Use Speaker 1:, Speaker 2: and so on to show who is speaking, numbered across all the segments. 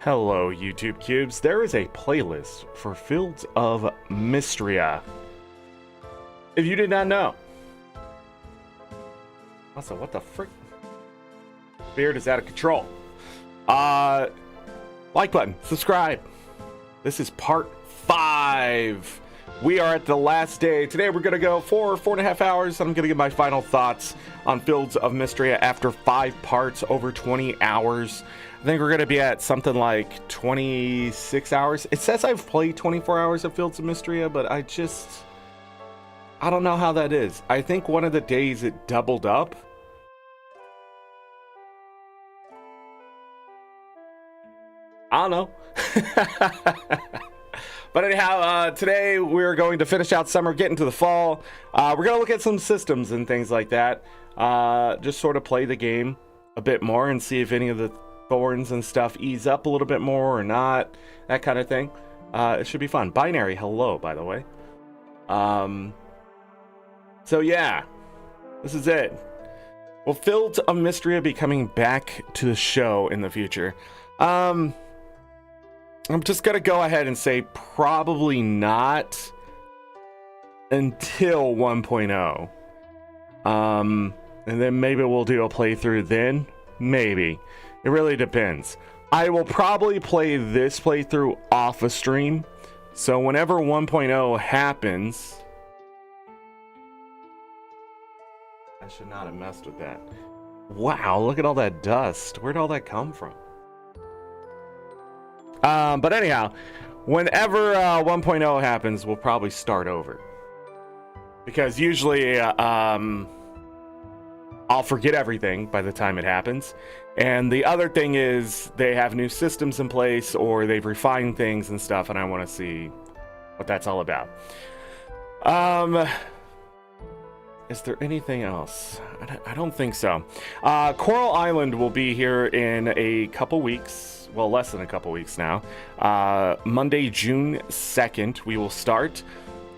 Speaker 1: Hello, YouTube Cubes. There is a playlist for Fields of Mistria. If you did not know. Also, what the frick? Beard is out of control. Like button, subscribe. This is part 5. We are at the last day. Today we're going to go for 4.5 hours. I'm going to give my final thoughts on Fields of Mistria after 5 parts over 20 hours. I think we're going to be at something like 26 hours. It says I've played 24 hours of Fields of Mistria, but I don't know how that is. I think one of the days it doubled up. I don't know. But anyhow, today we're going to finish out summer, get into the fall. We're going to look at some systems and things like that. Just sort of play the game a bit more and see if any of the thorns and stuff ease up a little bit more or not. That kind of thing. It should be fun. Binary, hello, by the way. So yeah, this is it. Will Fields of Mistria be coming back to the show in the future? I'm just going to go ahead and say probably not until 1.0. And then maybe we'll do a playthrough then. Maybe. It really depends. I will probably play this playthrough off a stream. So whenever 1.0 happens... I should not have messed with that. Wow, look at all that dust. Where'd all that come from? But anyhow, whenever 1.0 happens, we'll probably start over. Because usually I'll forget everything by the time it happens. And the other thing is they have new systems in place or they've refined things and stuff, and I want to see what that's all about. Is there anything else? I don't think so. Coral Island will be here in a couple weeks. Well, less than a couple weeks now. Monday, June 2nd, we will start.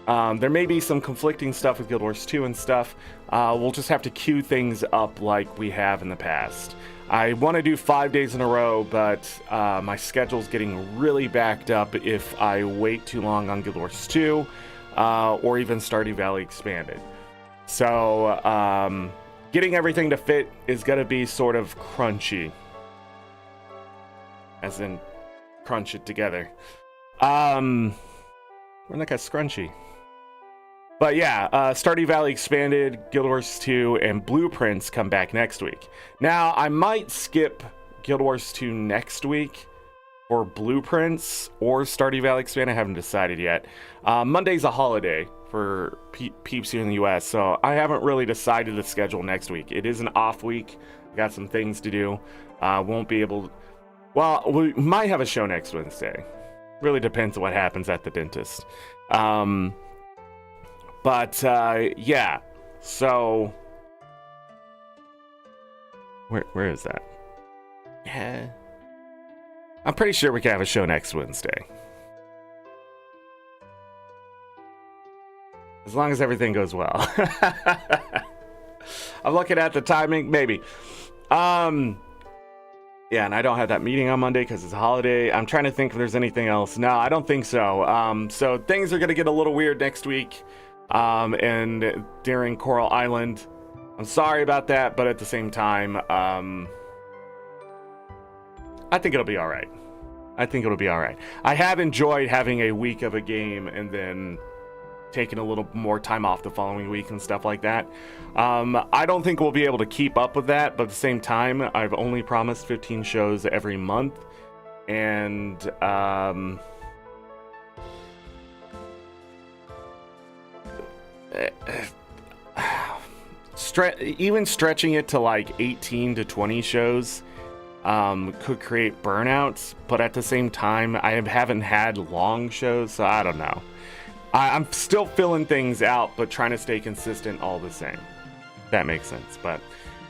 Speaker 1: There may be some conflicting stuff with Guild Wars 2 and stuff. We'll just have to queue things up like we have in the past. I want to do 5 days in a row, but my schedule's getting really backed up if I wait too long on Guild Wars 2 or even Stardew Valley Expanded. So getting everything to fit is going to be sort of crunchy. As in, crunch it together. We're like a scrunchy. But yeah, Stardew Valley Expanded, Guild Wars 2, and Blueprints come back next week. Now, I might skip Guild Wars 2 next week for Blueprints or Stardew Valley Expanded. I haven't decided yet. Monday's a holiday for peeps here in the US, so I haven't really decided the schedule next week. It is an off week. Got some things to do. Won't be able to... Well, we might have a show next Wednesday. Really depends on what happens at the dentist. Yeah. So, where is that? Yeah. I'm pretty sure we can have a show next Wednesday. As long as everything goes well. I'm looking at the timing, maybe. Yeah, and I don't have that meeting on Monday because it's a holiday. I'm trying to think if there's anything else. No, I don't think so. So things are going to get a little weird next week and during Coral Island. I'm sorry about that, but at the same time, I think it'll be all right. I think it'll be all right. I have enjoyed having a week of a game and then taking a little more time off the following week and stuff like that. I don't think we'll be able to keep up with that, but at the same time, I've only promised 15 shows every month, and even stretching it to like 18 to 20 shows could create burnouts, but at the same time, I haven't had long shows, so I don't know. I'm still filling things out, but trying to stay consistent all the same. That makes sense. But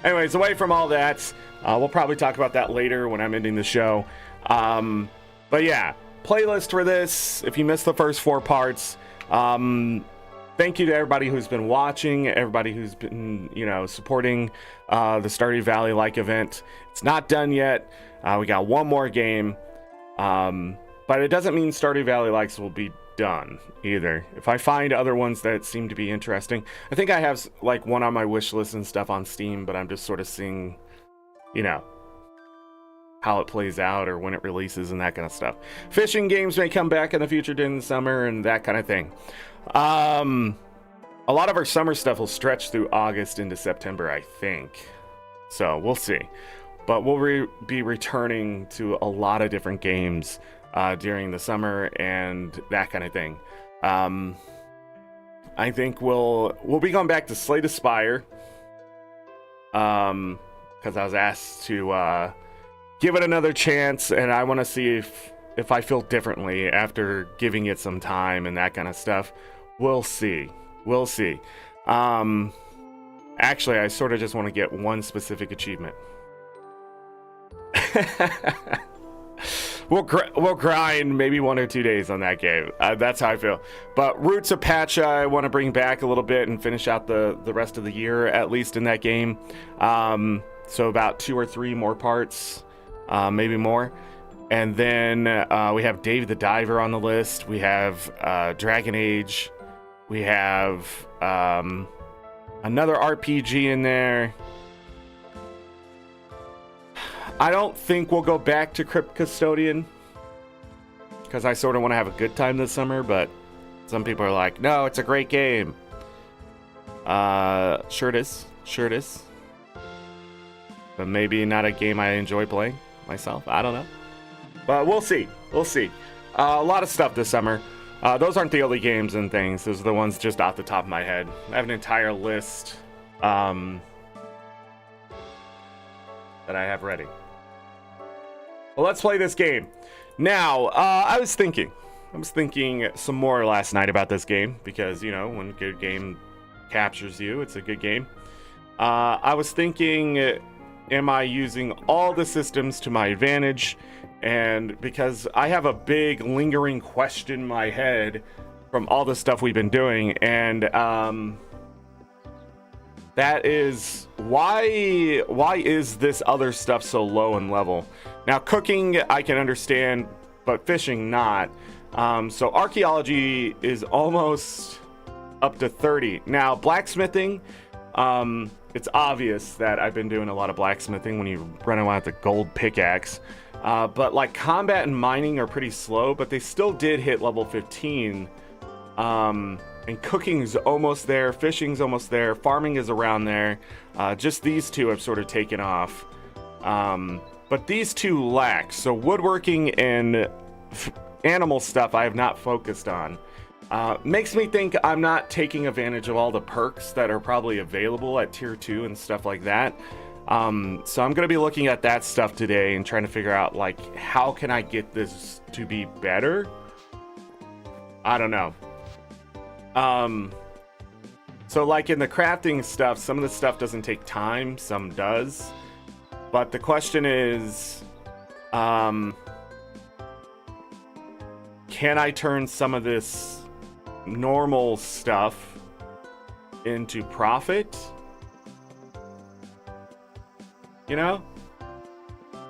Speaker 1: anyways, away from all that, we'll probably talk about that later when I'm ending the show. But yeah, playlist for this. If you missed the first 4 parts, thank you to everybody who's been watching, everybody who's been, supporting the Stardew Valley-like event. It's not done yet. We got one more game. But it doesn't mean Stardew Valley likes will be done either. If I find other ones that seem to be interesting, I think I have like one on my wish list and stuff on Steam, but I'm just sort of seeing, you know, how it plays out or when it releases and that kind of stuff. Fishing games may come back in the future during the summer and that kind of thing. A lot of our summer stuff will stretch through August into September, I think. So we'll see. But we'll be returning to a lot of different games during the summer and that kind of thing. I think we'll be going back to Slay the Spire. Because I was asked to give it another chance, and I want to see if I feel differently after giving it some time and that kind of stuff. We'll see. We'll see. Actually, I sort of just want to get one specific achievement. We'll grind maybe 1 or 2 days on that game. That's how I feel. But Roots of Pacha, I want to bring back a little bit and finish out the rest of the year, at least in that game. So about 2 or 3 more parts, maybe more. And then we have Dave the Diver on the list. We have Dragon Age. We have another RPG in there. I don't think we'll go back to Crypt Custodian because I sort of want to have a good time this summer, but some people are like, no, it's a great game. Sure it is. Sure it is. But maybe not a game I enjoy playing myself. I don't know. But we'll see. We'll see. A lot of stuff this summer. Those aren't the only games and things. Those are the ones just off the top of my head. I have an entire list that I have ready. Well, let's play this game. Now, I was thinking some more last night about this game because, you know, when a good game captures you, it's a good game. I was thinking, am I using all the systems to my advantage? And because I have a big lingering question in my head from all the stuff we've been doing, and that is why is this other stuff so low in level? Now, cooking I can understand, but fishing not. So archaeology is almost up to 30. Now, blacksmithing, it's obvious that I've been doing a lot of blacksmithing when you run around with the gold pickaxe. But like combat and mining are pretty slow, but they still did hit level 15. And cooking's almost there, fishing's almost there, farming is around there. Just these two have sort of taken off. But these two lack. So woodworking and animal stuff I have not focused on. Makes me think I'm not taking advantage of all the perks that are probably available at tier 2 and stuff like that. So I'm going to be looking at that stuff today and trying to figure out, like, how can I get this to be better? I don't know. So like in the crafting stuff, some of the stuff doesn't take time, some does. But the question is, can I turn some of this normal stuff into profit? You know?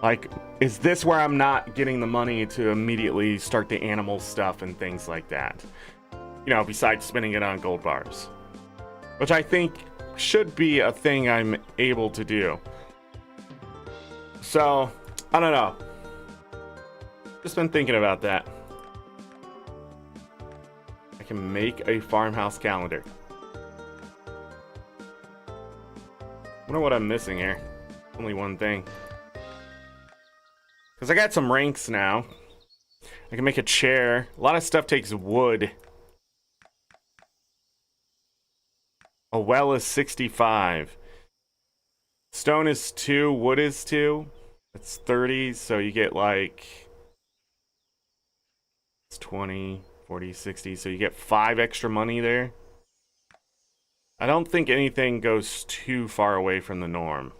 Speaker 1: Like, is this where I'm not getting the money to immediately start the animal stuff and things like that? You know, besides spending it on gold bars. Which I think should be a thing I'm able to do. So, I don't know. Just been thinking about that. I can make a farmhouse calendar. Wonder what I'm missing here. Only one thing. Because I got some ranks now. I can make a chair. A lot of stuff takes wood. A well is 65. Stone is 2. Wood is 2. That's 30. So you get like... It's 20, 40, 60. So you get 5 extra money there. I don't think anything goes too far away from the norm.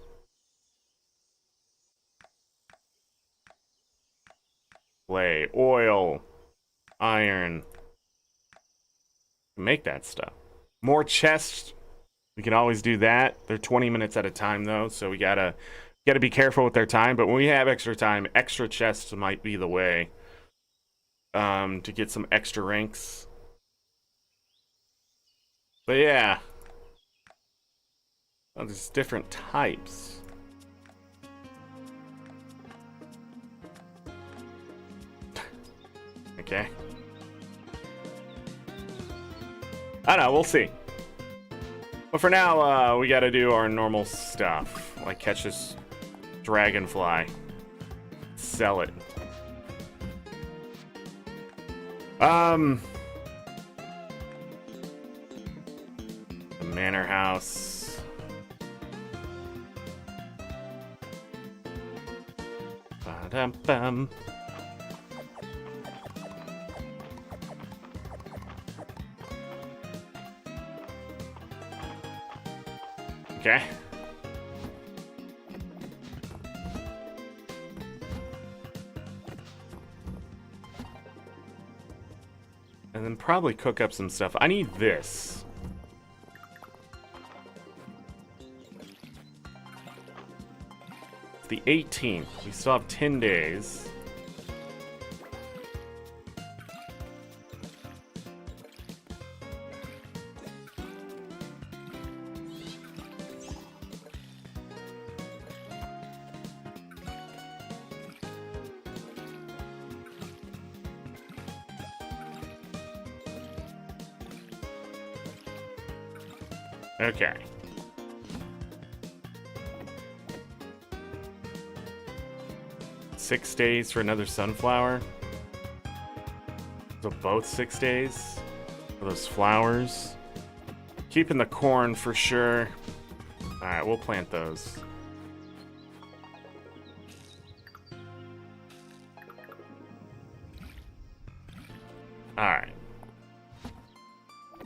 Speaker 1: Clay, oil, iron. Make that stuff. More chests. We can always do that. They're 20 minutes at a time though, so we gotta got to be careful with their time. But when we have extra time, extra chests might be the way to get some extra ranks. But yeah, well, there's different types. Okay. I don't know, we'll see. But for now, we gotta do our normal stuff. Like catch this dragonfly. Sell it. The manor house. Ba-dum-bum. Okay. And then probably cook up some stuff. I need this. It's the 18th. We still have 10 days. Okay. Six days for another sunflower. So both 6 days for those flowers. Keeping the corn for sure. Alright, we'll plant those. Alright. How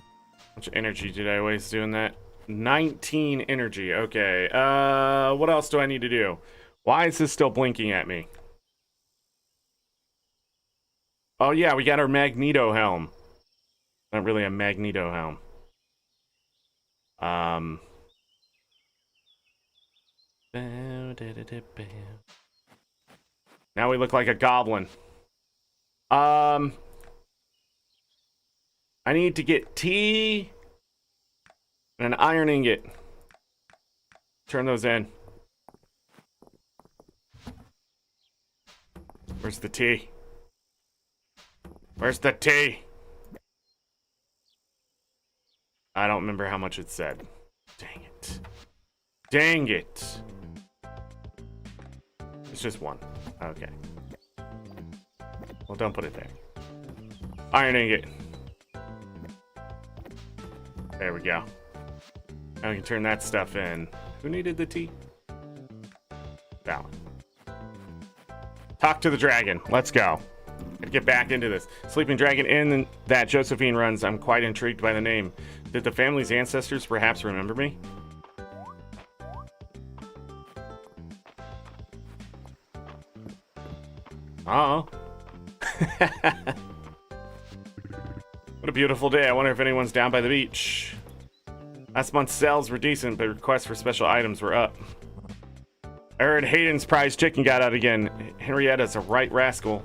Speaker 1: much energy did I waste doing that? 19 energy. Okay. What else do I need to do? Why is this still blinking at me? Oh yeah, we got our Magneto helm. Not really a Magneto helm. Now we look like a goblin. I need to get tea and an iron ingot. Turn those in. Where's the tea? Where's the tea? I don't remember how much it said. Dang it. Dang it. It's just one. Okay. Well, don't put it there. Iron ingot. There we go. Now we can turn that stuff in. Who needed the tea? That one. Talk to the dragon. Let's go. Gotta get back into this. Sleeping Dragon Inn that Josephine runs. I'm quite intrigued by the name. Did the family's ancestors perhaps remember me? Uh-oh. What a beautiful day. I wonder if anyone's down by the beach. Last month's sales were decent, but requests for special items were up. I heard Hayden's prize chicken got out again. Henrietta's a right rascal.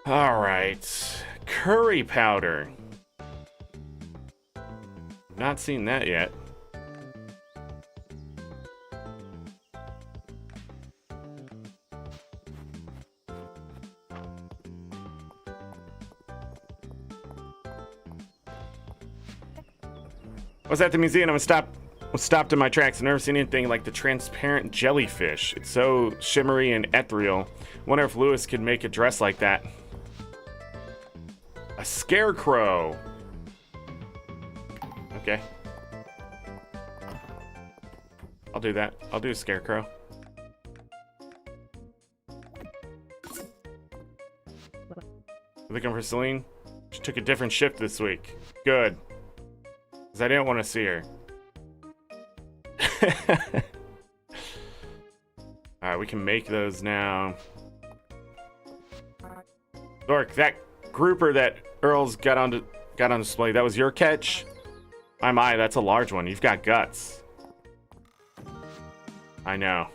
Speaker 1: Alright. Curry powder. Not seen that yet. I was at the museum and I was stopped in my tracks. I've never seen anything like the transparent jellyfish. It's so shimmery and ethereal. Wonder if Lewis could make a dress like that. A scarecrow. Okay. I'll do that. I'll do a scarecrow. Looking for Celine? She took a different shift this week. Good. Because I didn't want to see her. Alright, we can make those now. Zorric, that grouper that Earl's got on display, that was your catch? My, that's a large one. You've got guts. I know.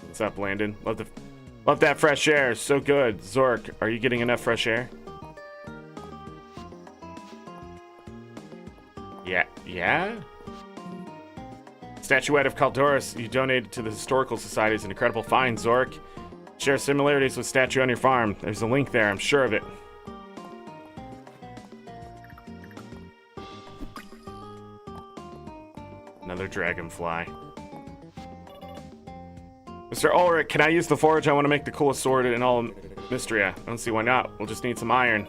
Speaker 1: What's up, Landon? Love that fresh air. So good. Zork, are you getting enough fresh air? Yeah? Statuette of Caldoris you donated to the Historical Society is an incredible find, Zork. Share similarities with statue on your farm. There's a link there, I'm sure of it. Another dragonfly. Mr. Ulrich, can I use the forge? I want to make the coolest sword in all of Mistria. I don't see why not. We'll just need some iron.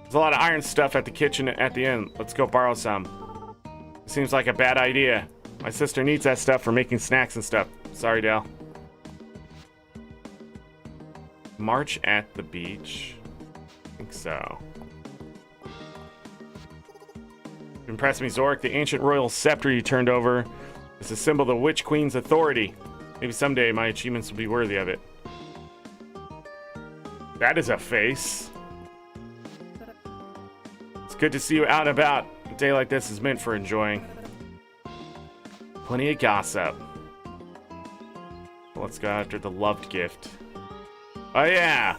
Speaker 1: There's a lot of iron stuff at the kitchen at the inn. Let's go borrow some. Seems like a bad idea. My sister needs that stuff for making snacks and stuff. Sorry, Dale. March at the beach. I think so. Impress me, Zork. The ancient royal scepter you turned over is a symbol of the Witch Queen's authority. Maybe someday my achievements will be worthy of it. That is a face. It's good to see you out and about. A day like this is meant for enjoying. Plenty of gossip. Let's go after the loved gift. Oh yeah!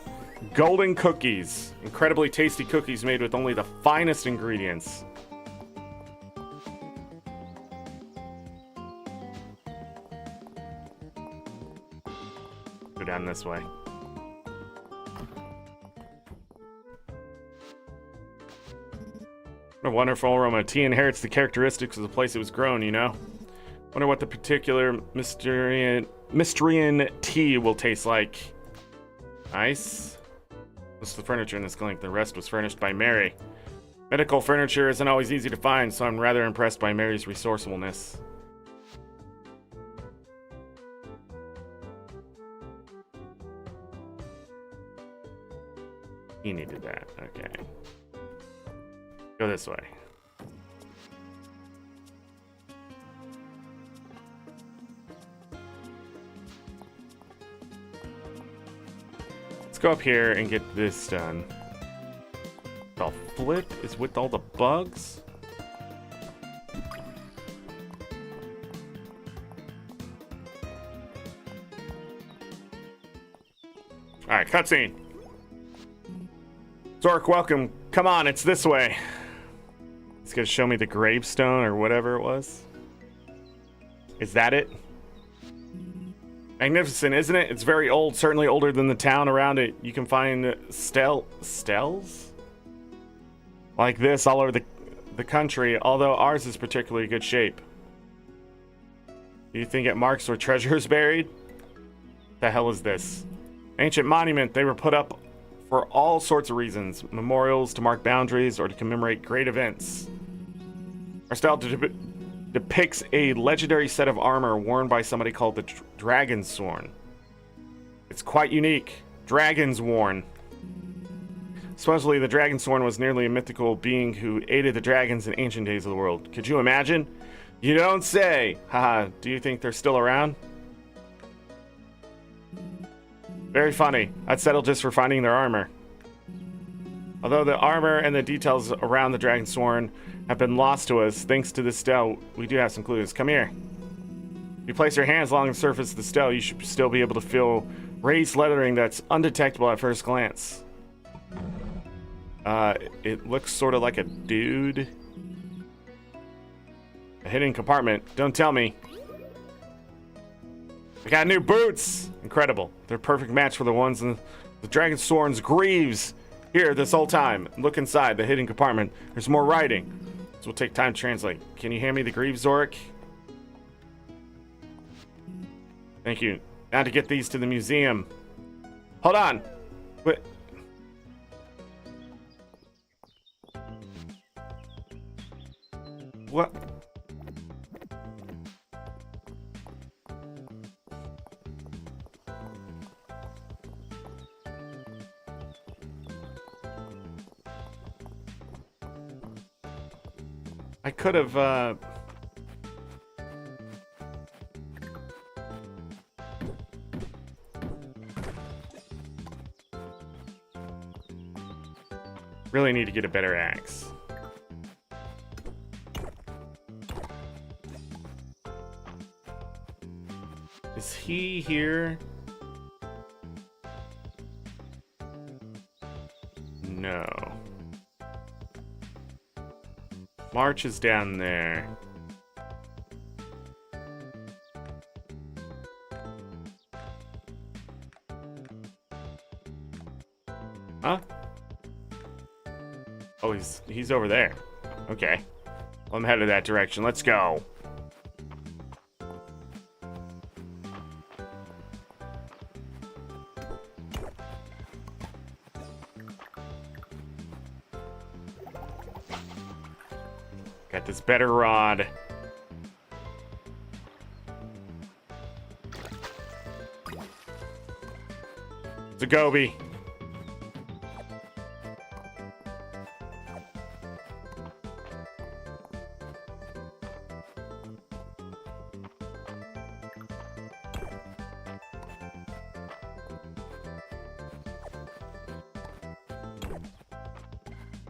Speaker 1: Golden cookies. Incredibly tasty cookies made with only the finest ingredients. Go down this way. What a wonderful aroma. Tea inherits the characteristics of the place it was grown, you know? Wonder what the particular Mistrian tea will taste like. Nice. This is the furniture in this clinic. The rest was furnished by Mary. Medical furniture isn't always easy to find, so I'm rather impressed by Mary's resourcefulness. He needed that. Okay. Go this way. Let's go up here and get this done. The flip is with all the bugs. Alright, cutscene. Zork, welcome. Come on, it's this way. It's gonna show me the gravestone or whatever it was. Is that it? Magnificent, isn't it? It's very old, certainly older than the town around it. You can find stels like this all over the country, although ours is particularly good shape. Do you think it marks where treasure is buried? The hell is this? Ancient monument. They were put up for all sorts of reasons. Memorials, to mark boundaries, or to commemorate great events. Our style depicts a legendary set of armor worn by somebody called the Dragonsworn. It's quite unique. Dragons worn. Supposedly, the Dragonsworn was nearly a mythical being who aided the dragons in ancient days of the world. Could you imagine? You don't say! Haha, do you think they're still around? Very funny. I'd settle just for finding their armor. Although the armor and the details around the Dragonsworn have been lost to us, thanks to this stele, we do have some clues. Come here. If you place your hands along the surface of the stele, you should still be able to feel raised lettering that's undetectable at first glance. It looks sort of like a dude. A hidden compartment. Don't tell me. I got new boots! Incredible. They're a perfect match for the ones in the Dragonsworn's greaves. Here, this whole time. Look inside the hidden compartment. There's more writing. This will take time to translate. Can you hand me the greaves, Zorric? Thank you. Now to get these to the museum. Hold on. Wait. What? I could have, really need to get a better axe. he here? No. March is down there. Huh? Oh, he's over there. Okay. Well, I'm headed that direction. Let's go. Got this better rod. It's a Goby.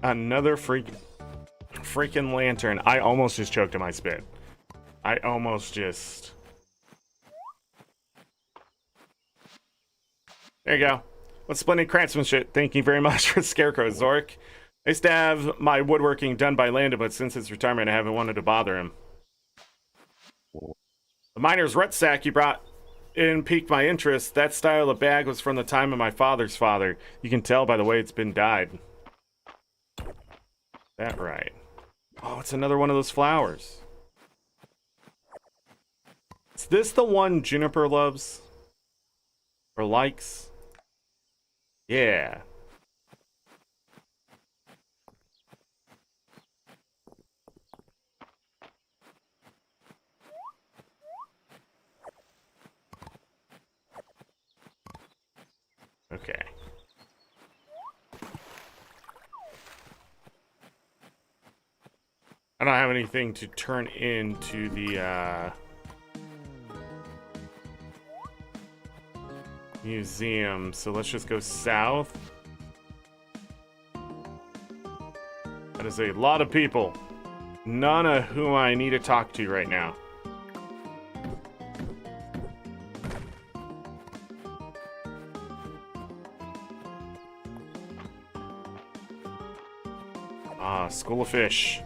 Speaker 1: Another freaking lantern. I almost just choked on my spit. I almost just... There you go. What splendid craftsmanship. Thank you very much for Scarecrow, Zorric. I used to have my woodworking done by Landon, but since his retirement, I haven't wanted to bother him. The miner's rucksack you brought in piqued my interest. That style of bag was from the time of my father's father. You can tell by the way it's been dyed. That right. Oh, it's another one of those flowers. Is this the one Juniper loves? Or likes? Yeah. Okay. I don't have anything to turn into the museum, so let's just go south. That is a lot of people, none of whom I need to talk to right now. Ah, School of Fish.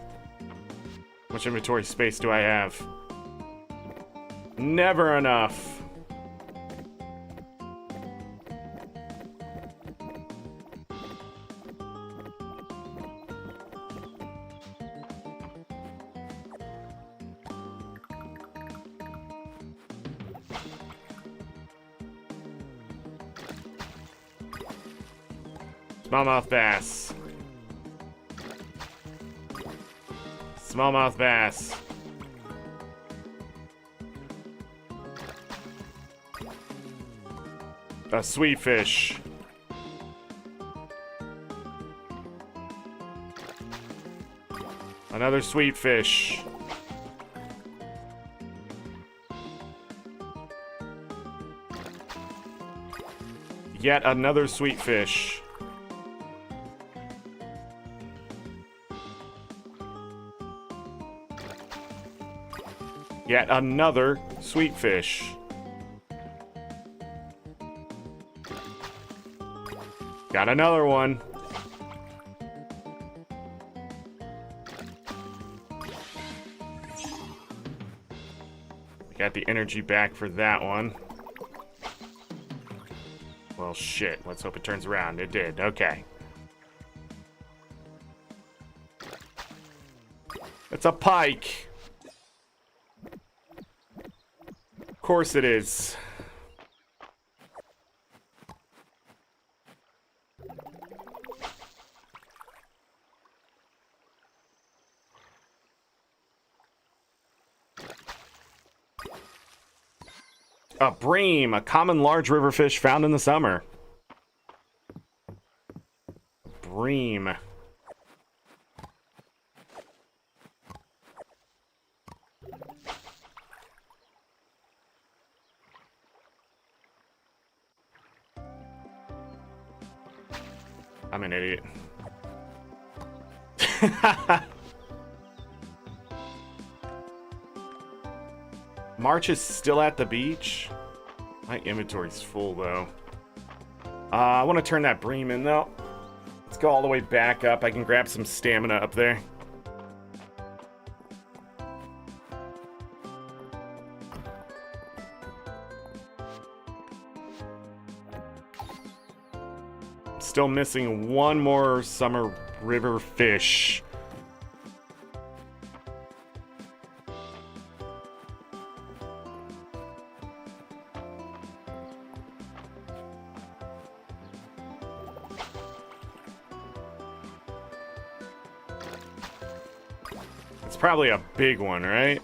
Speaker 1: How much inventory space do I have? Never enough. Smallmouth bass. Smallmouth bass. A sweet fish. Another sweet fish. Yet another sweet fish. Yet another sweet fish. Got another one. Got the energy back for that one. Well, shit. Let's hope it turns around. It did. Okay. It's a pike. Of course it is. A bream, a common large river fish found in the summer. Bream. I'm an idiot. March is still at the beach. My inventory's full, though. I want to turn that bream in, though. Let's go all the way back up. I can grab some stamina up there. Still missing one more summer river fish. It's probably a big one, right?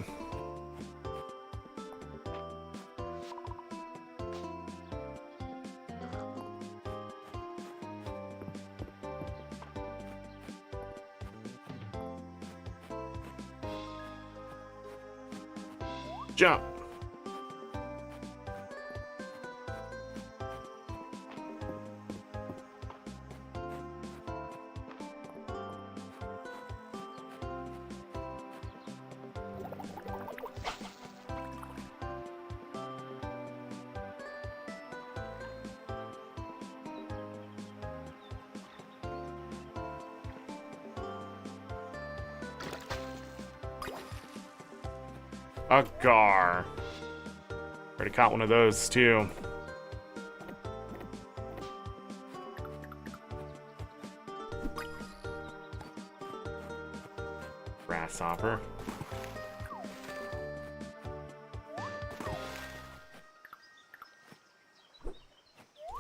Speaker 1: Jump. A gar. Already caught one of those too. Grasshopper.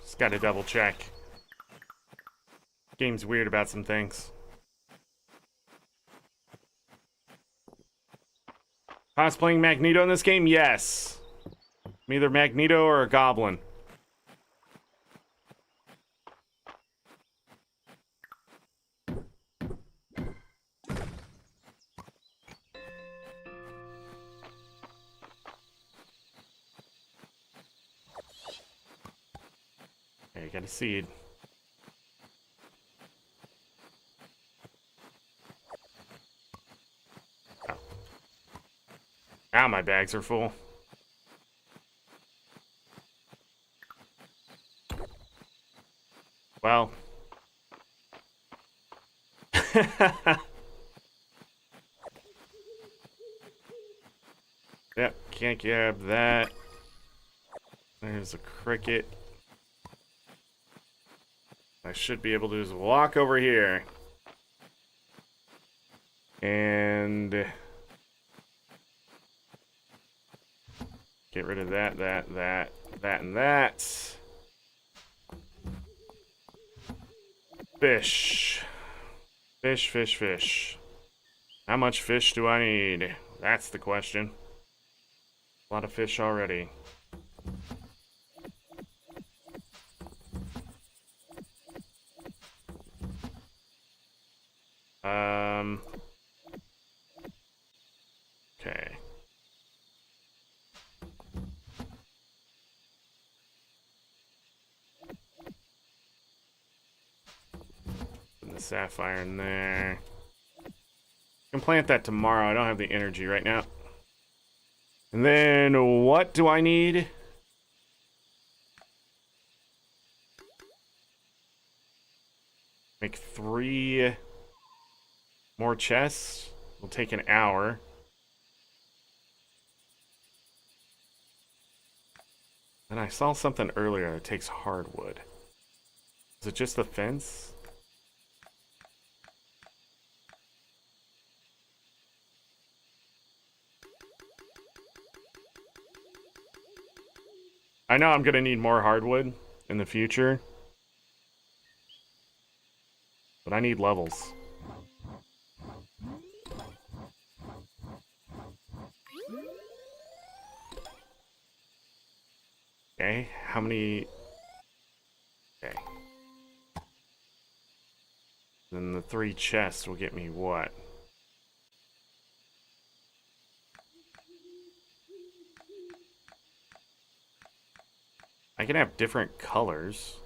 Speaker 1: Just gotta double check. Game's weird about some things. Cosplaying Magneto in this game? Yes. I'm either Magneto or a goblin. Okay, got a seed. Now my bags are full. Well. Yep, can't grab that. There's a cricket. I should be able to just walk over here. And get rid of that, and that. Fish. Fish, fish, fish. How much fish do I need? That's the question. A lot of fish already. Okay. Put the sapphire in there. I can plant that tomorrow. I don't have the energy right now. And then what do I need? Make 3 more chests. Will take an hour. And I saw something earlier that takes hardwood. Is it just the fence? I know I'm gonna need more hardwood in the future. But I need levels. Okay, how many? Okay. Then the 3 chests will get me what? I can have different colors.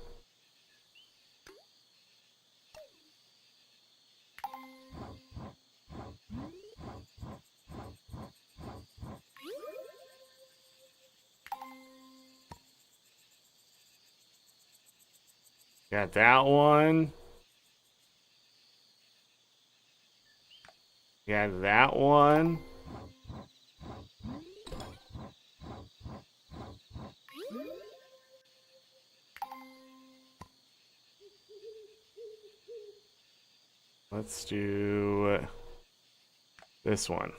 Speaker 1: Got that one. Got that one. Let's do this one.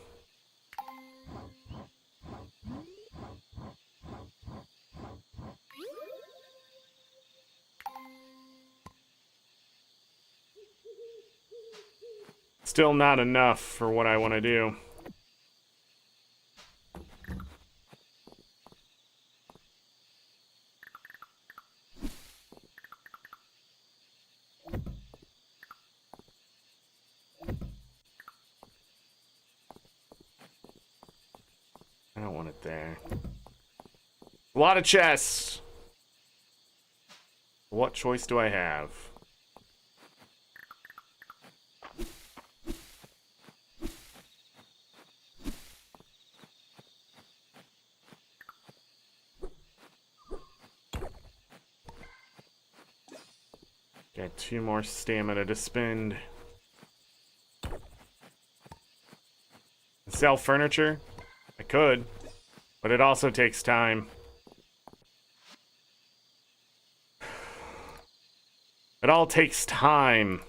Speaker 1: Still not enough for what I want to do. I don't want it there. A lot of chests. What choice do I have? Got 2 more stamina to spend. Sell furniture? I could, but it also takes time. It all takes time.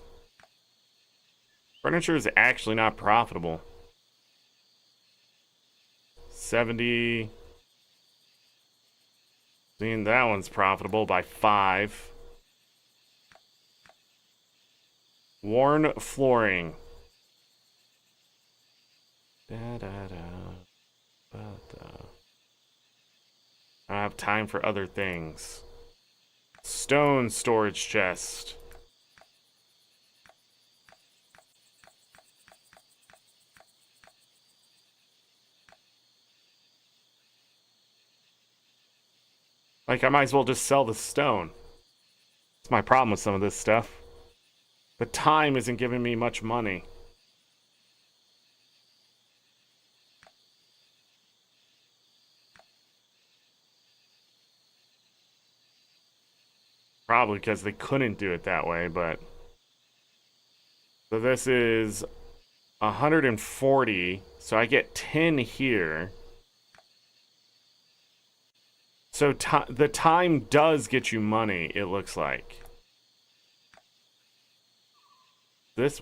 Speaker 1: Furniture is actually not profitable. 70. Seeing that one's profitable by 5. Worn flooring. Da, da, da, da, da. I don't have time for other things. Stone storage chest. Like, I might as well just sell the stone. That's my problem with some of this stuff. The time isn't giving me much money. Probably because they couldn't do it that way, but... So this is 140, so I get 10 here. So the time does get you money, it looks like.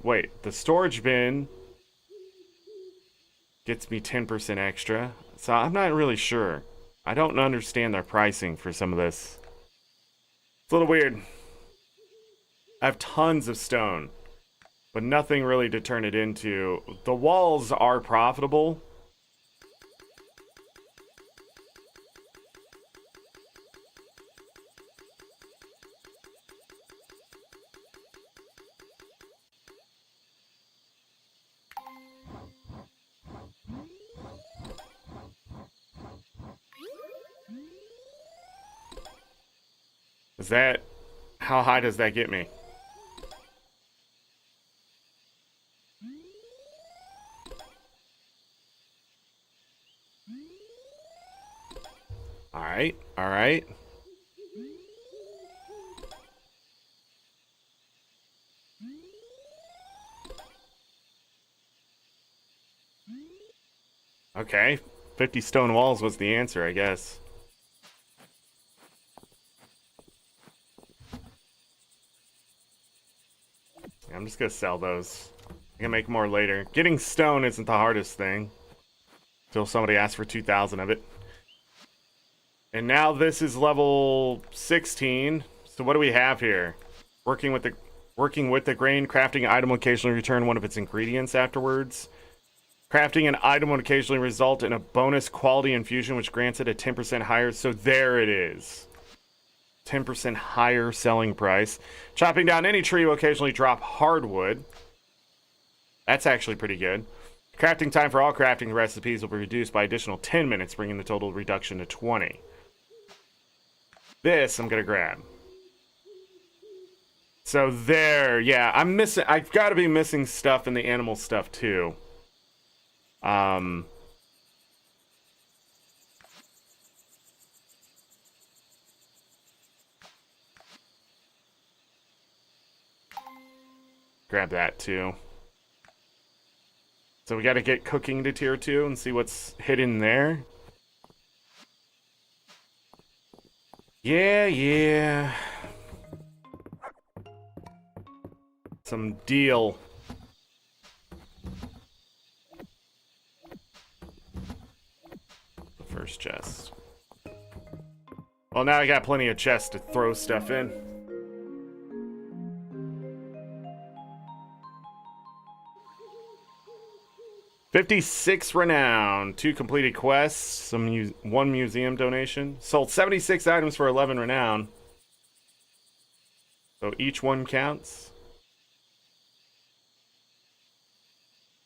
Speaker 1: Wait, the storage bin gets me 10% extra. So I'm not really sure. I don't understand their pricing for some of this. It's a little weird. I have tons of stone, but nothing really to turn it into. The walls are profitable. Is that... How high does that get me? Alright, alright. Okay, 50 stone walls was the answer, I guess. I'm just gonna sell those. I can make more later. Getting stone isn't the hardest thing. Until somebody asks for 2,000 of it. And now this is level 16. So what do we have here? Working with the grain, crafting an item will occasionally return one of its ingredients afterwards. Crafting an item will occasionally result in a bonus quality infusion, which grants it a 10% higher. So there it is. 10% higher selling price. Chopping down any tree will occasionally drop hardwood. That's actually pretty good. Crafting time for all crafting recipes will be reduced by additional 10 minutes, bringing the total reduction to 20. This I'm gonna grab. So there, yeah, I've got to be missing stuff in the animal stuff too. Grab that too. So we got to get cooking to tier 2 and see what's hidden there. Yeah. Some deal. The first chest. Well, now I got plenty of chests to throw stuff in. $56 renown, 2 completed quests, one museum donation. Sold 76 items for 11 renown. So each one counts.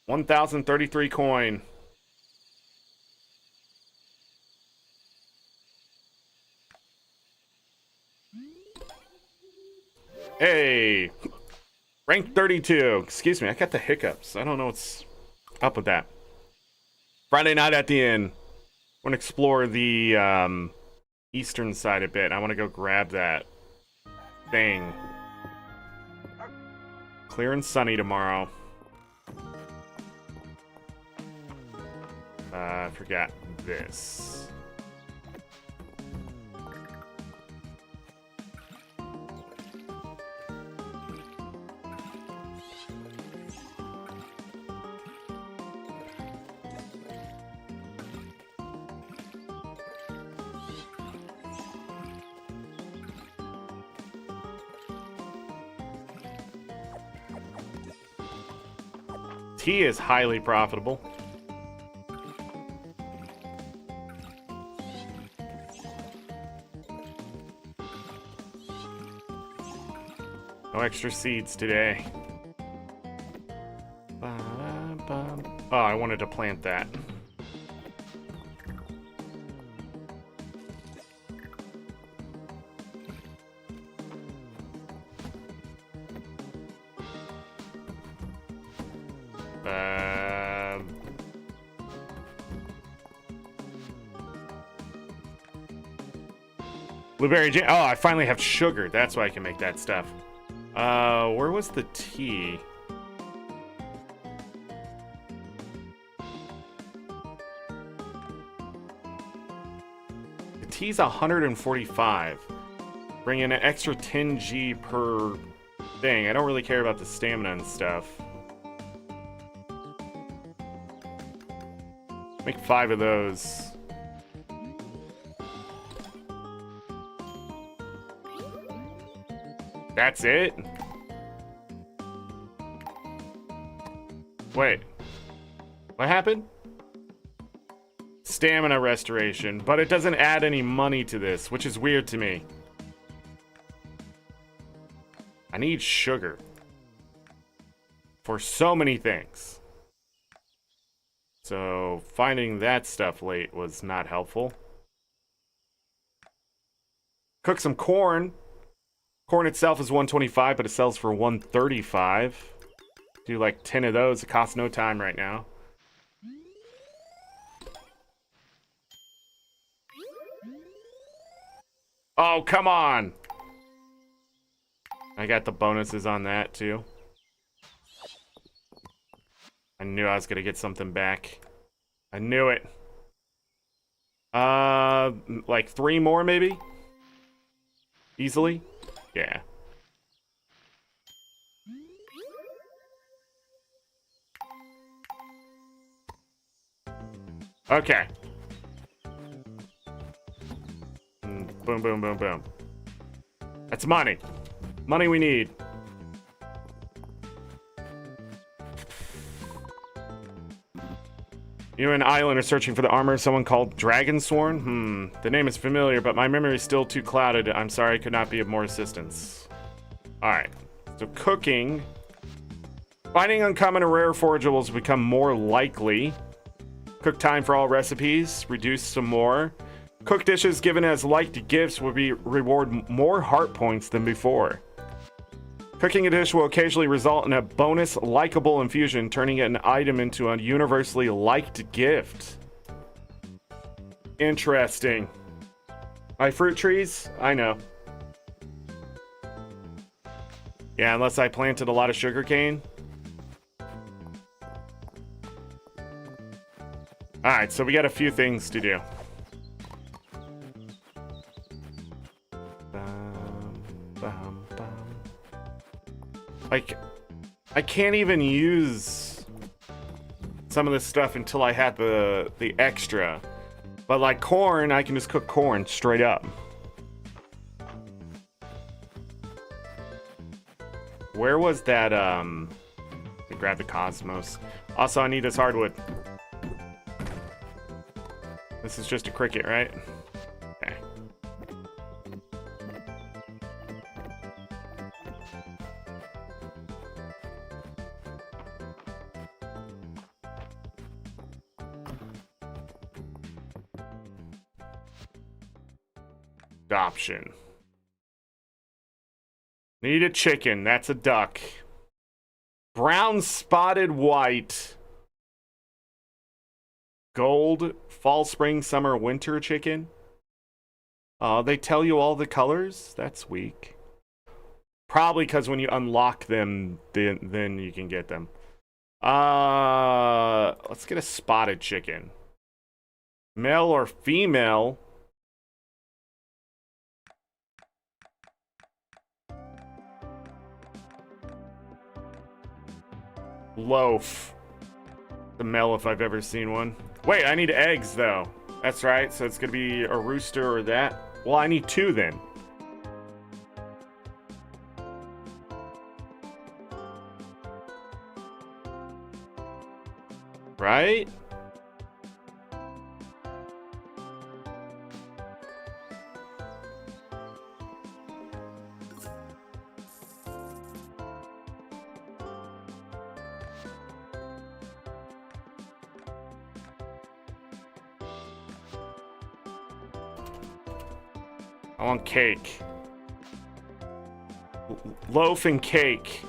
Speaker 1: 1,033 coin. Hey! Rank 32. Excuse me, I got the hiccups. I don't know what's up with that. Friday night at the inn. I want to explore the eastern side a bit. I want to go grab that thing. Clear and sunny tomorrow. I forgot this. Tea is highly profitable. No extra seeds today. Oh, I wanted to plant that. Blueberry jam. Oh, I finally have sugar. That's why I can make that stuff. Where was the tea? The tea's 145. Bring in an extra 10G per thing. I don't really care about the stamina and stuff. Make 5 of those. That's it? Wait. What happened? Stamina restoration, but it doesn't add any money to this, which is weird to me. I need sugar. For so many things. So, finding that stuff late was not helpful. Cook some corn. Corn itself is 125, but it sells for 135. Do like 10 of those. It costs no time right now. Oh, come on! I got the bonuses on that, too. I knew I was gonna get something back. I knew it. Like 3 more, maybe? Easily? Yeah. Okay. Boom, boom, boom, boom. That's money. Money we need. You and Island are searching for the armor of someone called Dragonsworn? The name is familiar, but my memory is still too clouded. I'm sorry I could not be of more assistance. Alright. So cooking. Finding uncommon or rare forageables will become more likely. Cook time for all recipes. Reduce some more. Cook dishes given as liked gifts will reward more heart points than before. Cooking a dish will occasionally result in a bonus likable infusion, turning an item into a universally liked gift. Interesting. My fruit trees? I know. Yeah, unless I planted a lot of sugarcane. Alright, so we got a few things to do. Like, I can't even use some of this stuff until I had the extra. But like corn, I can just cook corn straight up. Where was that, grab the cosmos. Also, I need this hardwood. This is just a cricket, right? Okay. Adoption. Need a chicken. That's a duck. Brown spotted white. Gold, fall, spring, summer, winter chicken. They tell you all the colors? That's weak. Probably because when you unlock them, then you can get them. Let's get a spotted chicken. Male or female? Loaf. The male if I've ever seen one. Wait, I need eggs though. That's right, so it's gonna be a rooster or that. Well, I need two then. Right? I want cake. Loaf and cake.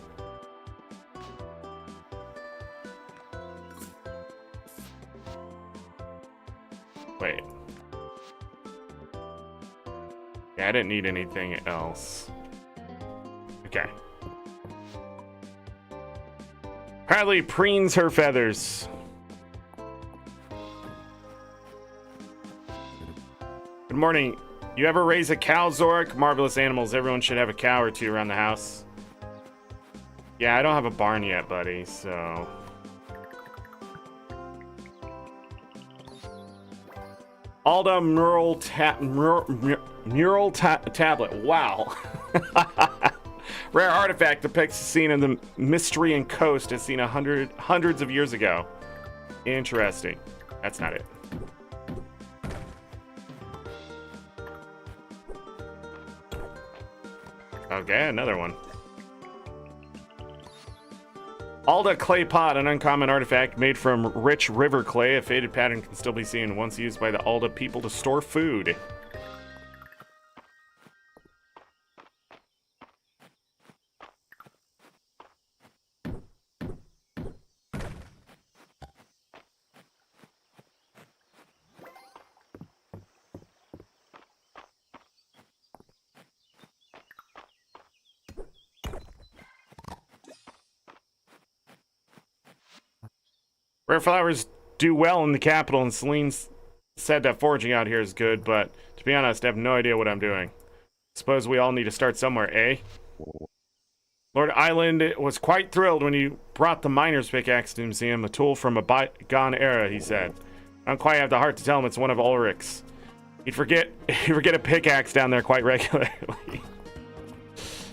Speaker 1: Wait. Yeah, I didn't need anything else. Okay. Apparently preens her feathers. Good morning. You ever raise a cow, Zorric? Marvelous animals. Everyone should have a cow or two around the house. Yeah, I don't have a barn yet, buddy, so... Alda mural tablet. Wow. Rare artifact depicts a scene in the Mystrian coast as seen hundreds of years ago. Interesting. That's not it. Okay, another one. Alda clay pot, an uncommon artifact made from rich river clay. A faded pattern can still be seen, once used by the Alda people to store food. Rare flowers do well in the capital, and Celine said that foraging out here is good, but to be honest, I have no idea what I'm doing. Suppose we all need to start somewhere, eh? Lord Island was quite thrilled when you brought the miner's pickaxe to the museum, a tool from a bygone era, he said. I don't quite have the heart to tell him it's one of Ulrich's. He'd forget a pickaxe down there quite regularly.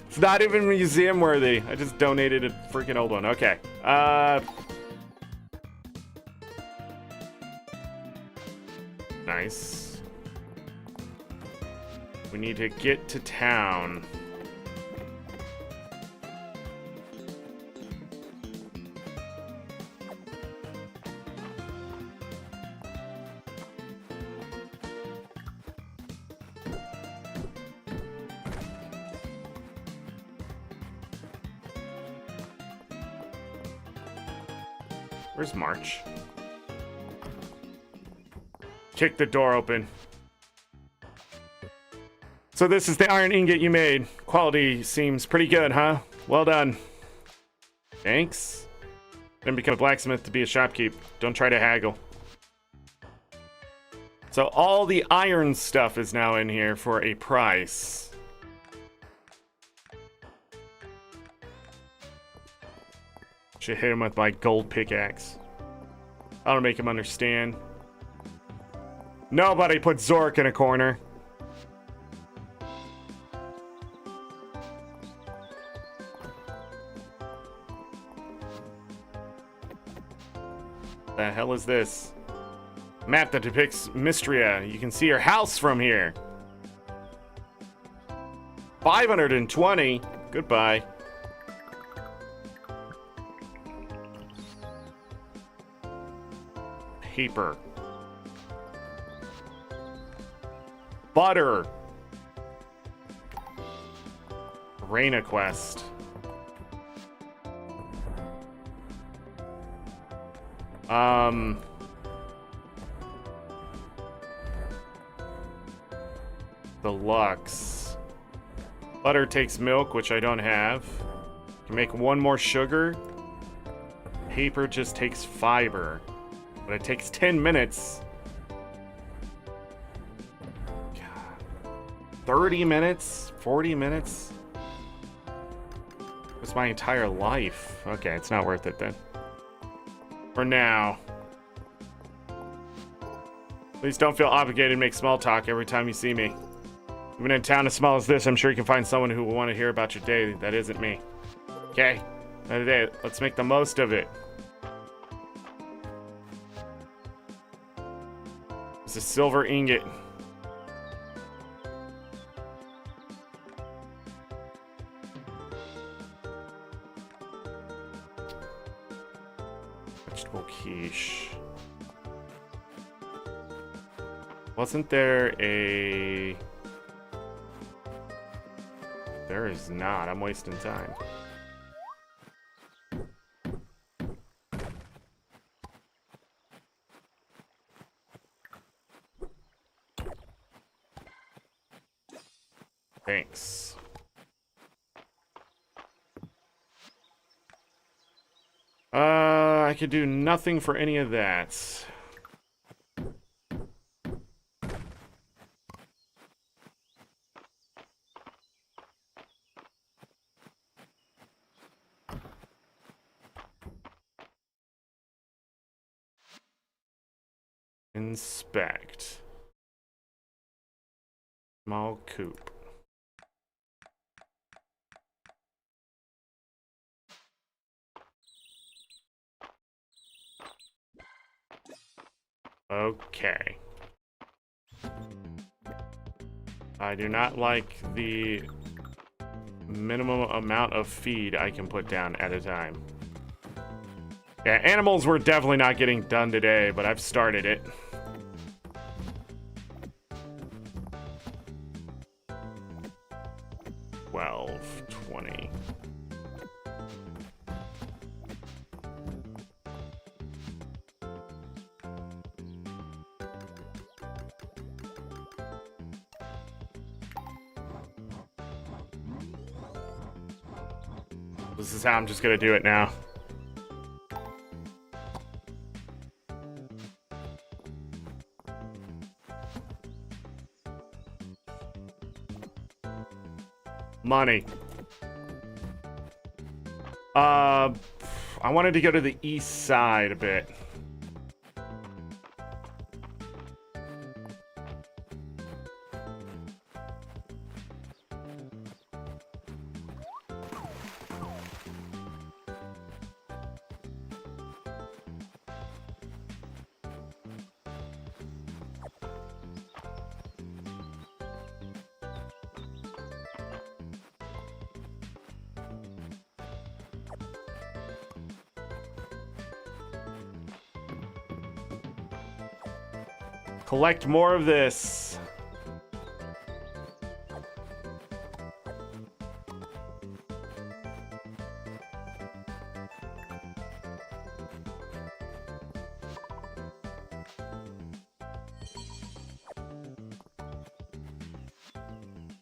Speaker 1: It's not even museum worthy. I just donated a freaking old one. Okay. Nice. We need to get to town. Where's March? Kick the door open. So this is the iron ingot you made. Quality seems pretty good, huh? Well done. Thanks. Didn't become a blacksmith to be a shopkeep. Don't try to haggle. So all the iron stuff is now in here for a price. Should hit him with my gold pickaxe. That'll make him understand. Nobody put Zorric in a corner. The hell is this? Map that depicts Mistria. You can see your house from here. 520. Goodbye. Paper. Butter. Arena quest. Deluxe. Butter takes milk, which I don't have. Can make one more sugar. Paper just takes fiber. But it takes 10 minutes. God. 30 minutes? 40 minutes? That's my entire life. Okay, it's not worth it then. For now. Please don't feel obligated to make small talk every time you see me. Even in a town as small as this, I'm sure you can find someone who will want to hear about your day that isn't me. Okay? Another day. Let's make the most of it. It's a silver ingot. Vegetable quiche. Wasn't there a... There is not. I'm wasting time. Thanks. I could do nothing for any of that. Inspect. Small coop. Okay. I do not like the minimum amount of feed I can put down at a time. Yeah, animals were definitely not getting done today, but I've started it. $12.20. This is how I'm just gonna do it now. Money. I wanted to go to the east side a bit. Collect more of this.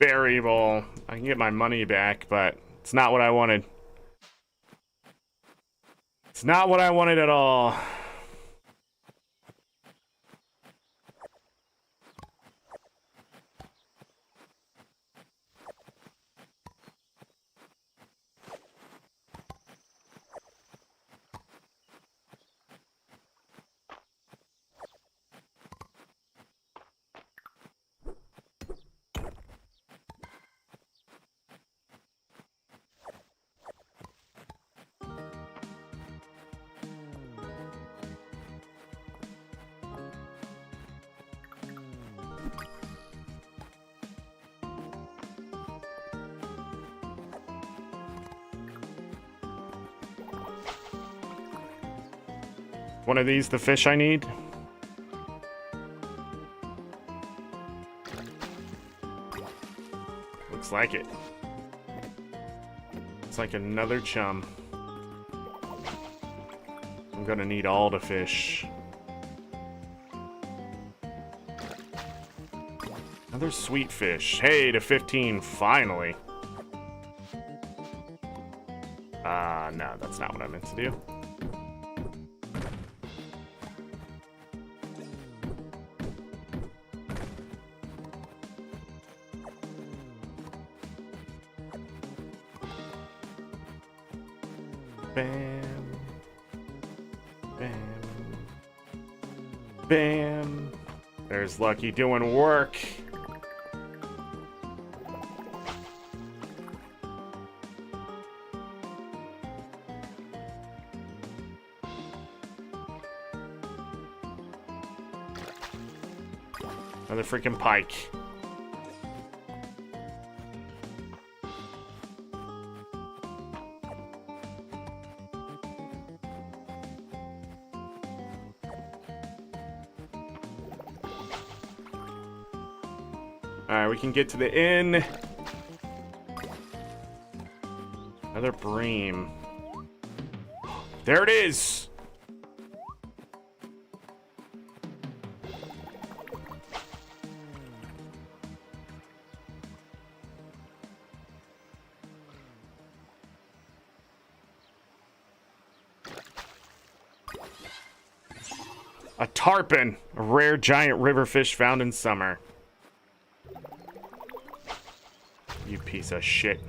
Speaker 1: Variable. I can get my money back, but it's not what I wanted. It's not what I wanted at all. One of these, the fish I need. Looks like it. It's like another chum. I'm gonna need all the fish. Another sweet fish. Hey, to 15, finally. No, that's not what I meant to do. Bam. Bam. Bam. There's Lucky doing work. Another freaking pike. Alright, we can get to the inn. Another bream. There it is! A tarpon, a rare giant river fish found in summer. You piece of shit.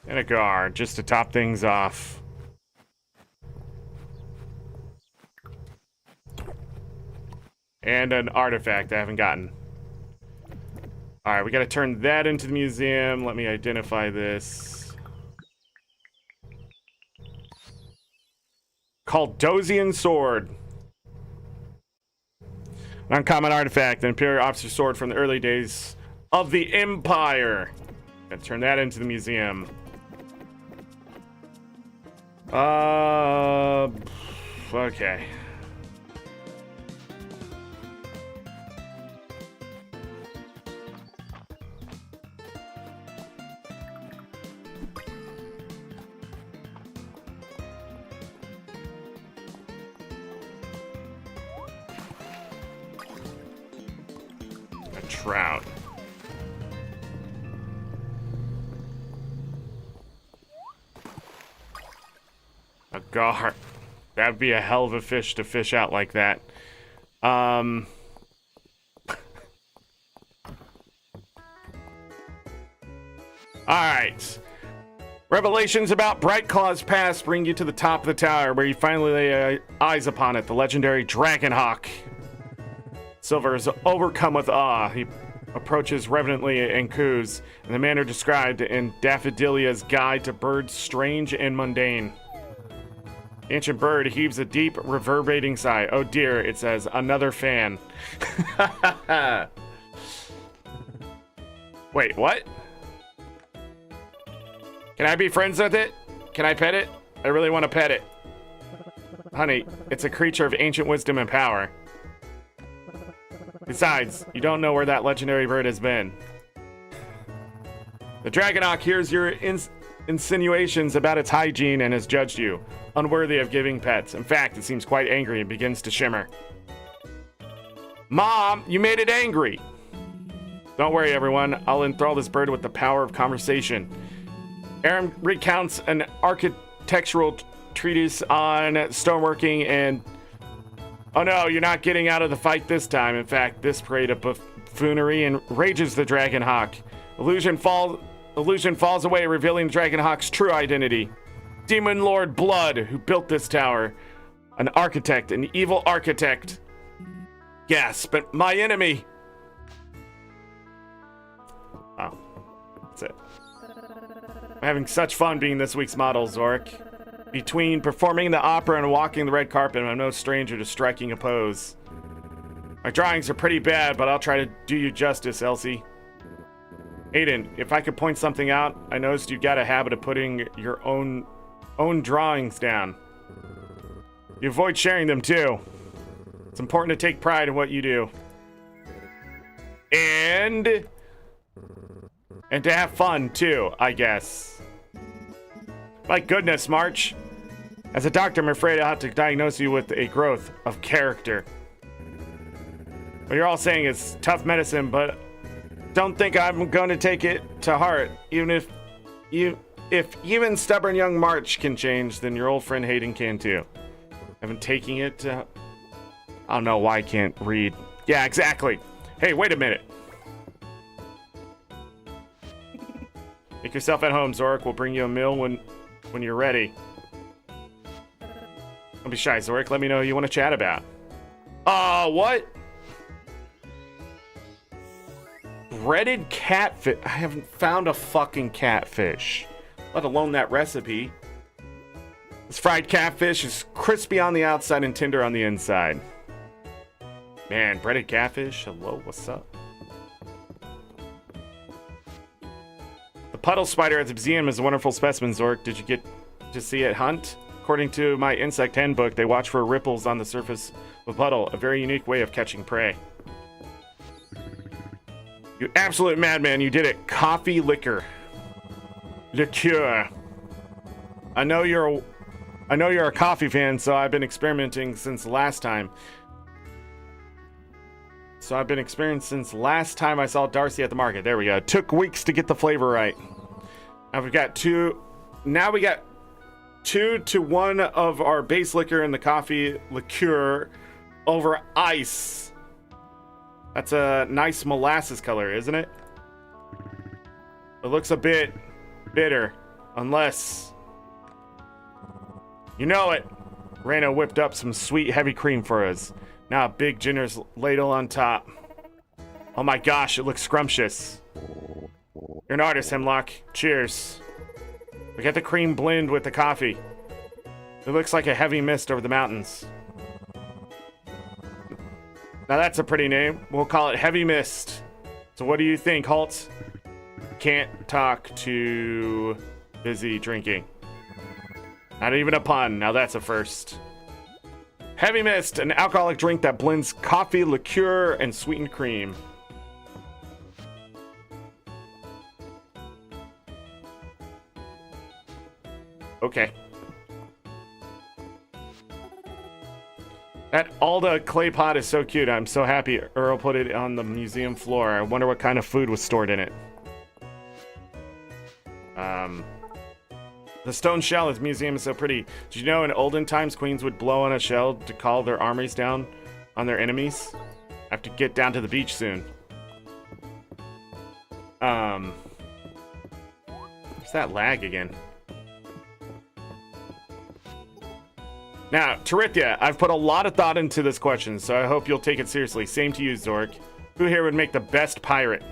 Speaker 1: And a guard, just to top things off. And an artifact I haven't gotten. Alright, we gotta turn that into the museum. Let me identify this. Called Dosian Sword. An uncommon artifact, an Imperial officer sword from the early days of the Empire. Gotta turn that into the museum. Okay. Trout. A gar. That'd be a hell of a fish to fish out like that. Alright. Revelations about Bright Claw's past bring you to the top of the tower, where you finally lay eyes upon it, the legendary Dragonhawk. Silver is overcome with awe. He approaches reverently and coos in the manner described in Daffodilia's Guide to Birds Strange and Mundane. The ancient bird heaves a deep, reverberating sigh. Oh dear, it says, another fan. Wait, what? Can I be friends with it? Can I pet it? I really want to pet it. Honey, it's a creature of ancient wisdom and power. Besides, you don't know where that legendary bird has been. The Dragonhawk hears your insinuations about its hygiene and has judged you unworthy of giving pets. In fact, it seems quite angry and begins to shimmer. Mom, you made it angry. Don't worry, everyone. I'll enthrall this bird with the power of conversation. Aaron recounts an architectural treatise on stoneworking and... Oh no, you're not getting out of the fight this time. In fact, this parade of buffoonery enrages the Dragon Hawk. Illusion falls away, revealing Dragon Hawk's true identity. Demon Lord Blood, who built this tower. An architect, an evil architect. Gasp, but my enemy. Oh, that's it. I'm having such fun being this week's model, Zorric. Between performing the opera and walking the red carpet, I'm no stranger to striking a pose. My drawings are pretty bad, but I'll try to do you justice, Elsie. Aiden, if I could point something out, I noticed you've got a habit of putting your own drawings down. You avoid sharing them too. It's important to take pride in what you do. And to have fun too, I guess. My goodness, March. As a doctor, I'm afraid I'll have to diagnose you with a growth of character. What you're all saying is tough medicine, but don't think I'm going to take it to heart. Even if even stubborn young March can change, then your old friend Hayden can too. I've been taking it to... I don't know why I can't read. Yeah, exactly. Hey, wait a minute. Make yourself at home, Zorric. We'll bring you a meal when you're ready. Don't be shy, Zorric. Let me know who you want to chat about. What? Breaded catfish. I haven't found a fucking catfish, let alone that recipe. This fried catfish is crispy on the outside and tender on the inside. Man, breaded catfish. Hello, what's up? The puddle spider at the museum is a wonderful specimen, Zorric. Did you get to see it hunt? According to my insect handbook, they watch for ripples on the surface of a puddle, a very unique way of catching prey. You absolute madman, you did it. Coffee liquor. Liqueur. I know you're a coffee fan, so I've been experimenting since last time. I've been experiencing since last time I saw Darcy at the market. There we go. It took weeks to get the flavor right. Now we got 2 to 1 of our base liquor and the coffee liqueur over ice. That's a nice molasses color, isn't it? It looks a bit bitter, unless... You know it! Reno whipped up some sweet heavy cream for us. Now a big generous ladle on top. Oh my gosh, it looks scrumptious. You're an artist, Hemlock. Cheers. We got the cream blend with the coffee. It looks like a heavy mist over the mountains. Now that's a pretty name. We'll call it Heavy Mist. So what do you think, Holt? Can't talk to busy drinking. Not even a pun. Now that's a first. Heavy Mist, an alcoholic drink that blends coffee, liqueur, and sweetened cream. Okay. That Alda clay pot is so cute. I'm so happy Earl put it on the museum floor. I wonder what kind of food was stored in it. The stone shell at the museum is so pretty. Did you know in olden times queens would blow on a shell to call their armies down on their enemies? I have to get down to the beach soon. Where's that lag again? Now, Tarithia, I've put a lot of thought into this question, so I hope you'll take it seriously. Same to you, Zorric. Who here would make the best pirate?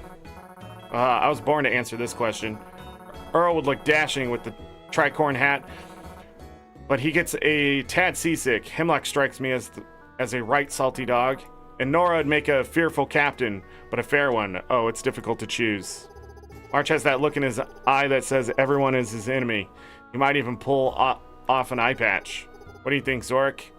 Speaker 1: I was born to answer this question. Earl would look dashing with the tricorn hat, but he gets a tad seasick. Hemlock strikes me as a right salty dog. And Nora would make a fearful captain, but a fair one. Oh, it's difficult to choose. March has that look in his eye that says everyone is his enemy. He might even pull off an eye patch. What do you think, Zorric?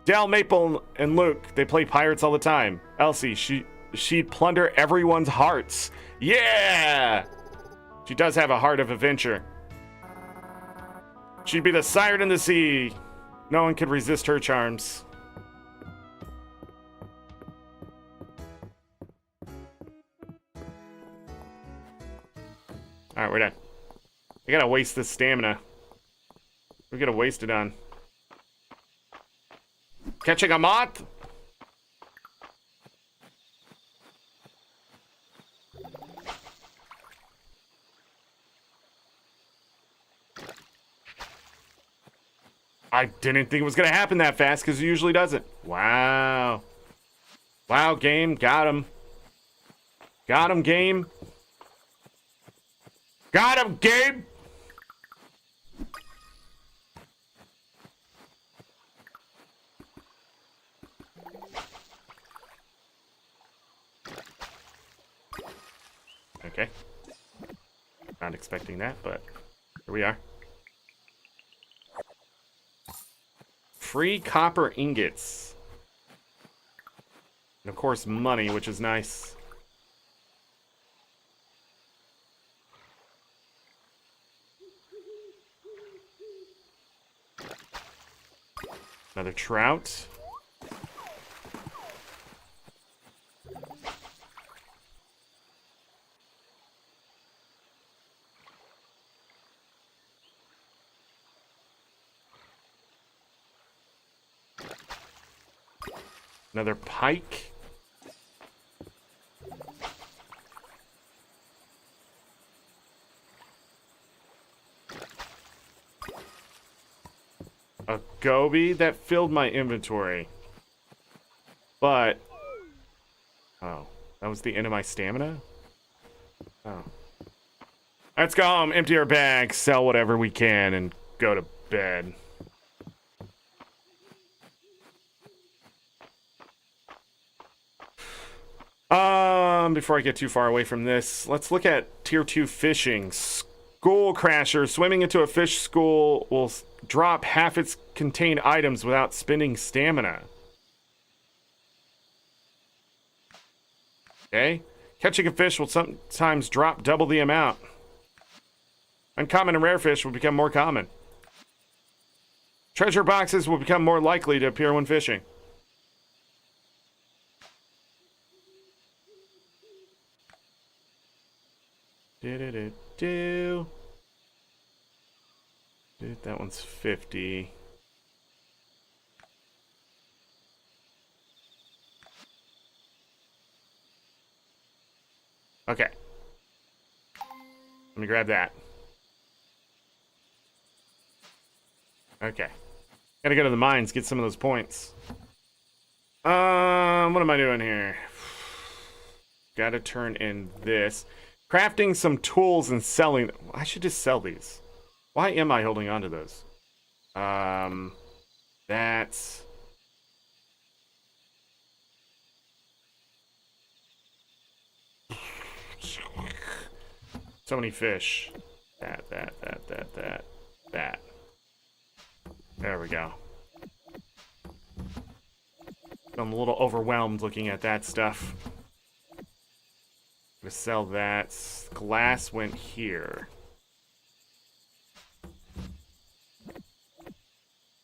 Speaker 1: Dale, Maple, and Luke, they play pirates all the time. Elsie, she'd plunder everyone's hearts. Yeah! She does have a heart of adventure. She'd be the siren in the sea. No one could resist her charms. Alright, we're done. I gotta waste this stamina. We're gonna waste it on catching a moth. I didn't think it was gonna happen that fast because it usually doesn't. Wow. Wow, game. Got him. Got him, game. Got him, game. Okay. Not expecting that, but here we are. Free copper ingots. And of course, money, which is nice. Another trout. Another pike. A goby that filled my inventory. But oh, that was the end of my stamina? Oh. Let's go home, empty our bags, sell whatever we can, and go to bed. Before I get too far away from this, let's look at tier 2 fishing. School crasher. Swimming into a fish school will drop half its contained items without spending stamina. Okay. Catching a fish will sometimes drop double the amount. Uncommon and rare fish will become more common. Treasure boxes will become more likely to appear when fishing. That one's 50. Okay. Let me grab that. Okay. Gotta go to the mines, get some of those points. What am I doing here? Gotta turn in this. Crafting some tools and selling. I should just sell these. Why am I holding on to those? That's... So many fish. That. There we go. I'm a little overwhelmed looking at that stuff. I'm gonna sell that. Glass went here.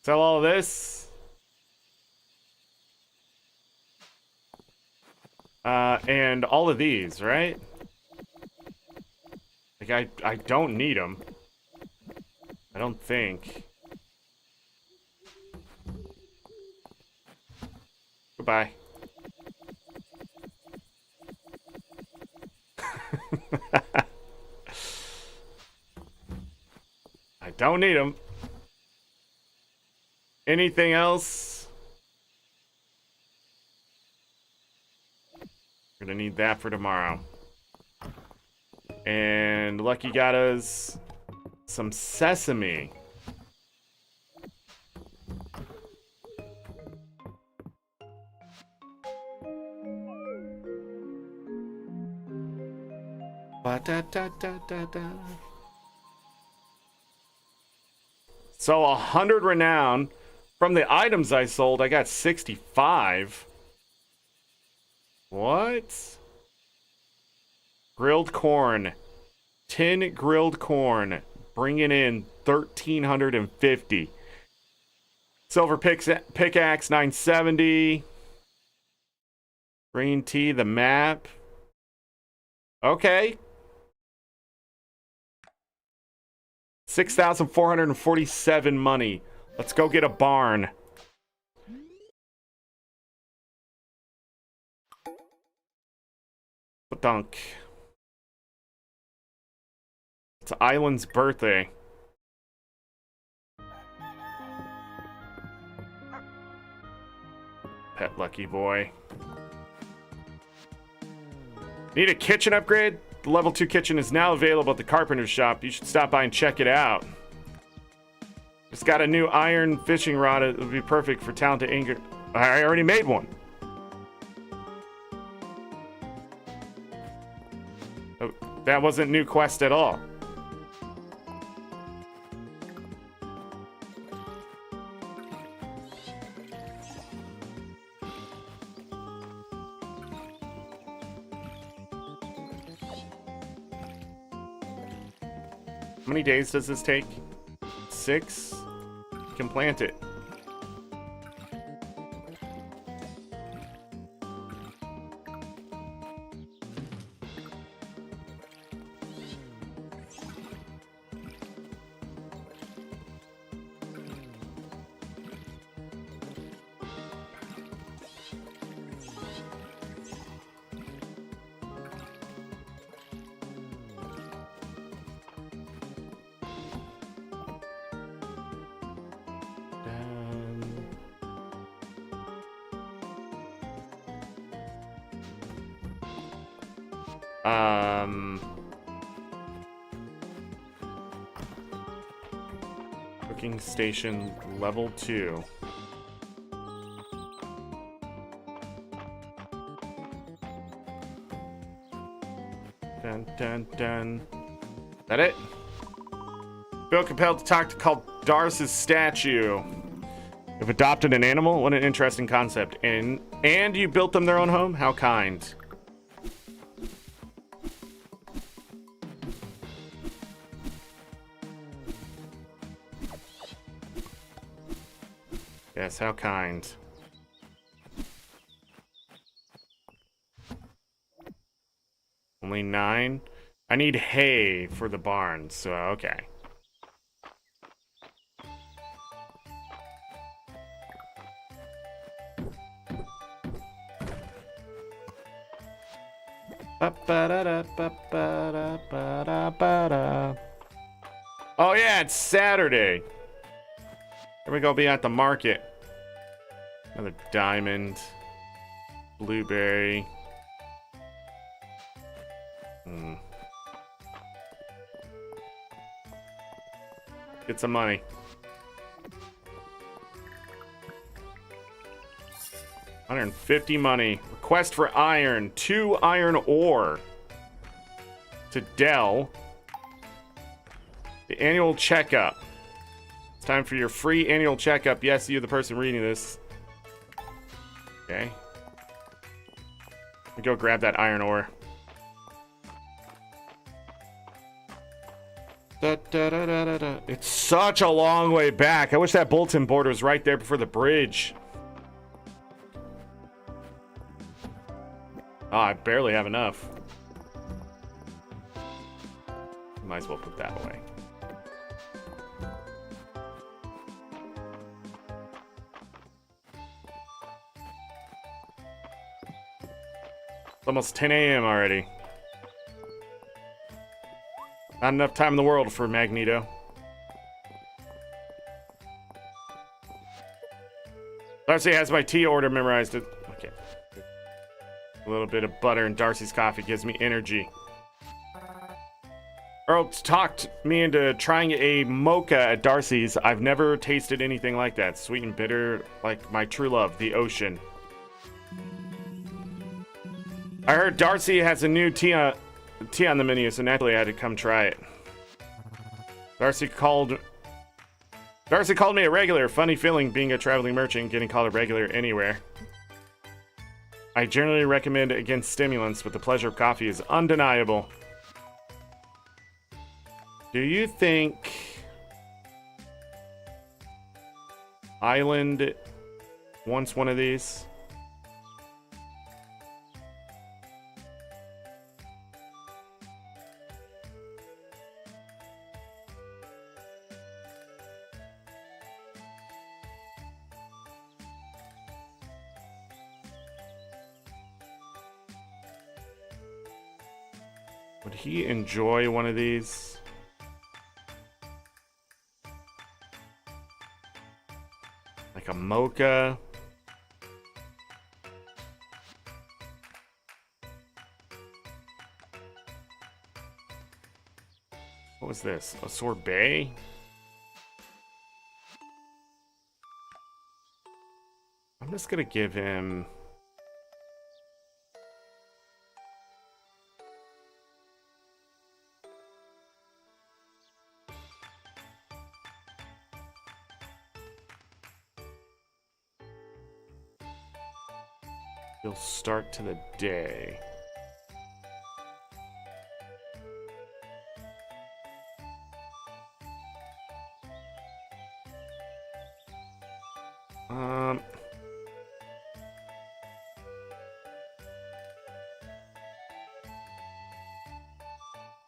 Speaker 1: Sell all of this. And all of these, right? Like, I don't need them. I don't think. Goodbye. I don't need them. Anything else? Gonna need that for tomorrow. And Lucky got us some sesame. Ba-da-da-da-da-da. So 100 renown. From the items I sold, I got 65. What? Grilled corn. 10 grilled corn. Bringing in 1,350. Silver pickaxe, 970. Green tea, the map. Okay. 6,447 money. Let's go get a barn. Dunk. It's Island's birthday. Pet lucky boy. Need a kitchen upgrade? The level 2 kitchen is now available at the carpenter's shop. You should stop by and check it out. It's got a new iron fishing rod. It would be perfect for talented Angry. I already made one. Oh, that wasn't new quest at all. How many days does this take? 6? You can plant it. Cooking station level 2. Dun dun dun. Is that it? Feel compelled to talk to called Darce's statue. You've adopted an animal? What an interesting concept. And you built them their own home? How kind. Yes, how kind. Only 9? I need hay for the barn, so okay. Oh yeah, it's Saturday. Here we go, be at the market. Another diamond. Blueberry. Get some money. $150 money. Request for iron. 2 iron ore. To Dell. The annual checkup. It's time for your free annual checkup. Yes, you, the person reading this. Okay. Let me go grab that iron ore. It's such a long way back. I wish that bulletin board was right there before the bridge. Oh, I barely have enough. Might as well put that away. It's almost 10 a.m. already. Not enough time in the world for Magneto. Darcy has my tea order memorized. Okay. A little bit of butter in Darcy's coffee gives me energy. Earl talked me into trying a mocha at Darcy's. I've never tasted anything like that. Sweet and bitter, like my true love, the ocean. I heard Darcy has a new tea on the menu, so naturally I had to come try it. Darcy called me a regular. Funny feeling being a traveling merchant, getting called a regular anywhere. I generally recommend against stimulants, but the pleasure of coffee is undeniable. Do you think Island wants one of these? Would he enjoy one of these? Like a mocha? What was this? A sorbet? I'm just gonna give him... He'll start to the day.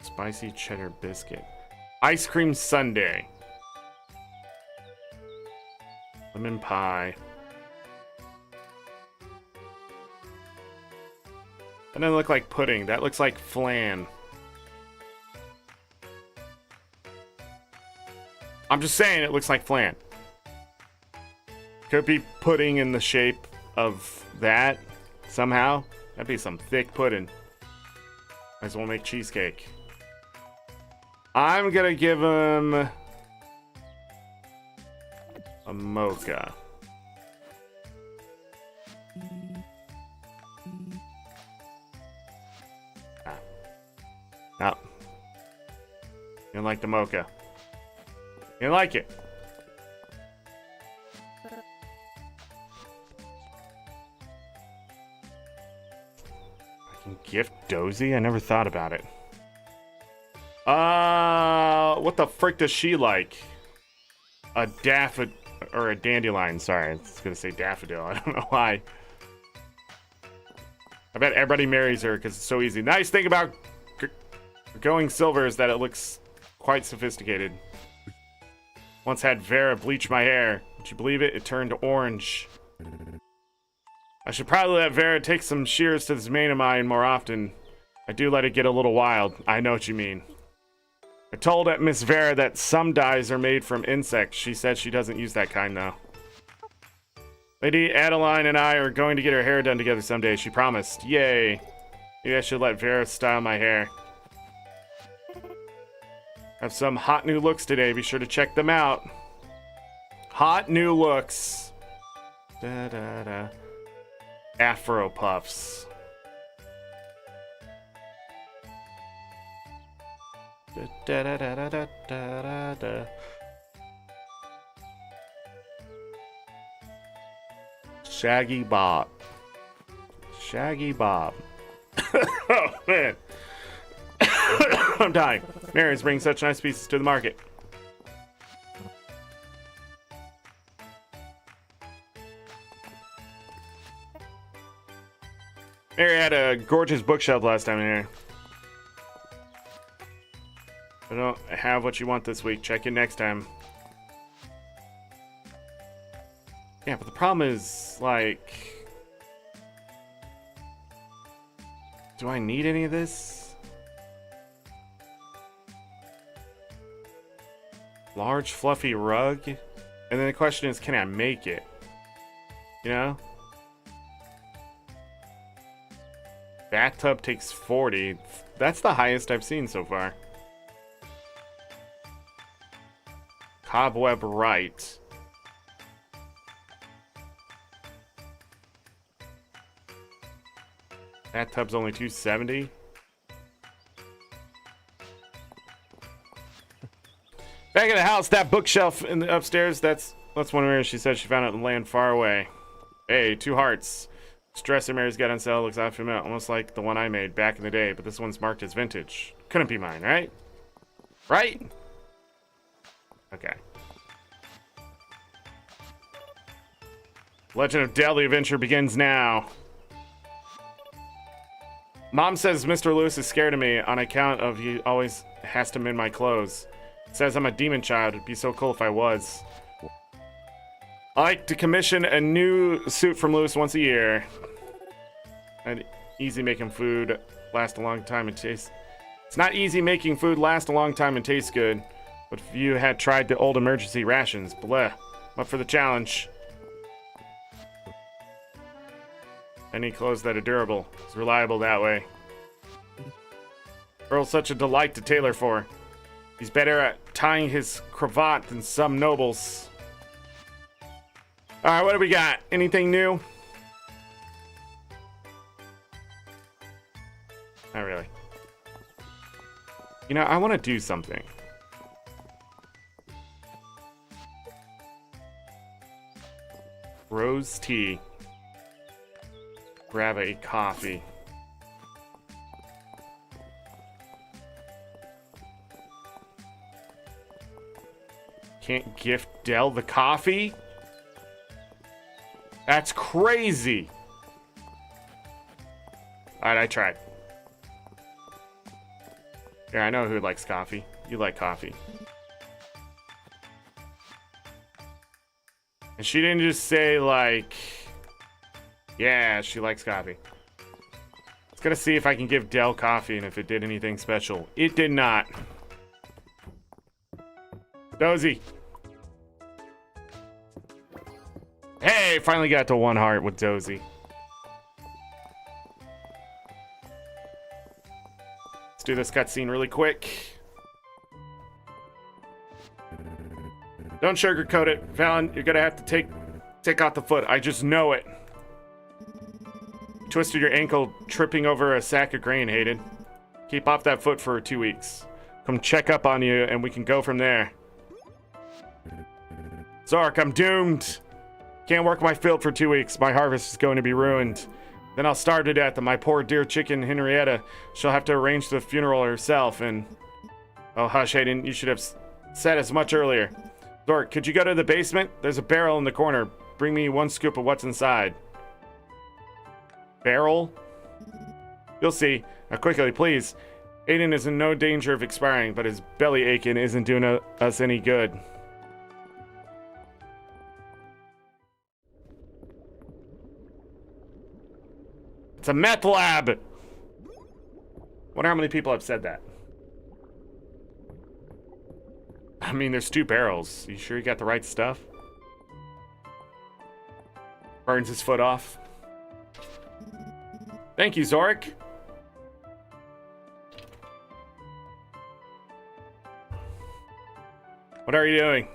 Speaker 1: Spicy cheddar biscuit. Ice cream sundae. Lemon pie. That doesn't look like pudding. That looks like flan. I'm just saying it looks like flan. Could be pudding in the shape of that somehow. That'd be some thick pudding. Might as well make cheesecake. I'm gonna give him a mocha. No. You don't like the mocha. You don't like it. I can gift Dozy? I never thought about it. What the frick does she like? A daffodil, or a dandelion, sorry. I was gonna say daffodil, I don't know why. I bet everybody marries her because it's so easy. Nice thing about going silver is that it looks quite sophisticated. Once had Vera bleach my hair. Would you believe it? It turned orange. I should probably let Vera take some shears to this mane of mine more often. I do let it get a little wild. I know what you mean. I told Miss Vera that some dyes are made from insects. She said she doesn't use that kind, though. Lady Adeline and I are going to get her hair done together someday. She promised. Yay. Maybe I should let Vera style my hair. Have some hot new looks today. Be sure to check them out. Hot new looks. Da da da. Afro puffs. Da da da da da da da. Shaggy Bob. Shaggy Bob. Oh man. I'm dying. Mary's bringing such nice pieces to the market. Mary had a gorgeous bookshelf last time in here. I don't have what you want this week. Check in next time. Yeah, but the problem is, like... Do I need any of this? Large fluffy rug? And then the question is, can I make it? You know? Bathtub takes 40. That's the highest I've seen so far. Cobweb right. Bathtub's only 270. Back at the house, that bookshelf in the upstairs, that's one where she said she found it in land far away. Hey, 2 hearts. This dresser Mary's got on sale looks odd familiar, almost like the one I made back in the day, but this one's marked as vintage. Couldn't be mine, right? Right? Okay. Legend of Dell, the adventure begins now. Mom says Mr. Lewis is scared of me on account of he always has to mend my clothes. Says I'm a demon child. It'd be so cool if I was. I like to commission a new suit from Lewis once a year. And easy making food, last a long time and taste It's not easy making food last a long time and taste good. But if you had tried the old emergency rations, bleh. I'm up for the challenge. I need clothes that are durable. It's reliable that way. Earl's such a delight to tailor for. He's better at tying his cravat than some nobles. Alright, what do we got? Anything new? Not really. You know, I want to do something. Rose tea. Grab a coffee. Can't gift Dell the coffee? That's crazy. Alright, I tried. Yeah, I know who likes coffee. You like coffee. And she didn't just say, like, yeah, she likes coffee. Let's gotta see if I can give Dell coffee and if it did anything special. It did not. Dozy. Hey, finally got to 1 heart with Dozy. Let's do this cutscene really quick. Don't sugarcoat it, Valen. You're gonna have to take out the foot. I just know it. Twisted your ankle tripping over a sack of grain, Hayden. Keep off that foot for 2 weeks. Come check up on you and we can go from there. Zorric, I'm doomed. Can't work my field for 2 weeks. My harvest is going to be ruined. Then I'll starve to death, and my poor dear chicken Henrietta, she'll have to arrange the funeral herself, and... Oh, hush, Hayden, you should have said as much earlier. Zorric, could you go to the basement? There's a barrel in the corner. Bring me 1 scoop of what's inside. Barrel? You'll see. Now quickly, please. Hayden is in no danger of expiring, but his belly aching isn't doing us any good. It's a meth lab! Wonder how many people have said that. I mean, there's 2 barrels. You sure you got the right stuff? Burns his foot off. Thank you, Zorric. What are you doing?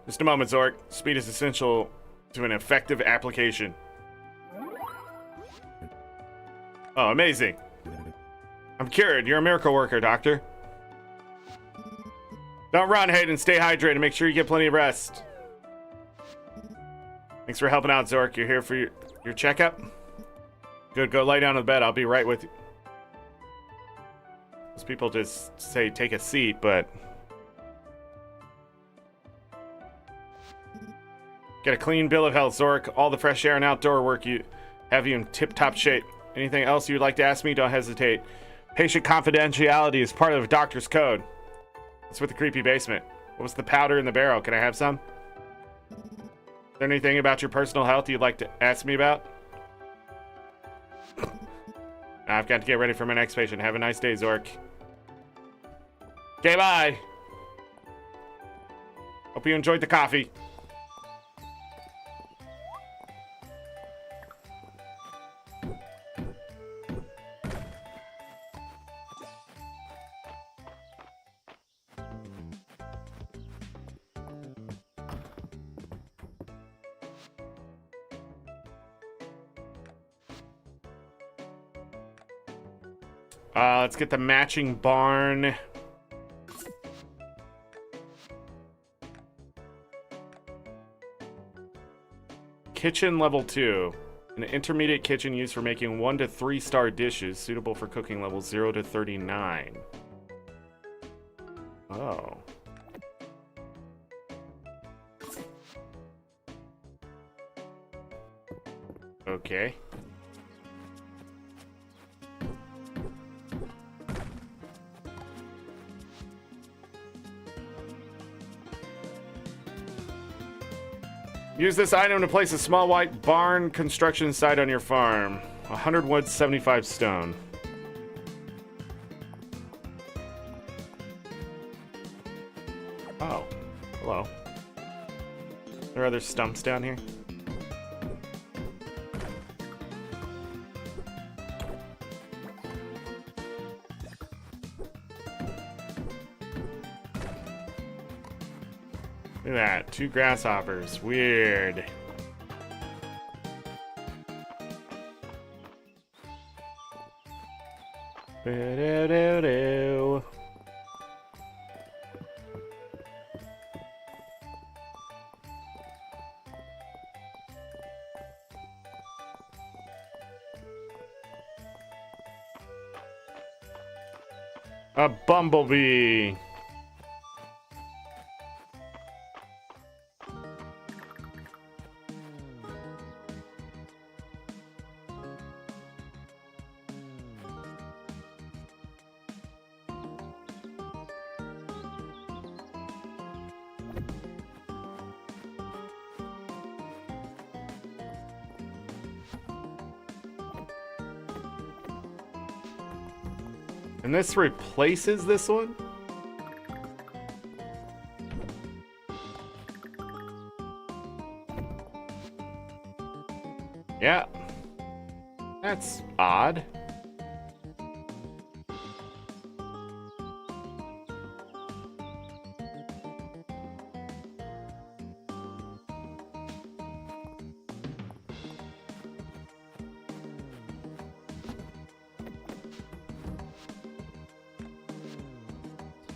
Speaker 1: Just a moment, Zorric. Speed is essential to an effective application. Oh, amazing. I'm cured. You're a miracle worker, Doctor. Don't run, Hayden. Stay hydrated. Make sure you get plenty of rest. Thanks for helping out, Zorric. You're here for your checkup? Good. Go lay down on the bed. I'll be right with you. Most people just say take a seat, but... Get a clean bill of health, Zorric. All the fresh air and outdoor work have you in tip-top shape. Anything else you'd like to ask me? Don't hesitate. Patient confidentiality is part of the doctor's code. What's with the creepy basement? What was the powder in the barrel? Can I have some? Is there anything about your personal health you'd like to ask me about? I've got to get ready for my next patient. Have a nice day, Zorric. Okay, bye. Hope you enjoyed the coffee. Let's get the matching barn. Kitchen level 2. An intermediate kitchen used for making 1 to 3 star dishes, suitable for cooking levels 0 to 39. Oh. Okay. Use this item to place a small white barn construction site on your farm. 100 wood, 75 stone. Oh, hello. There are other stumps down here. Look at that, 2 grasshoppers. Weird. Ba-do-do-do. A bumblebee. And this replaces this one? Yeah. That's odd.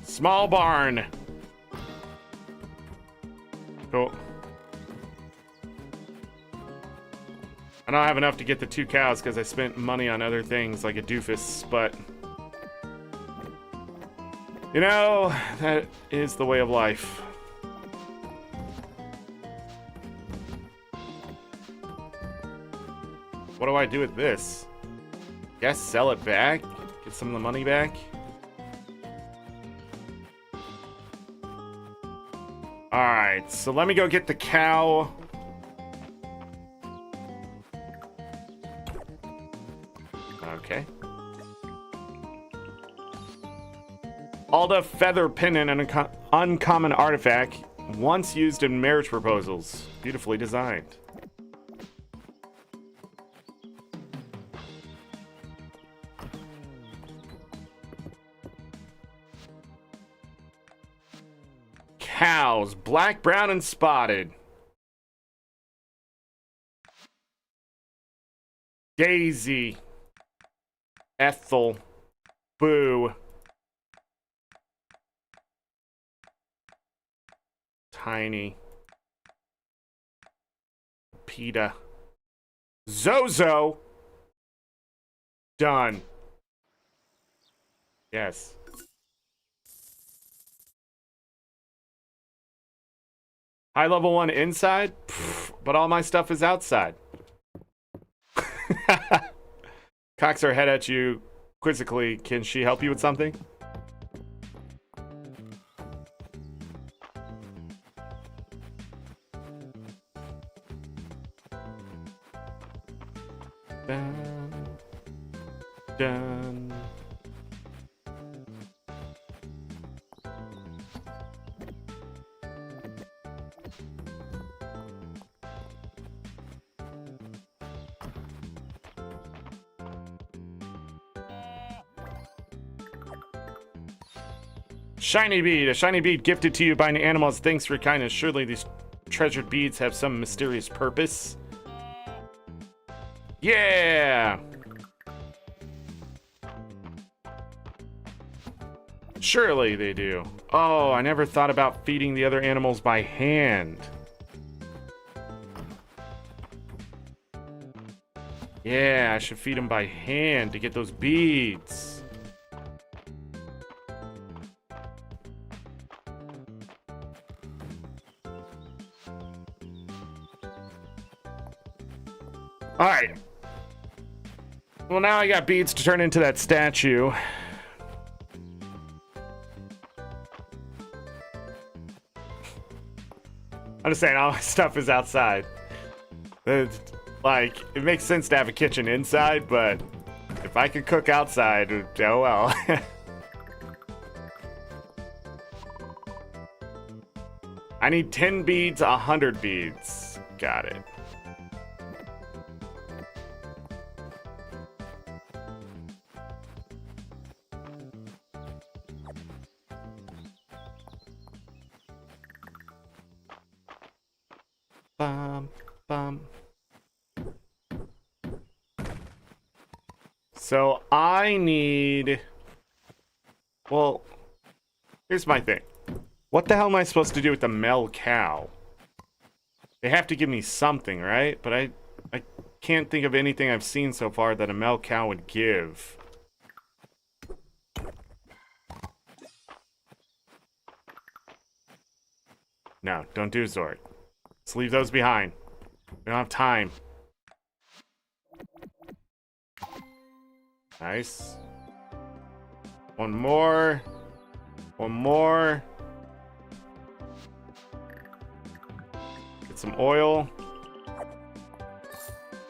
Speaker 1: Small barn. Cool. I don't have enough to get the 2 cows because I spent money on other things like a doofus, but you know, that is the way of life. What do I do with this? Guess sell it back? Get some of the money back? Alright, so let me go get the cow. Okay. Alda feather pendant, an uncommon artifact, once used in marriage proposals. Beautifully designed. Cows, black, brown, and spotted. Daisy. Ethel. Boo. Tiny. PETA. Zozo. Done. Yes. High level 1 inside, but all my stuff is outside. Cocks her head at you quizzically. Can she help you with something? Dun, dun. Shiny bead. A shiny bead gifted to you by an animal as thanks for your kindness. Surely these treasured beads have some mysterious purpose. Yeah! Surely they do. Oh, I never thought about feeding the other animals by hand. Yeah, I should feed them by hand to get those beads. Alright. Well, now I got beads to turn into that statue. I'm just saying, all my stuff is outside. Like, it makes sense to have a kitchen inside, but if I could cook outside, oh well. I need 10 beads, 100 beads. Got it. Bum, bum. So I need... Well, here's my thing. What the hell am I supposed to do with the male cow? They have to give me something, right? But I can't think of anything I've seen so far that a male cow would give. No, don't do Zorric. Let's leave those behind. We don't have time. Nice. One more. One more. Get some oil.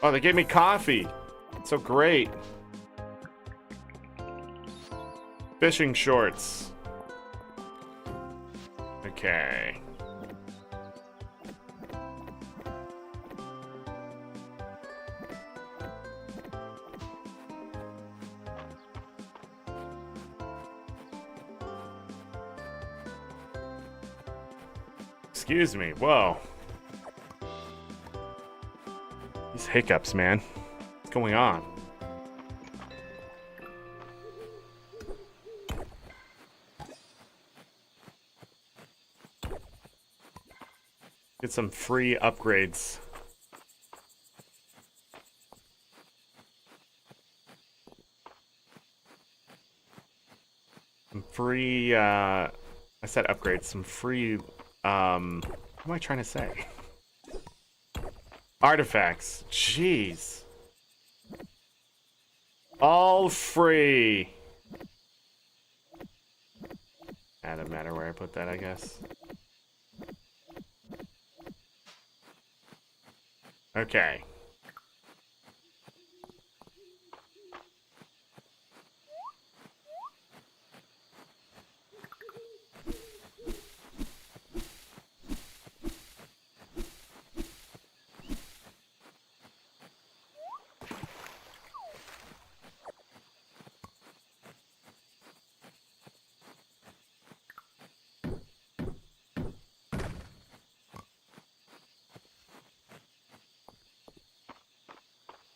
Speaker 1: Oh, they gave me coffee. That's so great. Fishing shorts. Okay. Excuse me. Whoa. These hiccups, man. What's going on? Get some free upgrades. Some free, I said upgrades. Some free, what am I trying to say? Artifacts. Jeez. All free. Doesn't matter where I put that, I guess. Okay.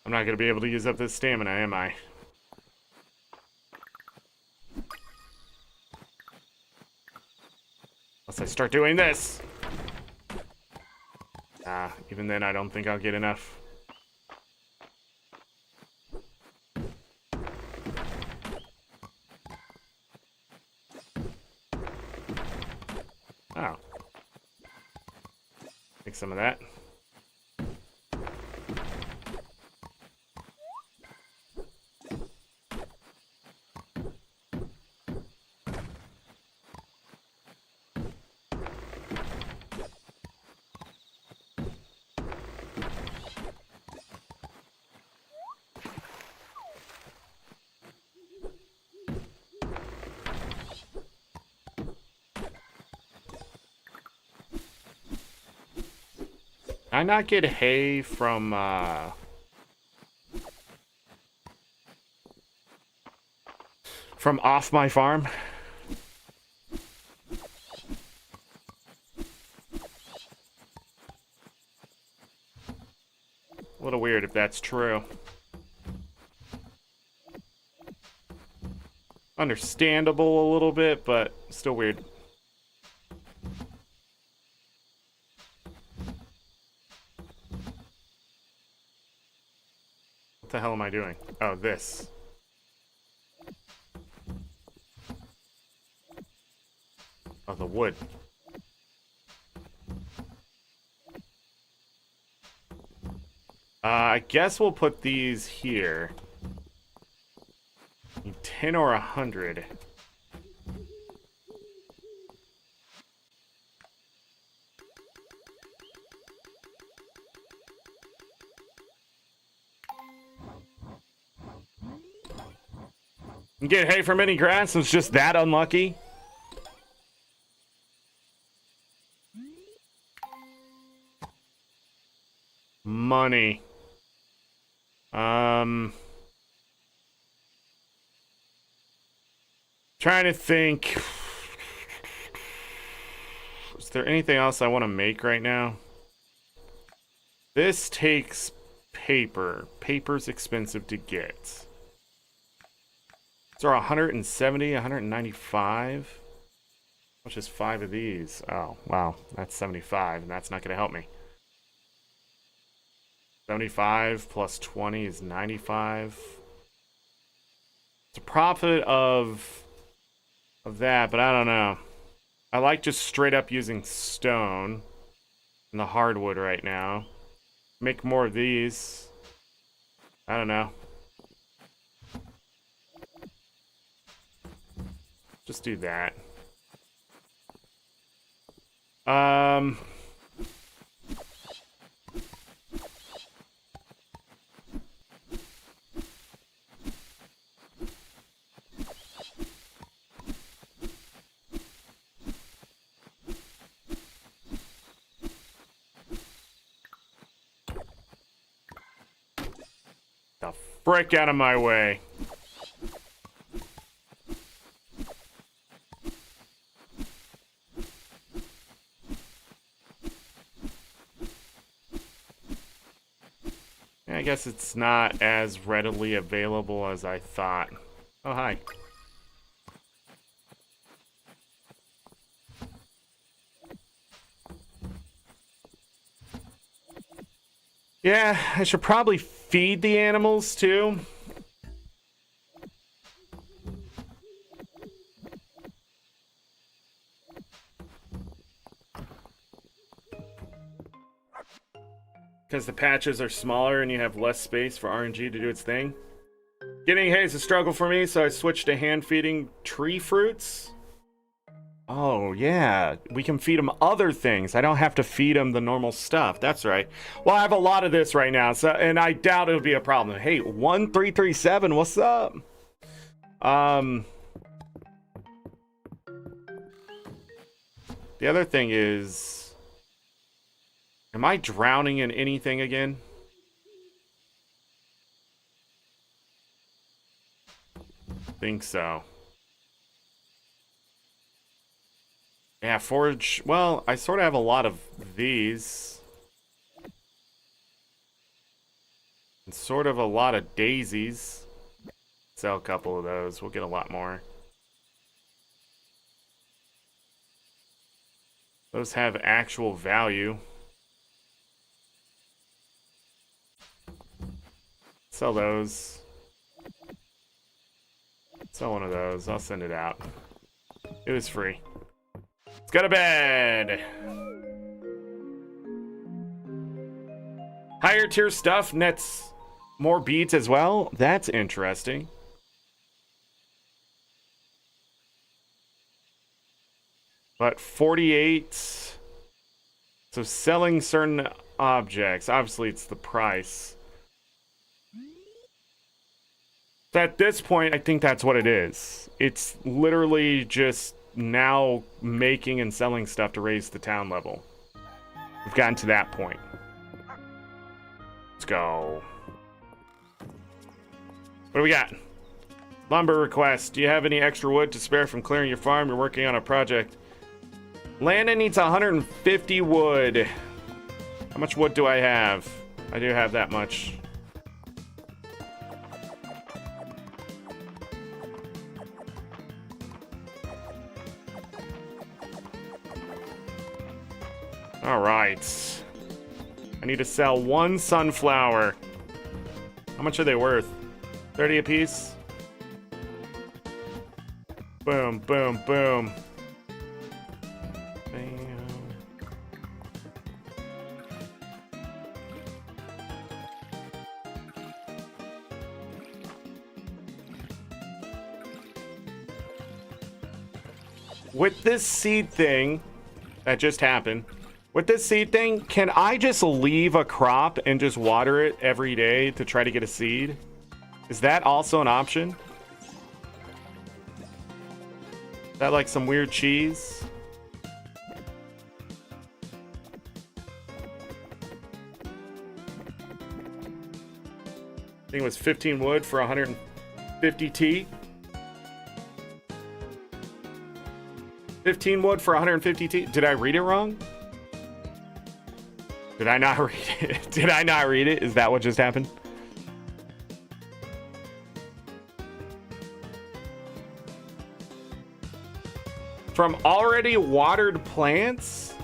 Speaker 1: I'm not going to be able to use up this stamina, am I? Unless I start doing this. Even then, I don't think I'll get enough. Oh. Take some of that. I not get hay from off my farm? A little weird if that's true. Understandable a little bit, but still weird. What the hell am I doing? Oh, this. Oh, the wood. I guess we'll put these here. 10 or 100. You get hay from any grass, it's just that unlucky. money. Trying to think. Is there anything else I want to make right now? This takes paper. Paper's expensive to get. So 170, 195. Which is 5 of these. Oh, wow. That's 75, and that's not going to help me. 75 plus 20 is 95. It's a profit of that, but I don't know. I like just straight up using stone and the hardwood right now. Make more of these. I don't know. Just do that. The frick out of my way. I guess it's not as readily available as I thought. Oh, hi. Yeah, I should probably feed the animals too. Because the patches are smaller and you have less space for RNG to do its thing. Getting hay is a struggle for me, so I switched to hand feeding tree fruits. Oh, yeah. We can feed them other things. I don't have to feed them the normal stuff. That's right. Well, I have a lot of this right now, so and I doubt it'll be a problem. Hey, 1337, what's up? The other thing is... Am I drowning in anything again? Think so. Yeah, forage. Well, I sort of have a lot of these. And sort of a lot of daisies. Sell a couple of those. We'll get a lot more. Those have actual value. Sell those. Sell one of those. I'll send it out. It was free. Let's go to bed. Higher tier stuff nets more beads as well. That's interesting. But 48. So selling certain objects. Obviously, it's the price. At this point, I think that's what it is. It's literally just now making and selling stuff to raise the town level. We've gotten to that point. Let's go. What do we got? Lumber request. Do you have any extra wood to spare from clearing your farm? You're working on a project. Landon needs 150 wood. How much wood do I have? I do have that much. All right. I need to sell one sunflower. How much are they worth? 30 apiece? Boom, boom, boom. Bam. With this seed thing that just happened, with this seed thing, can I just leave a crop and just water it every day to try to get a seed? Is that also an option? Is that like some weird cheese? I think it was 15 wood for 150 T. 15 wood for 150 T. Did I read it wrong? Did I not read it? Did I not read it? Is that what just happened? From already watered plants?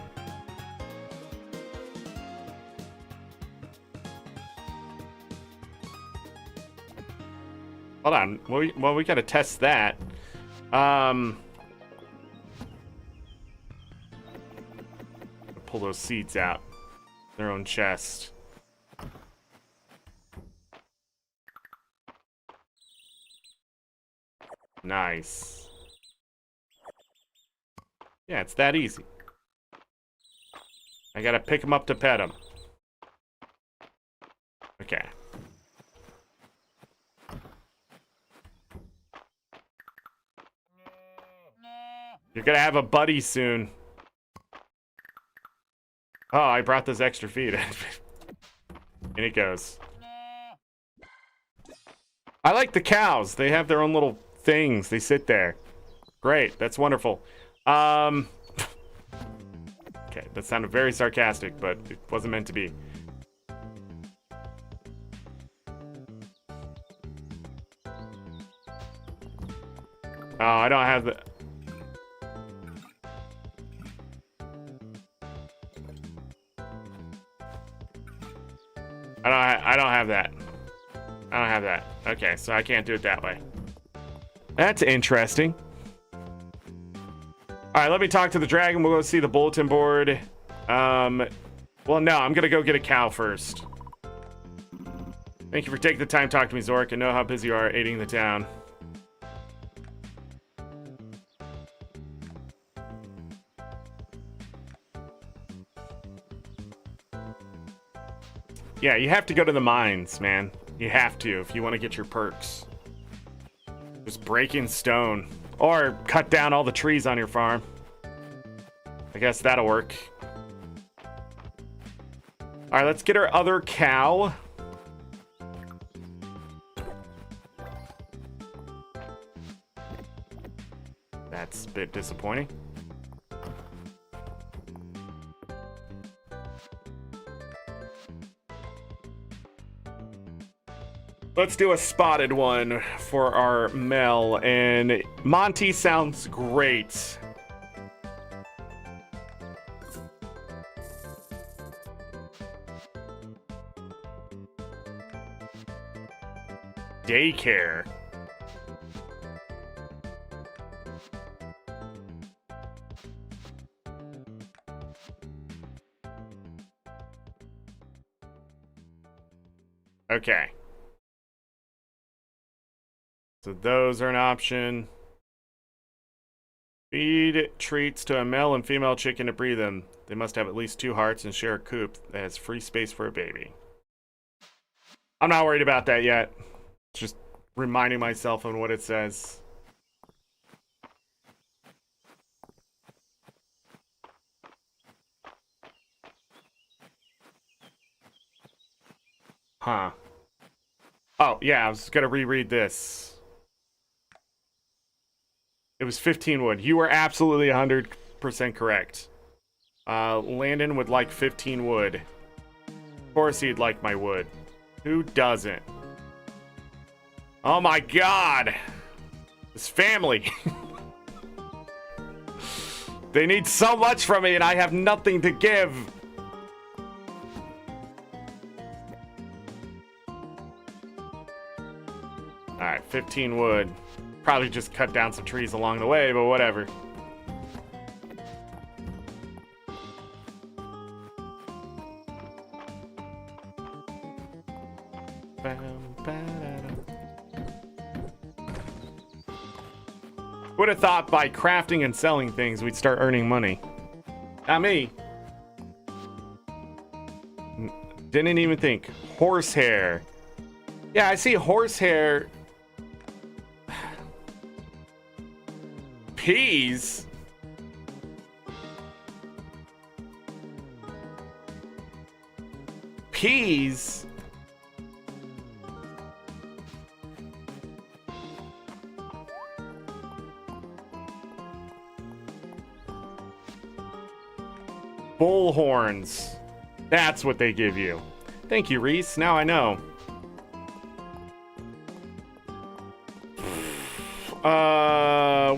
Speaker 1: Hold on. Well, we gotta test that. Pull those seeds out. Their own chest. Nice. Yeah, it's that easy. I gotta pick him up to pet him. Okay. You're gonna have a buddy soon. Oh, I brought this extra feed. In it goes. I like the cows. They have their own little things. They sit there. Great. That's wonderful. Okay, that sounded very sarcastic, but it wasn't meant to be. Oh, I don't have the... I don't have that. I don't have that. Okay, so I can't do it that way. That's interesting. All right, let me talk to the dragon. We'll go see the bulletin board. Well, no, I'm gonna go get a cow first. Thank you for taking the time to talk to me, Zorric. I know how busy you are aiding the town. Yeah, you have to go to the mines, man. You have to if you want to get your perks. Just break in stone. Or cut down all the trees on your farm. I guess that'll work. Alright, let's get our other cow. That's a bit disappointing. Let's do a spotted one for our Mel, and Monty sounds great. Daycare. Okay. So those are an option. Feed treats to a male and female chicken to breed them. They must have at least 2 hearts and share a coop that has free space for a baby. I'm not worried about that yet. Just reminding myself on what it says. Huh. Oh, yeah, I was gonna reread this. It was 15 wood. You were absolutely 100% correct. Landon would like 15 wood. Of course he'd like my wood. Who doesn't? Oh my god! This family! They need so much from me and I have nothing to give! Alright, 15 wood. Probably just cut down some trees along the way, but whatever. Would have thought by crafting and selling things we'd start earning money. Not me. Didn't even think. Horsehair. Yeah, I see horsehair. Peas? Peas? Bull horns. That's what they give you. Thank you, Reese. Now I know.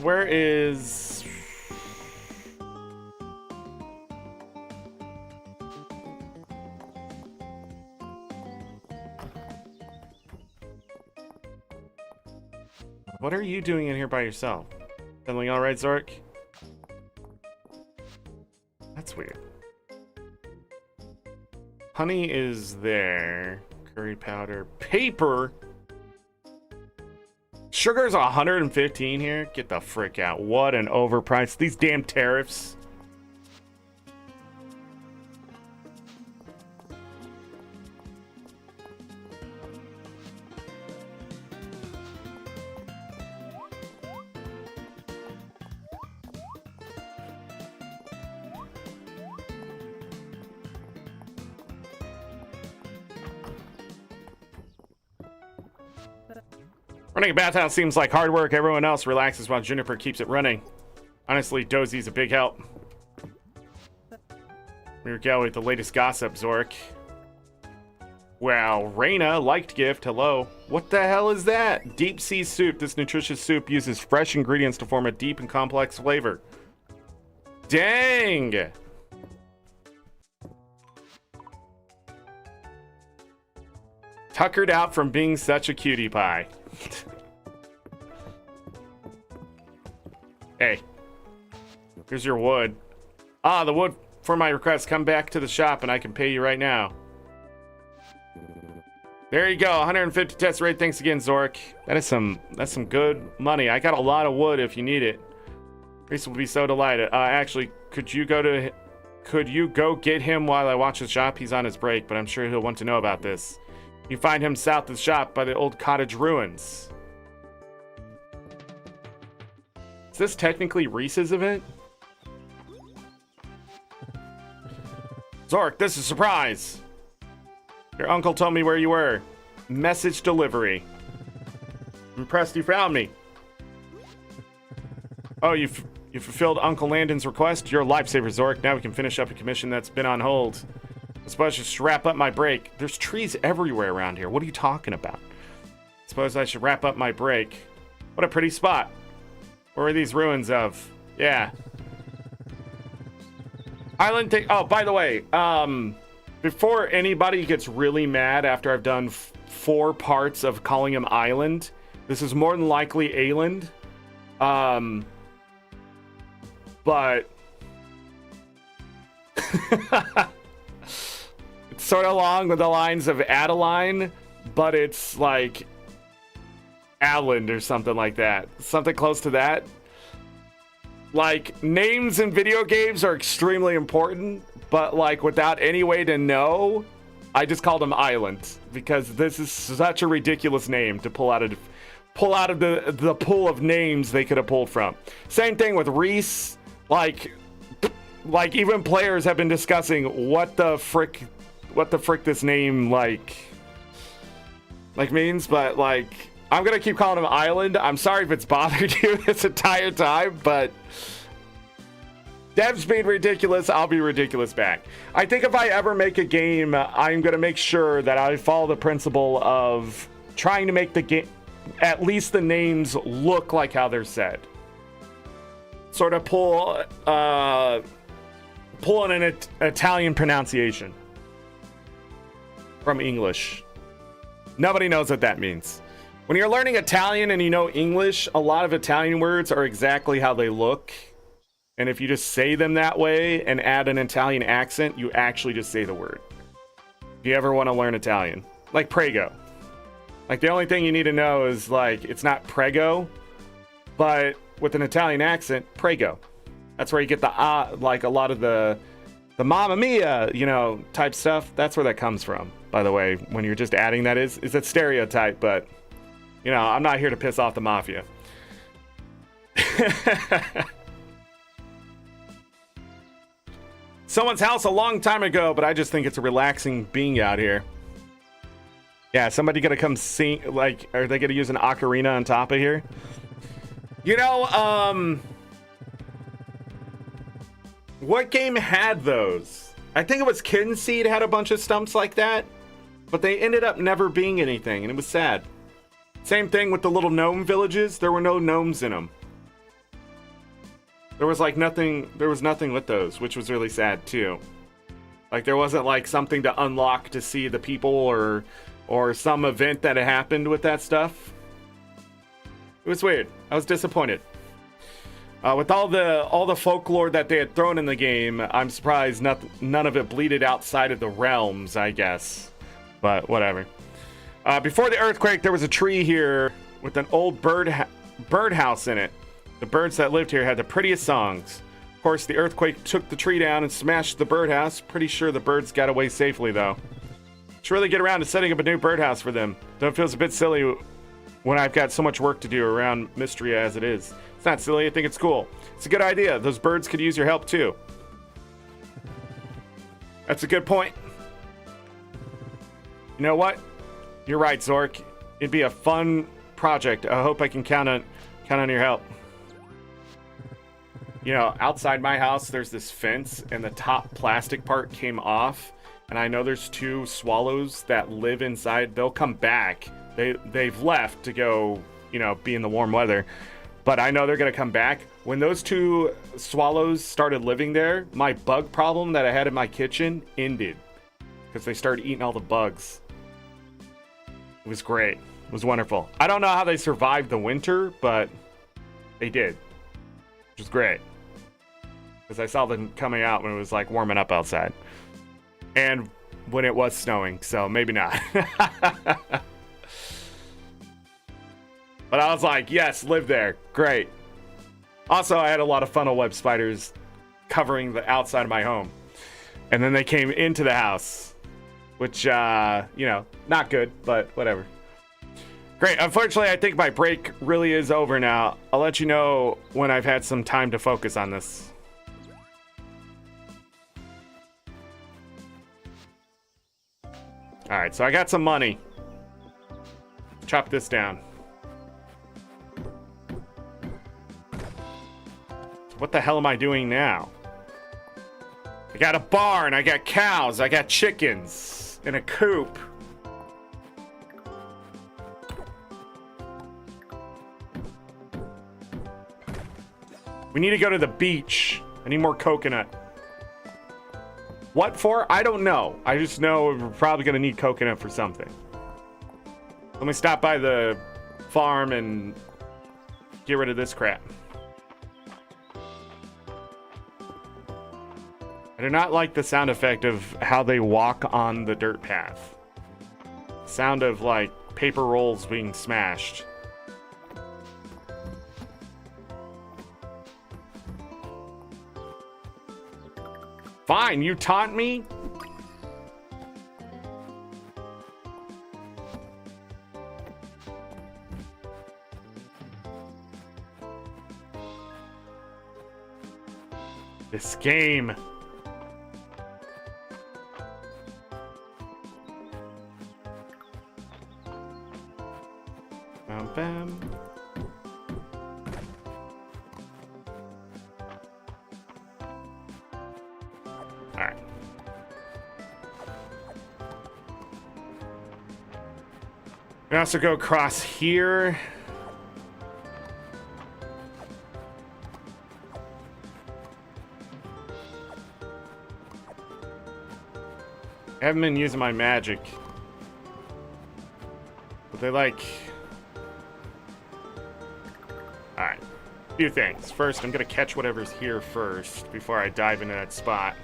Speaker 1: Where is... What are you doing in here by yourself? Something all right, Zork? That's weird. Honey is there. Curry powder. Paper? Sugar's 115 here? Get the frick out. What an overpriced. These damn tariffs. Running a bathhouse seems like hard work. Everyone else relaxes while Juniper keeps it running. Honestly, Dozie's a big help. We're going with the latest gossip, Zork. Wow, Raina, liked gift, hello. What the hell is that? Deep sea soup. This nutritious soup uses fresh ingredients to form a deep and complex flavor. Dang! Tuckered out from being such a cutie pie. Hey, here's your wood. Ah, the wood for my request. Come back to the shop and I can pay you right now. There you go, 150 test rate. Thanks again, Zork. That's some good money. I got a lot of wood if you need it. Reese will be so delighted. Actually, could you go get him while I watch the shop? He's on his break, but I'm sure he'll want to know about this. You find him south of the shop by the old cottage ruins. Is this technically Reese's event? Zork, this is a surprise. Your uncle told me where you were. Message delivery. I'm impressed you found me. Oh, you fulfilled Uncle Landon's request? You're a lifesaver, Zork. Now we can finish up a commission that's been on hold. I suppose I should wrap up my break. There's trees everywhere around here. What are you talking about? Suppose I should wrap up my break. What a pretty spot. Where are these ruins of? Yeah. Island take. Oh, by the way, before anybody gets really mad after I've done 4 parts of calling him Island, this is more than likely Ayland. But it's sort of along with the lines of Adeline, but it's like Aland or something like that. Something close to that. Like, names in video games are extremely important, but like without any way to know, I just called him Island because this is such a ridiculous name to pull out of the pool of names they could have pulled from. Same thing with Reese. Like even players have been discussing what the frick this name like means, but like I'm gonna keep calling him Island. I'm sorry if it's bothered you this entire time, but Dev's being ridiculous, I'll be ridiculous back. I think if I ever make a game, I'm gonna make sure that I follow the principle of trying to make the game, at least the names, look like how they're said. Sort of pull in an Italian pronunciation from English. Nobody knows what that means. When you're learning Italian and you know English, a lot of Italian words are exactly how they look. And if you just say them that way and add an Italian accent, you actually just say the word. If you ever want to learn Italian, like prego. Like the only thing you need to know is like, it's not prego, but with an Italian accent, prego. That's where you get the like a lot of the mamma mia, type stuff. That's where that comes from. By the way, when you're just adding that is a stereotype, but I'm not here to piss off the mafia. Someone's house a long time ago, but I just think it's a relaxing being out here. Yeah, somebody gonna come sing, like, are they gonna use an ocarina on top of here? What game had those? I think it was Kitten Seed had a bunch of stumps like that, but they ended up never being anything, and it was sad. Same thing with the little gnome villages. There were no gnomes in them. There was like nothing. There was nothing with those, which was really sad too. Like there wasn't like something to unlock to see the people or some event that had happened with that stuff. It was weird. I was disappointed. With all the folklore that they had thrown in the game, I'm surprised none of it bleeded outside of the realms, I guess. But whatever. Before the earthquake, there was a tree here with an old birdhouse in it. The birds that lived here had the prettiest songs. Of course, the earthquake took the tree down and smashed the birdhouse. Pretty sure the birds got away safely, though. Should really get around to setting up a new birdhouse for them. Though it feels a bit silly when I've got so much work to do around Mistria as it is. It's not silly, I think it's cool. It's a good idea. Those birds could use your help, too. That's a good point. You know what? You're right, Zork. It'd be a fun project. I hope I can count on your help. You know, outside my house, there's this fence, and the top plastic part came off. And I know there's 2 swallows that live inside. They'll come back. They've left to go, you know, be in the warm weather. But I know they're going to come back. When those 2 swallows started living there, my bug problem that I had in my kitchen ended. Because they started eating all the bugs. It was great. It was wonderful. I don't know how they survived the winter, but they did. Which was great. Because I saw them coming out when it was like warming up outside. And when it was snowing, so maybe not. But I was like, yes, live there. Great. Also, I had a lot of funnel web spiders covering the outside of my home. And then they came into the house. Which, you know, not good, but whatever. Great. Unfortunately, I think my break really is over now. I'll let you know when I've had some time to focus on this. Alright, so I got some money. Chop this down. What the hell am I doing now? I got a barn, I got cows, I got chickens in a coop. We need to go to the beach. I need more coconut. What for? I don't know. I just know we're probably going to need coconut for something. Let me stop by the farm and get rid of this crap. I do not like the sound effect of how they walk on the dirt path. Sound of like paper rolls being smashed. Fine, you taunt me? This game. Bam, bam. Alright. We also go across here. I haven't been using my magic. But they like... Alright. A few things. First, I'm gonna catch whatever's here first before I dive into that spot.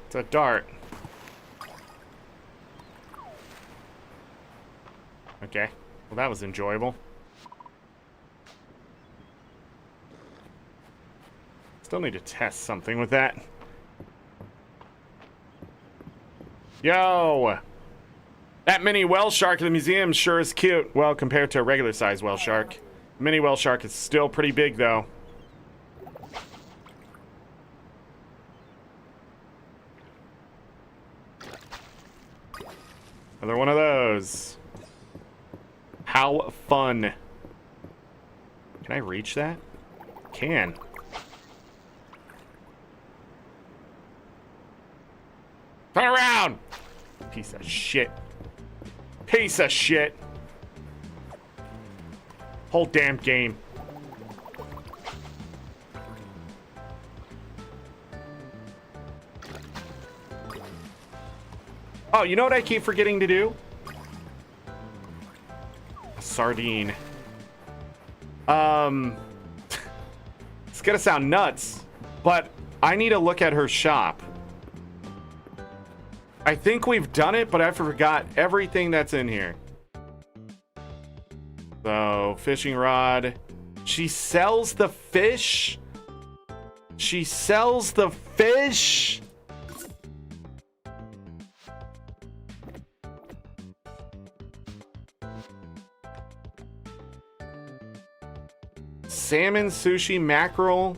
Speaker 1: It's a dart. Okay. Well, that was enjoyable. Still need to test something with that. Yo! That mini whale shark in the museum sure is cute. Well, compared to a regular size whale shark. Mini whale shark is still pretty big, though. Another one of those. How fun. Can I reach that? Can. Turn around! Piece of shit. Piece of shit. Whole damn game. Oh, you know what I keep forgetting to do? A sardine. It's gonna sound nuts, but I need to look at her shop. I think we've done it, but I forgot everything that's in here. So, fishing rod. She sells the fish? She sells the fish? Salmon, sushi, mackerel.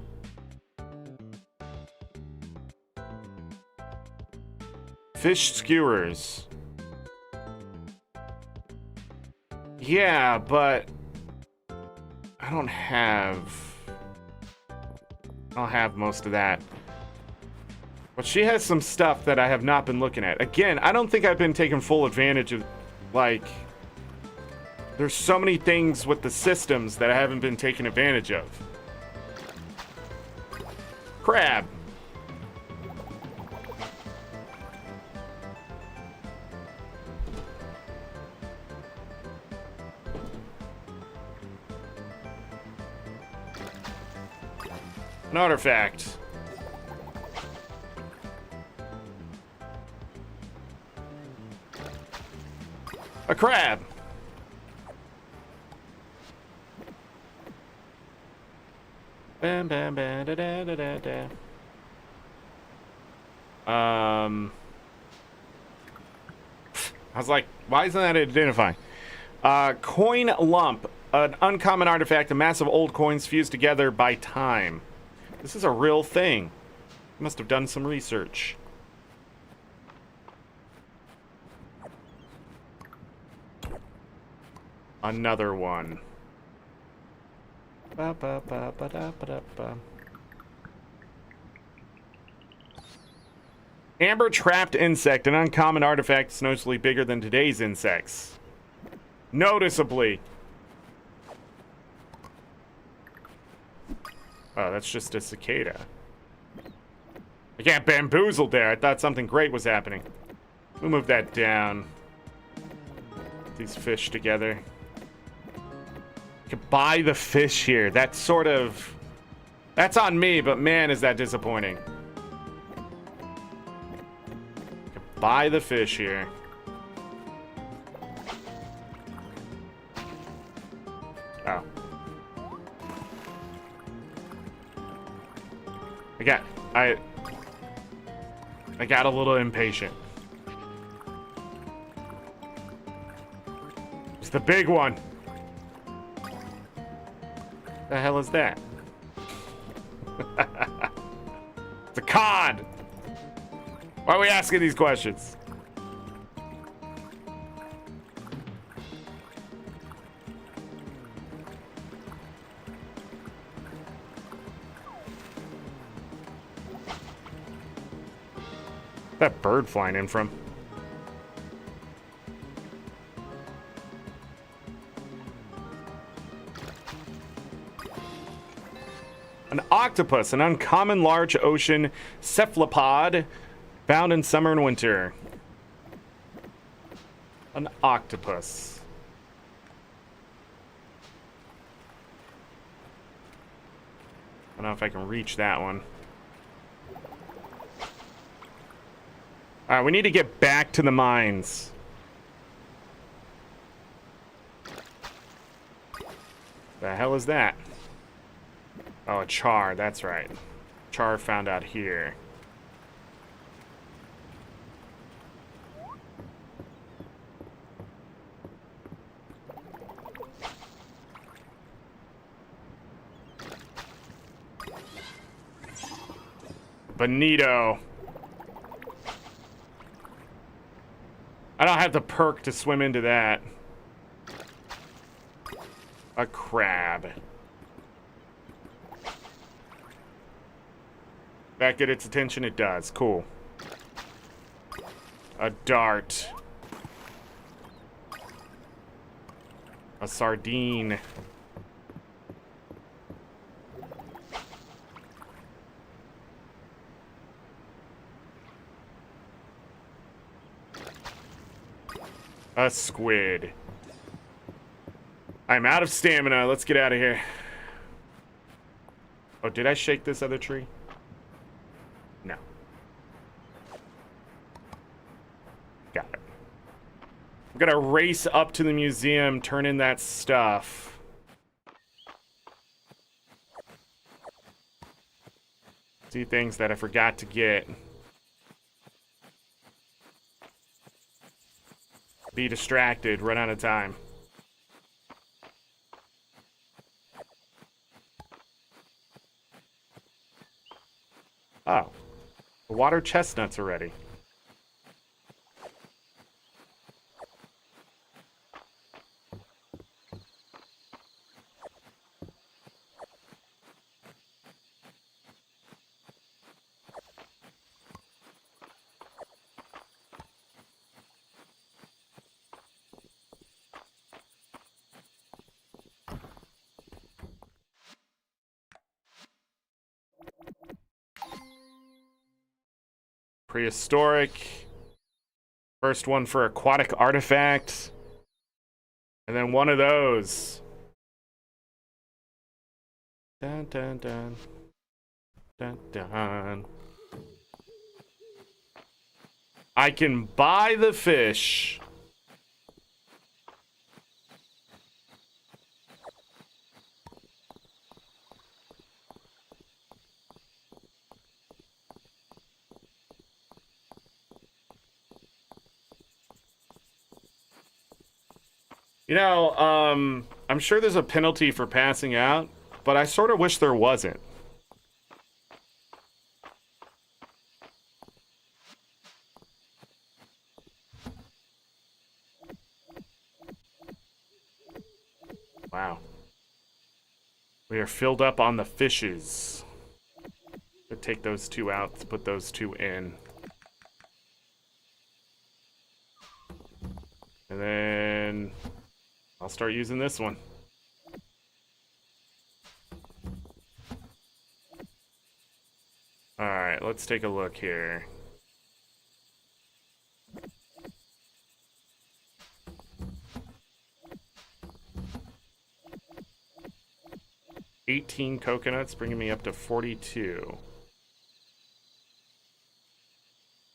Speaker 1: Fish skewers. Yeah, but I don't have most of that. But she has some stuff that I have not been looking at. Again, I don't think I've been taking full advantage of, like, there's so many things with the systems that I haven't been taking advantage of. Crab. An artifact. A crab. Bam, bam, bam, da, da, da, da, da. I was like, why isn't that identifying? Coin lump, an uncommon artifact, a mass of old coins fused together by time. This is a real thing. Must have done some research. Another one. Ba, ba, ba, ba, da, ba, da, ba. Amber trapped insect, an uncommon artifact that's noticeably bigger than today's insects. Noticeably. Oh, that's just a cicada. I got bamboozled there. I thought something great was happening. We'll move that down. Put these fish together. You can buy the fish here. That's sort of... That's on me, but man, is that disappointing. You can buy the fish here. Oh. I got a little impatient. It's the big one. The hell is that? It's a cod. Why are we asking these questions? That bird flying in from? An octopus, an uncommon large ocean cephalopod found in summer and winter. An octopus. I don't know if I can reach that one. All right, we need to get back to the mines. The hell is that? Oh, a char, that's right. Char found out here. Bonito. I don't have the perk to swim into that. A crab. That get its attention? It does. Cool. A dart. A sardine. A squid. I'm out of stamina. Let's get out of here. Oh, did I shake this other tree? No. Got it. I'm gonna race up to the museum, turn in that stuff. See things that I forgot to get. Be distracted, run out of time. Oh, the water chestnuts are ready. Prehistoric. First one for aquatic artifact. And then one of those. Dun dun dun. Dun dun. I can buy the fish. You know, I'm sure there's a penalty for passing out, but I sort of wish there wasn't. Wow. We are filled up on the fishes. Could take those two out to put those two in. And then I'll start using this one. All right, let's take a look here. $18 coconuts, bringing me up to 42.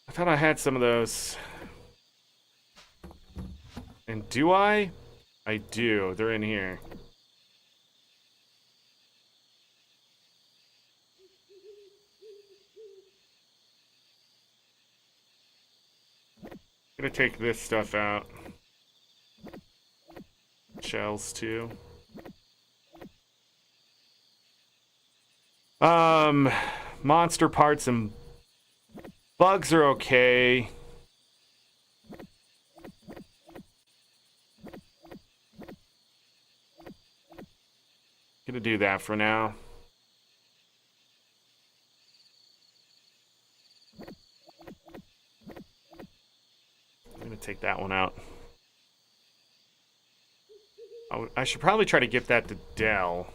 Speaker 1: I thought I had some of those. And do I? I do. They're in here. I'm gonna take this stuff out. Shells too. Monster parts and bugs are okay. Gonna do that for now. I'm gonna take that one out. I should probably try to get that to Dell.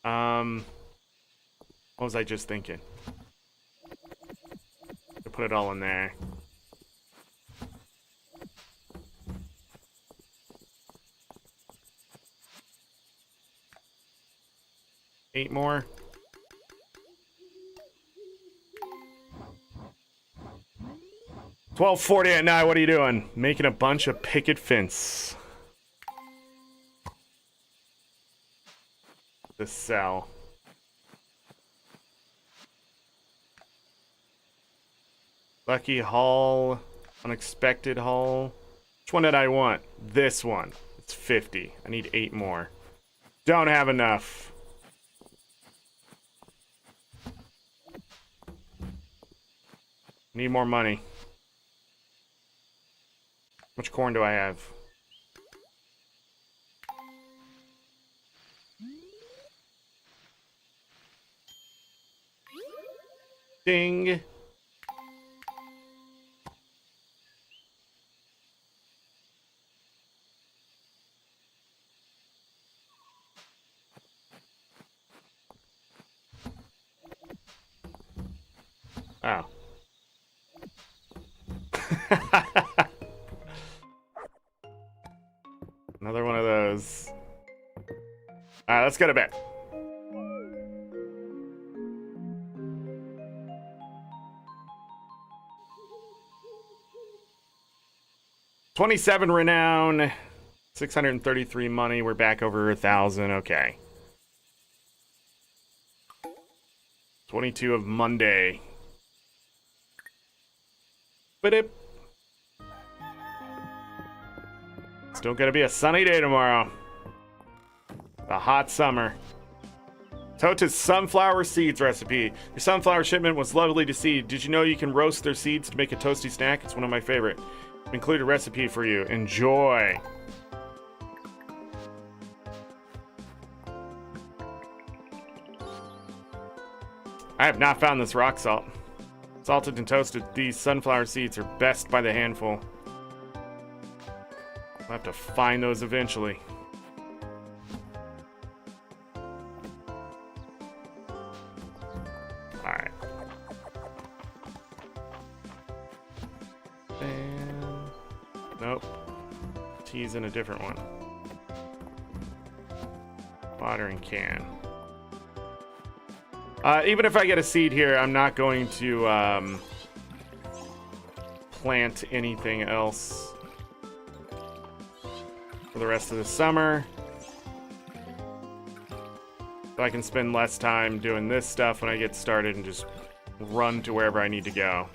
Speaker 1: What was I just thinking? To put it all in there. Eight more. $12.40 at night. What are you doing? Making a bunch of picket fence. The cell. Lucky haul. Unexpected haul. Which one did I want? This one. It's 50. I need 8 more. Don't have enough. Need more money. much corn do I have? Ding. Oh. Another one of those. All right, let's go to bed. $27 renown, 633 money. We're back over 1,000. Okay. 22 of Monday. But still gonna be a sunny day tomorrow. A hot summer. Tota's sunflower seeds recipe. Your sunflower shipment was lovely to see. Did you know you can roast their seeds to make a toasty snack? It's one of my favorite. Include a recipe for you. Enjoy. I have not found this rock salt. Salted and toasted, these sunflower seeds are best by the handful. I'll have to find those eventually. Alright. And... nope. Tea's in a different one. Watering can. Even if I get a seed here, I'm not going to plant anything else for the rest of the summer. So I can spend less time doing this stuff when I get started and just run to wherever I need to go.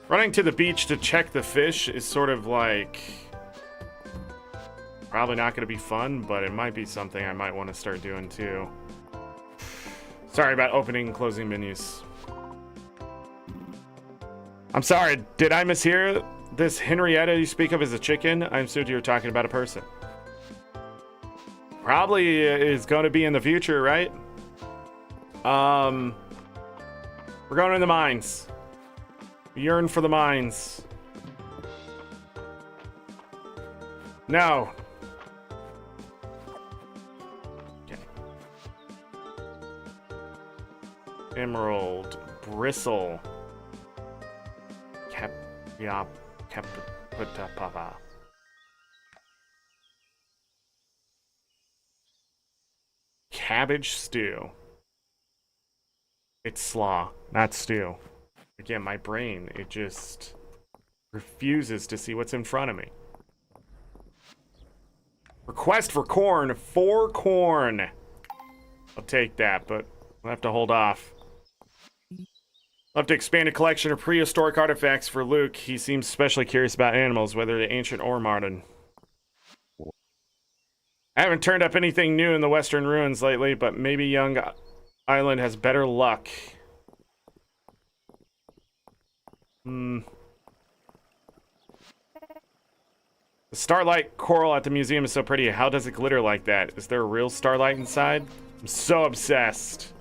Speaker 1: Running to the beach to check the fish is sort of like... probably not going to be fun, but it might be something I might want to start doing too. Sorry about opening and closing menus. I'm sorry, did I mishear? This Henrietta you speak of as a chicken? I assumed you were talking about a person. Probably is going to be in the future, right? We're going in the mines. We yearn for the mines. No. Emerald, bristle, caputapapa. Cabbage stew. It's slaw, not stew. Again, my brain, it just refuses to see what's in front of me. Request for corn, 4 corn. I'll take that, but I'll have to hold off. I'll have to expand a collection of prehistoric artifacts for Luke. He seems especially curious about animals, whether they're ancient or modern. I haven't turned up anything new in the Western Ruins lately, but maybe Young Island has better luck. The starlight coral at the museum is so pretty. How does it glitter like that? Is there a real starlight inside? I'm so obsessed.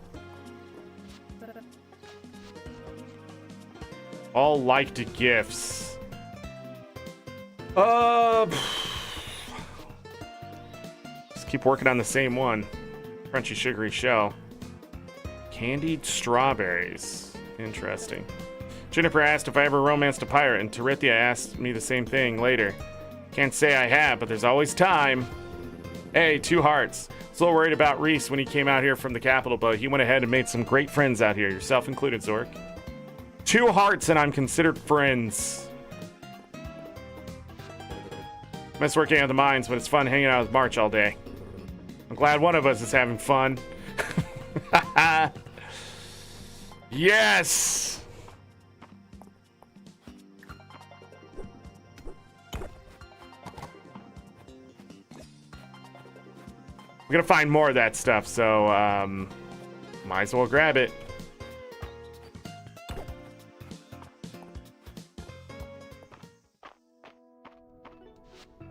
Speaker 1: All liked gifts. Just keep working on the same one. Crunchy sugary shell. Candied strawberries. Interesting. Jennifer asked if I ever romanced a pirate, and Terithia asked me the same thing later. Can't say I have, but there's always time. Hey, 2 hearts. I was a little worried about Reese when he came out here from the capital, but he went ahead and made some great friends out here, yourself included, Zork. 2 hearts and I'm considered friends. Miss working at the mines, but it's fun hanging out with March all day. I'm glad one of us is having fun. Yes! We're gonna find more of that stuff, so might as well grab it.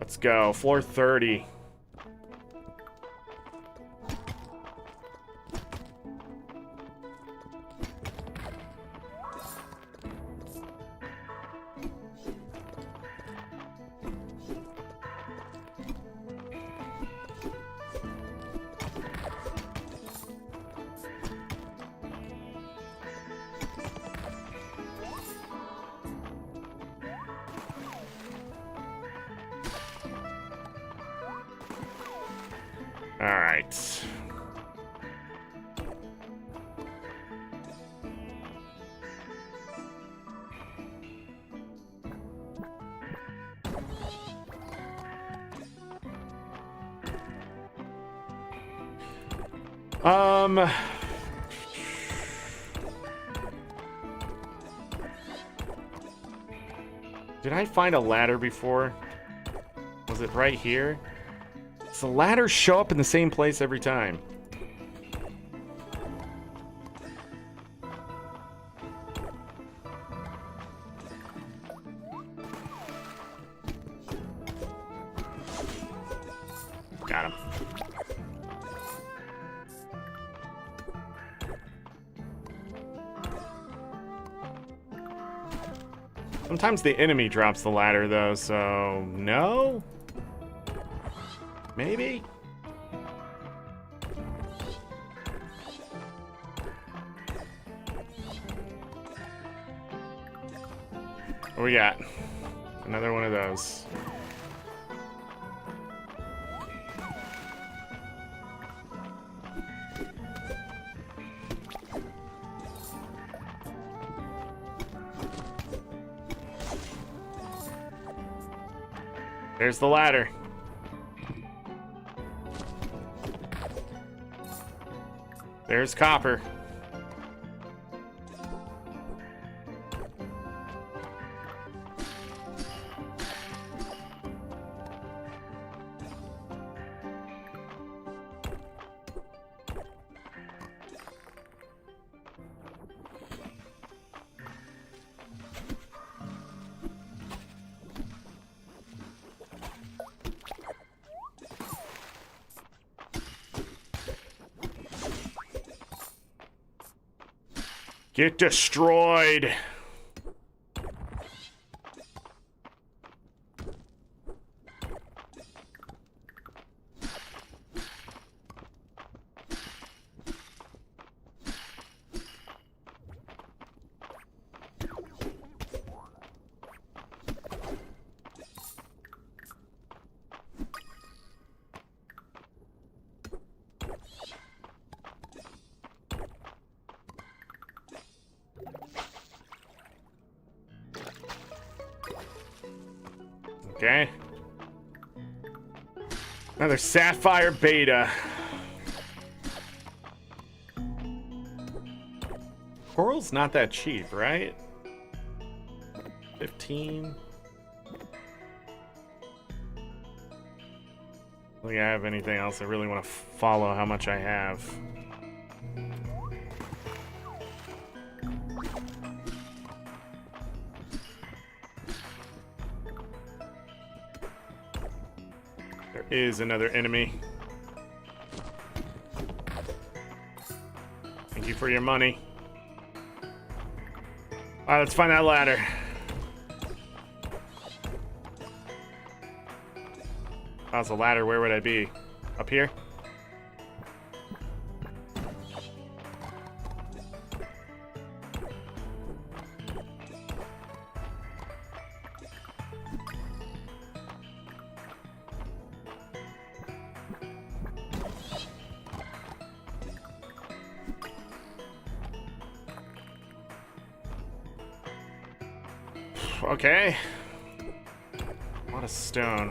Speaker 1: Let's go. Floor 30. All right. Did I find a ladder before? Was it right here? Does the ladder show up in the same place every time? Got him. Sometimes the enemy drops the ladder, though, so no? Maybe? What we got? Another one of those. There's the ladder. There's copper. Get destroyed. Okay. Another sapphire beta. Coral's not that cheap, right? 15. Do I have anything else? I really want to follow how much I have. There is another enemy. Thank you for your money. Alright, let's find that ladder. If I was a ladder, where would I be? Up here? Okay. What a stone.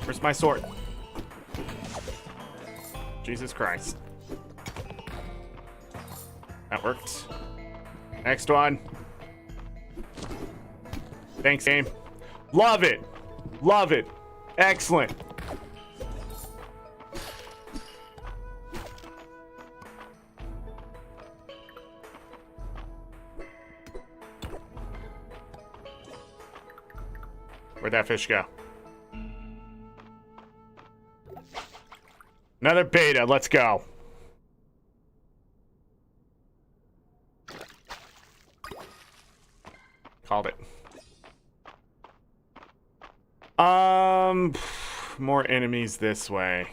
Speaker 1: Where's my sword? Jesus Christ. That worked. Next one. Thanks, game. Love it. Love it. Excellent. Where'd that fish go? Another beta. Let's go. Called it. More enemies this way.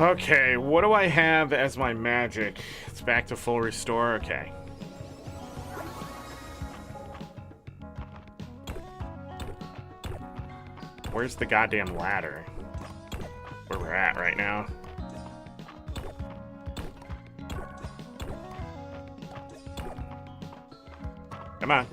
Speaker 1: Okay, what do I have as my magic? It's back to full restore. Okay. Where's the goddamn ladder? Where we're at right now. Come on.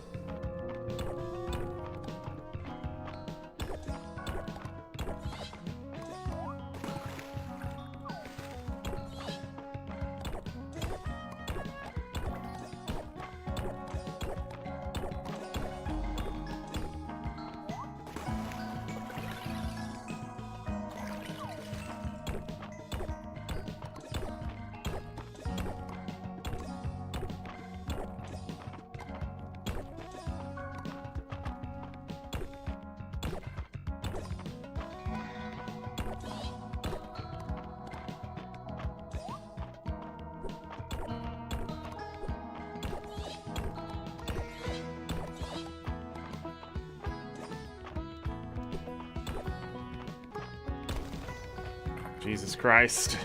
Speaker 1: Jesus Christ.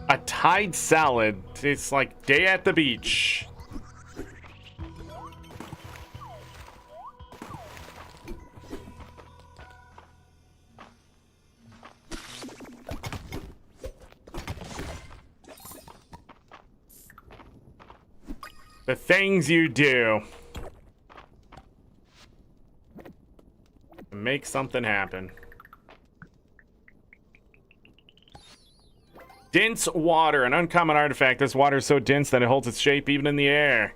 Speaker 1: A Tide salad. It's like day at the beach. The things you do to make something happen. Dense water, an uncommon artifact. This water is so dense that it holds its shape even in the air.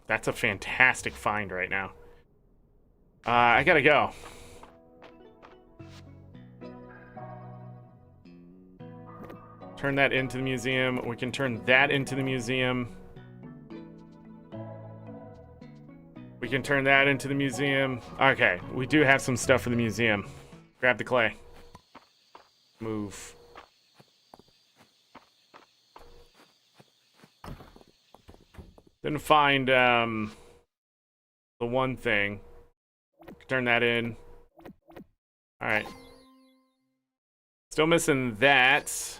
Speaker 1: That's a fantastic find right now. I gotta go. Turn that into the museum. We can turn that into the museum. We can turn that into the museum. Okay, we do have some stuff for the museum. Grab the clay. Move. Didn't find the one thing. Turn that in. All right. Still missing that.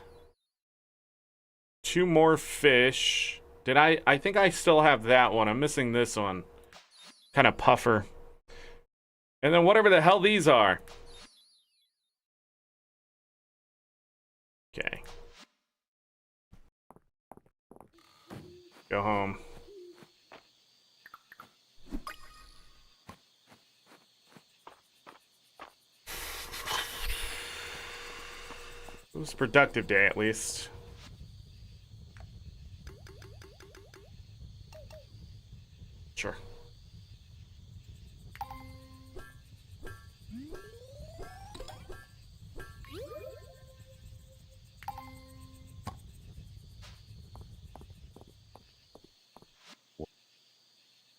Speaker 1: 2 more fish. Did I think I still have that one. I'm missing this one. Kind of puffer. And then whatever the hell these are. Okay. Go home. It was a productive day, at least. Sure.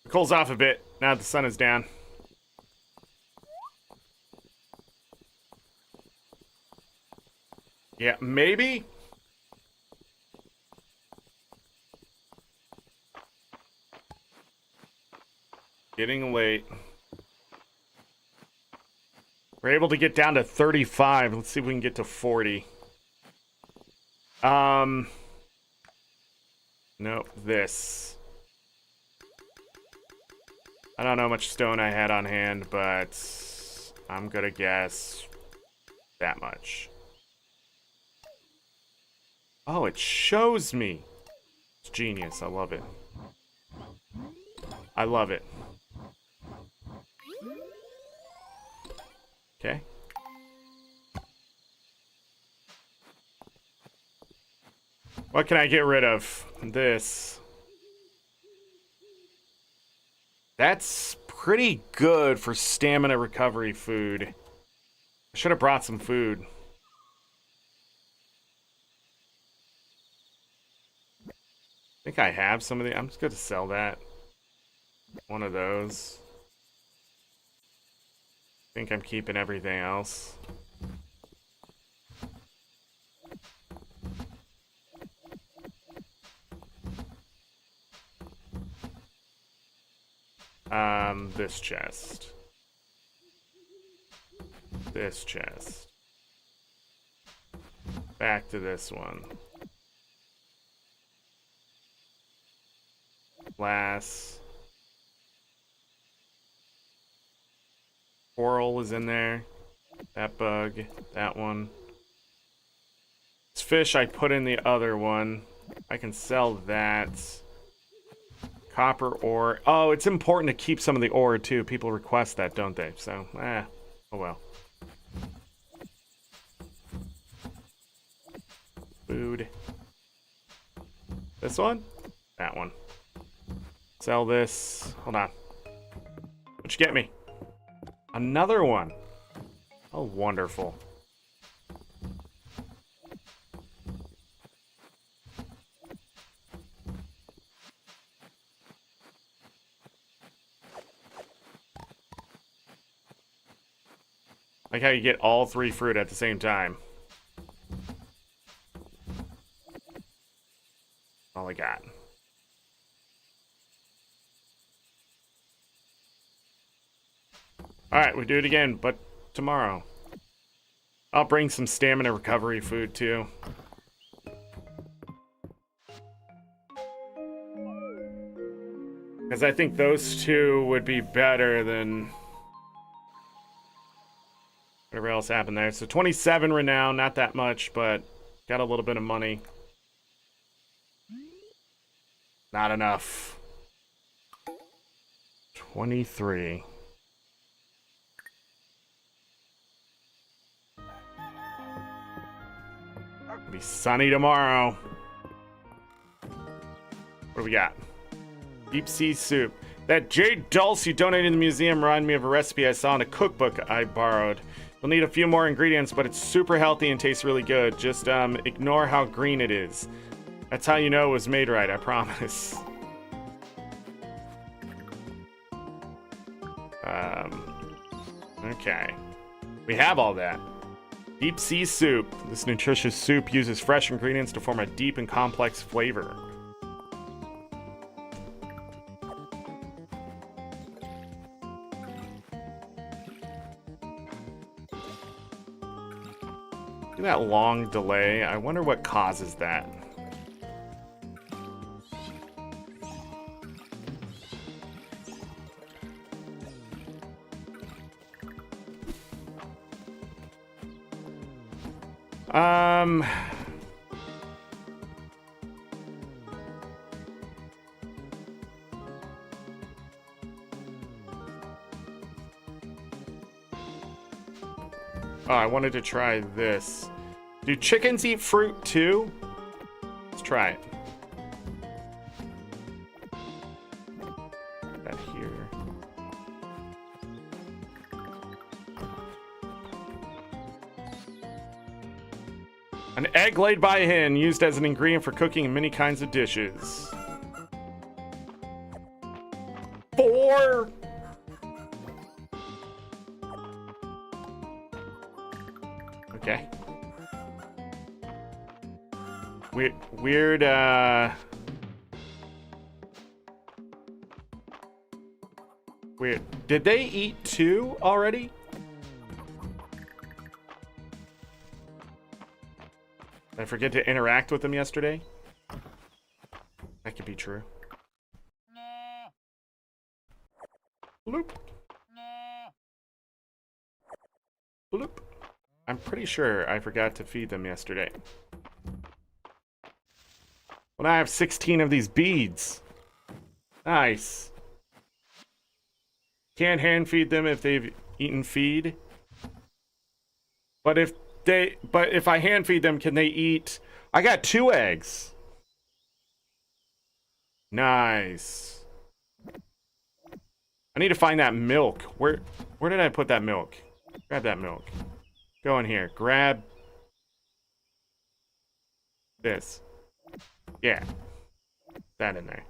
Speaker 1: It cools off a bit now that the sun is down. Yeah, maybe. Getting late. We're able to get down to 35. Let's see if we can get to 40. Nope, this. I don't know how much stone I had on hand, but I'm gonna guess that much. Oh, it shows me. It's genius. I love it. I love it. Okay. What can I get rid of? This. That's pretty good for stamina recovery food. I should have brought some food. I think I have some of the. I'm just going to sell that. One of those. I think I'm keeping everything else. This chest. This chest. Back to this one. Glass. Coral is in there. That bug. That one. This fish I put in the other one. I can sell that. Copper ore. Oh, it's important to keep some of the ore too. People request that, don't they? So, oh well. Food. This one? That one. Sell this. Hold on. What'd you get me? Another one. Oh, wonderful. Like how you get all 3 fruit at the same time. All I got. Alright, we do it again, but tomorrow. I'll bring some stamina recovery food too. Because I think those two would be better than whatever else happened there. So 27 renown, not that much, but got a little bit of money. Not enough. 23. It'll be sunny tomorrow. What do we got? Deep sea soup. That jade dulse you donated to the museum reminded me of a recipe I saw in a cookbook I borrowed. You'll need a few more ingredients, but it's super healthy and tastes really good. Just ignore how green it is. That's how you know it was made right, I promise. Okay. We have all that. Deep sea soup. This nutritious soup uses fresh ingredients to form a deep and complex flavor. That long delay. I wonder what causes that. Oh, I wanted to try this. Do chickens eat fruit too? Let's try it. That here. An egg laid by a hen used as an ingredient for cooking in many kinds of dishes. 4. Okay. Weird, weird, weird. Did they eat 2 already? Did I forget to interact with them yesterday? That could be true. Bloop. Bloop. I'm pretty sure I forgot to feed them yesterday. Well, now I have 16 of these beads. Nice. Can't hand feed them if they've eaten feed. But if I hand feed them, can they eat? I got 2 eggs. Nice. I need to find that milk. Where did I put that milk? Grab that milk. Go in here. Grab this. Yeah. That in there.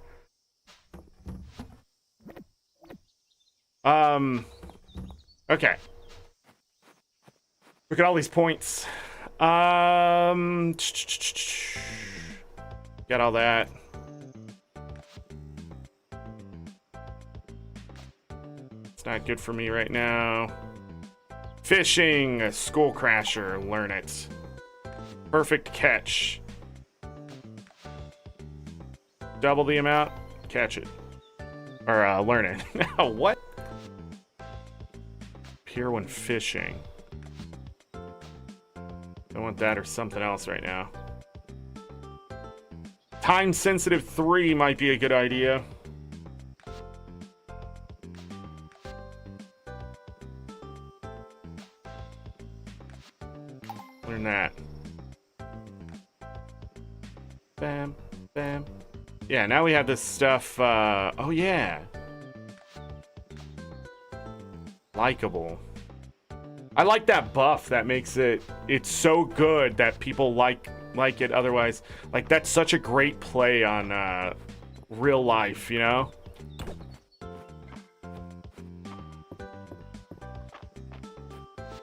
Speaker 1: Okay. Look at all these points. Got all that. It's not good for me right now. Fishing, Skull Crasher, learn it. Perfect catch. Double the amount, catch it. Or learn it. What? Appear when fishing. I want that or something else right now. Time sensitive 3 might be a good idea. Learn that. Bam, bam. Yeah, now we have this stuff. Oh yeah. Likeable. I like that buff that makes it's so good that people like it otherwise. Like, that's such a great play on real life, you know?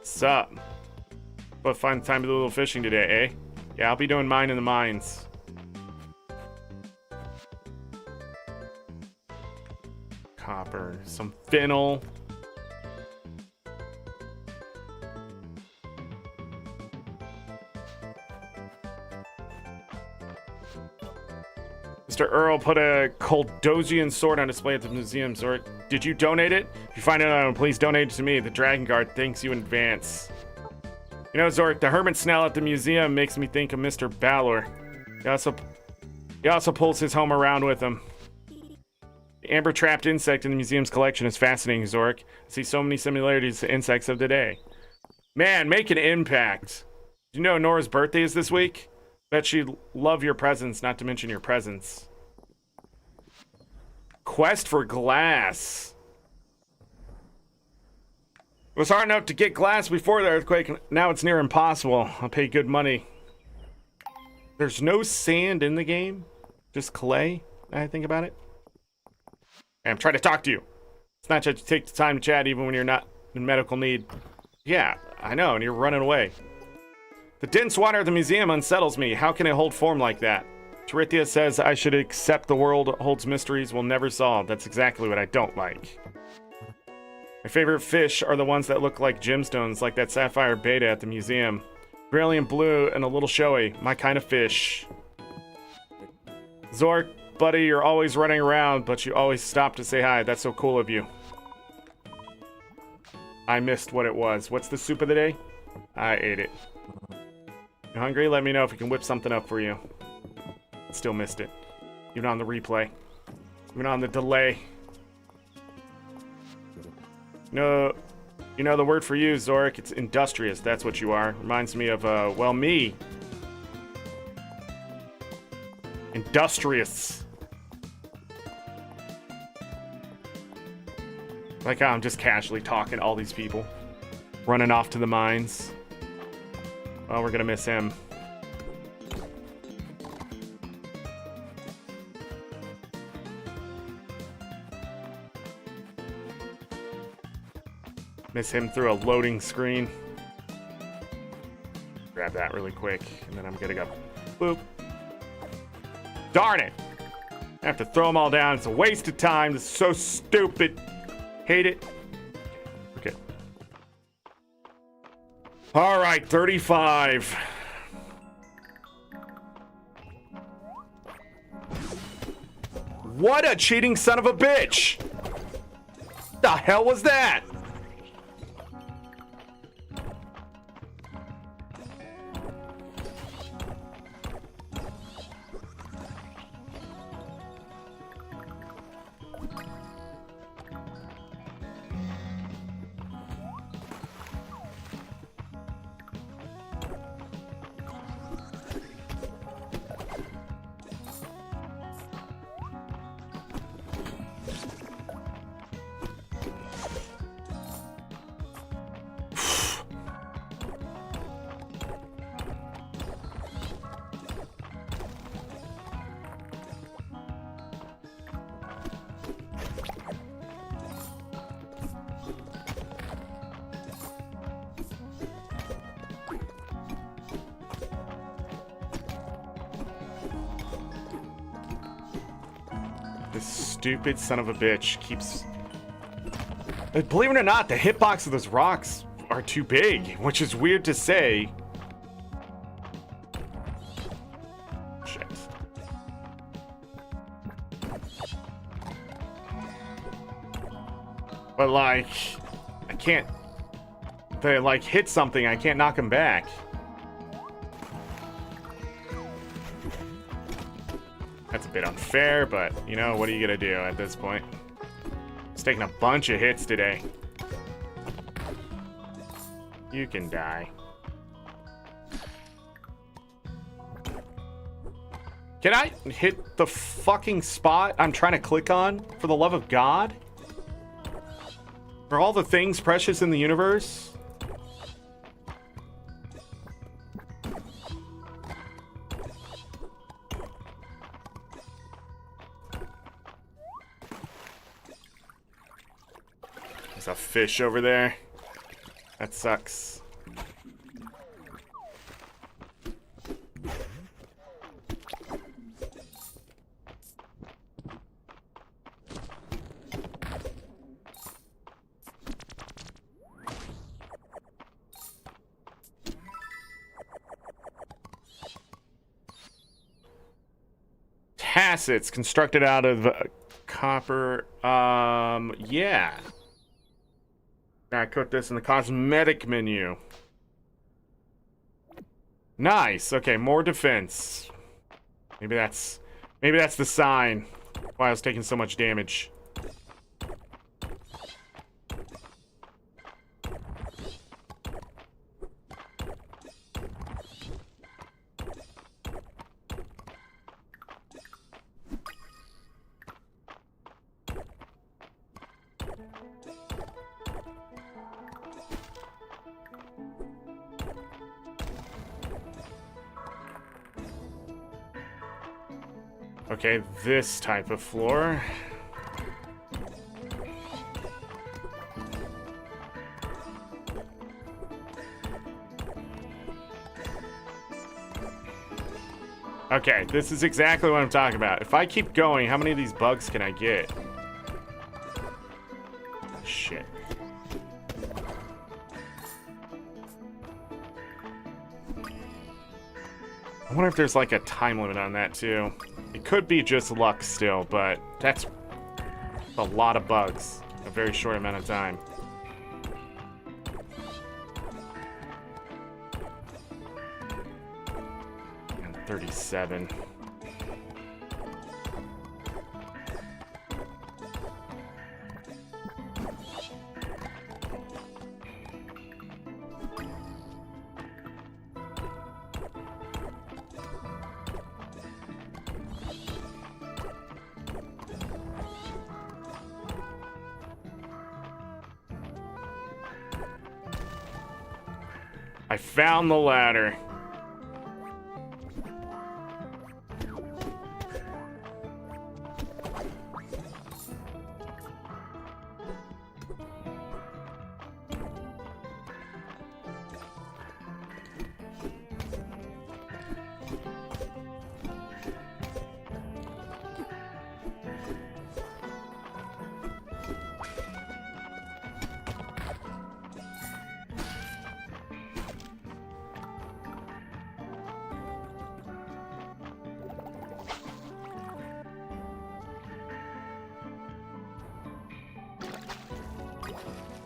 Speaker 1: Sup? But find time to do a little fishing today, eh? Yeah, I'll be doing mine in the mines. Copper, some fennel. Mr. Earl put a Coldosian sword on display at the museum. Zorric, did you donate it? If you find it, please donate it to me. The Dragon Guard thanks you in advance. You know, Zorric, the hermit snail at the museum makes me think of Mr. Balor. He also pulls his home around with him. The amber-trapped insect in the museum's collection is fascinating, Zorric. I see so many similarities to insects of today. Man, make an impact. Do you know Nora's birthday is this week? Bet she'd love your presents, not to mention your presents. Quest for glass. It was hard enough to get glass before the earthquake, and now it's near impossible. I'll pay good money. There's no sand in the game, just clay, I think about it. I'm trying to talk to you. It's not that you take the time to chat even when you're not in medical need. Yeah, I know, and you're running away. The dense water at the museum unsettles me. How can it hold form like that? Terithia says I should accept the world holds mysteries we'll never solve. That's exactly what I don't like. My favorite fish are the ones that look like gemstones, like that sapphire beta at the museum. Brilliant blue and a little showy. My kind of fish. Zorric, buddy, you're always running around, but you always stop to say hi. That's so cool of you. I missed what it was. What's the soup of the day? I ate it. You hungry? Let me know if we can whip something up for you. Still missed it. Even on the replay. Even on the delay. You You know the word for you, Zorric. It's industrious. That's what you are. Reminds me of, well, me. Industrious. Like how I'm just casually talking to all these people. Running off to the mines. Well, we're gonna miss him. Miss him through a loading screen. Grab that really quick, and then I'm gonna go boop. Darn it! I have to throw them all down. It's a waste of time. This is so stupid. Hate it. Okay. All right, 35. What a cheating son of a bitch! The hell was that? This stupid son of a bitch keeps... Believe it or not, the hitbox of those rocks are too big, which is weird to say. Shit. But like, I can't... If they like hit something, I can't knock them back. That's a bit unfair, but, you know, what are you gonna do at this point? It's taking a bunch of hits today. You can die. Can I hit the fucking spot I'm trying to click on, for the love of God? Are all the things precious in the universe? There's a fish over there. That sucks. Tassets constructed out of copper. Yeah. I cooked this in the cosmetic menu. Nice. Okay, more defense. Maybe that's the sign why I was taking so much damage. Okay, this type of floor. Okay, this is exactly what I'm talking about. If I keep going, how many of these bugs can I get? Shit. I wonder if there's like a time limit on that too. It could be just luck still, but that's a lot of bugs. A very short amount of time. And 37. I found the ladder.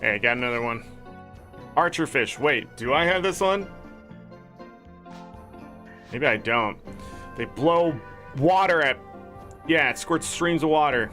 Speaker 1: Hey, got another one. Archer fish. Wait, do I have this one? Maybe I don't. They blow water at... Yeah, it squirts streams of water.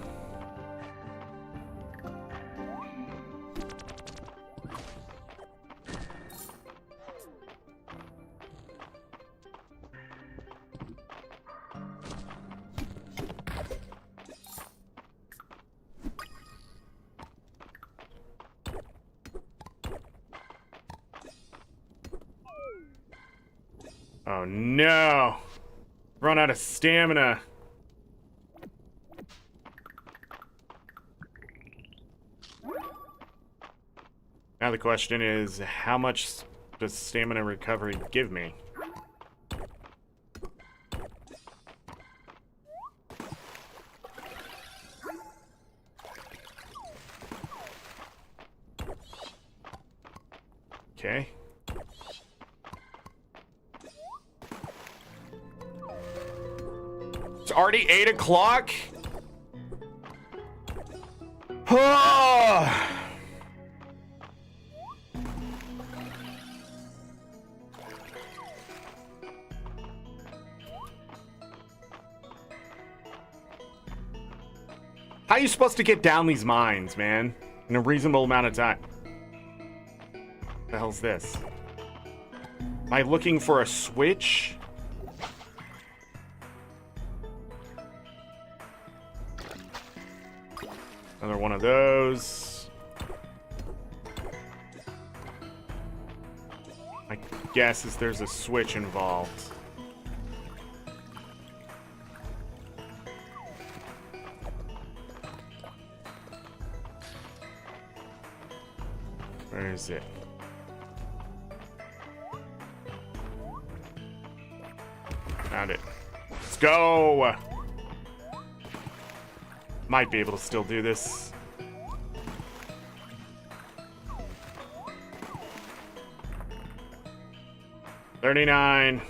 Speaker 1: Oh no! Run out of stamina. Now the question is, how much does stamina recovery give me? Okay. It's already 8 o'clock? Oh! How are you supposed to get down these mines, man? In a reasonable amount of time? What the hell's this? Am I looking for a switch? Another one of those. My guess is there's a switch involved. Where is it? Found it. Let's go! Might be able to still do this. $39.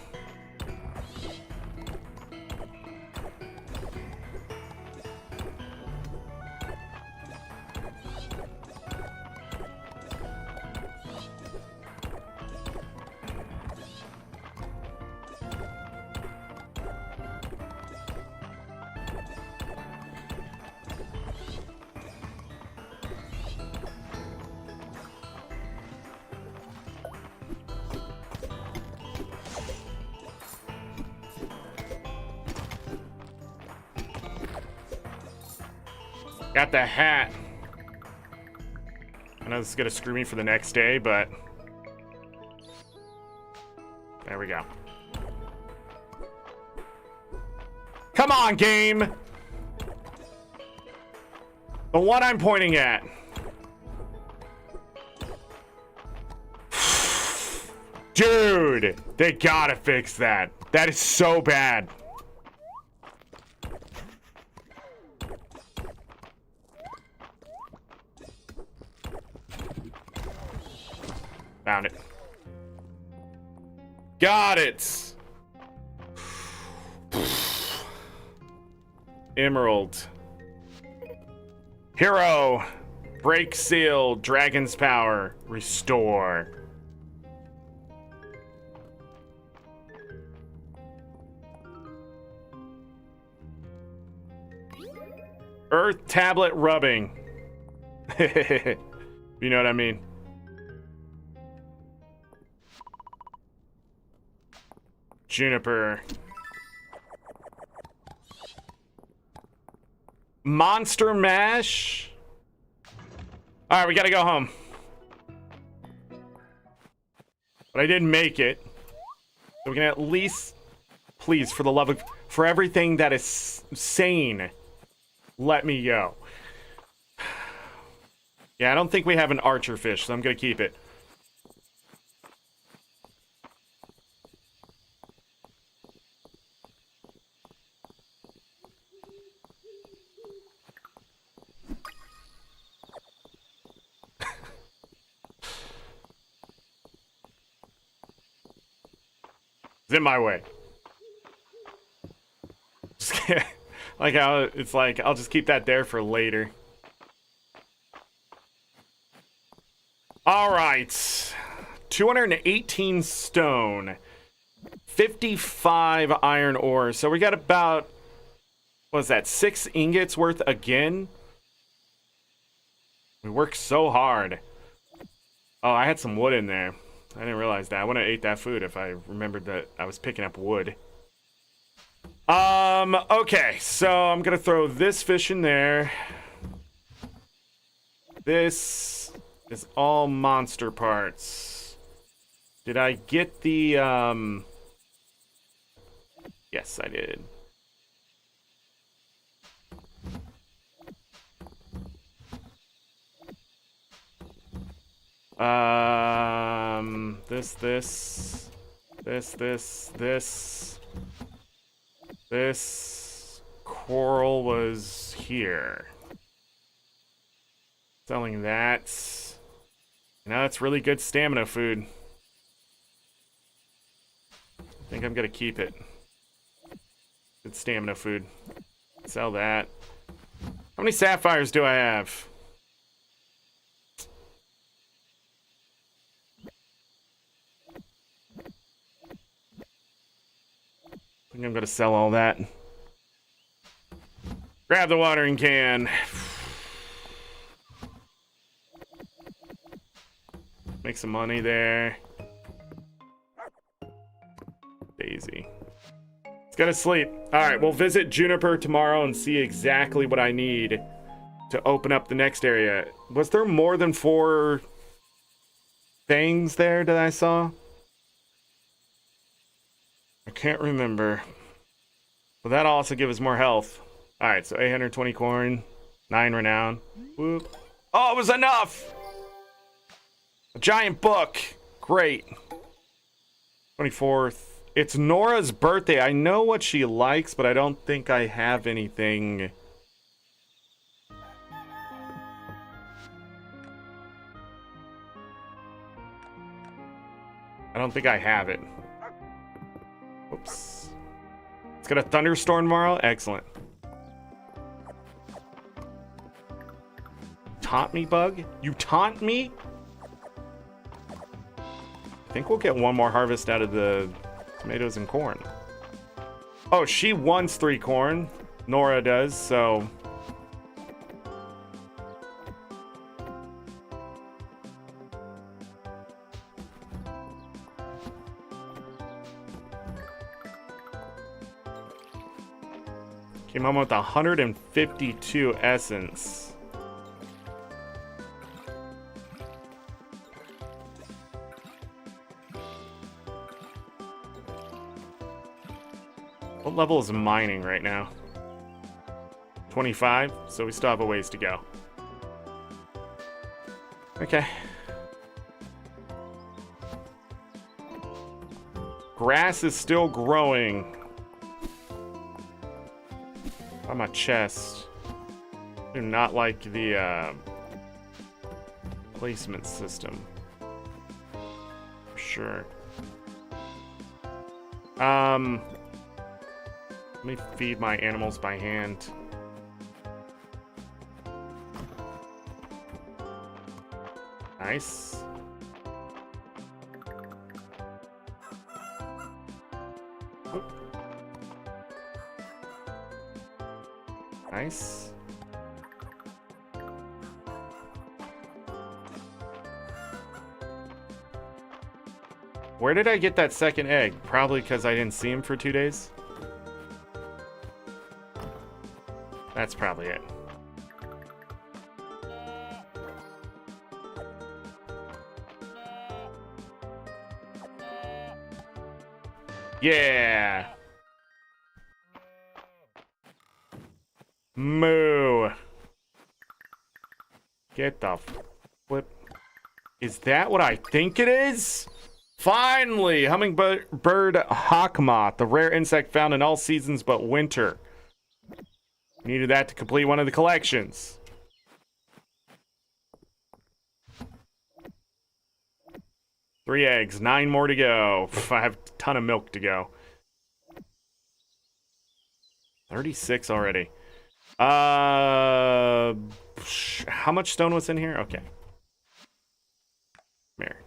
Speaker 1: Got the hat. I know this is gonna screw me for the next day, but there we go. Come on, game! The one I'm pointing at. Dude, they gotta fix that. That is so bad. Found it. Got it. Emerald. Hero. Break seal. Dragon's power. Restore. Earth tablet rubbing. You know what I mean? Juniper. Monster mash. All right, we gotta go home. But I did make it. So we can at least, please, for the love of, for everything that is sane, let me go. Yeah, I don't think we have an archer fish, so I'm gonna keep it. It's in my way. Like how it's like, I'll just keep that there for later. All right. 218 stone. 55 iron ore. So we got about, what's that, 6 ingots worth again? We worked so hard. Oh, I had some wood in there. I didn't realize that. I would have ate that food if I remembered that I was picking up wood. Okay, so I'm gonna throw this fish in there. This is all monster parts. Did I get the, yes, I did. This coral was here. Selling that. You know, it's really good stamina food. I think I'm gonna keep it. Good stamina food. Sell that. How many sapphires do I have? I think I'm gonna sell all that. Grab the watering can. Make some money there. Daisy. Let's go to sleep. Alright, we'll visit Juniper tomorrow and see exactly what I need to open up the next area. Was there more than 4 things there that I saw? I can't remember. Well, that'll also give us more health. Alright, so 820 corn, 9 renown. Whoop. Oh, it was enough! A giant book. Great. 24th. It's Nora's birthday. I know what she likes, but I don't think I have anything. I don't think I have it. Oops. It's got a thunderstorm tomorrow? Excellent. Taunt me, bug? You taunt me? I think we'll get one more harvest out of the tomatoes and corn. Oh, she wants 3 corn. Nora does, so... Came home with 152 essence. What level is mining right now? 25, so we still have a ways to go. Okay. Grass is still growing on my chest. I do not like the placement system. For sure. Let me feed my animals by hand. Nice. Oop. Nice. Where did I get that second egg? Probably because I didn't see him for 2 days. That's probably it. Yeah. Moo. Get the flip. Is that what I think it is? Finally! Hummingbird hawk moth, the rare insect found in all seasons but winter. Needed that to complete one of the collections. Three eggs, 9 more to go. I have a ton of milk to go. 36 already. How much stone was in here? Okay. Here.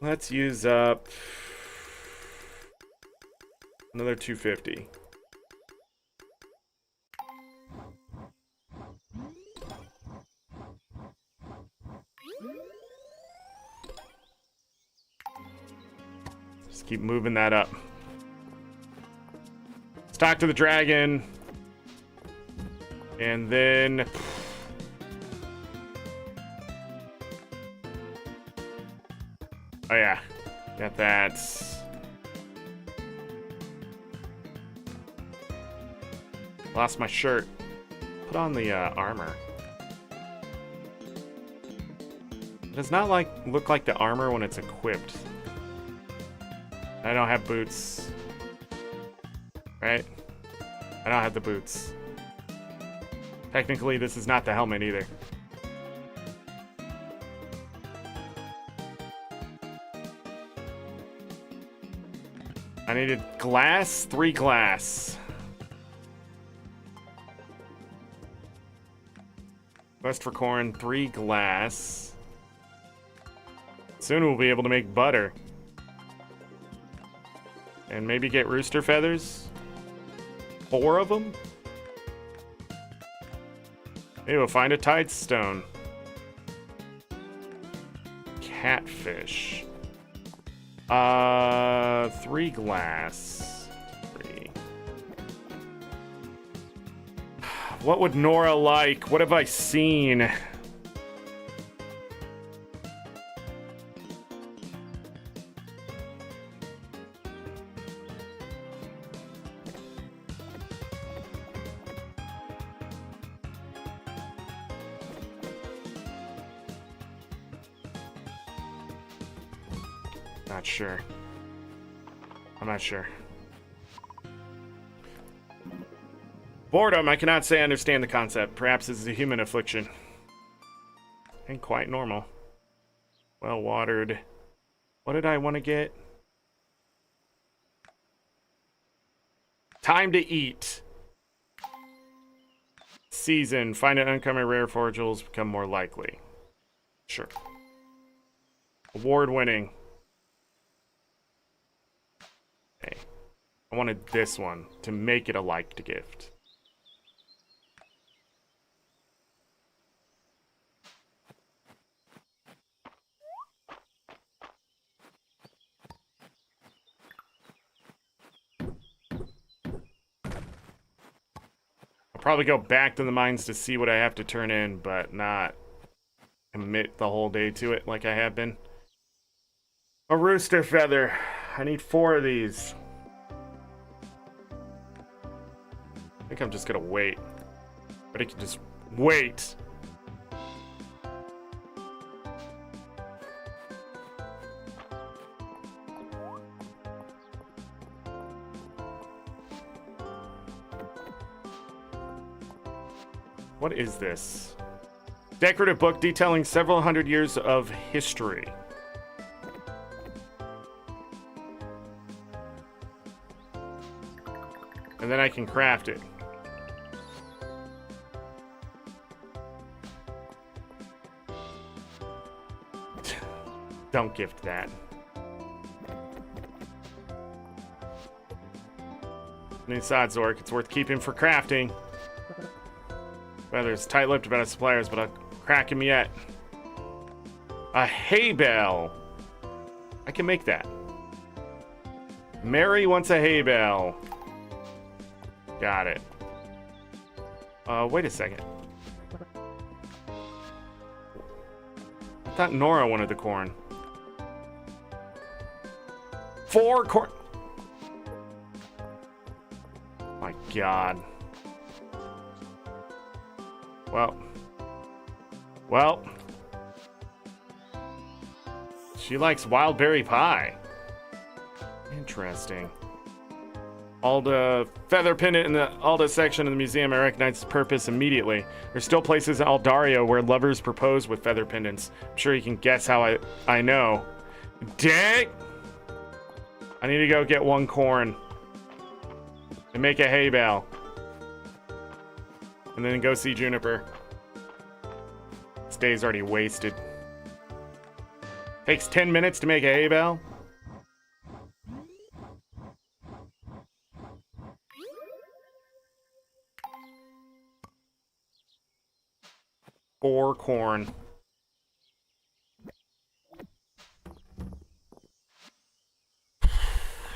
Speaker 1: Let's use up another 250. Just keep moving that up. Let's talk to the dragon. And then... Oh yeah, got that. Lost my shirt. Put on the armor. It does not look like the armor when it's equipped. I don't have boots. Right? I don't have the boots. Technically, this is not the helmet either. I needed glass, 3 glass. Quest for corn, 3 glass. Soon we'll be able to make butter. And maybe get rooster feathers. 4 of them? Maybe we'll find a tide stone. Catfish. 3 glass. 3. What would Nora like? What have I seen? Not sure. I'm not sure. Boredom. I cannot say I understand the concept. Perhaps this is a human affliction. Ain't quite normal. Well watered. What did I want to get? Time to eat. Season. Find an uncommon rare forageals become more likely. Sure. Award winning. Okay. I wanted this one to make it a liked gift. I'll probably go back to the mines to see what I have to turn in, but not commit the whole day to it like I have been. A rooster feather. I need 4 of these. I think I'm just gonna wait. But I can just wait. What is this? Decorative book detailing several hundred years of history. And then I can craft it. Don't gift that. Inside Zorric, it's worth keeping for crafting. Weather's tight-lipped about its suppliers, but I'll crack him yet. A hay bale. I can make that. Mary wants a hay bale. Got it. Wait a second. I thought Nora wanted the corn. 4 corn. My God. Well. She likes wild berry pie. Interesting. Alda feather pendant in the Alda section of the museum. I recognize its purpose immediately. There's still places in Aldario where lovers propose with feather pendants. I'm sure you can guess how I know. Dang! I need to go get 1 corn and make a hay bale. And then go see Juniper. This day's already wasted. Takes 10 minutes to make a hay bale. Four corn.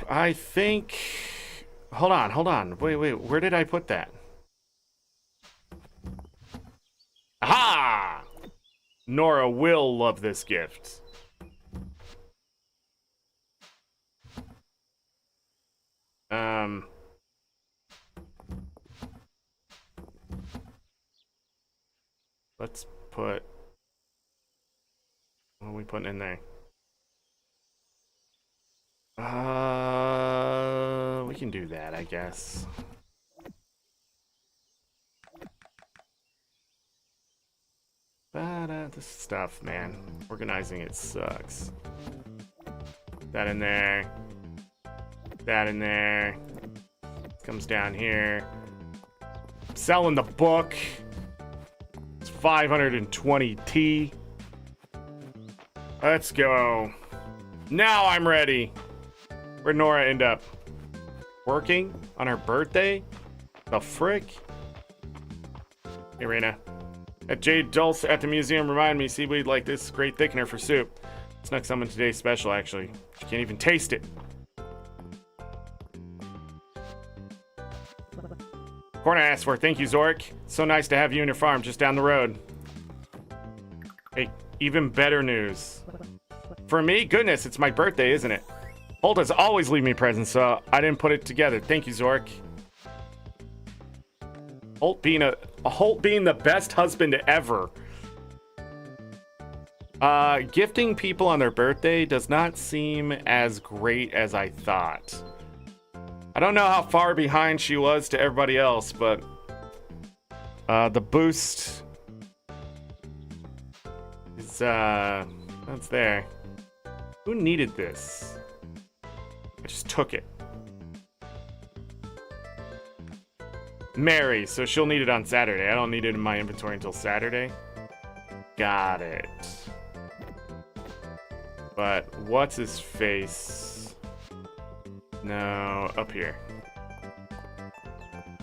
Speaker 1: I think... Hold on. Wait. Where did I put that? Aha! Nora will love this gift. Let's put... What are we putting in there? We can do that, I guess. This stuff, man. Organizing it sucks. That in there. That in there. Comes down here. I'm selling the book. It's 520 T. Let's go. Now I'm ready. Where'd Nora end up? Working on her birthday? The frick? Hey, Rena. At Jade Dulce at the museum remind me seaweed like this great thickener for soup. Snuck some in today's special, actually. You can't even taste it. Corn I asked for. Thank you, Zorric. So nice to have you and your farm just down the road. Hey, even better news. For me, goodness, it's my birthday, isn't it? Holt has always leave me presents, so I didn't put it together. Thank you, Zorric. Holt being the best husband ever. Gifting people on their birthday does not seem as great as I thought. I don't know how far behind she was to everybody else, but the boost is that's there. Who needed this? I just took it. Mary, so she'll need it on Saturday. I don't need it in my inventory until Saturday. Got it. But what's his face? No, up here.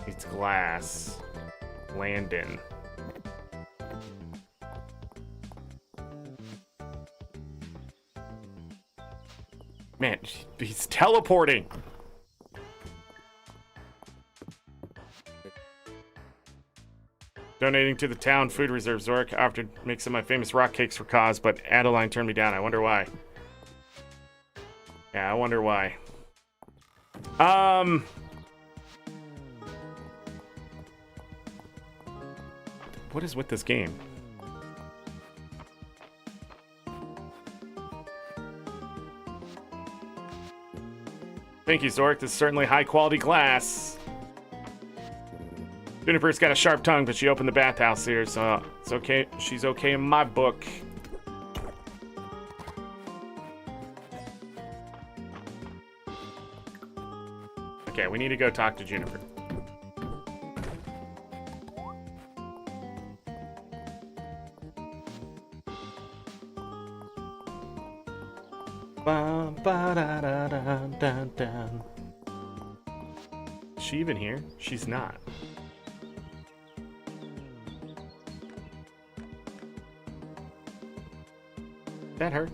Speaker 1: It's glass. Landon. Man, he's teleporting. Donating to the town food reserve, Zorric. I offered to make some of my famous rock cakes for cause, but Adeline turned me down. I wonder why. Yeah, I wonder why. What is with this game? Thank you, Zorric. This is certainly high quality glass. Juniper's got a sharp tongue, but she opened the bathhouse here, so it's okay. She's okay in my book. Okay, we need to go talk to Juniper. Is she even here? She's not. That her?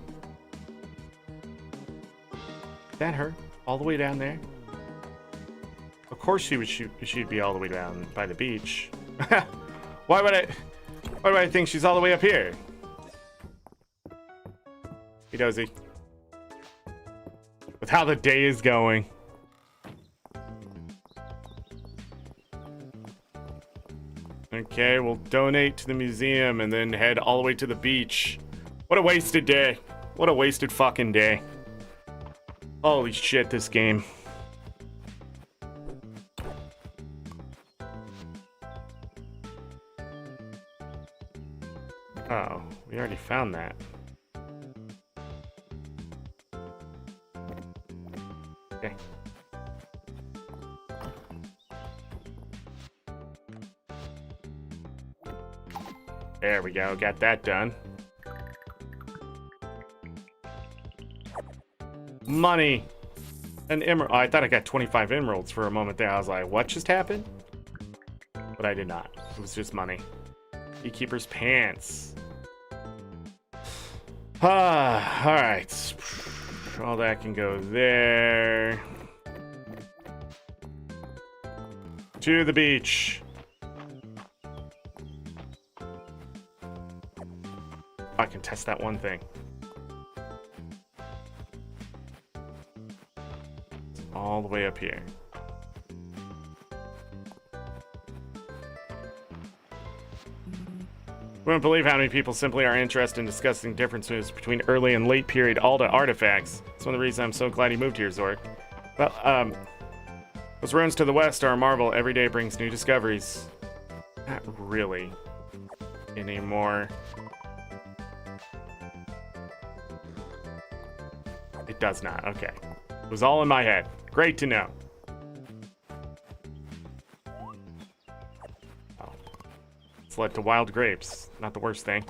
Speaker 1: That her? All the way down there? Of course she'd be all the way down by the beach. Why would I think she's all the way up here? Hey, Dozy. with how the day is going. Okay, we'll donate to the museum and then head all the way to the beach. What a wasted day. What a wasted fucking day. Holy shit, this game. Oh, we already found that. Okay. There we go, got that done. Money. An emerald. Oh, I thought I got 25 emeralds for a moment there. I was like, what just happened? But I did not. It was just money. Beekeeper's pants. Alright. All that can go there. To the beach. I can test that one thing. All the way up here. We wouldn't believe how many people simply are interested in discussing differences between early and late period Alda artifacts. That's one of the reasons I'm so glad you moved here, Zorric. Well, those ruins to the west are a marvel. Every day brings new discoveries. Not really anymore. It does not. Okay. It was all in my head. Great to know. Oh. It's led to wild grapes. Not the worst thing.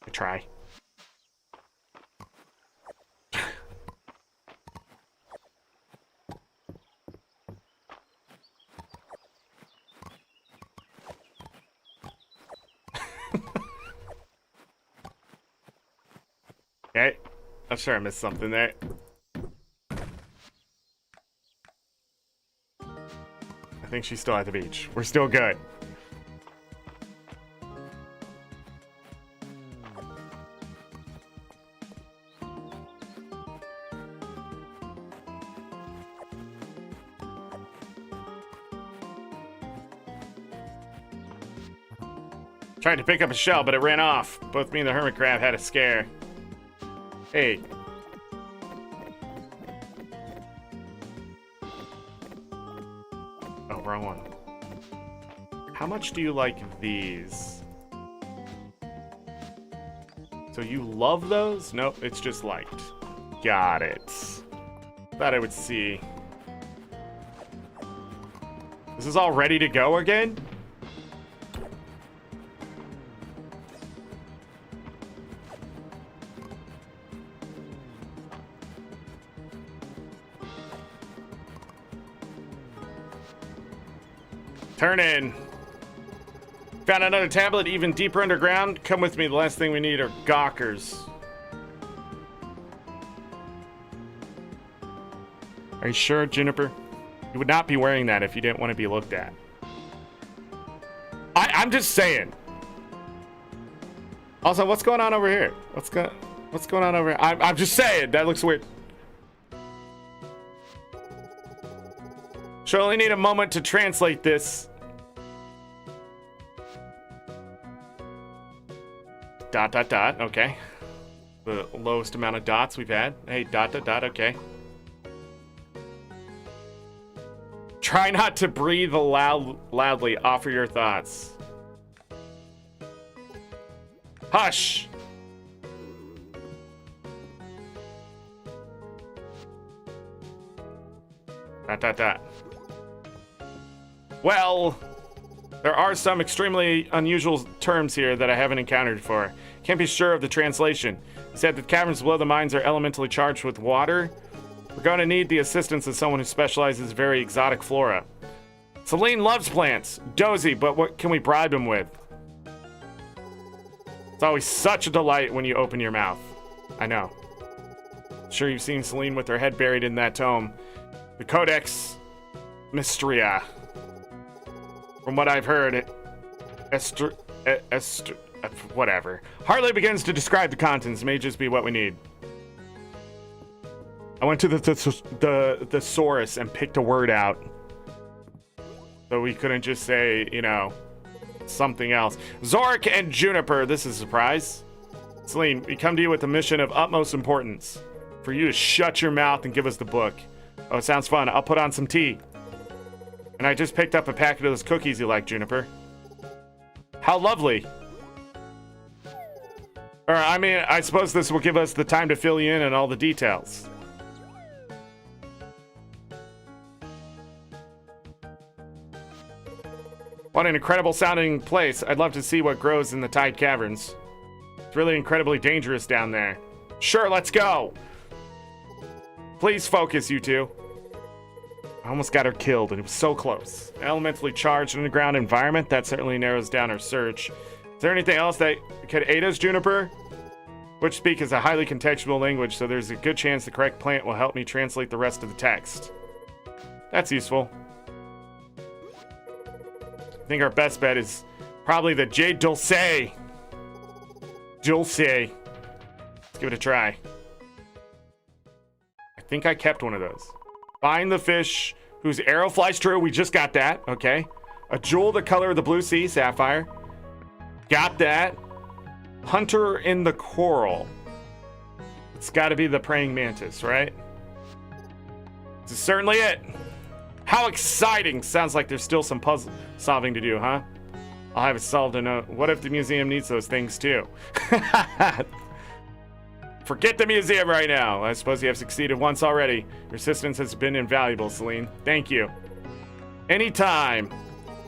Speaker 1: I try. Okay, I'm sure I missed something there. I think she's still at the beach. We're still good. Tried to pick up a shell, but it ran off. Both me and the hermit crab had a scare. Hey. Oh, wrong one. How much do you like these? So you love those? Nope, it's just liked. Got it. Thought I would see. This is all ready to go again? Turn in. Found another tablet even deeper underground. Come with me. The last thing we need are gawkers. Are you sure, Juniper? You would not be wearing that if you didn't want to be looked at. I'm just saying. Also, what's going on over here? What's going on over here? I'm just saying. That looks weird. She'll only need a moment to translate this. Dot, dot, dot. Okay. The lowest amount of dots we've had. Hey, dot, dot, dot. Okay. Try not to breathe loudly. Offer your thoughts. Hush. Dot, dot, dot. Well, there are some extremely unusual terms here that I haven't encountered before. Can't be sure of the translation. He said that caverns below the mines are elementally charged with water. We're going to need the assistance of someone who specializes in very exotic flora. Celine loves plants. Dozy, but what can we bribe him with? It's always such a delight when you open your mouth. I know. Sure, you've seen Celine with her head buried in that tome. The Codex Mistria. From what I've heard, whatever. Hardly begins to describe the contents. May just be what we need. I went to the thesaurus and picked a word out. So we couldn't just say, you know, something else. Zorric and Juniper, this is a surprise. Celine, we come to you with a mission of utmost importance. For you to shut your mouth and give us the book. Oh, sounds fun. I'll put on some tea. And I just picked up a packet of those cookies you like, Juniper. How lovely. Or, I mean, I suppose this will give us the time to fill you in on all the details. What an incredible sounding place. I'd love to see what grows in the Tide Caverns. It's really incredibly dangerous down there. Sure, let's go. Please focus, you two. I almost got her killed, and it was so close. Elementally charged underground environment, that certainly narrows down our search. Is there anything else that could aid us, Juniper? Which speak is a highly contextual language, so there's a good chance the correct plant will help me translate the rest of the text. That's useful. I think our best bet is probably the Jade Dulce. Dulce. Let's give it a try. I think I kept one of those. Find the fish whose arrow flies true. We just got that. Okay. A jewel the color of the blue sea, sapphire. Got that. Hunter in the coral. It's got to be the praying mantis, right? This is certainly it. How exciting! Sounds like there's still some puzzle solving to do, huh? I'll have it solved in a... What if the museum needs those things too? Forget the museum right now. I suppose you have succeeded once already. Your assistance has been invaluable, Celine. Thank you. Anytime.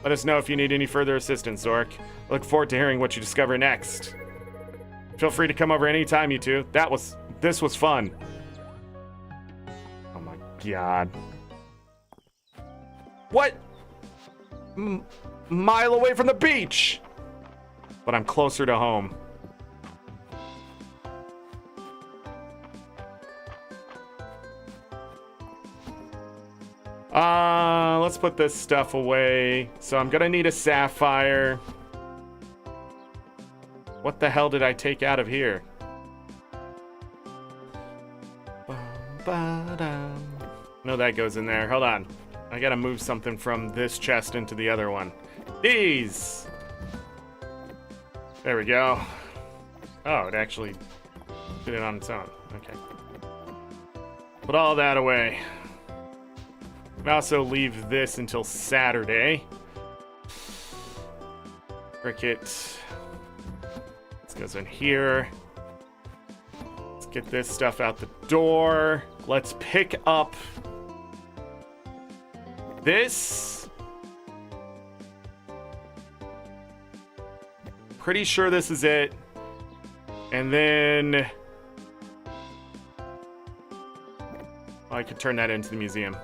Speaker 1: Let us know if you need any further assistance, Zorric. I look forward to hearing what you discover next. Feel free to come over anytime, you two. This was fun. Oh my god. What? Mile away from the beach! But I'm closer to home. Let's put this stuff away. So I'm gonna need a sapphire. What the hell did I take out of here? No, that goes in there. Hold on. I gotta move something from this chest into the other one. These! There we go. Oh, it actually did it on its own. Okay. Put all that away. And also leave this until Saturday. Cricket. This goes in here. Let's get this stuff out the door. Let's pick up this. Pretty sure this is it. And then I could turn that into the museum.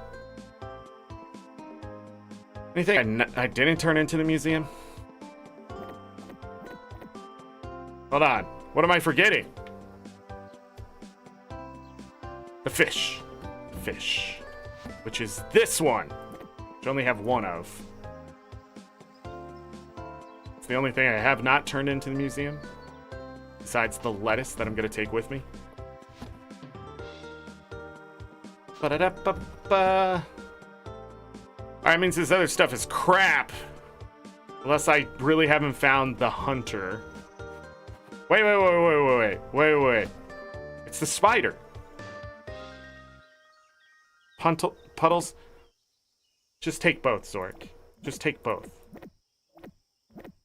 Speaker 1: Anything I didn't turn into the museum? Hold on. What am I forgetting? The fish. The fish. Which is this one. Which I only have one of. It's the only thing I have not turned into the museum. Besides the lettuce that I'm going to take with me. Ba-da-da-ba-ba. Alright, means this other stuff is crap. Unless I really haven't found the hunter. Wait. It's the spider. Puddles. Just take both, Zorric. Just take both.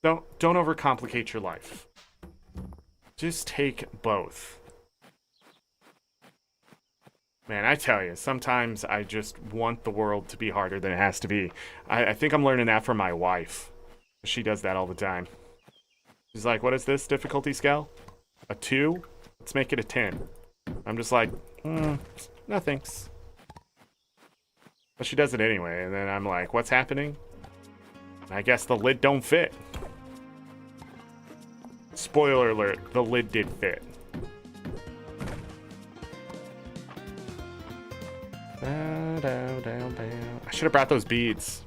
Speaker 1: Don't overcomplicate your life. Just take both. Man, I tell you, sometimes I just want the world to be harder than it has to be. I think I'm learning that from my wife. She does that all the time. She's like, what is this difficulty scale? A 2? Let's make it a 10. I'm just like, no thanks. But she does it anyway, and then I'm like, what's happening? I guess the lid don't fit. Spoiler alert, the lid did fit. I should have brought those beads.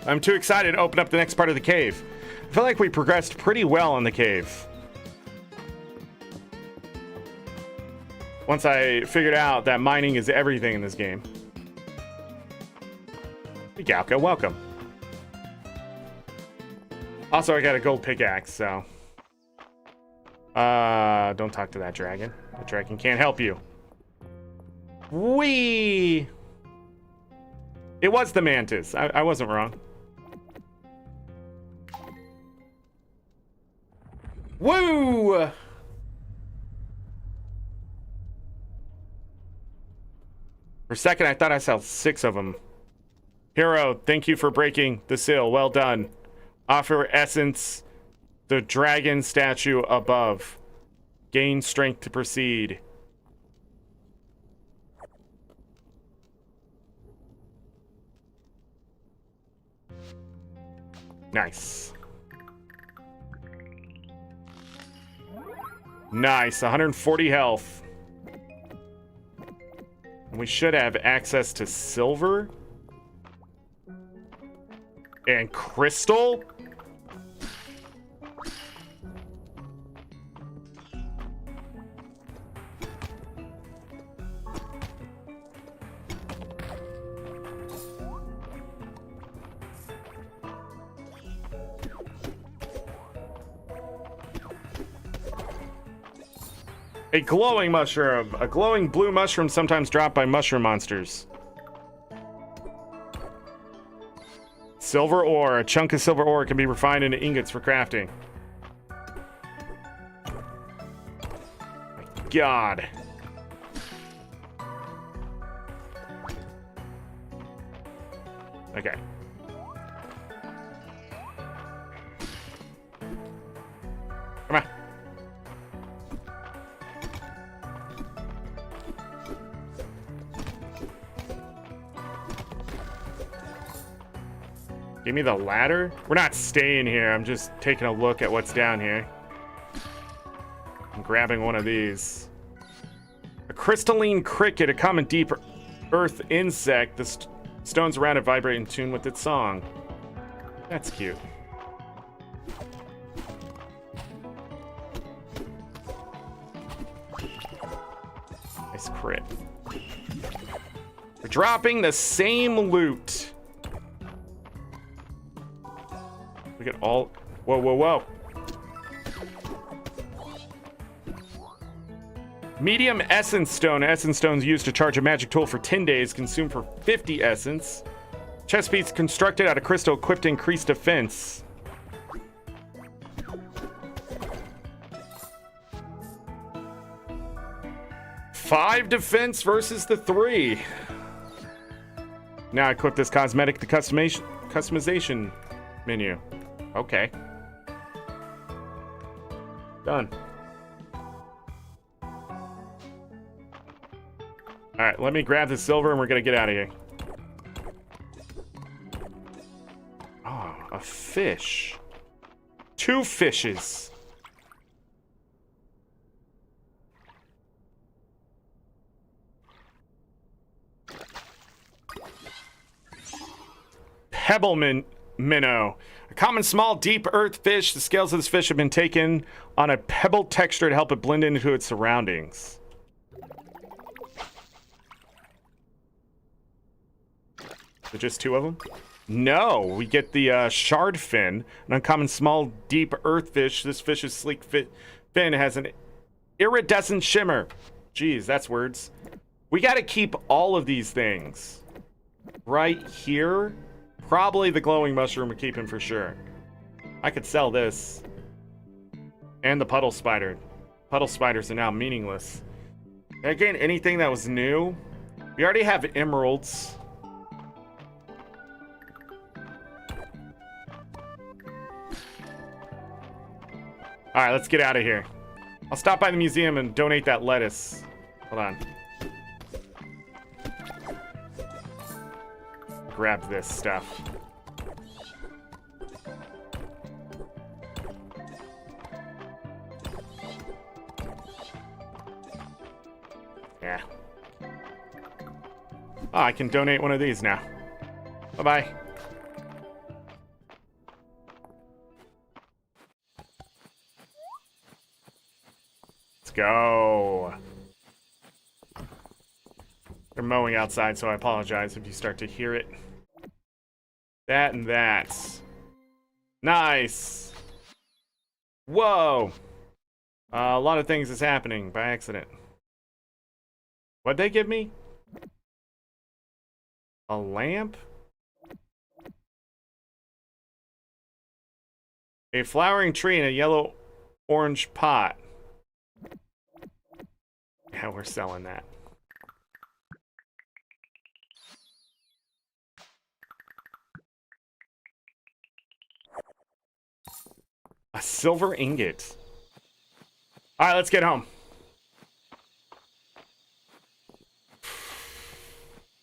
Speaker 1: I'm too excited to open up the next part of the cave. I feel like we progressed pretty well in the cave. Once I figured out that mining is everything in this game. Hey, Galka, welcome. Also, I got a gold pickaxe, so... don't talk to that dragon. The dragon can't help you. Whee! It was the mantis. I wasn't wrong. Woo! For a second, I thought I saw 6 of them. Hero, thank you for breaking the seal. Well done. Offer essence, the dragon statue above. Gain strength to proceed. Nice. Nice, 140 health. And we should have access to silver and crystal. A glowing mushroom. A glowing blue mushroom sometimes dropped by mushroom monsters. Silver ore. A chunk of silver ore can be refined into ingots for crafting. My God. Okay. Come on. Give me the ladder? We're not staying here. I'm just taking a look at what's down here. I'm grabbing one of these. A crystalline cricket, a common deep earth insect. The stones around it vibrate in tune with its song. That's cute. Nice crit. We're dropping the same loot. Look at all... Whoa, whoa, whoa. Medium essence stone. Essence stones used to charge a magic tool for 10 days. Consumed for 50 essence. Chest piece constructed out of crystal equipped to increase defense. Five defense versus the 3. Now I equip this cosmetic to customization menu. Okay. Done. Alright, let me grab the silver and we're gonna get out of here. Oh, a fish. 2 fishes. Pebble minnow. A common small deep earth fish. The scales of this fish have been taken on a pebble texture to help it blend into its surroundings. So just 2 of them? No, we get the shard fin, an uncommon small deep earth fish. This fish's sleek fin has an iridescent shimmer. Jeez, that's words. We got to keep all of these things right here. Probably the glowing mushroom we're keeping for sure. I could sell this. And the puddle spider. Puddle spiders are now meaningless. Did I gain anything that was new? We already have emeralds. Alright, let's get out of here. I'll stop by the museum and donate that lettuce. Hold on. Grab this stuff. Yeah. Oh, I can donate one of these now. Bye-bye. Let's go. They're mowing outside, so I apologize if you start to hear it. That and that. Nice. Whoa. A lot of things is happening by accident. What'd they give me? A lamp? A flowering tree in a yellow-orange pot. Yeah, we're selling that. A silver ingot. All right, let's get home.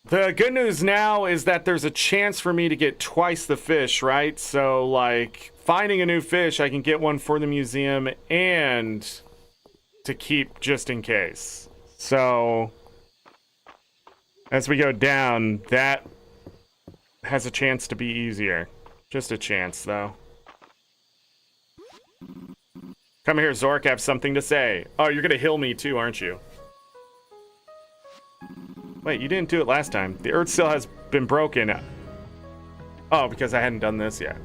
Speaker 1: The good news now is that there's a chance for me to get twice the fish, right? So, like, finding a new fish, I can get one for the museum and to keep just in case. So, as we go down, that has a chance to be easier. Just a chance, though. Come here, Zork, I have something to say. Oh, you're gonna heal me too, aren't you? Wait, you didn't do it last time. The earth seal has been broken. Oh, because I hadn't done this yet.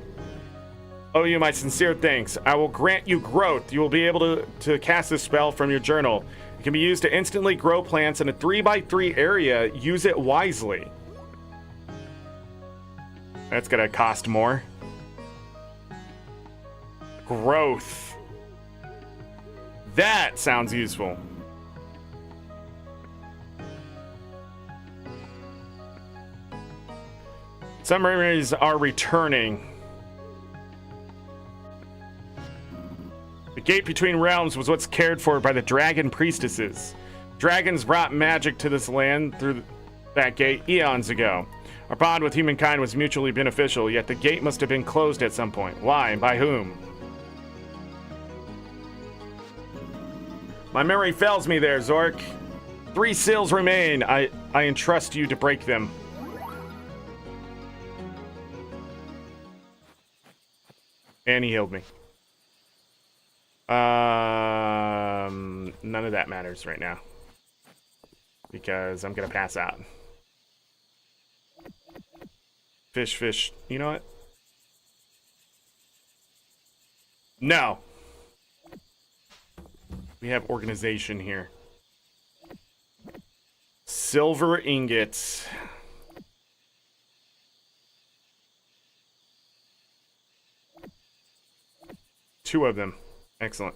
Speaker 1: Oh, you my sincere thanks. I will grant you growth. You will be able to cast this spell from your journal. It can be used to instantly grow plants in a 3x3 area. Use it wisely. That's gonna cost more. Growth. That sounds useful. Some memories are returning. The gate between realms was what's cared for by the dragon priestesses. Dragons brought magic to this land through that gate eons ago. Our bond with humankind was mutually beneficial, yet the gate must have been closed at some point. Why and by whom? My memory fails me there, Zork. 3 seals remain. I entrust you to break them. And he healed me. None of that matters right now. Because I'm gonna pass out. Fish, fish. You know what? No. We have organization here. Silver ingots. Two of them. Excellent.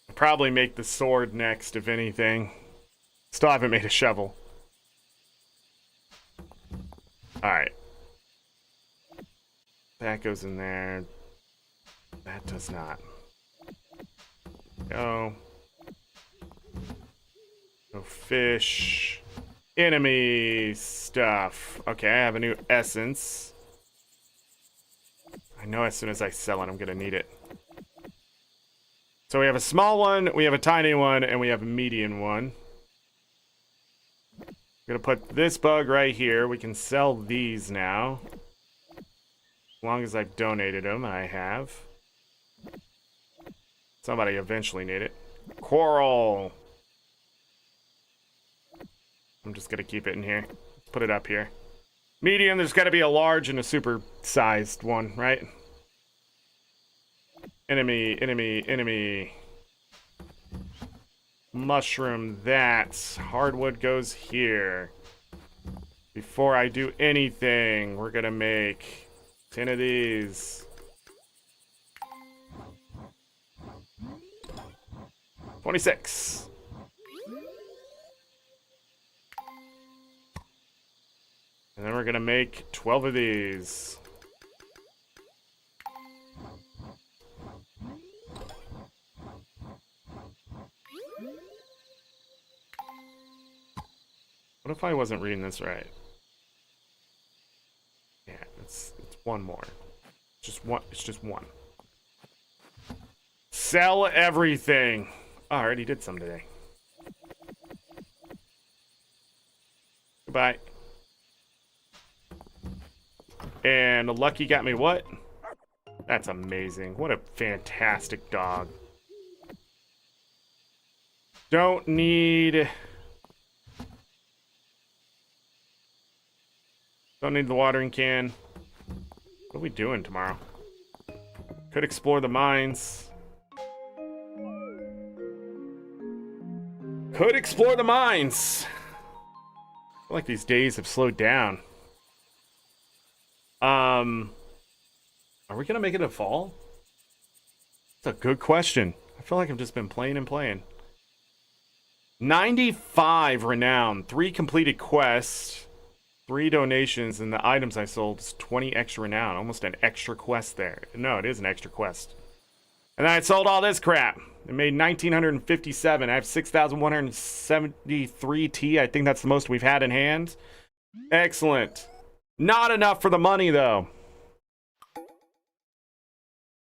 Speaker 1: I'll probably make the sword next, if anything. Still haven't made a shovel. Alright. That goes in there. That does not. Go. Go fish. Enemy stuff. Okay, I have a new essence. I know as soon as I sell it, I'm gonna need it. So we have a small one, we have a tiny one, and we have a medium one. I'm gonna put this bug right here. We can sell these now. As long as I've donated them, I have. Somebody eventually need it. Coral. I'm just gonna keep it in here. Put it up here. Medium, there's gotta be a large and a super sized one, right? Enemy, enemy, enemy. Mushroom, that. Hardwood goes here. Before I do anything, we're gonna make 10 of these. 26. And then we're gonna make 12 of these. What if I wasn't reading this right? Yeah, it's one more. Just one. It's just one. Sell everything. Oh, I already did some today. Goodbye. And Lucky got me what? That's amazing. What a fantastic dog. Don't need the watering can. What are we doing tomorrow? Could explore the mines. Could explore the mines. I feel like these days have slowed down. Are we gonna make it a fall? That's a good question. I feel like I've just been playing and playing. 95 renown, 3 completed quests, 3 donations, and the items I sold is 20 extra renown. Almost an extra quest there. No, it is an extra quest. And then I sold all this crap. It made 1,957. I have 6,173 T. I think that's the most we've had in hand. Excellent. Not enough for the money, though.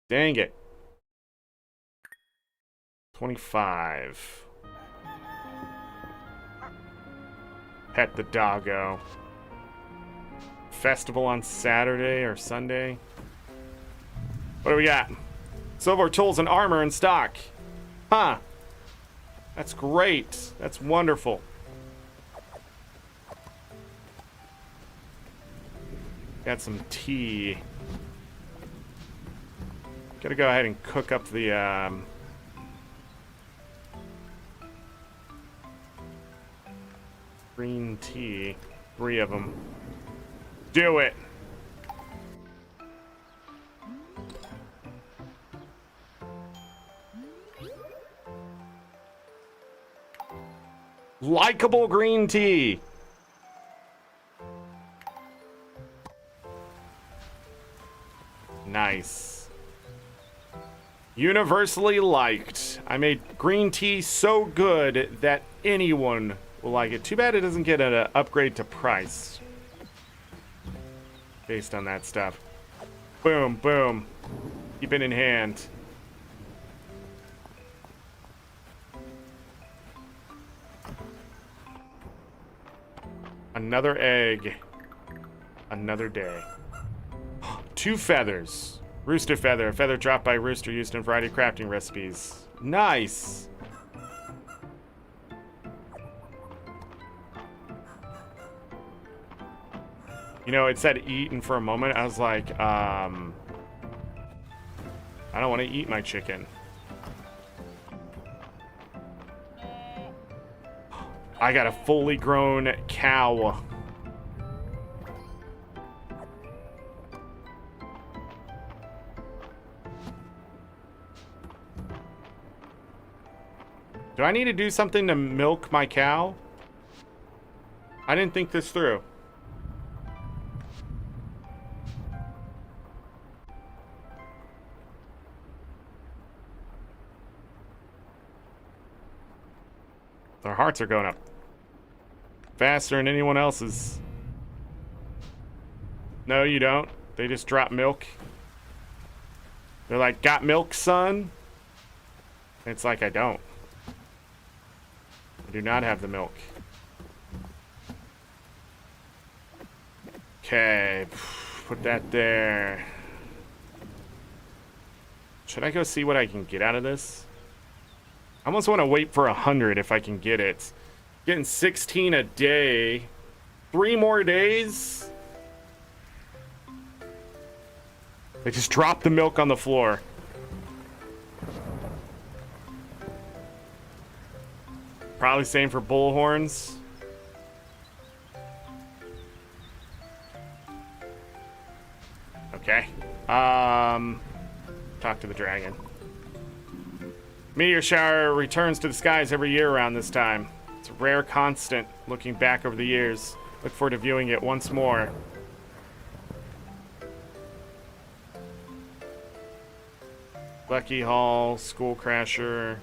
Speaker 1: Dang it. 25. Pet the doggo. Festival on Saturday or Sunday. What do we got? Silver tools and armor in stock. Huh. That's great. That's wonderful. Got some tea. Gotta go ahead and cook up the green tea. 3 of them. Do it. Likeable green tea. Nice. Universally liked. I made green tea so good that anyone will like it. Too bad it doesn't get an upgrade to price. Based on that stuff. Boom, boom. Keep it in hand. Another egg. Another day. 2 feathers. Rooster feather. A feather dropped by rooster used in a variety of crafting recipes. Nice. You know, it said eat, and for a moment I was like, I don't want to eat my chicken. I got a fully grown cow. Do I need to do something to milk my cow? I didn't think this through. Their hearts are going up faster than anyone else's. No, you don't. They just drop milk. They're like, got milk, son? It's like, I don't. I do not have the milk. Okay, put that there. Should I go see what I can get out of this? I almost want to wait for 100 if I can get it. Getting 16 a day. 3 more days? They just dropped the milk on the floor. Probably same for bullhorns. Okay. Talk to the dragon. Meteor shower returns to the skies every year around this time. It's a rare constant looking back over the years. Look forward to viewing it once more. Lucky Hall, School Crasher.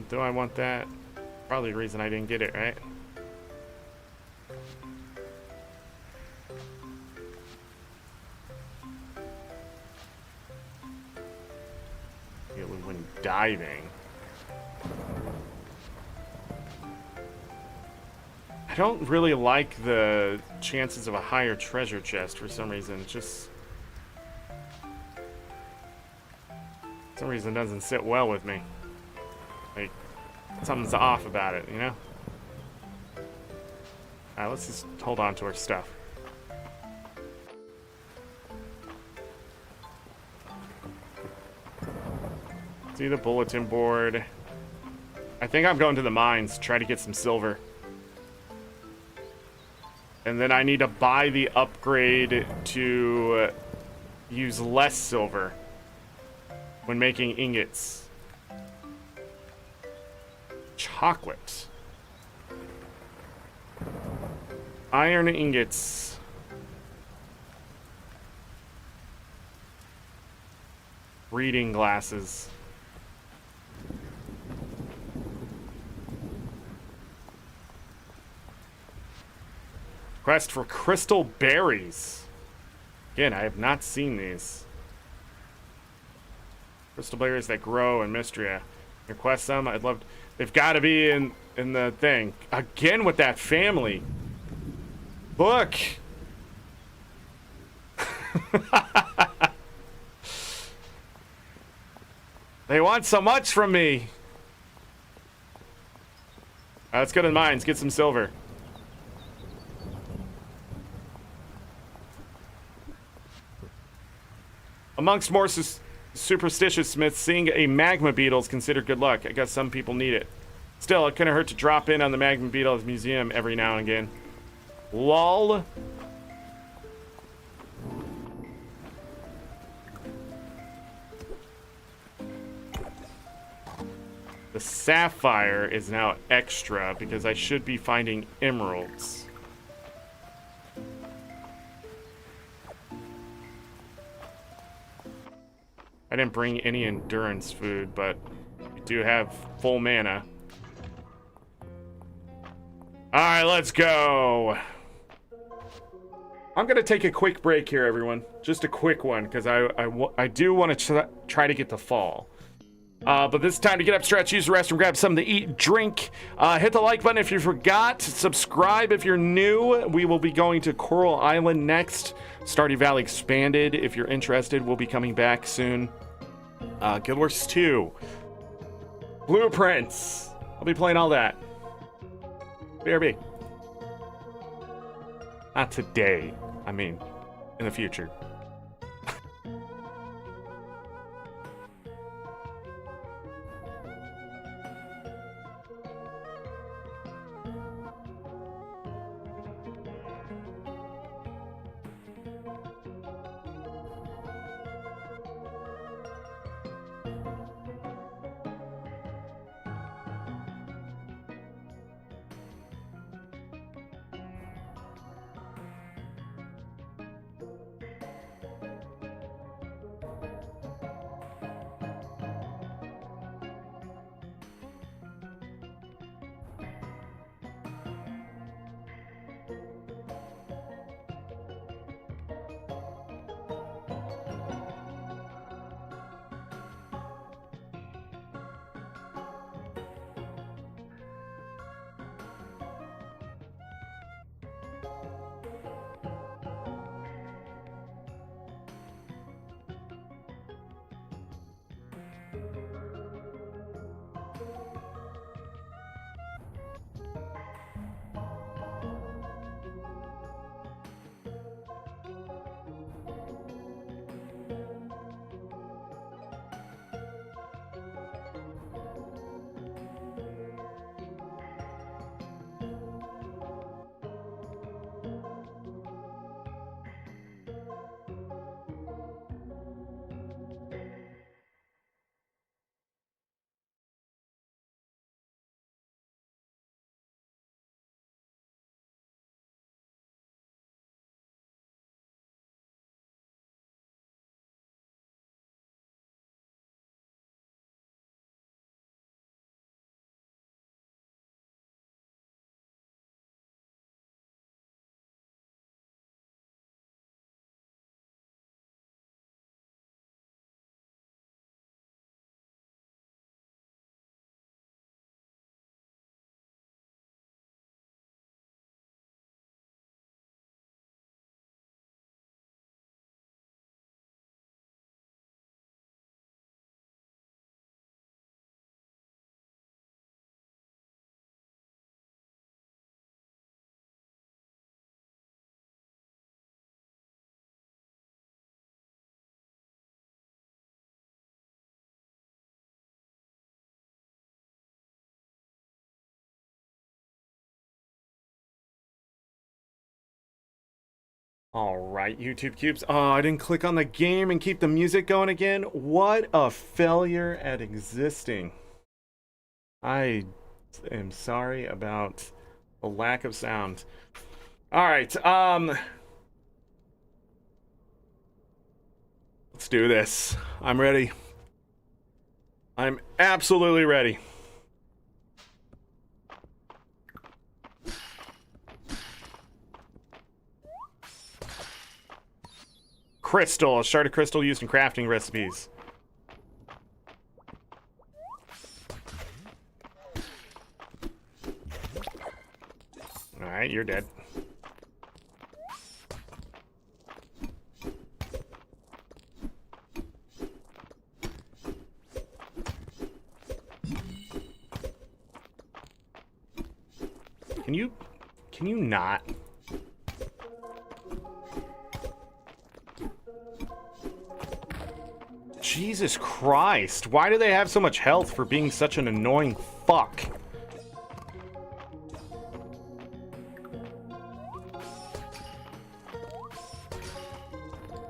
Speaker 1: Do I want that? Probably the reason I didn't get it, right? when diving. I don't really like the chances of a higher treasure chest for some reason. It just... for some reason it doesn't sit well with me. Like, something's off about it, you know? Alright, let's just hold on to our stuff. See the bulletin board. I think I'm going to the mines to try to get some silver. And then I need to buy the upgrade to use less silver when making ingots. Chocolate. Iron ingots. Reading glasses. Quest for crystal berries. Again, I have not seen these. Crystal berries that grow in Mistria. Request some. I'd love. They've got to be in the thing. Again with that family. Look. They want so much from me. Let's go to the mines. Get some silver. Amongst more superstitious smiths, seeing a magma beetle is considered good luck. I guess some people need it. Still, it couldn't hurt to drop in on the magma beetle's museum every now and again. Lol. The sapphire is now extra because I should be finding emeralds. I didn't bring any endurance food, but we do have full mana. Alright, let's go. I'm going to take a quick break here, everyone. Just a quick one, because I do want to try to get to fall. But this is time to get up, stretch, use the restroom, grab something to eat, drink. Hit the like button if you forgot. Subscribe if you're new. We will be going to Coral Island next. Stardew Valley Expanded, if you're interested, will be coming back soon. Guild Wars 2. Blueprints. I'll be playing all that. BRB. Not today. I mean, in the future. All right, YouTube cubes. Oh, I didn't click on the game and keep the music going again. What a failure at existing. I am sorry about the lack of sound. All right, let's do this. I'm ready. I'm absolutely ready. Crystal, a shard of crystal used in crafting recipes. All right, you're dead. Can you not? Jesus Christ, why do they have so much health for being such an annoying fuck?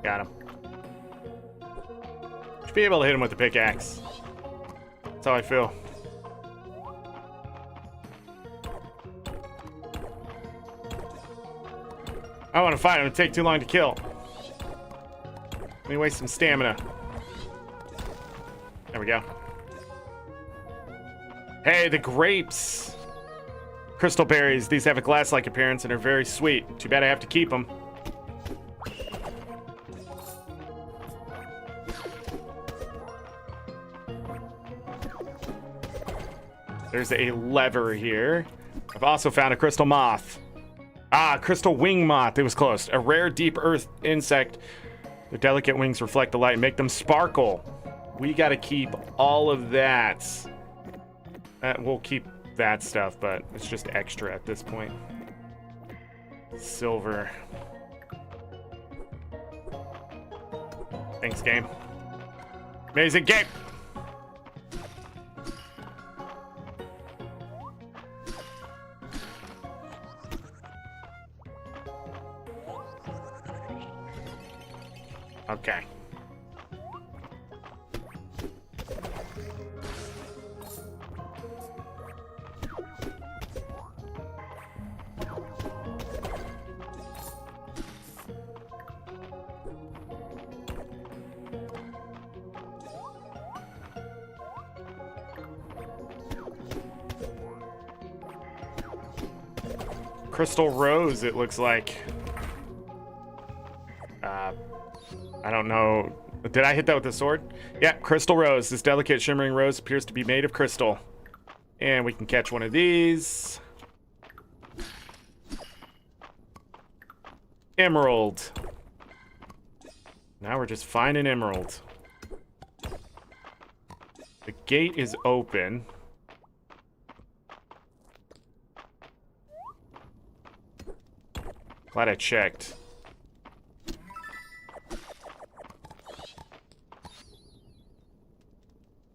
Speaker 1: Got him. Should be able to hit him with the pickaxe. That's how I feel. I want to fight him. It'll take too long to kill. Let me waste some stamina. There we go. Hey, the grapes. Crystal berries. These have a glass-like appearance and are very sweet. Too bad I have to keep them. There's a lever here. I've also found a crystal moth. Ah, crystal wing moth. It was close. A rare deep earth insect. Their delicate wings reflect the light and make them sparkle. We gotta keep all of that. We'll keep that stuff, but it's just extra at this point. Silver. Thanks, game. Amazing game. Okay. Crystal rose, it looks like. I don't know. Did I hit that with the sword? Yeah, crystal rose. This delicate shimmering rose appears to be made of crystal. And we can catch one of these. Emerald. Now we're just finding emerald. The gate is open. Glad I checked.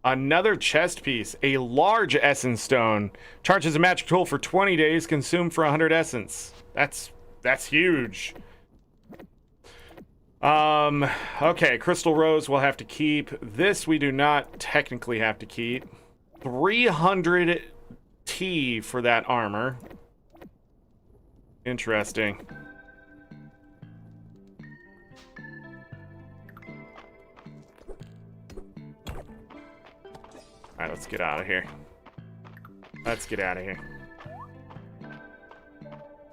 Speaker 1: Another chest piece, a large essence stone. Charges a magic tool for 20 days, consumed for 100 essence. That's huge. Okay, crystal rose we'll have to keep. This we do not technically have to keep. 300 T for that armor. Interesting. Alright, let's get out of here. Let's get out of here.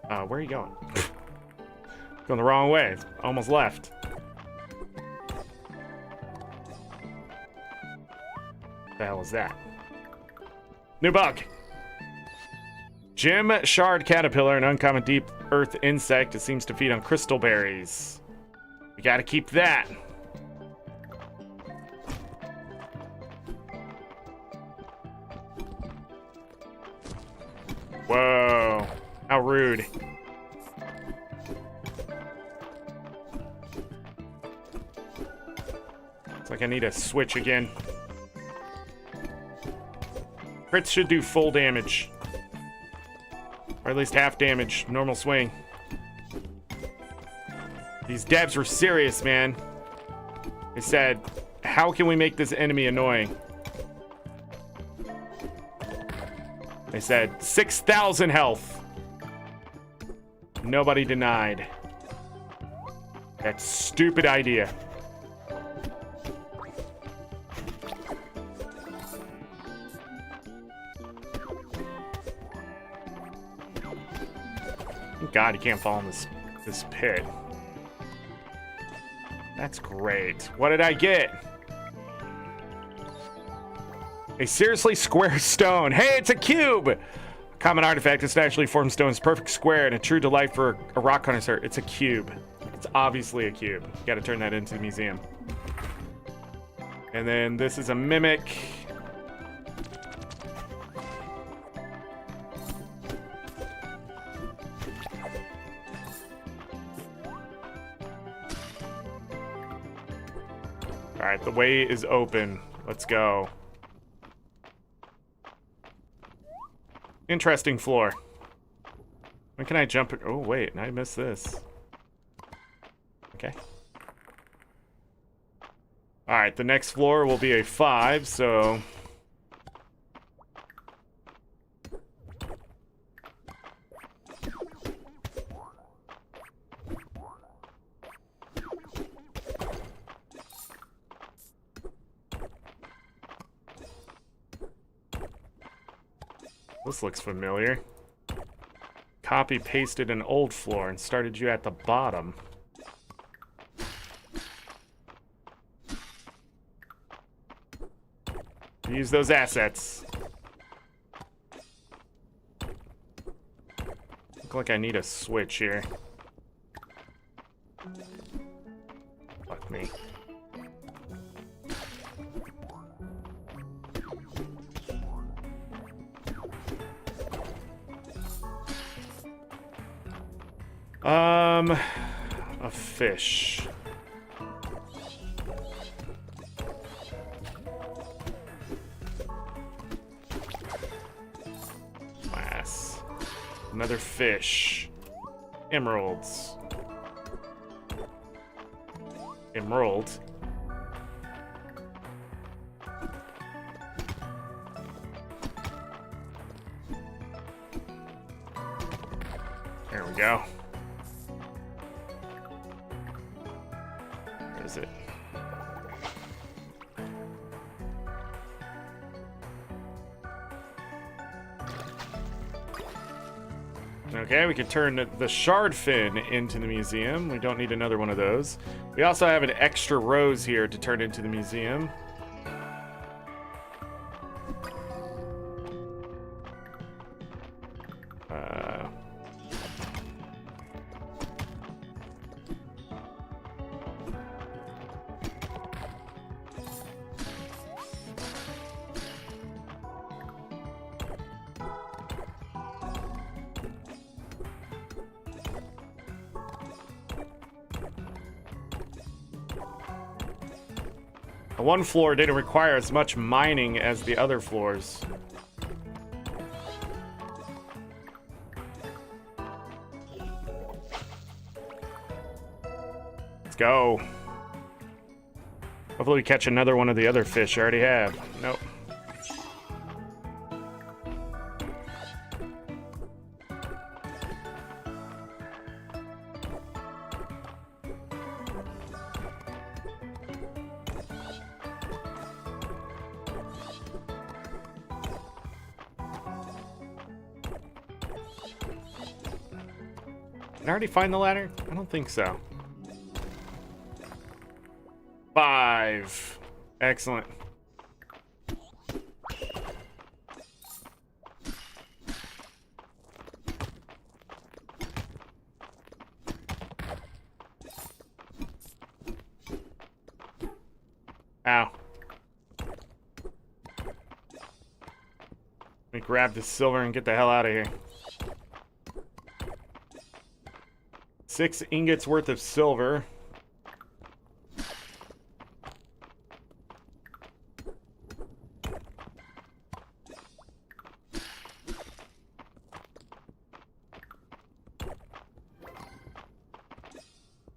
Speaker 1: Where are you going? Going the wrong way. It's almost left. What the hell is that? New bug! Gem shard caterpillar, an uncommon deep earth insect. It seems to feed on crystal berries. We gotta keep that. Whoa. How rude. It's like I need a switch again. Crits should do full damage. Or at least half damage. Normal swing. These devs were serious, man. They said, how can we make this enemy annoying? They said 6,000 health. Nobody denied. That stupid idea. Thank God, you can't fall in this pit. That's great. What did I get? A seriously square stone. Hey, it's a cube! Common artifact. This naturally formed stone is perfect square and a true delight for a rock connoisseur. It's a cube. It's obviously a cube. You gotta turn that into the museum. And then this is a mimic. Alright, the way is open. Let's go. Interesting floor. When can I jump it? Oh, wait, I missed this. Okay. Alright, the next floor will be a 5, so... This looks familiar. Copy pasted an old floor and started you at the bottom. Use those assets. Look like I need a switch here. Fuck me. A fish. Glass. Another fish. Emeralds. Emerald. There we go. Where is it? Okay, we can turn the shard fin into the museum. We don't need another one of those. We also have an extra rose here to turn into the museum. One floor didn't require as much mining as the other floors. Let's go. Hopefully we catch another one of the other fish. I already have. Nope. Did I already find the ladder? I don't think so. 5. Excellent. Ow. Let me grab this silver and get the hell out of here. 6 ingots worth of silver.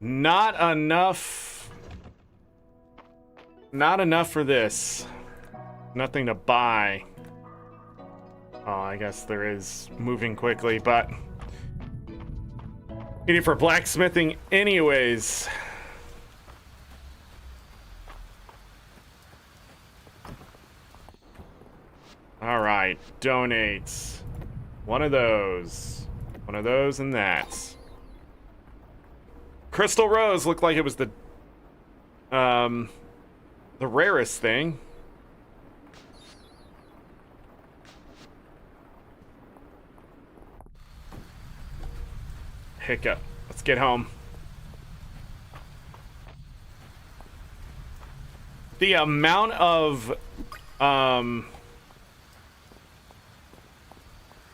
Speaker 1: Not enough. Not enough for this. Nothing to buy. Oh, I guess there is moving quickly, but need it for blacksmithing anyways. All right, donates. One of those, and that. Crystal Rose looked like it was the rarest thing. Hiccup. Let's get home. The amount of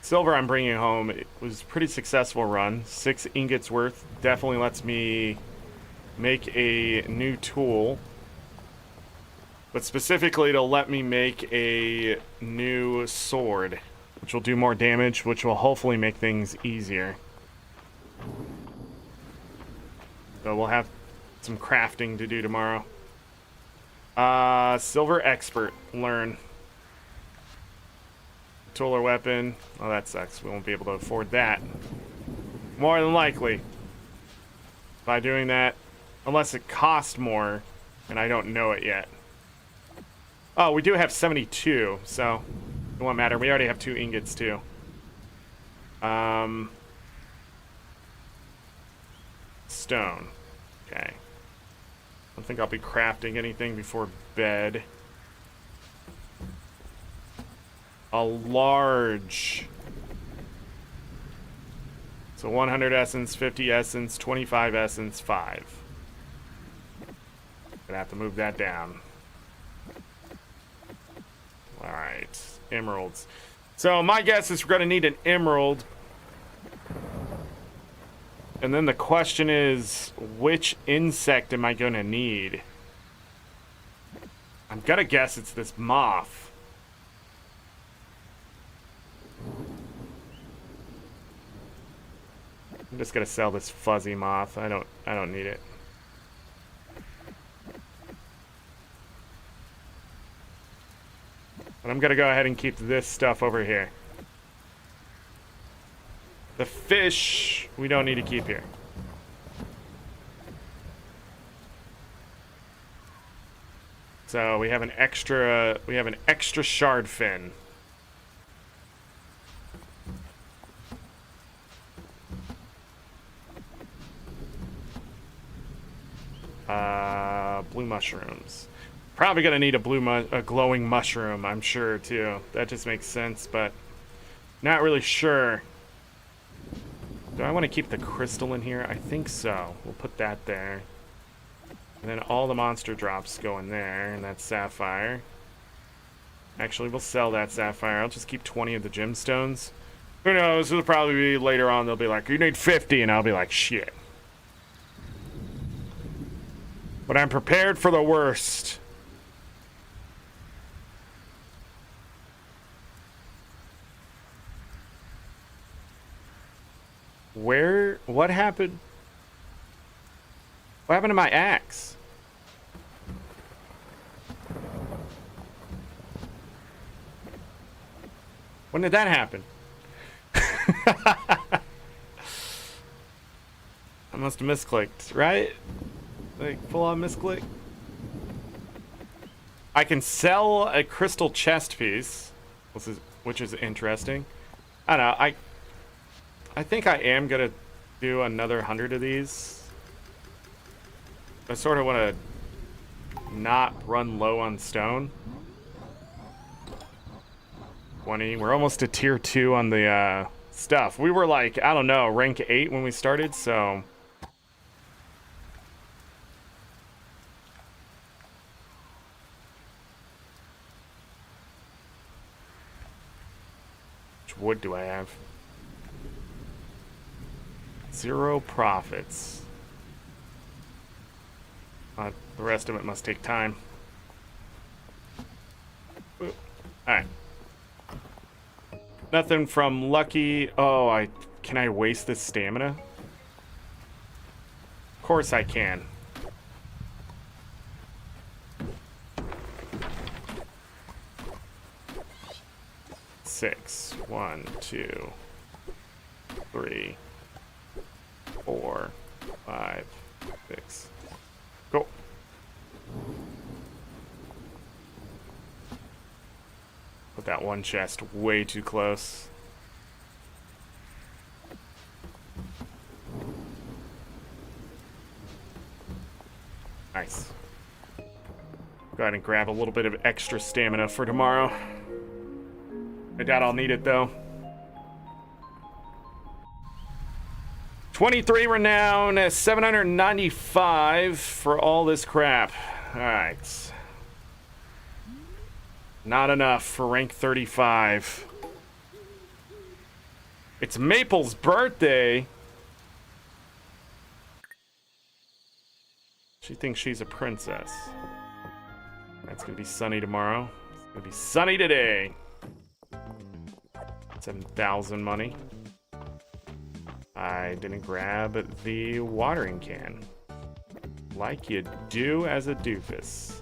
Speaker 1: silver I'm bringing home, it was a pretty successful run. 6 ingots worth. Definitely lets me make a new tool. But specifically to let me make a new sword, which will do more damage, which will hopefully make things easier. So we'll have some crafting to do tomorrow. Silver expert, learn. Tool or weapon. Oh, that sucks. We won't be able to afford that. More than likely. By doing that, unless it costs more, and I don't know it yet. Oh, we do have 72, so it won't matter. We already have 2 ingots too. Stone. Okay. I don't think I'll be crafting anything before bed. A large. So 100 essence, 50 essence, 25 essence, 5. Gonna have to move that down. Alright. Emeralds. So my guess is we're gonna need an emerald. And then the question is, which insect am I gonna need? I'm gonna guess it's this moth. I'm just gonna sell this fuzzy moth. I don't need it. But I'm gonna go ahead and keep this stuff over here. The fish we don't need to keep here. So we have an extra shard fin. Blue mushrooms. Probably gonna need a glowing mushroom, I'm sure too. That just makes sense, but not really sure. Do I want to keep the crystal in here? I think so. We'll put that there. And then all the monster drops go in there, and that's sapphire. Actually, we'll sell that sapphire. I'll just keep 20 of the gemstones. Who knows? It'll probably be later on. They'll be like, you need 50, and I'll be like, shit. But I'm prepared for the worst. What happened? What happened to my axe? When did that happen? I must have misclicked, right? Like, full on misclick. I can sell a crystal chest piece, which is interesting. I don't know, I think I am gonna do another 100 of these. I sort of want to not run low on stone. 20. We're almost to tier 2 on the stuff. We were like, I don't know, rank 8 when we started, so. Which wood do I have? 0 profits. The rest of it must take time. Alright. Nothing from Lucky. Oh, can I waste this stamina? Of course I can. Six. 1, 2, 3, 4, 5, 6. Go. Put that one chest way too close. Nice. Go ahead and grab a little bit of extra stamina for tomorrow. I doubt I'll need it though. 23 renown, 795 for all this crap. Alright. Not enough for rank 35. It's Maple's birthday. She thinks she's a princess. It's gonna be sunny tomorrow. It's gonna be sunny today. 7,000 money. I didn't grab the watering can. Like you do as a doofus.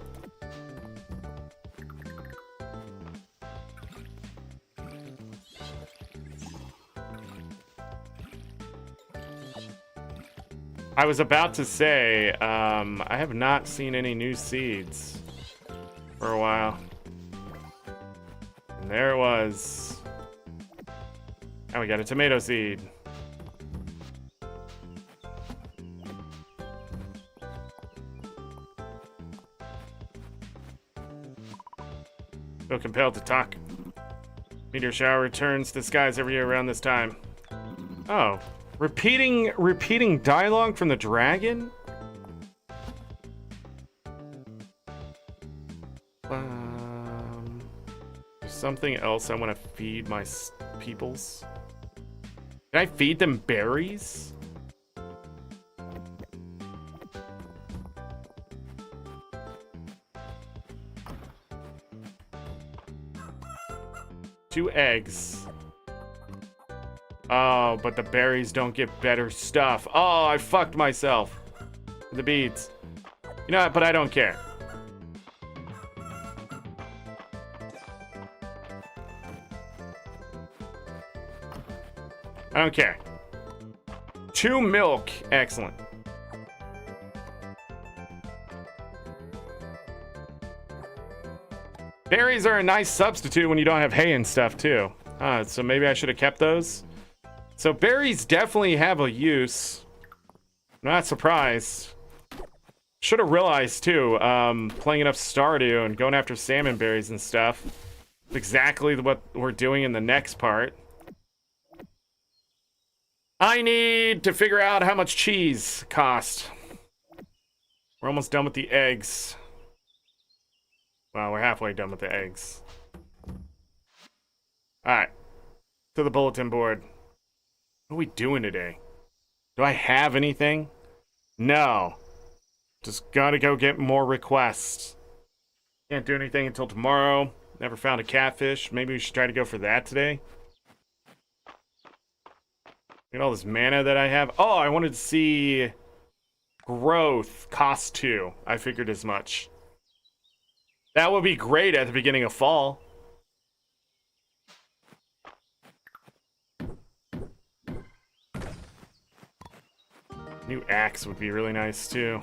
Speaker 1: I was about to say, I have not seen any new seeds for a while. And there it was. And we got a tomato seed. Feel compelled to talk. Meteor shower returns to the skies every year around this time. Oh. Repeating dialogue from the dragon? There's something else I want to feed my peoples. Can I feed them berries? Two eggs. Oh, but the berries don't get better stuff. Oh, I fucked myself. The beads. You know what? But I don't care. I don't care. 2 milk. Excellent. Berries are a nice substitute when you don't have hay and stuff, too. So maybe I should have kept those. So berries definitely have a use. I'm not surprised. Should have realized too, playing enough Stardew and going after salmon berries and stuff. Exactly what we're doing in the next part. I need to figure out how much cheese cost. We're almost done with the eggs. Well, we're halfway done with the eggs. Alright. To the bulletin board. What are we doing today? Do I have anything? No. Just gotta go get more requests. Can't do anything until tomorrow. Never found a catfish. Maybe we should try to go for that today. Look at all this mana that I have. Oh, I wanted to see growth cost 2. I figured as much. That would be great at the beginning of fall. New axe would be really nice too.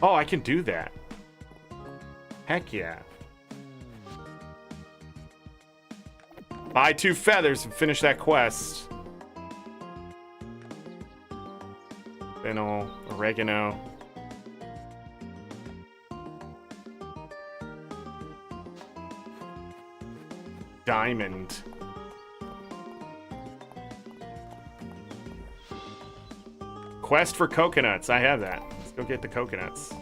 Speaker 1: Oh, I can do that. Heck yeah. Buy 2 feathers and finish that quest. Fennel, oregano. Diamond. Quest for coconuts. I have that. Let's go get the coconuts.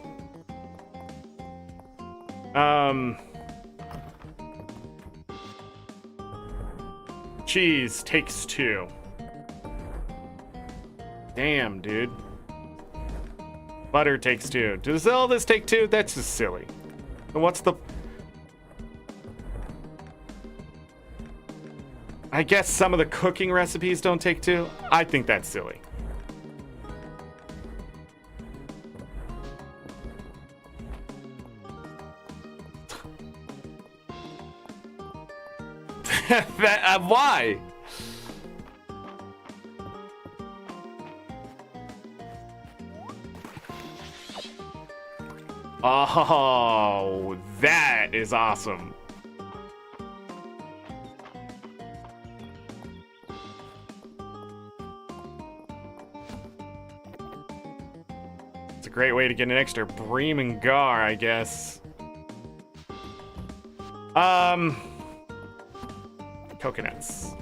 Speaker 1: Cheese takes 2. Damn, dude. Butter takes 2. Does all this take 2? That's just silly. And what's the... I guess some of the cooking recipes don't take 2. I think that's silly. Why? Oh, that is awesome. It's a great way to get an extra bream and gar, I guess. Coconuts.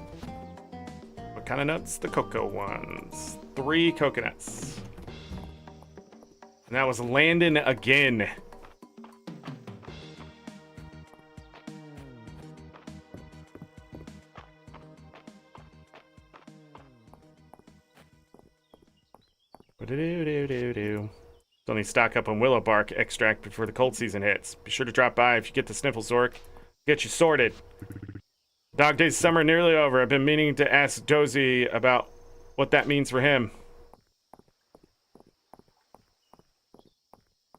Speaker 1: What kind of nuts? The cocoa ones. 3 coconuts. And that was Landon again. Still need to stock up on willow bark extract before the cold season hits. Be sure to drop by if you get the sniffles, Zorric. Get you sorted. Dog days summer are nearly over. I've been meaning to ask Dozy about what that means for him.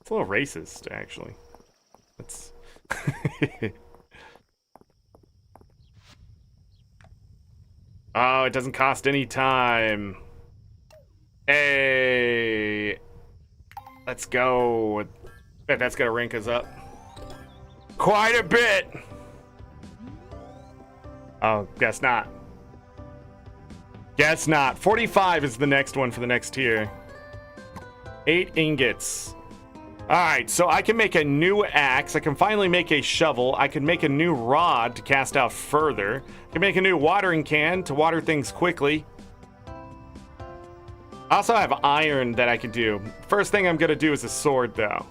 Speaker 1: It's a little racist, actually. That's oh, it doesn't cost any time. Hey, let's go. Bet that's gonna rank us up quite a bit. Oh, guess not. Guess not. 45 is the next one for the next tier. 8 ingots. Alright, so I can make a new axe. I can finally make a shovel. I can make a new rod to cast out further. I can make a new watering can to water things quickly. I also have iron that I can do. First thing I'm going to do is a sword, though.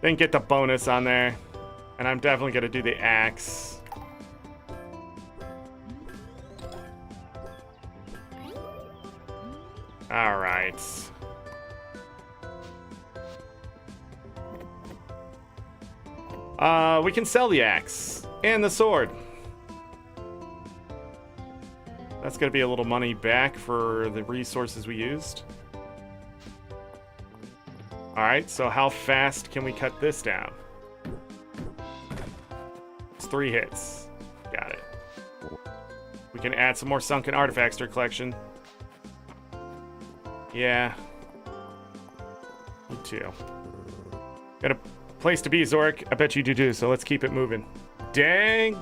Speaker 1: Didn't get the bonus on there. And I'm definitely going to do the axe. All right. We can sell the axe and the sword. That's gonna be a little money back for the resources we used. All right, so how fast can we cut this down? It's 3 hits. Got it. We can add some more sunken artifacts to our collection. Yeah. Me too. Got a place to be, Zorric. I bet you do too, so let's keep it moving. Dang!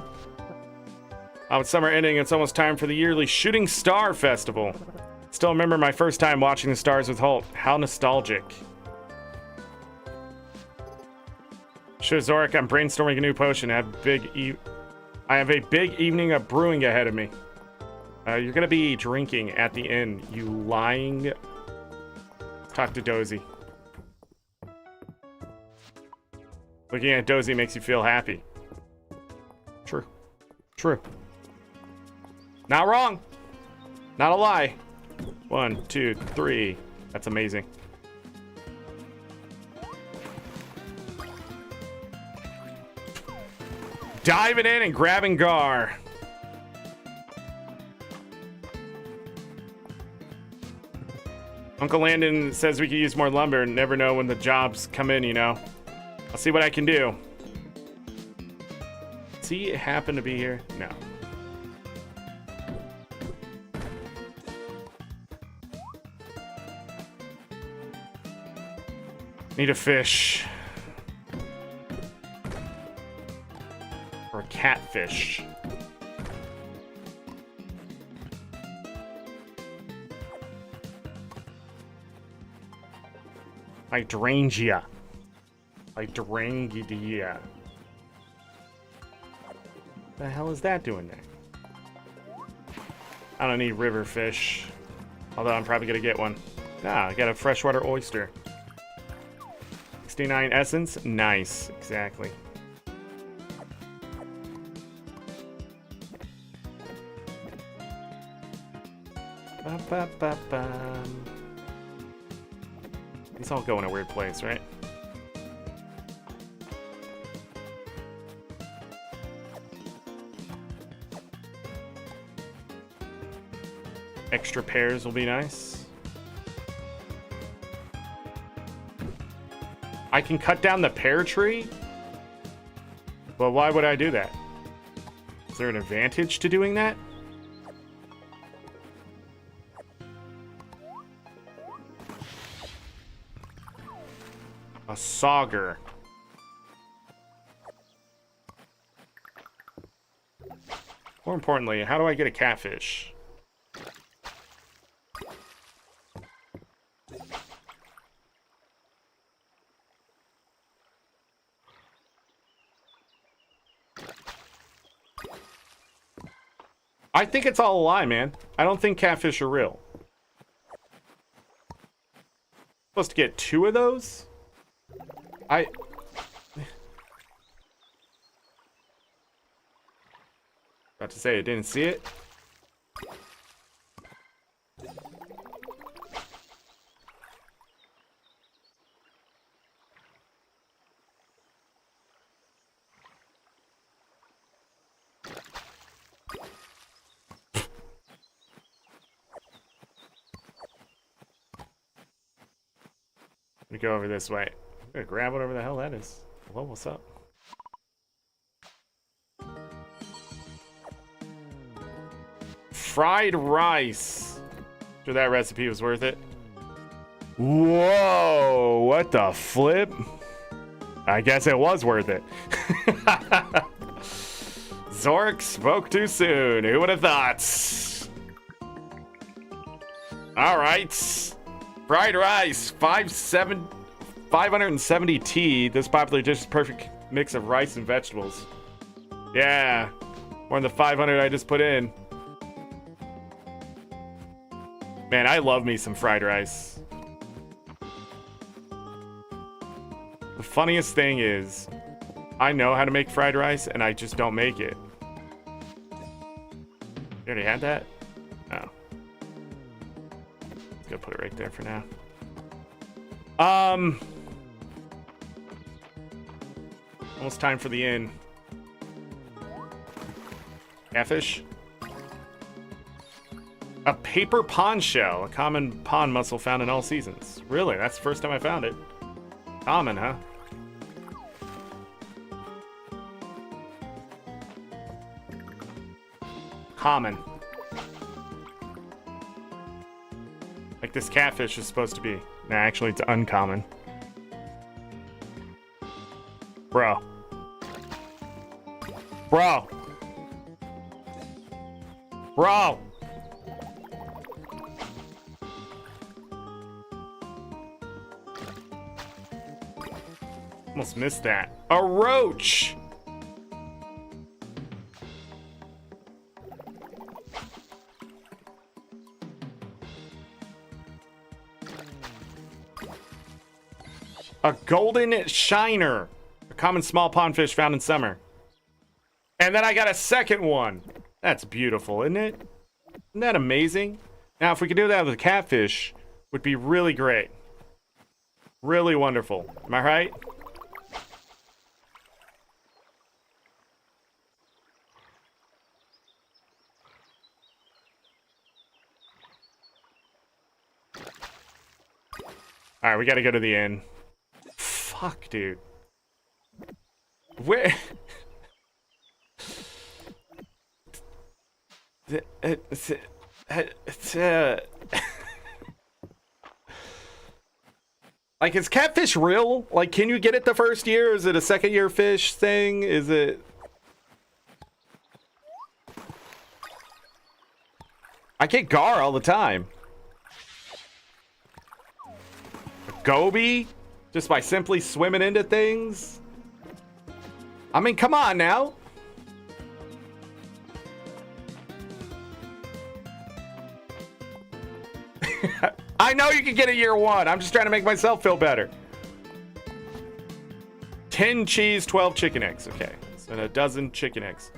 Speaker 1: Oh, it's summer ending. It's almost time for the yearly Shooting Star Festival. Still remember my first time watching the stars with Holt. How nostalgic. Sure, Zorric, I'm brainstorming a new potion. I have a big evening of brewing ahead of me. You're gonna be drinking at the inn, you lying. Talk to Dozy. Looking at Dozy makes you feel happy. True. True. Not wrong. Not a lie. 1, 2, 3. That's amazing. Diving in and grabbing Gar. Uncle Landon says we could use more lumber and never know when the jobs come in, you know. I'll see what I can do. Does he happen to be here? No. Need a fish. Or a catfish. Hydrangea. Hydrangea. The hell is that doing there? I don't need river fish. Although I'm probably gonna get one. Ah, I got a freshwater oyster. 69 essence. Nice. Exactly. Ba-ba-ba-bum. These all go in a weird place, right? Extra pairs will be nice. I can cut down the pear tree? Well, why would I do that? Is there an advantage to doing that? A sauger. More importantly, how do I get a catfish? I think it's all a lie, man. I don't think catfish are real. Supposed to get 2 of those? About to say I didn't see it. Let me go over this way. I'm gonna grab whatever the hell that is. Well, what's up? Fried rice. Sure that recipe was worth it. Whoa, what the flip? I guess it was worth it. Zorric spoke too soon. Who would have thought? All right. Fried rice, 570 T. This popular dish is perfect mix of rice and vegetables. Yeah, more than the 500 I just put in. Man, I love me some fried rice. The funniest thing is, I know how to make fried rice and I just don't make it. You already had that? Oh. Let's go put it right there for now. Almost time for the inn. Catfish. A paper pond shell, a common pond mussel found in all seasons. Really? That's the first time I found it. Common, huh? Common. Like this catfish is supposed to be. Nah, actually it's uncommon. Bro. Bro. Bro. Almost missed that. A roach! A golden shiner. A common small pond fish found in summer. And then I got a second one. That's beautiful, isn't it? Isn't that amazing? Now, if we could do that with a catfish, would be really great. Really wonderful. Am I right? All right, we got to go to the inn. Fuck, dude. Where? Like, is catfish real? Like, can you get it the first year? Is it a second year fish thing? Is it? I get gar all the time. Goby? Just by simply swimming into things? I mean, come on now. I know you can get it year 1. I'm just trying to make myself feel better. 10 cheese, 12 chicken eggs. Okay, so a dozen chicken eggs.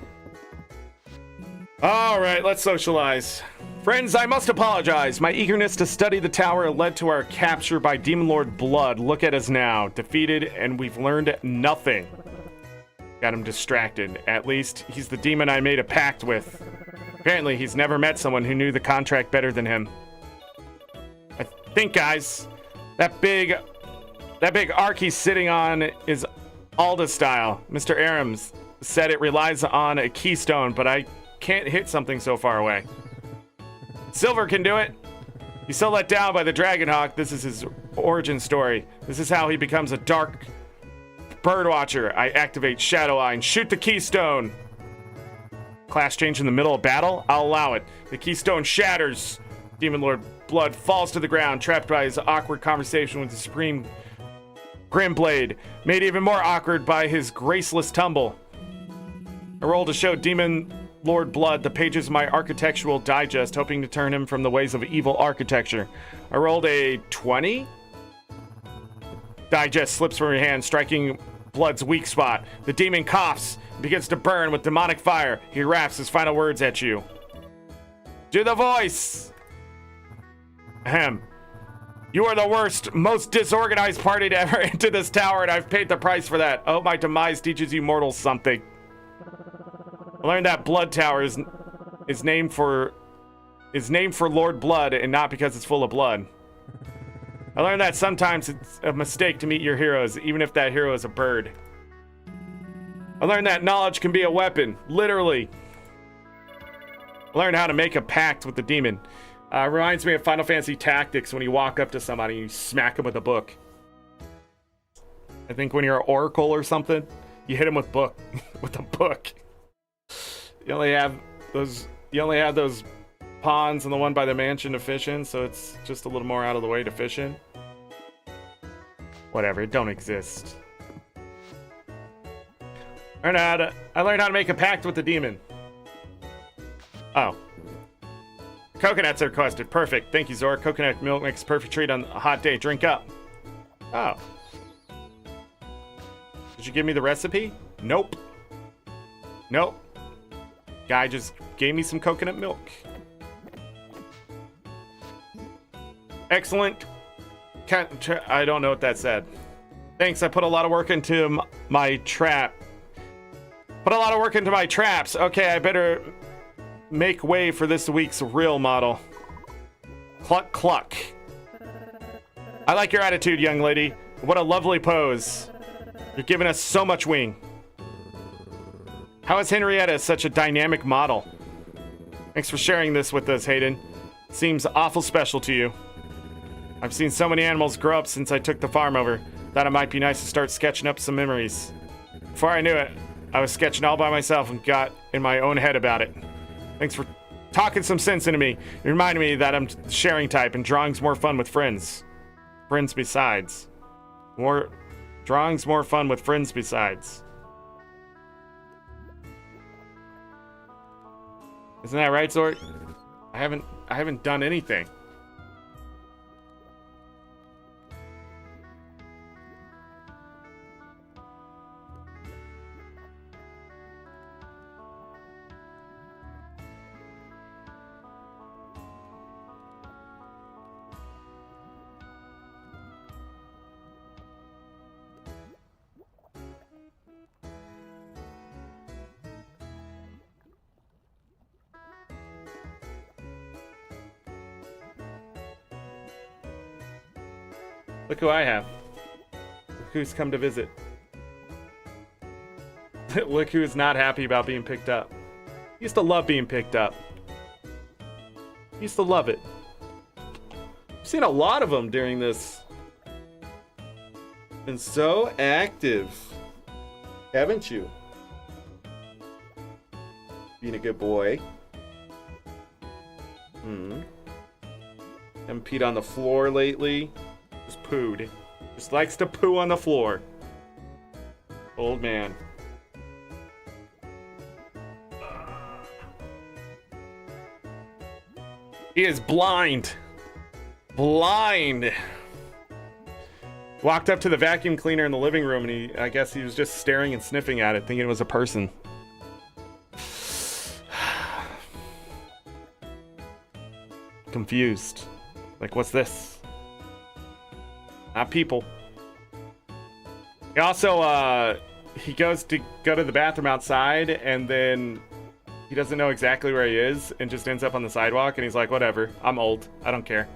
Speaker 1: All right, let's socialize. Friends, I must apologize. My eagerness to study the tower led to our capture by Demon Lord Blood. Look at us now, defeated, and we've learned nothing. Got him distracted. At least, he's the demon I made a pact with. Apparently, he's never met someone who knew the contract better than him. I think, guys, that big That big arc he's sitting on is Alda style. Mr. Arams said it relies on a keystone, but I can't hit something so far away. Silver can do it. He's so let down by the Dragonhawk. This is his origin story. This is how he becomes a dark birdwatcher. I activate Shadow Eye and shoot the keystone. Class change in the middle of battle? I'll allow it. The keystone shatters. Demon Lord Blood falls to the ground, trapped by his awkward conversation with the Supreme Grimblade, made even more awkward by his graceless tumble. I roll to show Demon Lord Blood the pages of my architectural digest, hoping to turn him from the ways of evil architecture. I rolled a 20. Digest slips from your hand, striking Blood's weak spot. The demon coughs and begins to burn with demonic fire. He raps his final words at you. Do the voice! Ahem. You are the worst, most disorganized party to ever enter this tower, and I've paid the price for that. I hope my demise teaches you mortals something. I learned that Blood Tower is named for Lord Blood and not because it's full of blood. I learned that sometimes it's a mistake to meet your heroes, even if that hero is a bird. I learned that knowledge can be a weapon, literally. I learned how to make a pact with the demon. Reminds me of Final Fantasy Tactics when you walk up to somebody and you smack them with a book. I think when you're an oracle or something, you hit them with with a book. You only have those ponds and the one by the mansion to fish in, so it's just a little more out of the way to fish in. Whatever, it don't exist. I learned how to make a pact with the demon. Oh. Coconuts are requested. Perfect. Thank you, Zor. Coconut milk makes a perfect treat on a hot day. Drink up. Oh. Did you give me the recipe? Nope. Nope. Guy just gave me some coconut milk. Excellent. I don't know what that said. Thanks. I put a lot of work into my trap. Put a lot of work into my traps. Okay, I better make way for this week's real model. Cluck, cluck. I like your attitude, young lady. What a lovely pose. You're giving us so much wing. How is Henrietta such a dynamic model? Thanks for sharing this with us, Hayden. Seems awful special to you. I've seen so many animals grow up since I took the farm over. Thought it might be nice to start sketching up some memories. Before I knew it, I was sketching all by myself and got in my own head about it. Thanks for talking some sense into me. It reminded me that I'm the sharing type and drawing's more fun with friends. Friends besides. Drawing's more fun with friends besides. Isn't that right, Zort? I haven't done anything. Look who I have. Look who's come to visit. Look who's not happy about being picked up. Used to love being picked up. Used to love it. I've seen a lot of them during this. Been so active. Haven't you? Being a good boy. Haven't peed on the floor lately. Just pooed. Just likes to poo on the floor. Old man. He is blind. Blind. Walked up to the vacuum cleaner in the living room and I guess he was just staring and sniffing at it, thinking it was a person. Confused. Like, what's this? Not people. He also, he goes to go to the bathroom outside, and then he doesn't know exactly where he is, and just ends up on the sidewalk, and he's like, whatever, I'm old, I don't care.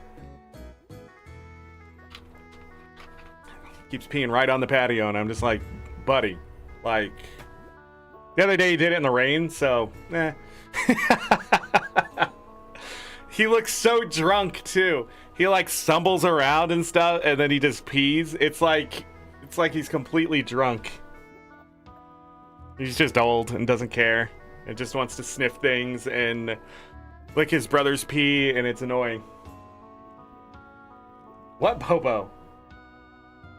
Speaker 1: Keeps peeing right on the patio, and I'm just like, buddy, like, the other day he did it in the rain, so, eh. He looks so drunk, too. He, like, stumbles around and stuff, and then he just pees. It's like he's completely drunk. He's just old and doesn't care. And just wants to sniff things and lick his brother's pee, and it's annoying. What, Bobo?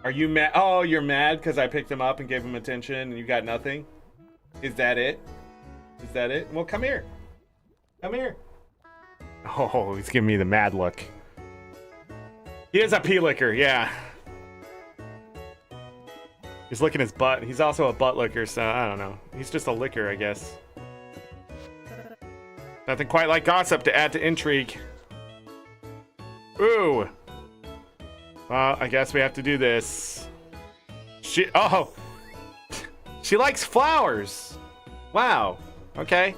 Speaker 1: Are you mad? Oh, you're mad because I picked him up and gave him attention and you got nothing? Is that it? Is that it? Well, come here. Come here. Oh, he's giving me the mad look. He is a pee licker, yeah. He's licking his butt. He's also a butt licker, so I don't know. He's just a licker, I guess. Nothing quite like gossip to add to intrigue. Ooh. Well, I guess we have to do this. Oh! She likes flowers! Wow. Okay.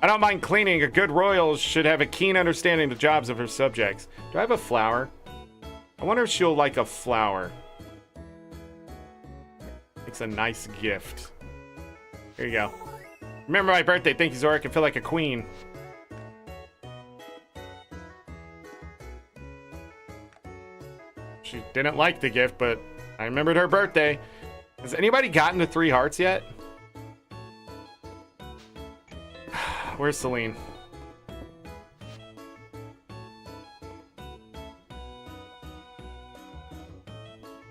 Speaker 1: I don't mind cleaning. A good royal should have a keen understanding of the jobs of her subjects. Do I have a flower? I wonder if she'll like a flower. It's a nice gift. Here you go. Remember my birthday. Thank you, Zorric. I feel like a queen. She didn't like the gift, but I remembered her birthday. Has anybody gotten to 3 hearts yet? Where's Celine?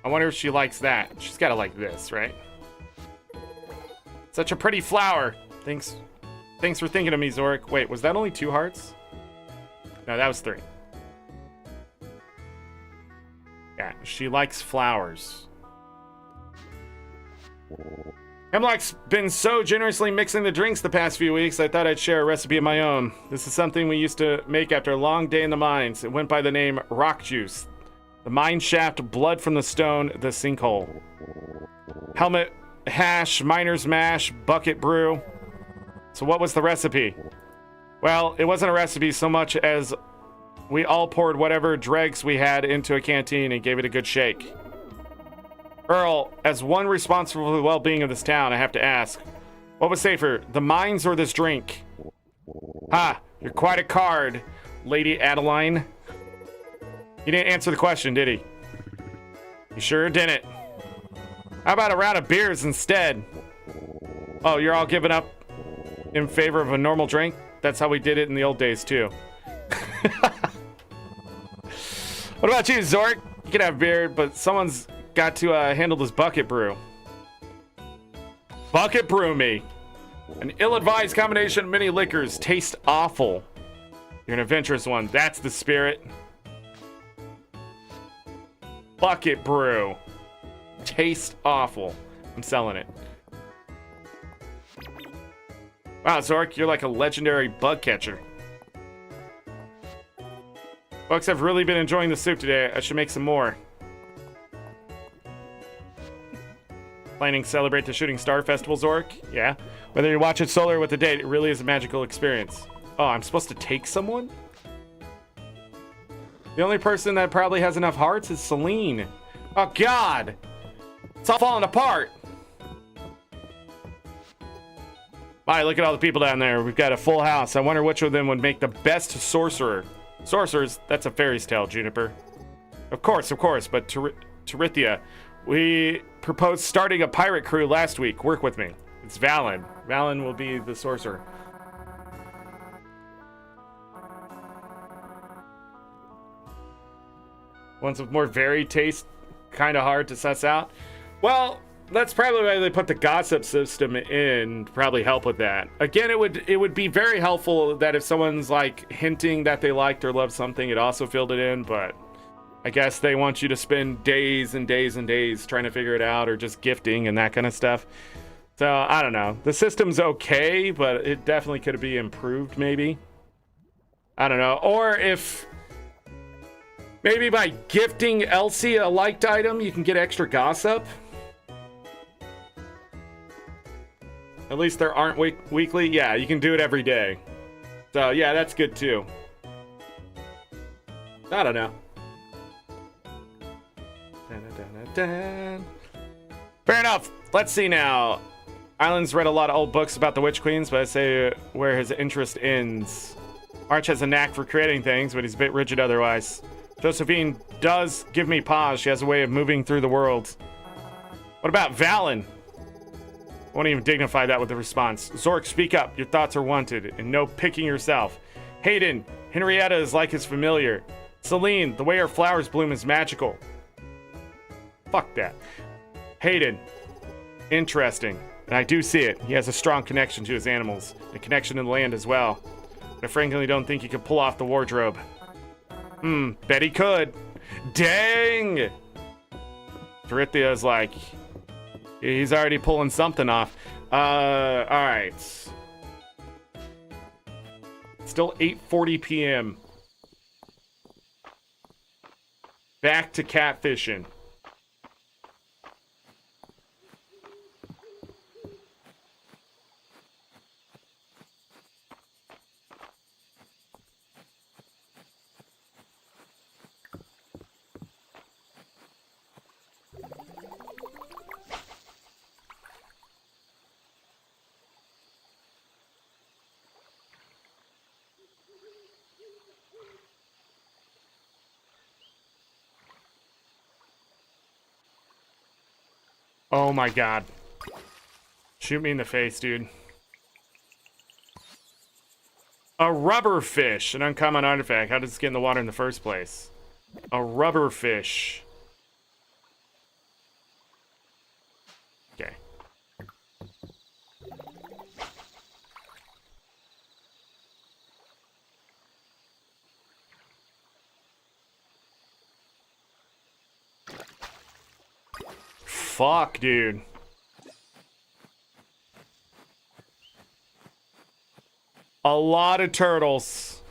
Speaker 1: I wonder if she likes that. She's got to like this, right? Such a pretty flower. Thanks for thinking of me, Zorric. Wait, was that only 2 hearts? No, that was 3. Yeah, she likes flowers. Hemlock's been so generously mixing the drinks the past few weeks, I thought I'd share a recipe of my own. This is something we used to make after a long day in the mines. It went by the name Rock Juice. The mine shaft, blood from the stone, the sinkhole. Helmet hash, miner's mash, bucket brew. So what was the recipe? Well, it wasn't a recipe so much as we all poured whatever dregs we had into a canteen and gave it a good shake. Earl, as one responsible for the well-being of this town, I have to ask, what was safer, the mines or this drink? Ha, you're quite a card, Lady Adeline. He didn't answer the question, did he? He sure didn't. How about a round of beers instead? Oh, you're all giving up in favor of a normal drink? That's how we did it in the old days, too. What about you, Zorric? You can have beer, but someone's got to handle this bucket brew. Bucket brew me. An ill-advised combination of many liquors. Taste awful. You're an adventurous one. That's the spirit. Bucket brew. Taste awful. I'm selling it. Wow, Zorric, you're like a legendary bug catcher. Folks, I've really been enjoying the soup today. I should make some more. Planning to celebrate the Shooting Star Festival, Zorric? Yeah. Whether you watch it solo or with a date, it really is a magical experience. Oh, I'm supposed to take someone? The only person that probably has enough hearts is Celine. Oh, God! It's all falling apart! Alright, look at all the people down there. We've got a full house. I wonder which of them would make the best sorcerer. Sorcerers, that's a fairy's tale, Juniper. Of course, but Terithia, we proposed starting a pirate crew last week. Work with me. It's Valen. Valen will be the sorcerer. Ones with more varied taste, kind of hard to suss out. Well, that's probably why they put the gossip system in, to probably help with that. Again, it would be very helpful that if someone's like hinting that they liked or loved something, it also filled it in, but I guess they want you to spend days and days and days trying to figure it out, or just gifting and that kind of stuff. So, I don't know. The system's okay, but it definitely could be improved, maybe. I don't know. Or if maybe by gifting Elsie a liked item, you can get extra gossip. At least there aren't weekly. Yeah, you can do it every day. So, yeah, that's good too. I don't know. dun. Fair enough. Let's see now. Island's read a lot of old books about the Witch Queens, but I say where his interest ends. Arch has a knack for creating things, but he's a bit rigid otherwise. Josephine does give me pause. She has a way of moving through the world. What about Valen? I won't even dignify that with a response. Zorric, speak up. Your thoughts are wanted, and no picking yourself. Hayden, Henrietta is like his familiar. Celine, the way her flowers bloom is magical. Fuck that. Hayden, interesting. And I do see it. He has a strong connection to his animals. A connection to the land as well. But I frankly don't think he could pull off the wardrobe. Bet he could. Dang! Dorithia like, he's already pulling something off. Alright. Still 8:40 p.m. Back to catfishing. Oh my god. Shoot me in the face, dude. A rubber fish, an uncommon artifact. How does it get in the water in the first place? A rubber fish. Okay. Fuck, dude. A lot of turtles.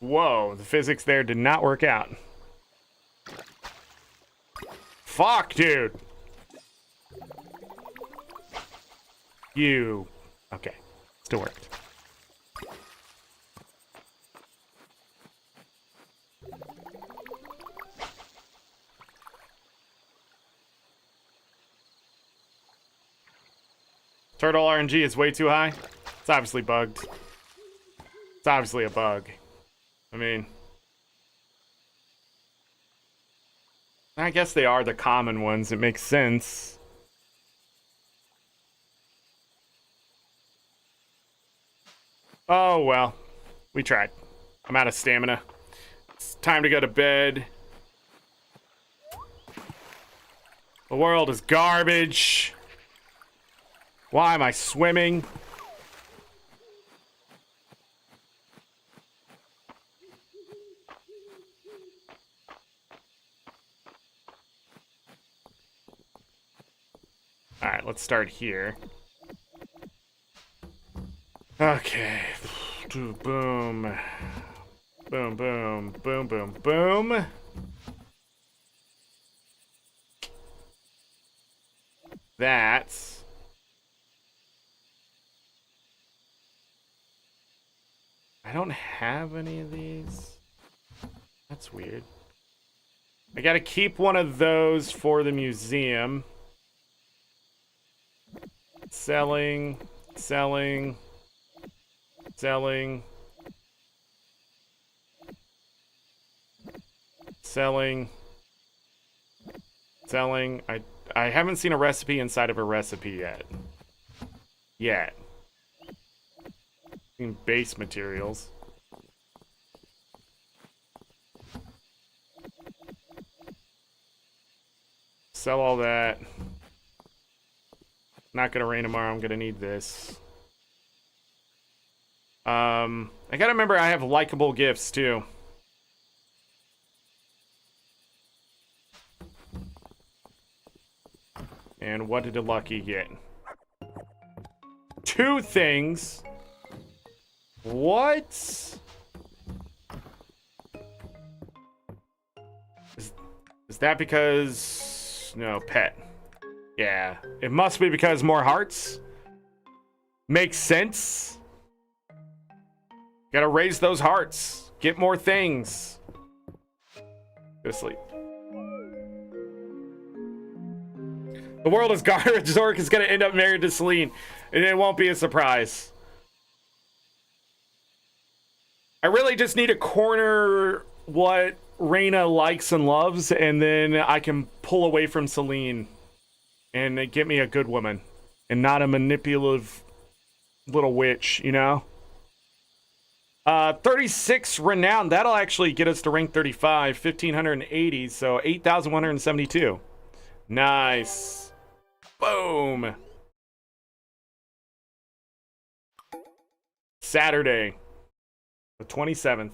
Speaker 1: Whoa, the physics there did not work out. Fuck, dude. You. Okay, still worked. Turtle RNG is way too high. It's obviously bugged. It's obviously a bug. I mean, I guess they are the common ones. It makes sense. Oh, well. We tried. I'm out of stamina. It's time to go to bed. The world is garbage. Why am I swimming? All right, let's start here. Okay. Boom. Boom, boom, boom, boom, boom. That's... I don't have any of these. That's weird. I gotta keep one of those for the museum. Selling, selling, selling, selling, selling. I haven't seen a recipe inside of a recipe yet. In base materials. Sell all that. Not gonna rain tomorrow. I'm gonna need this. I gotta remember I have likable gifts too. And what did a lucky get? 2 things. What? Is that because... No, pet. Yeah, it must be because more hearts. Makes sense. Gotta raise those hearts. Get more things. Go to sleep. The world is garbage. AngryZorric is gonna end up married to Celine, and it won't be a surprise. I really just need to corner what Reyna likes and loves, and then I can pull away from Celine and get me a good woman and not a manipulative little witch, you know? 36 renown. That'll actually get us to rank 35, 1580, so 8,172. Nice. Boom. Saturday, the 27th.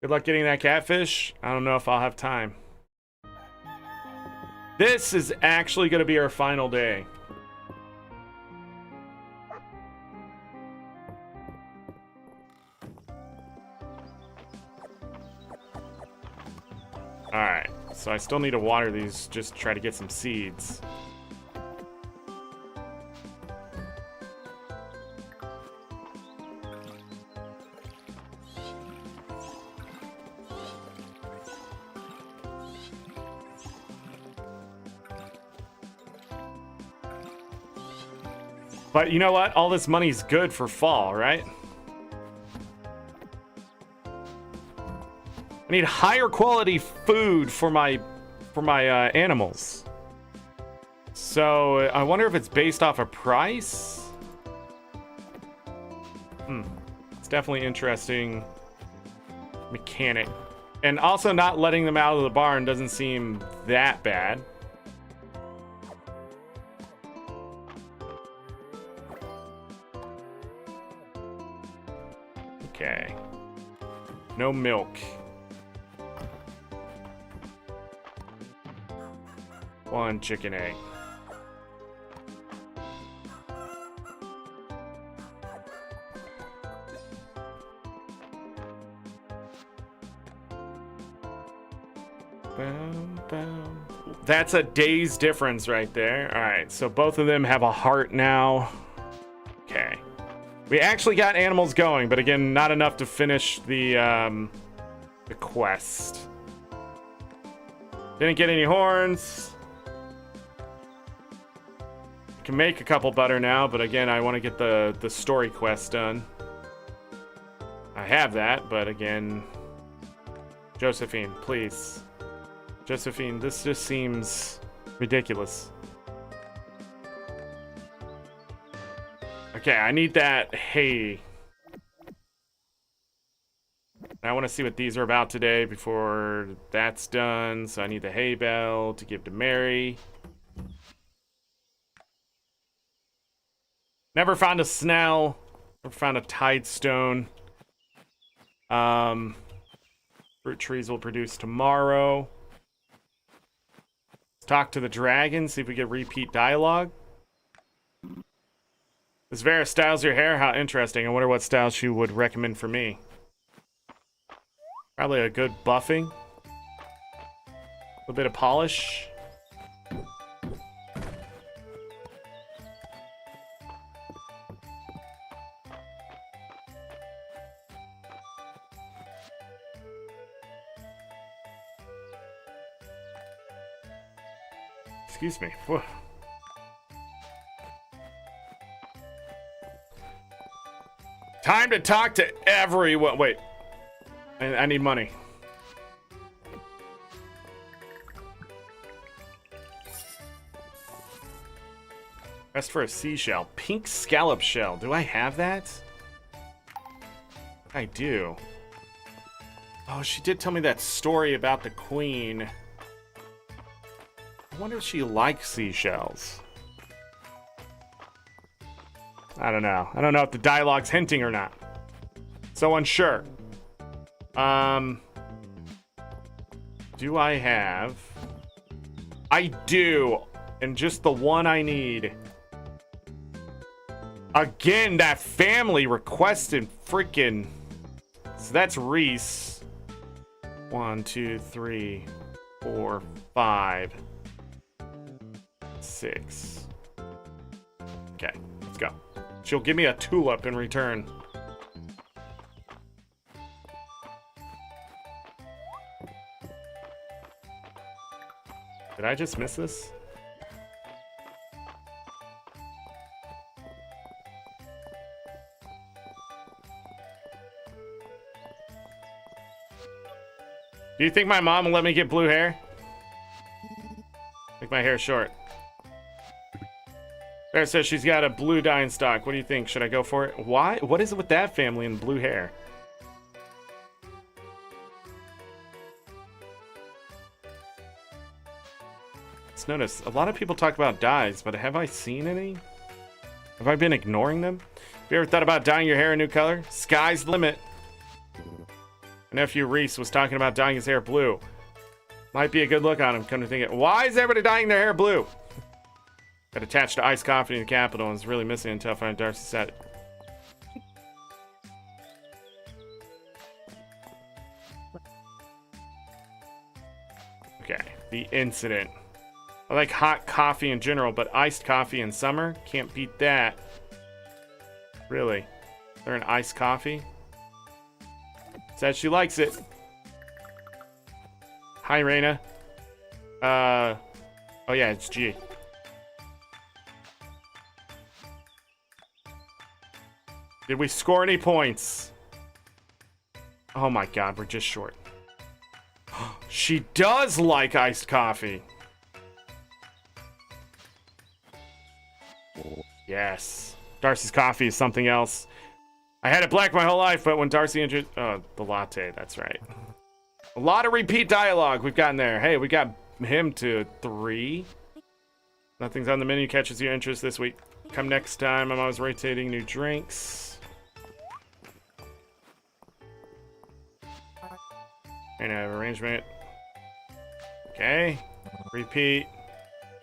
Speaker 1: Good luck getting that catfish. I don't know if I'll have time. This is actually going to be our final day. Alright, so I still need to water these just to try to get some seeds. But you know what? All this money's good for fall, right? I need higher quality food for my animals. So I wonder if it's based off a price. It's definitely interesting mechanic. And also not letting them out of the barn doesn't seem that bad. Okay. No milk. One chicken egg. That's a day's difference right there. All right, so both of them have a heart now. Okay. We actually got animals going, but again, not enough to finish the quest. Didn't get any horns. Can make a couple butter now, but again, I want to get the story quest done. I have that, but again, Josephine, please. Josephine, this just seems ridiculous. Okay, I need that hay. I want to see what these are about today before that's done, so I need the hay bale to give to Mary. Never found a snell. Never found a tide stone. Fruit trees will produce tomorrow. Let's talk to the dragon, see if we get repeat dialogue. This Vera styles your hair? How interesting. I wonder what style she would recommend for me. Probably a good buffing. A little bit of polish. Excuse me. Whoa. Time to talk to everyone. Wait. I need money. Rest for a seashell. Pink scallop shell. Do I have that? I do. Oh, she did tell me that story about the queen. I wonder if she likes seashells. I don't know. I don't know if the dialogue's hinting or not. So unsure. Do I have? I do. And just the one I need. Again, that family requested freaking... So that's Reese. 1, 2, 3, 4, 5, 6. Okay, let's go. She'll give me a tulip in return. Did I just miss this? Do you think my mom will let me get blue hair? Make my hair short. Sarah says she's got a blue dye in stock. What do you think? Should I go for it? Why? What is it with that family and blue hair? Let's notice. A lot of people talk about dyes, but have I seen any? Have I been ignoring them? Have you ever thought about dyeing your hair a new color? Sky's the limit. My nephew Reese was talking about dyeing his hair blue. Might be a good look on him, come to think it. Why is everybody dyeing their hair blue? Got attached to iced coffee in the Capitol and was really missing until Friend Darcy said it. Okay, the incident. I like hot coffee in general, but iced coffee in summer? Can't beat that. Really? They're an iced coffee? Said she likes it. Hi, Raina. Oh yeah, it's G. Did we score any points? Oh my god, we're just short. She does like iced coffee. Yes. Darcy's coffee is something else. I had it black my whole life, but when Darcy introduced... Oh, the latte, that's right. A lot of repeat dialogue we've gotten there. Hey, we got him to 3. Nothing's on the menu catches your interest this week. Come next time. I'm always rotating new drinks. And I have arrangement. Okay. Repeat.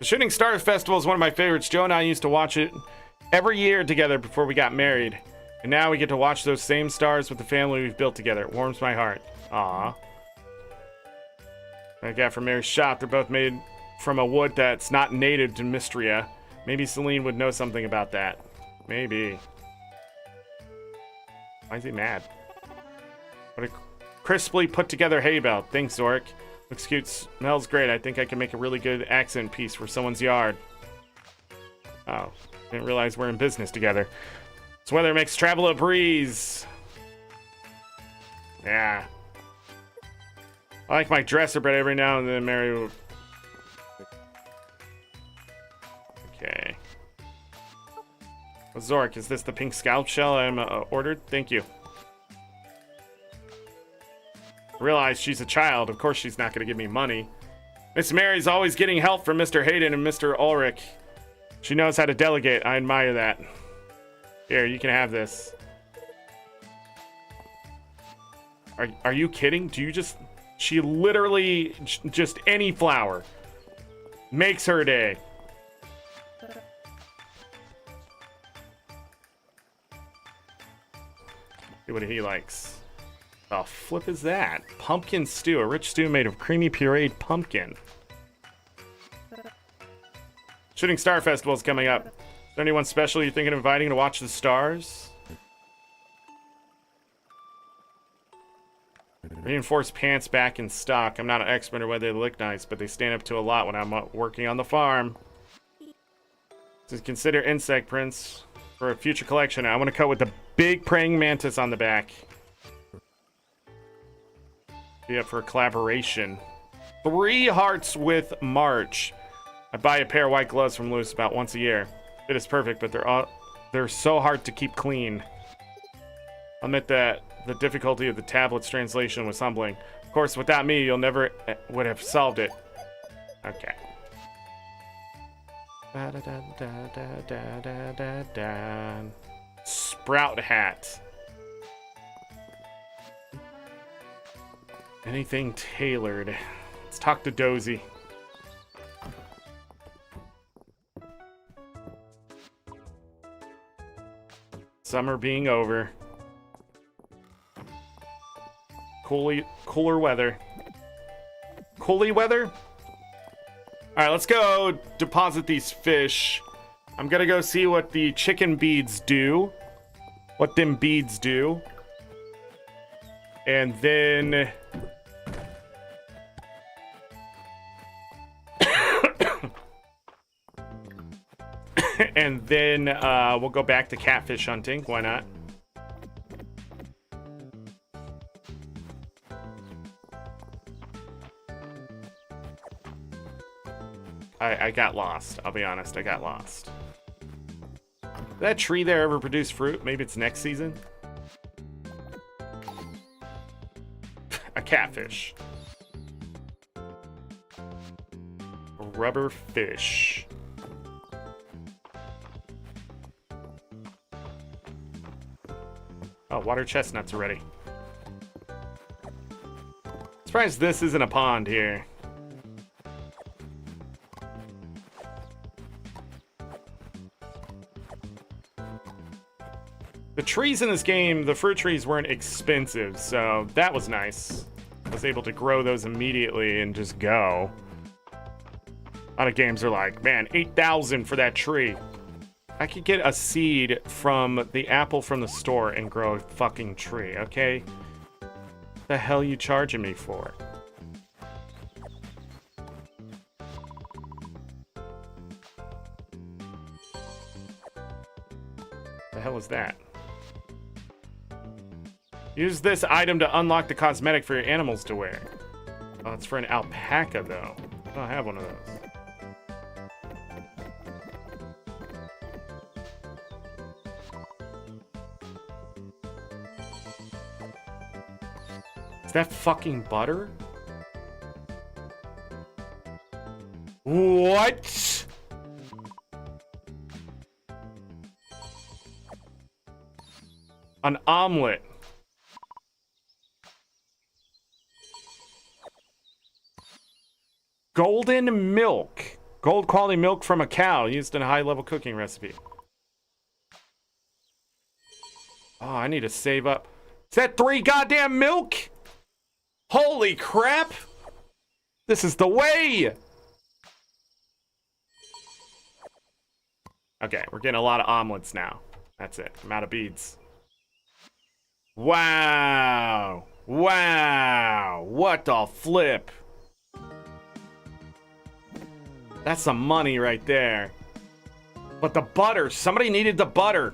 Speaker 1: The Shooting Stars Festival is one of my favorites. Joe and I used to watch it every year together before we got married. And now we get to watch those same stars with the family we've built together. It warms my heart. Aww. I got from Mary's shop. They're both made from a wood that's not native to Mistria. Maybe Celine would know something about that. Maybe. Why is he mad? What a crisply put together hay bale. Thanks, Zorric. Looks cute. Smells great. I think I can make a really good accent piece for someone's yard. Oh. Didn't realize we're in business together. This weather makes travel a breeze. Yeah. I like my dresser, but every now and then Mary will... Okay. Zork, is this the pink scalp shell I'm ordered? Thank you. I realize she's a child. Of course she's not going to give me money. Miss Mary's always getting help from Mr. Hayden and Mr. Ulrich. She knows how to delegate. I admire that. Here, you can have this. Are you kidding? Do you just... She literally... Just any flower. Makes her day. See what he likes. Oh, flip is that? Pumpkin stew. A rich stew made of creamy pureed pumpkin. Shooting Star Festival is coming up. Is there anyone special you're thinking of inviting to watch the stars? Reinforced pants back in stock. I'm not an expert on whether they look nice, but they stand up to a lot when I'm working on the farm. So consider insect prints for a future collection. I want to cut with the big praying mantis on the back. Be up for a collaboration. 3 hearts with March. I buy a pair of white gloves from Lewis about once a year. It is perfect, but they're so hard to keep clean. I'll admit that the difficulty of the tablet's translation was humbling. Of course, without me, you'll never would have solved it. Okay. Sprout hat. Anything tailored. Let's talk to Dozy. Summer being over. Cooler weather. coolie weather. All right, let's go deposit these fish. I'm gonna go see what the chicken beads do. What them beads do. And then... and then we'll go back to catfish hunting. Why not? I got lost. I'll be honest, I got lost. Did that tree there ever produce fruit? Maybe it's next season? A catfish. A rubber fish. Oh, water chestnuts are ready. Surprised this isn't a pond here. The trees in this game, the fruit trees weren't expensive, so that was nice. I was able to grow those immediately and just go. A lot of games are like, man, 8,000 for that tree. I could get a seed from the apple from the store and grow a fucking tree, okay? The hell you charging me for? The hell is that? Use this item to unlock the cosmetic for your animals to wear. Oh, it's for an alpaca, though. I don't have one of those. Is that fucking butter? What? An omelet. Golden milk. Gold quality milk from a cow used in a high-level cooking recipe. Oh, I need to save up. Is that 3 goddamn milk? Holy crap! This is the way! Okay, we're getting a lot of omelets now. That's it. I'm out of beads. Wow! Wow! What the flip? That's some money right there. But the butter, somebody needed the butter.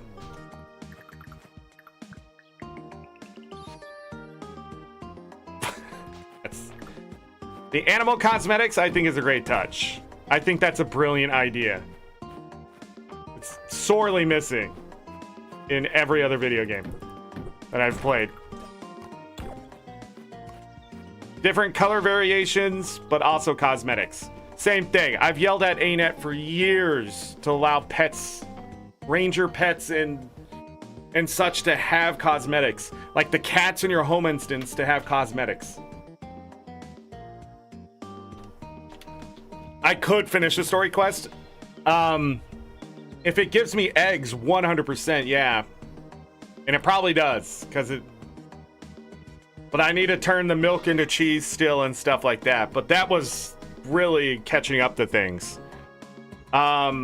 Speaker 1: The animal cosmetics, I think, is a great touch. I think that's a brilliant idea. It's sorely missing in every other video game that I've played. Different color variations, but also cosmetics. Same thing. I've yelled at ArenaNet for years to allow pets, ranger pets and such to have cosmetics. Like the cats in your home instance to have cosmetics. I could finish the story quest. If it gives me eggs, 100%, yeah. And it probably does, because it... But I need to turn the milk into cheese still and stuff like that. But that was really catching up to things. Yeah,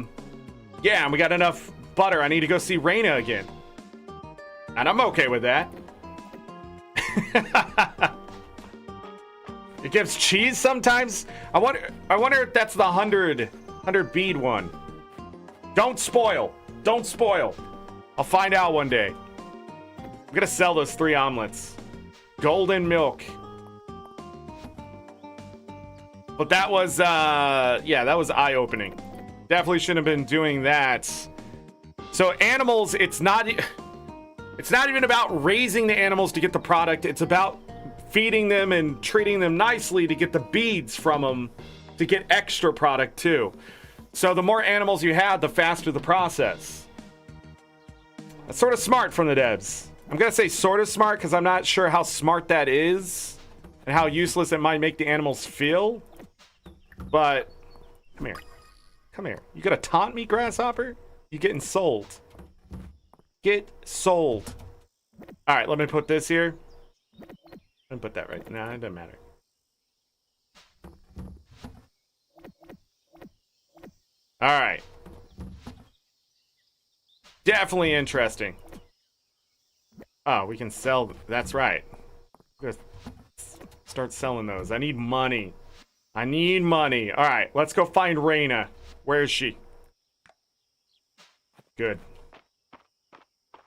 Speaker 1: and we got enough butter. I need to go see Raina again. And I'm okay with that. It gives cheese sometimes. I wonder if that's the 100 bead one. Don't spoil. Don't spoil. I'll find out one day. I'm gonna sell those 3 omelets. Golden milk. But that was yeah, that was eye-opening. Definitely shouldn't have been doing that. So animals, it's not even about raising the animals to get the product. It's about feeding them and treating them nicely to get the beads from them to get extra product too. So the more animals you have, the faster the process. That's sort of smart from the devs. I'm gonna say sort of smart because I'm not sure how smart that is and how useless it might make the animals feel. But come here. Come here. You gonna taunt me, grasshopper? You getting sold. Get sold. All right, let me put this here. And put that right. Nah, it doesn't matter. All right. Definitely interesting. Oh, we can sell. That's right. We're gonna start selling those. I need money. I need money. All right, let's go find Raina. Where is she? Good.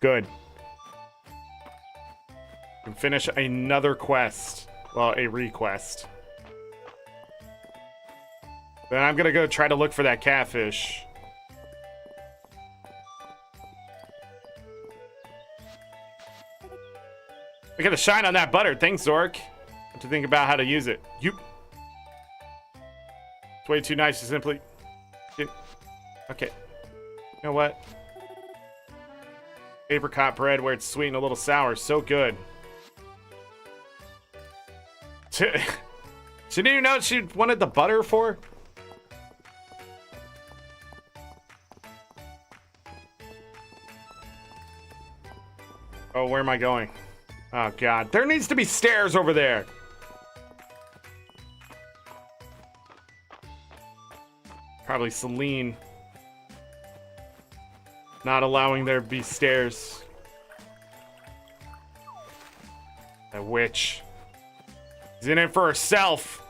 Speaker 1: Good. And finish another quest. Well, a request. Then I'm gonna go try to look for that catfish. Look at the shine on that butter. Thanks, Zork. What do you think about how to use it? It's way too nice to simply... Okay. You know what? Apricot bread where it's sweet and a little sour. So good. She didn't even know what she wanted the butter for? Oh, where am I going? Oh, God. There needs to be stairs over there. Probably Celine. Not allowing there to be stairs. That witch. She's in it for herself.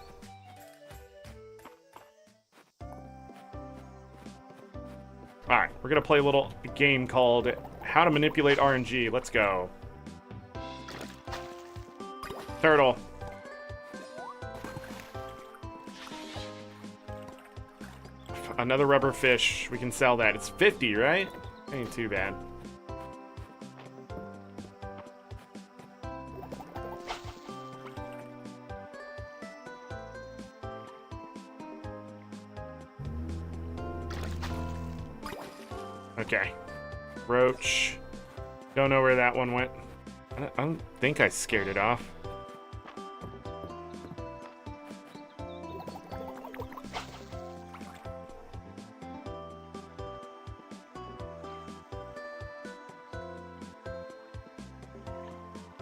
Speaker 1: Alright, we're gonna play a little game called How to Manipulate RNG. Let's go. Turtle. Another rubber fish. We can sell that. It's 50, right? Ain't too bad. Okay. Roach. Don't know where that one went. I don't think I scared it off.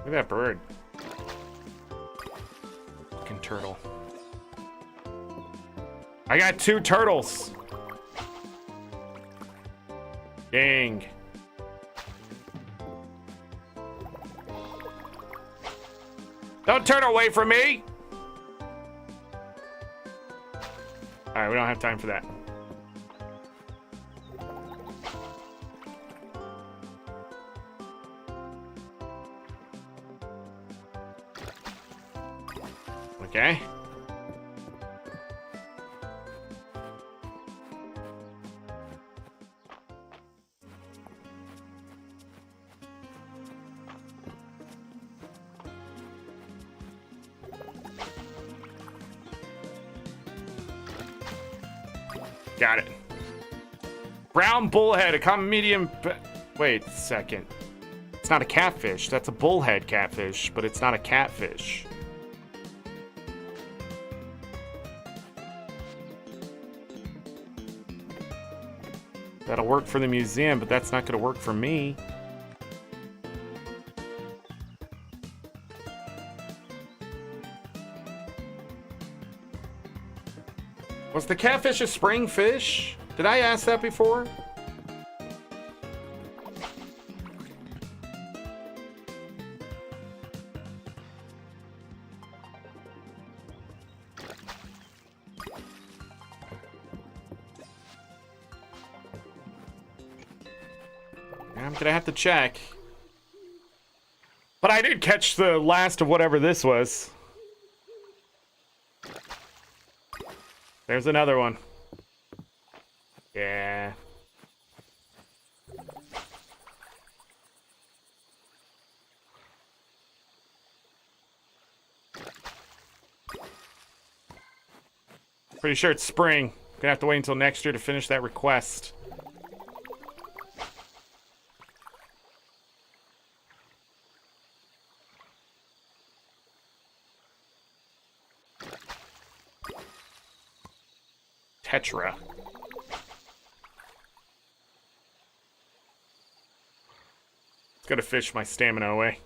Speaker 1: Look at that bird. Fucking turtle. I got 2 turtles. Dang. Don't turn away from me! Alright, we don't have time for that. Okay. Got it. Brown bullhead, a common medium... Wait a second. It's not a catfish. That's a bullhead catfish, but it's not a catfish. That'll work for the museum, but that's not going to work for me. Was the catfish a spring fish? Did I ask that before? I'm gonna have to check. But I did catch the last of whatever this was. There's another one. Yeah. Pretty sure it's spring. Gonna have to wait until next year to finish that request. Tetra. It's gonna fish my stamina away.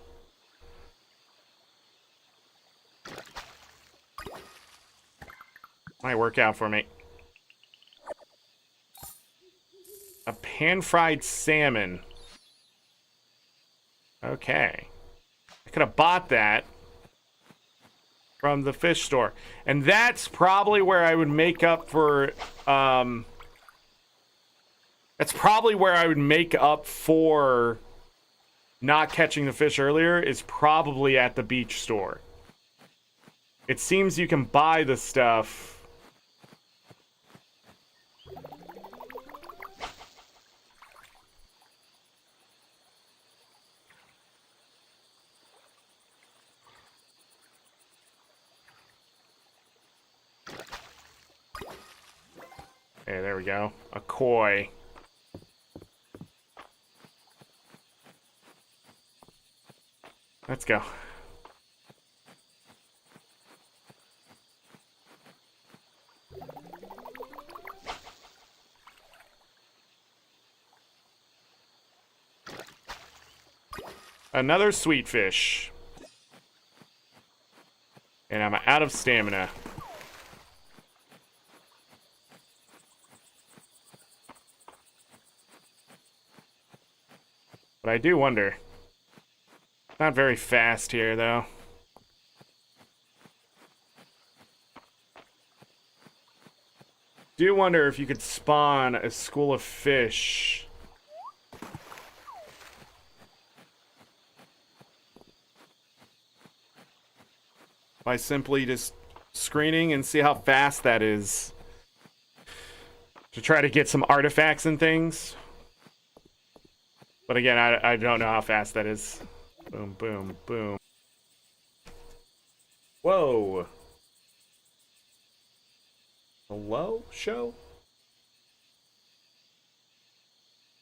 Speaker 1: Might work out for me. A pan-fried salmon. Okay. I could have bought that from the fish store. And that's probably where I would make up for, that's probably where I would make up for not catching the fish earlier, is probably at the beach store. It seems you can buy the stuff. Okay, there we go. A koi. Let's go. Another sweet fish. And I'm out of stamina. But I do wonder. Not very fast here, though. Do wonder if you could spawn a school of fish. By simply just screening and see how fast that is. To try to get some artifacts and things. But again, I don't know how fast that is. Boom, boom, boom. Whoa. Hello, show?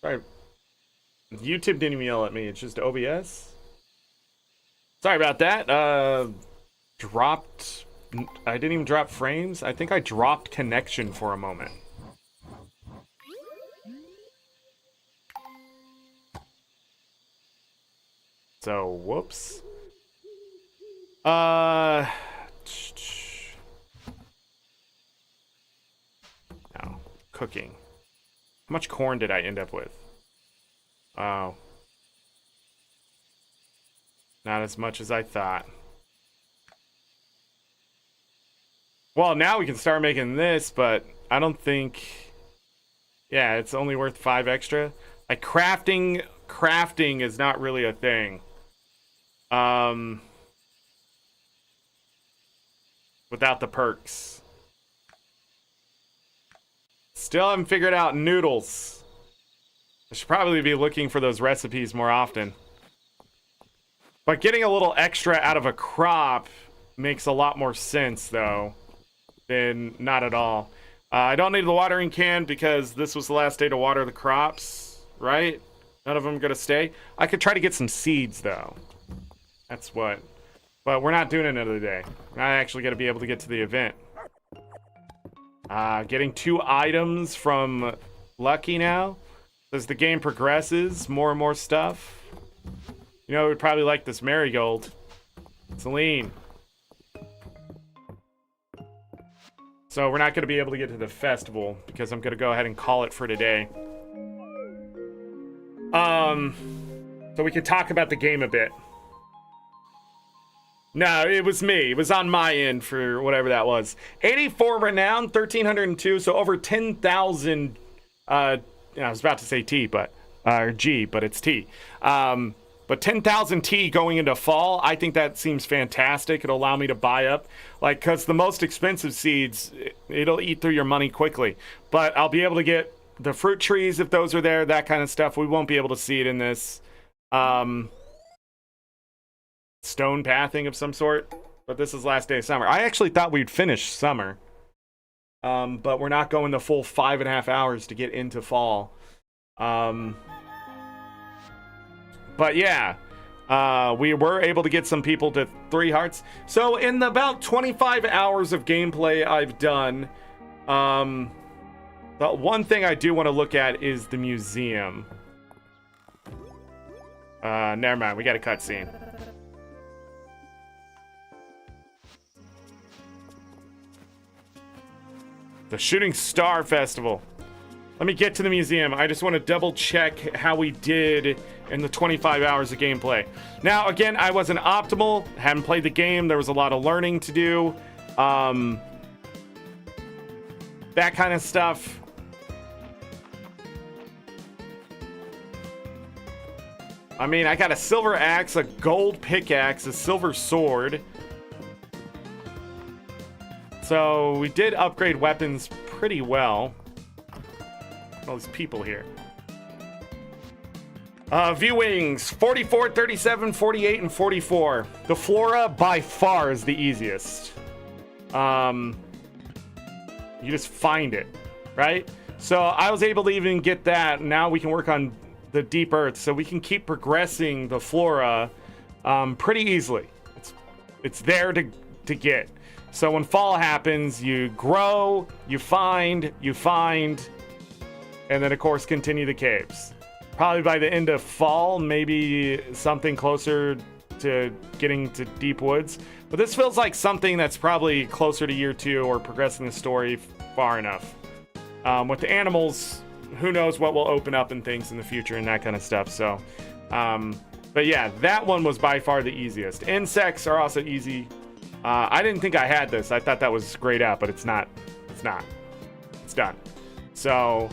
Speaker 1: Sorry. YouTube didn't even yell at me. It's just OBS. Sorry about that. Dropped... I didn't even drop frames. I think I dropped connection for a moment. So, whoops. No. Cooking. How much corn did I end up with? Oh. Not as much as I thought. Well, now we can start making this, but I don't think... Yeah, it's only worth 5 extra. Like, crafting is not really a thing. Without the perks. Still haven't figured out noodles. I should probably be looking for those recipes more often. But getting a little extra out of a crop makes a lot more sense, though, than not at all. I don't need the watering can because this was the last day to water the crops, right? None of them are going to stay. I could try to get some seeds, though. That's what. But we're not doing another day. We're not actually going to be able to get to the event. Getting 2 items from Lucky now. As the game progresses, more and more stuff. You know, we'd probably like this marigold. Celine. So we're not going to be able to get to the festival because I'm going to go ahead and call it for today. So we could talk about the game a bit. No, it was me. It was on my end for whatever that was. 84 renown, 1,302, so over 10,000. I was about to say T, but or G, but it's T. But 10,000 T going into fall, I think that seems fantastic. It'll allow me to buy up, like, because the most expensive seeds, it'll eat through your money quickly. But I'll be able to get the fruit trees if those are there, that kind of stuff. We won't be able to see it in this. Stone pathing of some sort, but this is last day of summer. I actually thought we'd finish summer, but we're not going the full 5.5 hours to get into fall. But yeah, we were able to get some people to 3 hearts. So in the about 25 hours of gameplay I've done, the one thing I do want to look at is the museum. Never mind, we got a cutscene. The Shooting Star Festival. Let me get to the museum. I just want to double check how we did in the 25 hours of gameplay. Now, again, I wasn't optimal. Hadn't played the game. There was a lot of learning to do. That kind of stuff. I mean, I got a silver axe, a gold pickaxe, a silver sword. So we did upgrade weapons pretty well. All these people here. Viewings 44, 37, 48, and 44. The flora by far is the easiest. You just find it, right? So I was able to even get that. Now we can work on the deep earth, so we can keep progressing the flora pretty easily. It's there to get. So when fall happens, you grow, you find, and then of course continue the caves. Probably by the end of fall, maybe something closer to getting to deep woods. But this feels like something that's probably closer to year 2 or progressing the story far enough. With the animals, who knows what will open up and things in the future and that kind of stuff. So, but yeah, that one was by far the easiest. Insects are also easy. I didn't think I had this. I thought that was grayed out, but it's not. It's not. It's done. So,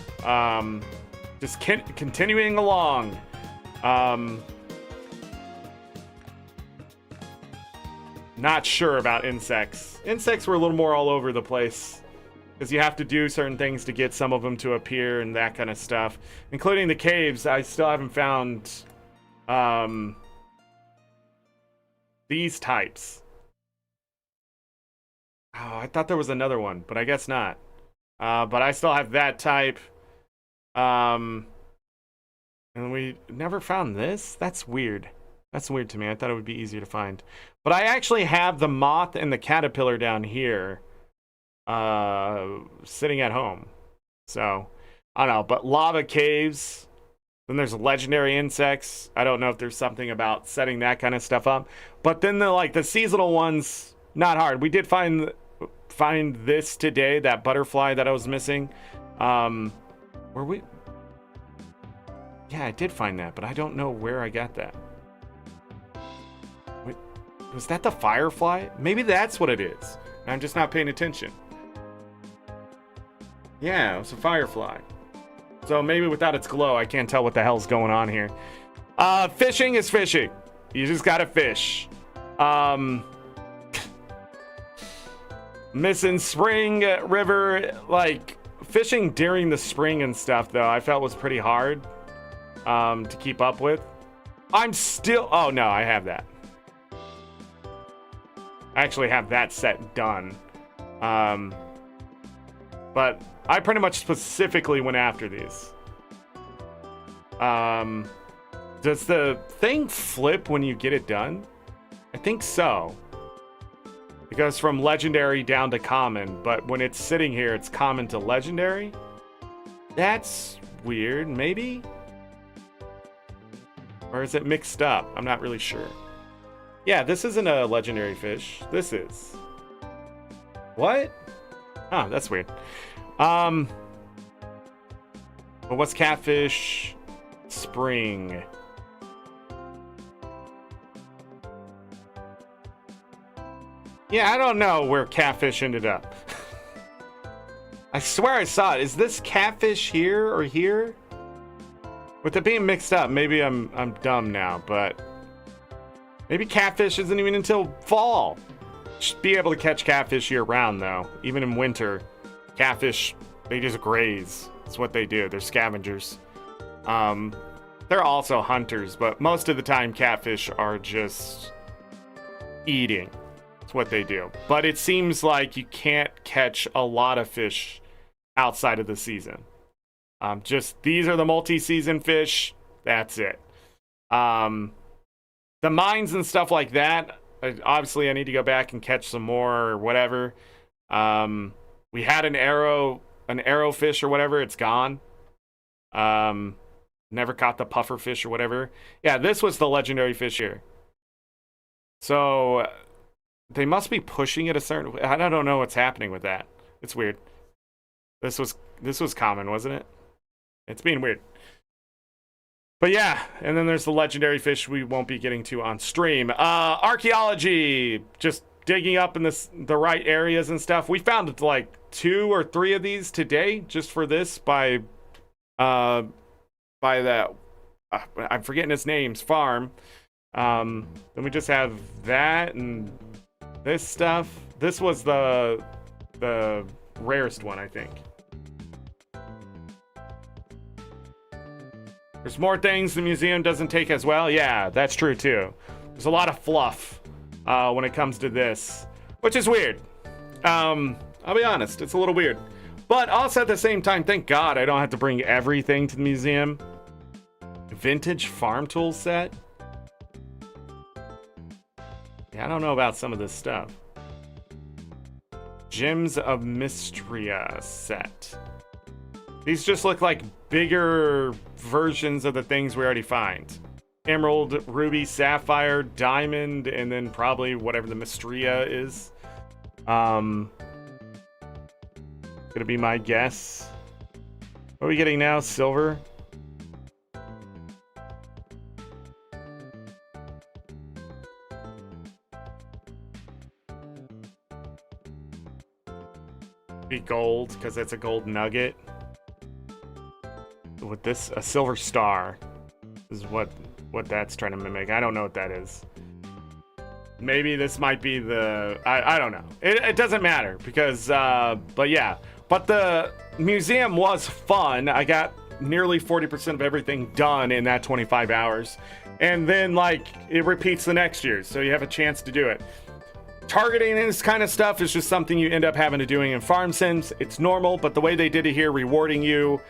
Speaker 1: just continuing along. Not sure about insects. Insects were a little more all over the place, because you have to do certain things to get some of them to appear and that kind of stuff, including the caves. I still haven't found these types. Oh, I thought there was another one, but I guess not. But I still have that type. And we never found this? That's weird. That's weird to me. I thought it would be easier to find. But I actually have the moth and the caterpillar down here sitting at home. So, I don't know. But lava caves. Then there's legendary insects. I don't know if there's something about setting that kind of stuff up. But then the seasonal ones, not hard. We did find this today, that butterfly that I was missing. Were we? Yeah, I did find that, but I don't know where I got that. Wait, was that the firefly? Maybe that's what it is. I'm just not paying attention. Yeah, it was a firefly. So maybe without its glow, I can't tell what the hell's going on here. Fishing is fishing. You just gotta fish. Missing spring, river, like fishing during the spring and stuff, though, I felt was pretty hard to keep up with. I'm still, oh no, I have that. I actually have that set done. But I pretty much specifically went after these. Does the thing flip when you get it done? I think so. It goes from legendary down to common, but when it's sitting here, it's common to legendary? That's weird, maybe? Or is it mixed up? I'm not really sure. Yeah, this isn't a legendary fish. This is. What? Oh, that's weird. But what's catfish? Spring. Yeah, I don't know where catfish ended up. I swear I saw it. Is this catfish here or here? With it being mixed up, maybe I'm dumb now, but maybe catfish isn't even until fall. Should be able to catch catfish year round though. Even in winter, catfish, they just graze. That's what they do. They're scavengers. They're also hunters, but most of the time catfish are just eating. What they do, but it seems like you can't catch a lot of fish outside of the season. Just these are the multi-season fish. That's it. The mines and stuff like that, obviously I need to go back and catch some more or whatever. We had an arrow fish or whatever. It's gone. Never caught the puffer fish or whatever. Yeah, this was the legendary fish here. So they must be pushing it a certain way. I don't know what's happening with that. It's weird. This was common, wasn't it? It's being weird. But yeah, and then there's the legendary fish we won't be getting to on stream. Archaeology, just digging up in the right areas and stuff. We found like 2 or 3 of these today just for this by that I'm forgetting his name's farm. Then we just have that and this stuff. This was the rarest one, I think. There's more things the museum doesn't take as well. Yeah, that's true too. There's a lot of fluff when it comes to this, which is weird. I'll be honest, it's a little weird. But also at the same time, thank God I don't have to bring everything to the museum. Vintage farm tool set? Yeah, I don't know about some of this stuff. Fields of Mistria set. These just look like bigger versions of the things we already find. Emerald, ruby, sapphire, diamond, and then probably whatever the Mistria is. Gonna be my guess. What are we getting now? Silver? Be gold, because it's a gold nugget. With this, a silver star is what that's trying to mimic. I don't know what that is. Maybe this might be the... I don't know. It doesn't matter because... but yeah. But the museum was fun. I got nearly 40% of everything done in that 25 hours. And then, like, it repeats the next year. So you have a chance to do it. Targeting this kind of stuff is just something you end up having to doing in farm sims. It's normal, but the way they did it here, rewarding you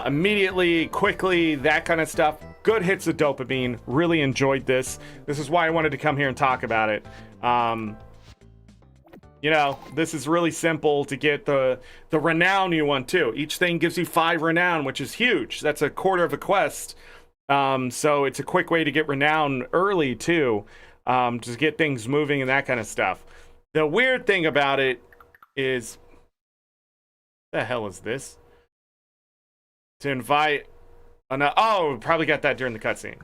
Speaker 1: immediately, quickly, that kind of stuff. Good hits of dopamine. Really enjoyed this. This is why I wanted to come here and talk about it. You know, this is really simple to get the renown you want too. Each thing gives you 5 renown, which is huge. That's a quarter of a quest. So it's a quick way to get renown early too. Just get things moving and that kind of stuff. The weird thing about it is, what the hell is this? To invite, oh, probably got that during the cutscene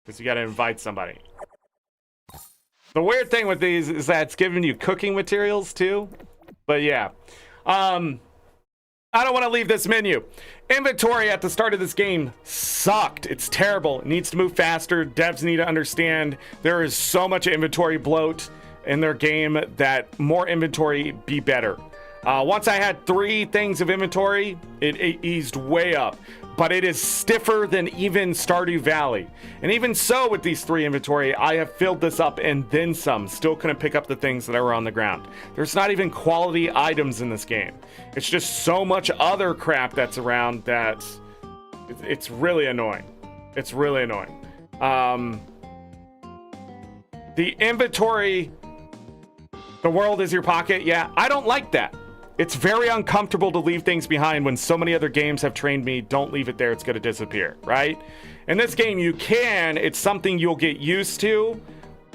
Speaker 1: because you got to invite somebody. The weird thing with these is that it's giving you cooking materials too. But yeah, I don't want to leave this menu. Inventory at the start of this game sucked. It's terrible. It needs to move faster. Devs need to understand there is so much inventory bloat in their game that more inventory be better. Once I had 3 things of inventory, it eased way up. But it is stiffer than even Stardew Valley. And even so, with these 3 inventory, I have filled this up and then some. Still couldn't pick up the things that were on the ground. There's not even quality items in this game. It's just so much other crap that's around that it's really annoying. It's really annoying. The inventory, the world is your pocket. Yeah, I don't like that. It's very uncomfortable to leave things behind when so many other games have trained me, don't leave it there, it's going to disappear, right? In this game, you can. It's something you'll get used to.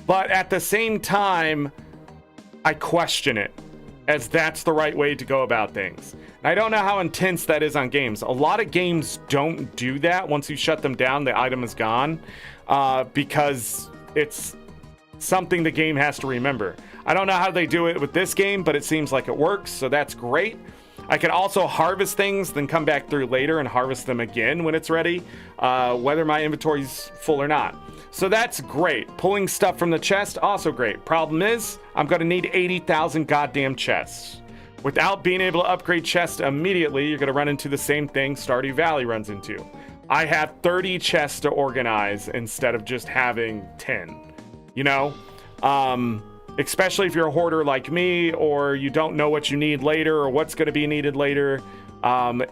Speaker 1: But at the same time, I question it, as that's the right way to go about things. I don't know how intense that is on games. A lot of games don't do that. Once you shut them down, the item is gone, because it's something the game has to remember. I don't know how they do it with this game, but it seems like it works, so that's great. I can also harvest things, then come back through later and harvest them again when it's ready, whether my inventory's full or not. So that's great. Pulling stuff from the chest, also great. Problem is, I'm gonna need 80,000 goddamn chests. Without being able to upgrade chests immediately, you're gonna run into the same thing Stardew Valley runs into. I have 30 chests to organize instead of just having 10, you know? Especially if you're a hoarder like me, or you don't know what you need later or what's going to be needed later,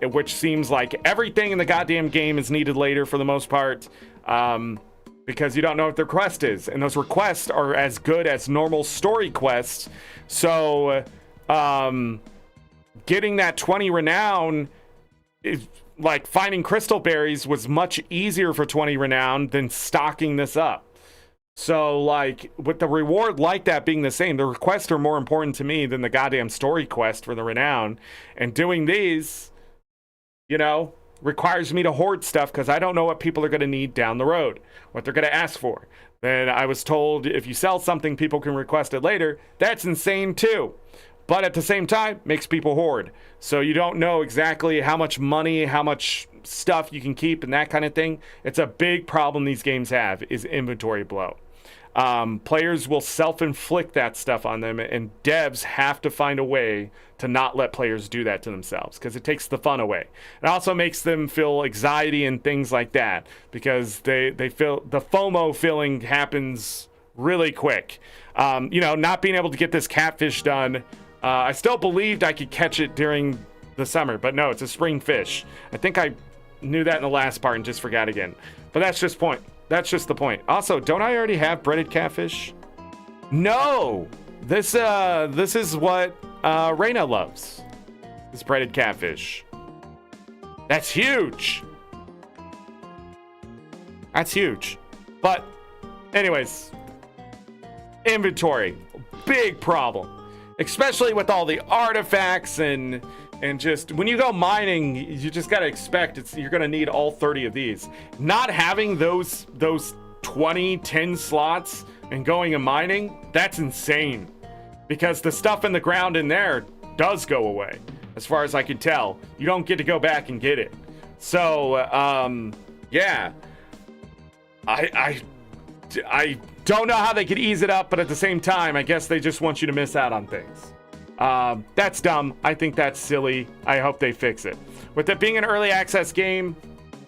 Speaker 1: which seems like everything in the goddamn game is needed later for the most part, because you don't know what their quest is. And those requests are as good as normal story quests. So getting that 20 renown, is, like finding crystal berries was much easier for 20 renown than stocking this up. So, like, with the reward like that being the same, the requests are more important to me than the goddamn story quest for the renown. And doing these, you know, requires me to hoard stuff because I don't know what people are going to need down the road, what they're going to ask for. Then I was told if you sell something, people can request it later. That's insane too. But at the same time, makes people hoard. So you don't know exactly how much money, how much stuff you can keep and that kind of thing. It's a big problem these games have, is inventory blow. Players will self-inflict that stuff on them, and devs have to find a way to not let players do that to themselves because it takes the fun away. It also makes them feel anxiety and things like that because they feel the FOMO feeling happens really quick. Not being able to get this catfish done. I still believed I could catch it during the summer, but no, it's a spring fish. I think I knew that in the last part and just forgot again. But that's just the point. Also, don't I already have breaded catfish? No! This is what Reyna loves. This breaded catfish. That's huge! That's huge. But, anyways. Inventory. Big problem. Especially with all the artifacts and just when you go mining, you just got to expect you're going to need all 30 of these. Not having those 10 slots and going and mining, that's insane. Because the stuff in the ground in there does go away. As far as I can tell, you don't get to go back and get it. So, yeah. I don't know how they could ease it up, but at the same time, I guess they just want you to miss out on things. That's dumb. I think that's silly. I hope they fix it. With it being an early access game,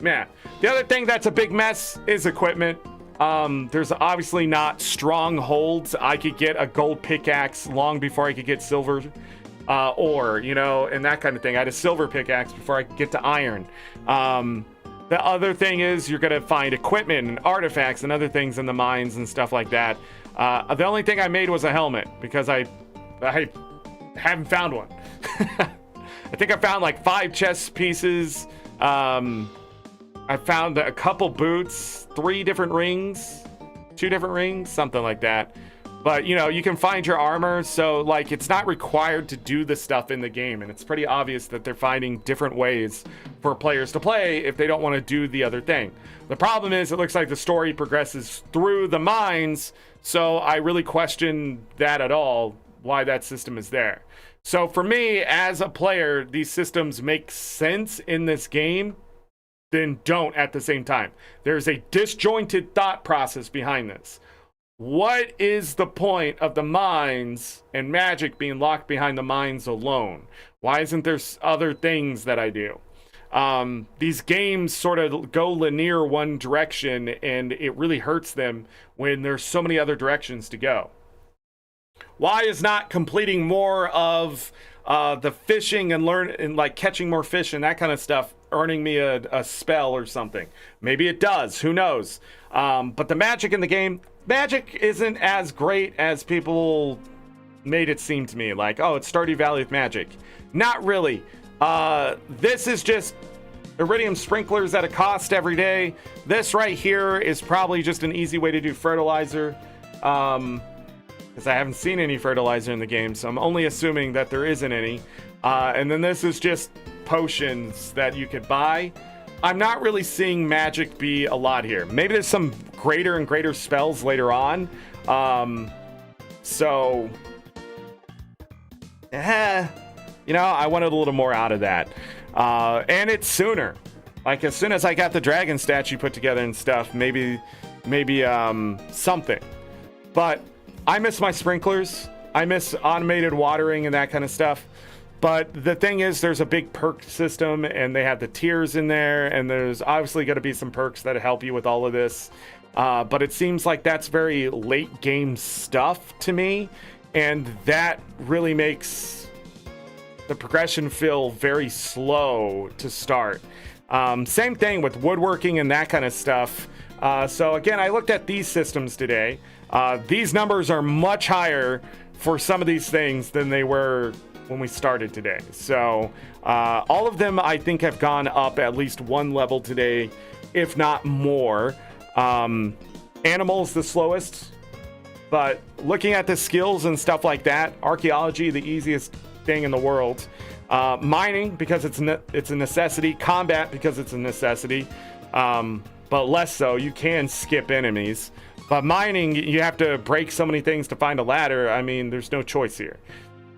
Speaker 1: man. The other thing that's a big mess is equipment. There's obviously not strongholds. I could get a gold pickaxe long before I could get silver ore, and that kind of thing. I had a silver pickaxe before I could get to iron. The other thing is you're going to find equipment and artifacts and other things in the mines and stuff like that. The only thing I made was a helmet because I haven't found one. I think I found like 5 chest pieces. I found a couple boots, 3 different rings, 2 different rings, something like that. But, you can find your armor, so, like, it's not required to do the stuff in the game, and it's pretty obvious that they're finding different ways for players to play if they don't want to do the other thing. The problem is it looks like the story progresses through the mines, so I really question that at all, why that system is there. So for me, as a player, these systems make sense in this game, then don't at the same time. There's a disjointed thought process behind this. What is the point of the mines and magic being locked behind the mines alone? Why isn't there other things that I do? These games sort of go linear one direction, and it really hurts them when there's so many other directions to go. Why is not completing more of the fishing and like catching more fish and that kind of stuff earning me a spell or something? Maybe it does. Who knows? But the magic in the game, magic isn't as great as people made it seem to me. Like, oh, it's Stardew Valley with magic. Not really. This is just iridium sprinklers at a cost every day. This right here is probably just an easy way to do fertilizer. Because I haven't seen any fertilizer in the game, so I'm only assuming that there isn't any. And then this is just potions that you could buy. I'm not really seeing magic be a lot here. Maybe there's some greater and greater spells later on. So, I wanted a little more out of that. And it's sooner. Like, as soon as I got the dragon statue put together and stuff, maybe something. But I miss my sprinklers. I miss automated watering and that kind of stuff. But the thing is, there's a big perk system, and they have the tiers in there, and there's obviously going to be some perks that help you with all of this. But it seems like that's very late game stuff to me, and that really makes the progression feel very slow to start. Same thing with woodworking and that kind of stuff. So again, I looked at these systems today. These numbers are much higher for some of these things than they were when we started today. So all of them, I think, have gone up at least one level today, if not more. Animals the slowest, but looking at the skills and stuff like that, archaeology, the easiest thing in the world. Mining, because it's a necessity. Combat, because it's a necessity. But less so. You can skip enemies. But mining, you have to break so many things to find a ladder. I mean, there's no choice here.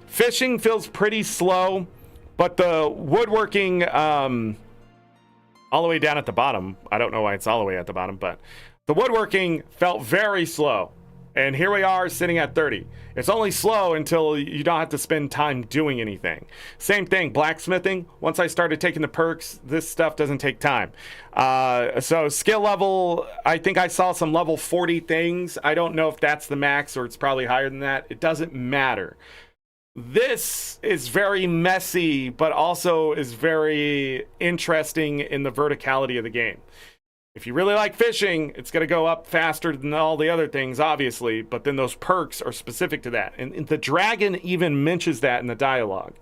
Speaker 1: Fishing feels pretty slow, but the woodworking, all the way down at the bottom, I don't know why it's all the way at the bottom, but the woodworking felt very slow. And here we are sitting at 30. It's only slow until you don't have to spend time doing anything. Same thing, blacksmithing. Once I started taking the perks, this stuff doesn't take time. So skill level, I think I saw some level 40 things. I don't know if that's the max or it's probably higher than that. It doesn't matter. This is very messy, but also is very interesting in the verticality of the game. If you really like fishing, it's going to go up faster than all the other things, obviously, but then those perks are specific to that. And the dragon even mentions that in the dialogue.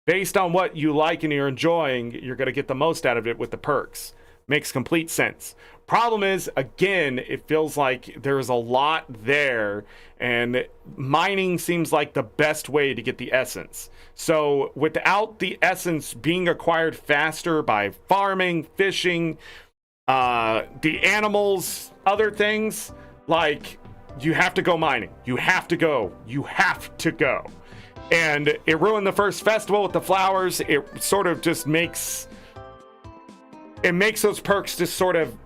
Speaker 1: Based on what you like and you're enjoying, you're going to get the most out of it with the perks. Makes complete sense. Problem is, again, it feels like there's a lot there, and mining seems like the best way to get the essence. So without the essence being acquired faster by farming, fishing, the animals, other things, like, you have to go mining. You have to go. And it ruined the first festival with the flowers. It sort of just makes those perks just sort of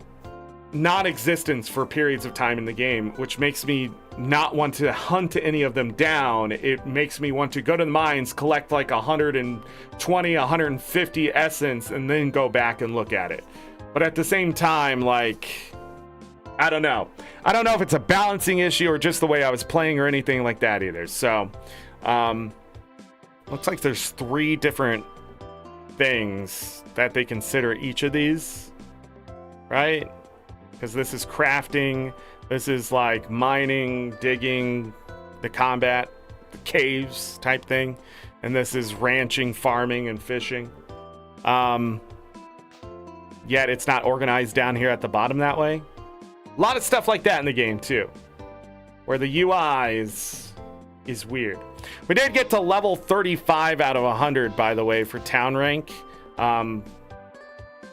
Speaker 1: non-existence for periods of time in the game, which makes me not want to hunt any of them down. It makes me want to go to the mines, collect like 120, 150 essence, and then go back and look at it. But at the same time, like, I don't know if it's a balancing issue or just the way I was playing or anything like that either. So looks like there's 3 different things that they consider each of these, right? Because this is crafting, this is like mining, digging, the combat, the caves type thing, and this is ranching, farming, and fishing. Yet it's not organized down here at the bottom that way. A lot of stuff like that in the game too, where the UI is weird. We did get to level 35 out of 100, by the way, for town rank.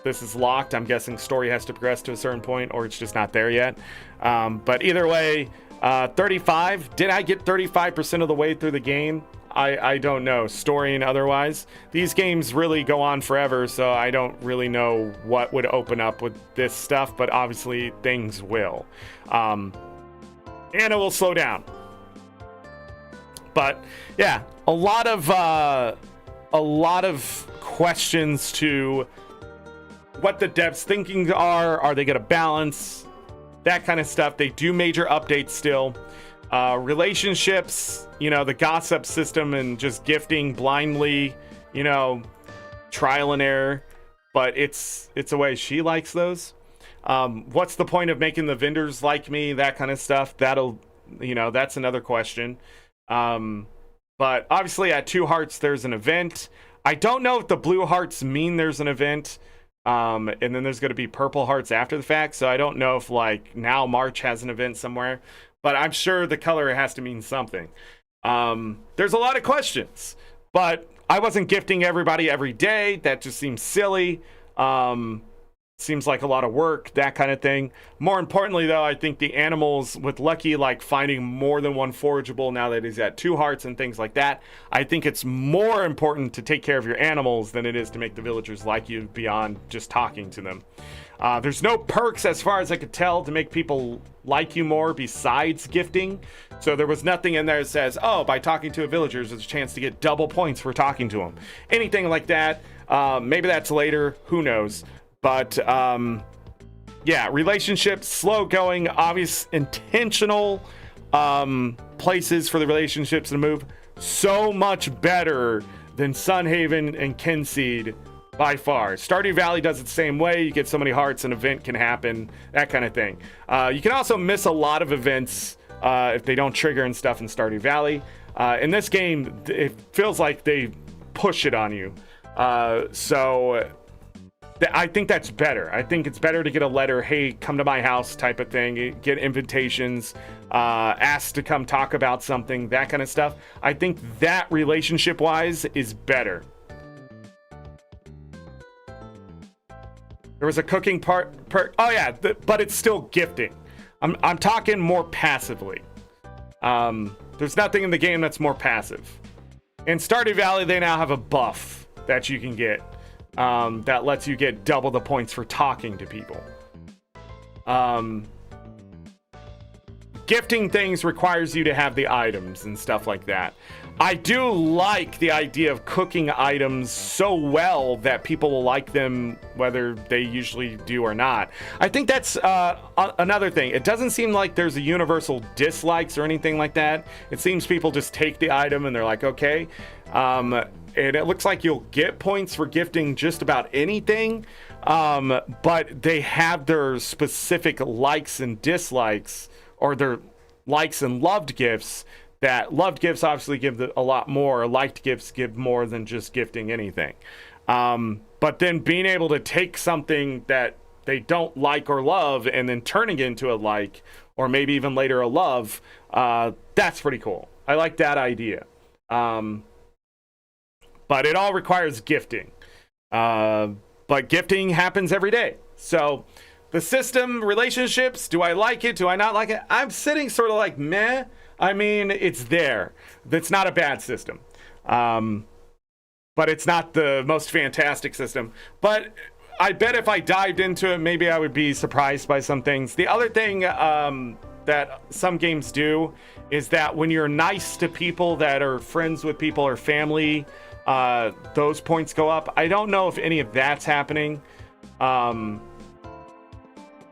Speaker 1: This is locked. I'm guessing story has to progress to a certain point, or it's just not there yet. But either way, 35. Did I get 35% of the way through the game? I don't know, story and otherwise. These games really go on forever, so I don't really know what would open up with this stuff, but obviously things will. And it will slow down. But yeah, a lot of questions to what the devs thinking are they going to balance that kind of stuff. They do major updates still. Relationships, the gossip system and just gifting blindly, trial and error, but it's a way she likes those. What's the point of making the vendors like me? That kind of stuff. That's another question. But obviously at 2 hearts, there's an event. I don't know if the blue hearts mean there's an event. And then there's going to be purple hearts after the fact. So I don't know if like now March has an event somewhere. But I'm sure the color has to mean something. There's a lot of questions, but I wasn't gifting everybody every day. That just seems silly. Seems like a lot of work, that kind of thing. More importantly, though, I think the animals, with Lucky like finding more than one forageable now that he's at 2 hearts and things like that, I think it's more important to take care of your animals than it is to make the villagers like you beyond just talking to them. There's no perks, as far as I could tell, to make people like you more besides gifting. So there was nothing in there that says, oh, by talking to a villager, there's a chance to get double points for talking to them. Anything like that. Maybe that's later. Who knows? But yeah, relationships, slow going, obvious, intentional places for the relationships to move. So much better than Sunhaven and Kinseed by far. Stardew Valley does it the same way. You get so many hearts, an event can happen, that kind of thing. You can also miss a lot of events if they don't trigger and stuff in Stardew Valley. In this game, it feels like they push it on you. So I think that's better. I think it's better to get a letter, hey, come to my house type of thing, get invitations, ask to come talk about something, that kind of stuff. I think that relationship-wise is better. There was a cooking oh yeah, but it's still gifting. I'm talking more passively. There's nothing in the game that's more passive. In Stardew Valley, they now have a buff that you can get that lets you get double the points for talking to people. Gifting things requires you to have the items and stuff like that. I do like the idea of cooking items so well that people will like them whether they usually do or not. I think that's another thing. It doesn't seem like there's a universal dislikes or anything like that. It seems people just take the item and they're like, okay. And it looks like you'll get points for gifting just about anything. But they have their specific likes and dislikes, or their likes and loved gifts. That loved gifts obviously give a lot more. Liked gifts give more than just gifting anything. But then being able to take something that they don't like or love and then turning it into a like, or maybe even later a love, that's pretty cool. I like that idea. But it all requires gifting. But gifting happens every day. So the system, relationships, do I like it? Do I not like it? I'm sitting sort of like meh. I mean, it's there. It's not a bad system. But it's not the most fantastic system. But I bet if I dived into it, maybe I would be surprised by some things. The other thing that some games do is that when you're nice to people that are friends with people or family, those points go up. I don't know if any of that's happening.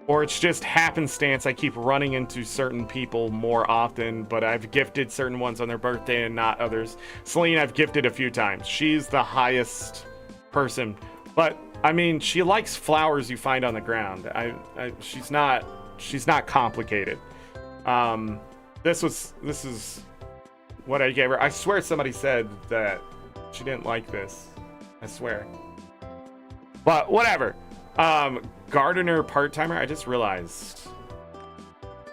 Speaker 1: Or it's just happenstance. I keep running into certain people more often, but I've gifted certain ones on their birthday and not others. Celine, I've gifted a few times. She's the highest person. But, I mean, she likes flowers you find on the ground. She's not complicated. This is what I gave her. I swear somebody said that she didn't like this. I swear. But, whatever. Gardener part-timer, I just realized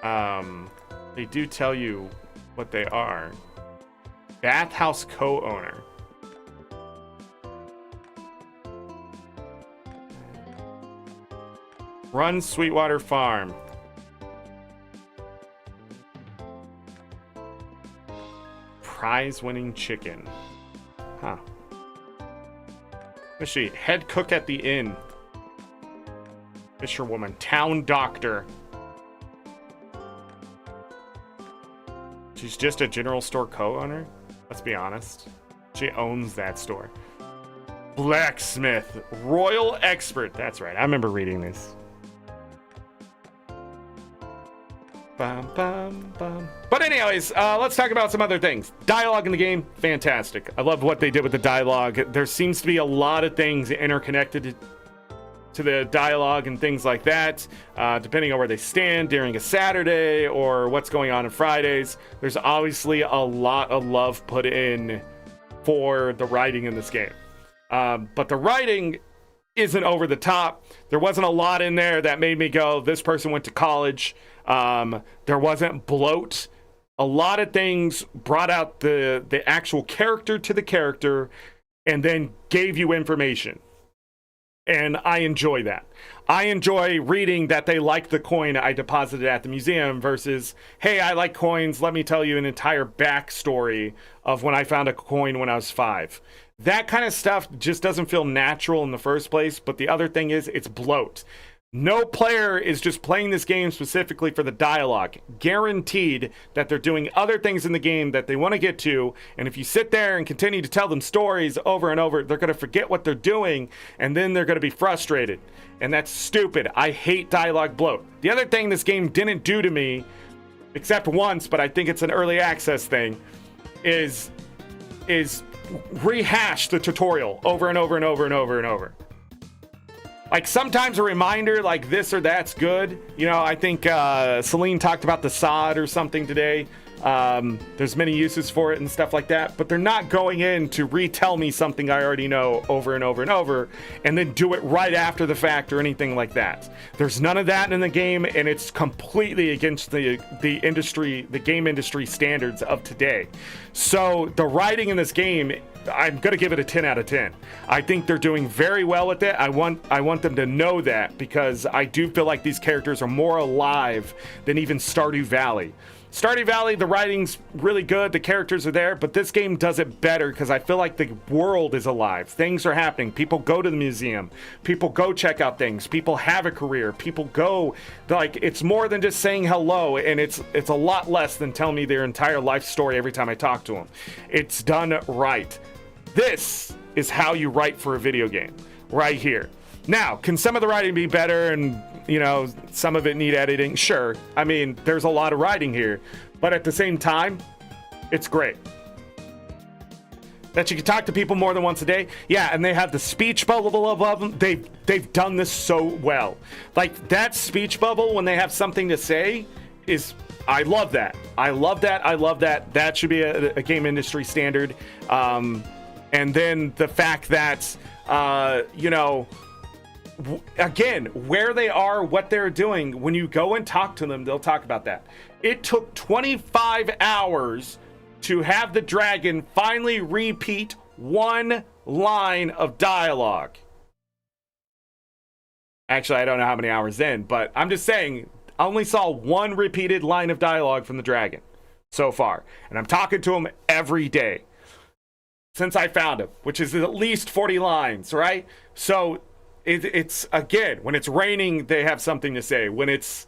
Speaker 1: they do tell you what they are. Bathhouse co-owner. Run Sweetwater Farm. Prize-winning chicken. Huh. Let's see. Head cook at the inn. Fisherwoman, town doctor. She's just a general store co-owner. Let's be honest. She owns that store. Blacksmith, royal expert. That's right. I remember reading this. Bum, bum, bum. But anyways, let's talk about some other things. Dialogue in the game, fantastic. I love what they did with the dialogue. There seems to be a lot of things interconnected to the dialogue and things like that, depending on where they stand during a Saturday or what's going on Fridays. There's obviously a lot of love put in for the writing in this game. But the writing isn't over the top. There wasn't a lot in there that made me go, this person went to college. There wasn't bloat. A lot of things brought out the actual character to the character and then gave you information. And I enjoy that. I enjoy reading that they like the coin I deposited at the museum versus, hey, I like coins. Let me tell you an entire backstory of when I found a coin when I was 5. That kind of stuff just doesn't feel natural in the first place. But the other thing is, it's bloat. No player is just playing this game specifically for the dialogue. Guaranteed that they're doing other things in the game that they want to get to. And if you sit there and continue to tell them stories over and over, they're going to forget what they're doing. And then they're going to be frustrated. And that's stupid. I hate dialogue bloat. The other thing this game didn't do to me, except once, but I think it's an early access thing, is rehash the tutorial over and over and over and over and over. Like, sometimes a reminder like this or that's good. You know, I think Celine talked about the sod or something today. There's many uses for it and stuff like that. But they're not going in to retell me something I already know over and over and over and then do it right after the fact or anything like that. There's none of that in the game, and it's completely against the game industry standards of today. So the writing in this game I'm gonna give it a 10 out of 10. I think they're doing very well with it. I want them to know that, because I do feel like these characters are more alive than even Stardew Valley. Stardew Valley, the writing's really good, the characters are there, but this game does it better because I feel like the world is alive. Things are happening. People go to the museum. People go check out things. People have a career. People go, like, it's more than just saying hello, and it's a lot less than telling me their entire life story every time I talk to them. It's done right. This is how you write for a video game, right here. Now, can some of the writing be better and, you know, some of it need editing? Sure. I mean, there's a lot of writing here, but at the same time, it's great. That you can talk to people more than once a day. Yeah, and they have the speech bubble above them. They've done this so well. Like, that speech bubble when they have something to say is, I love that. I love that. I love that. That should be a game industry standard. And then the fact that, you know, again, where they are, what they're doing, when you go and talk to them, they'll talk about that. It took 25 hours to have the dragon finally repeat one line of dialogue. Actually, I don't know how many hours in, but I'm just saying, I only saw one repeated line of dialogue from the dragon so far. And I'm talking to him every day since I found him, which is at least 40 lines, right? So it's again, when it's raining, they have something to say. When it's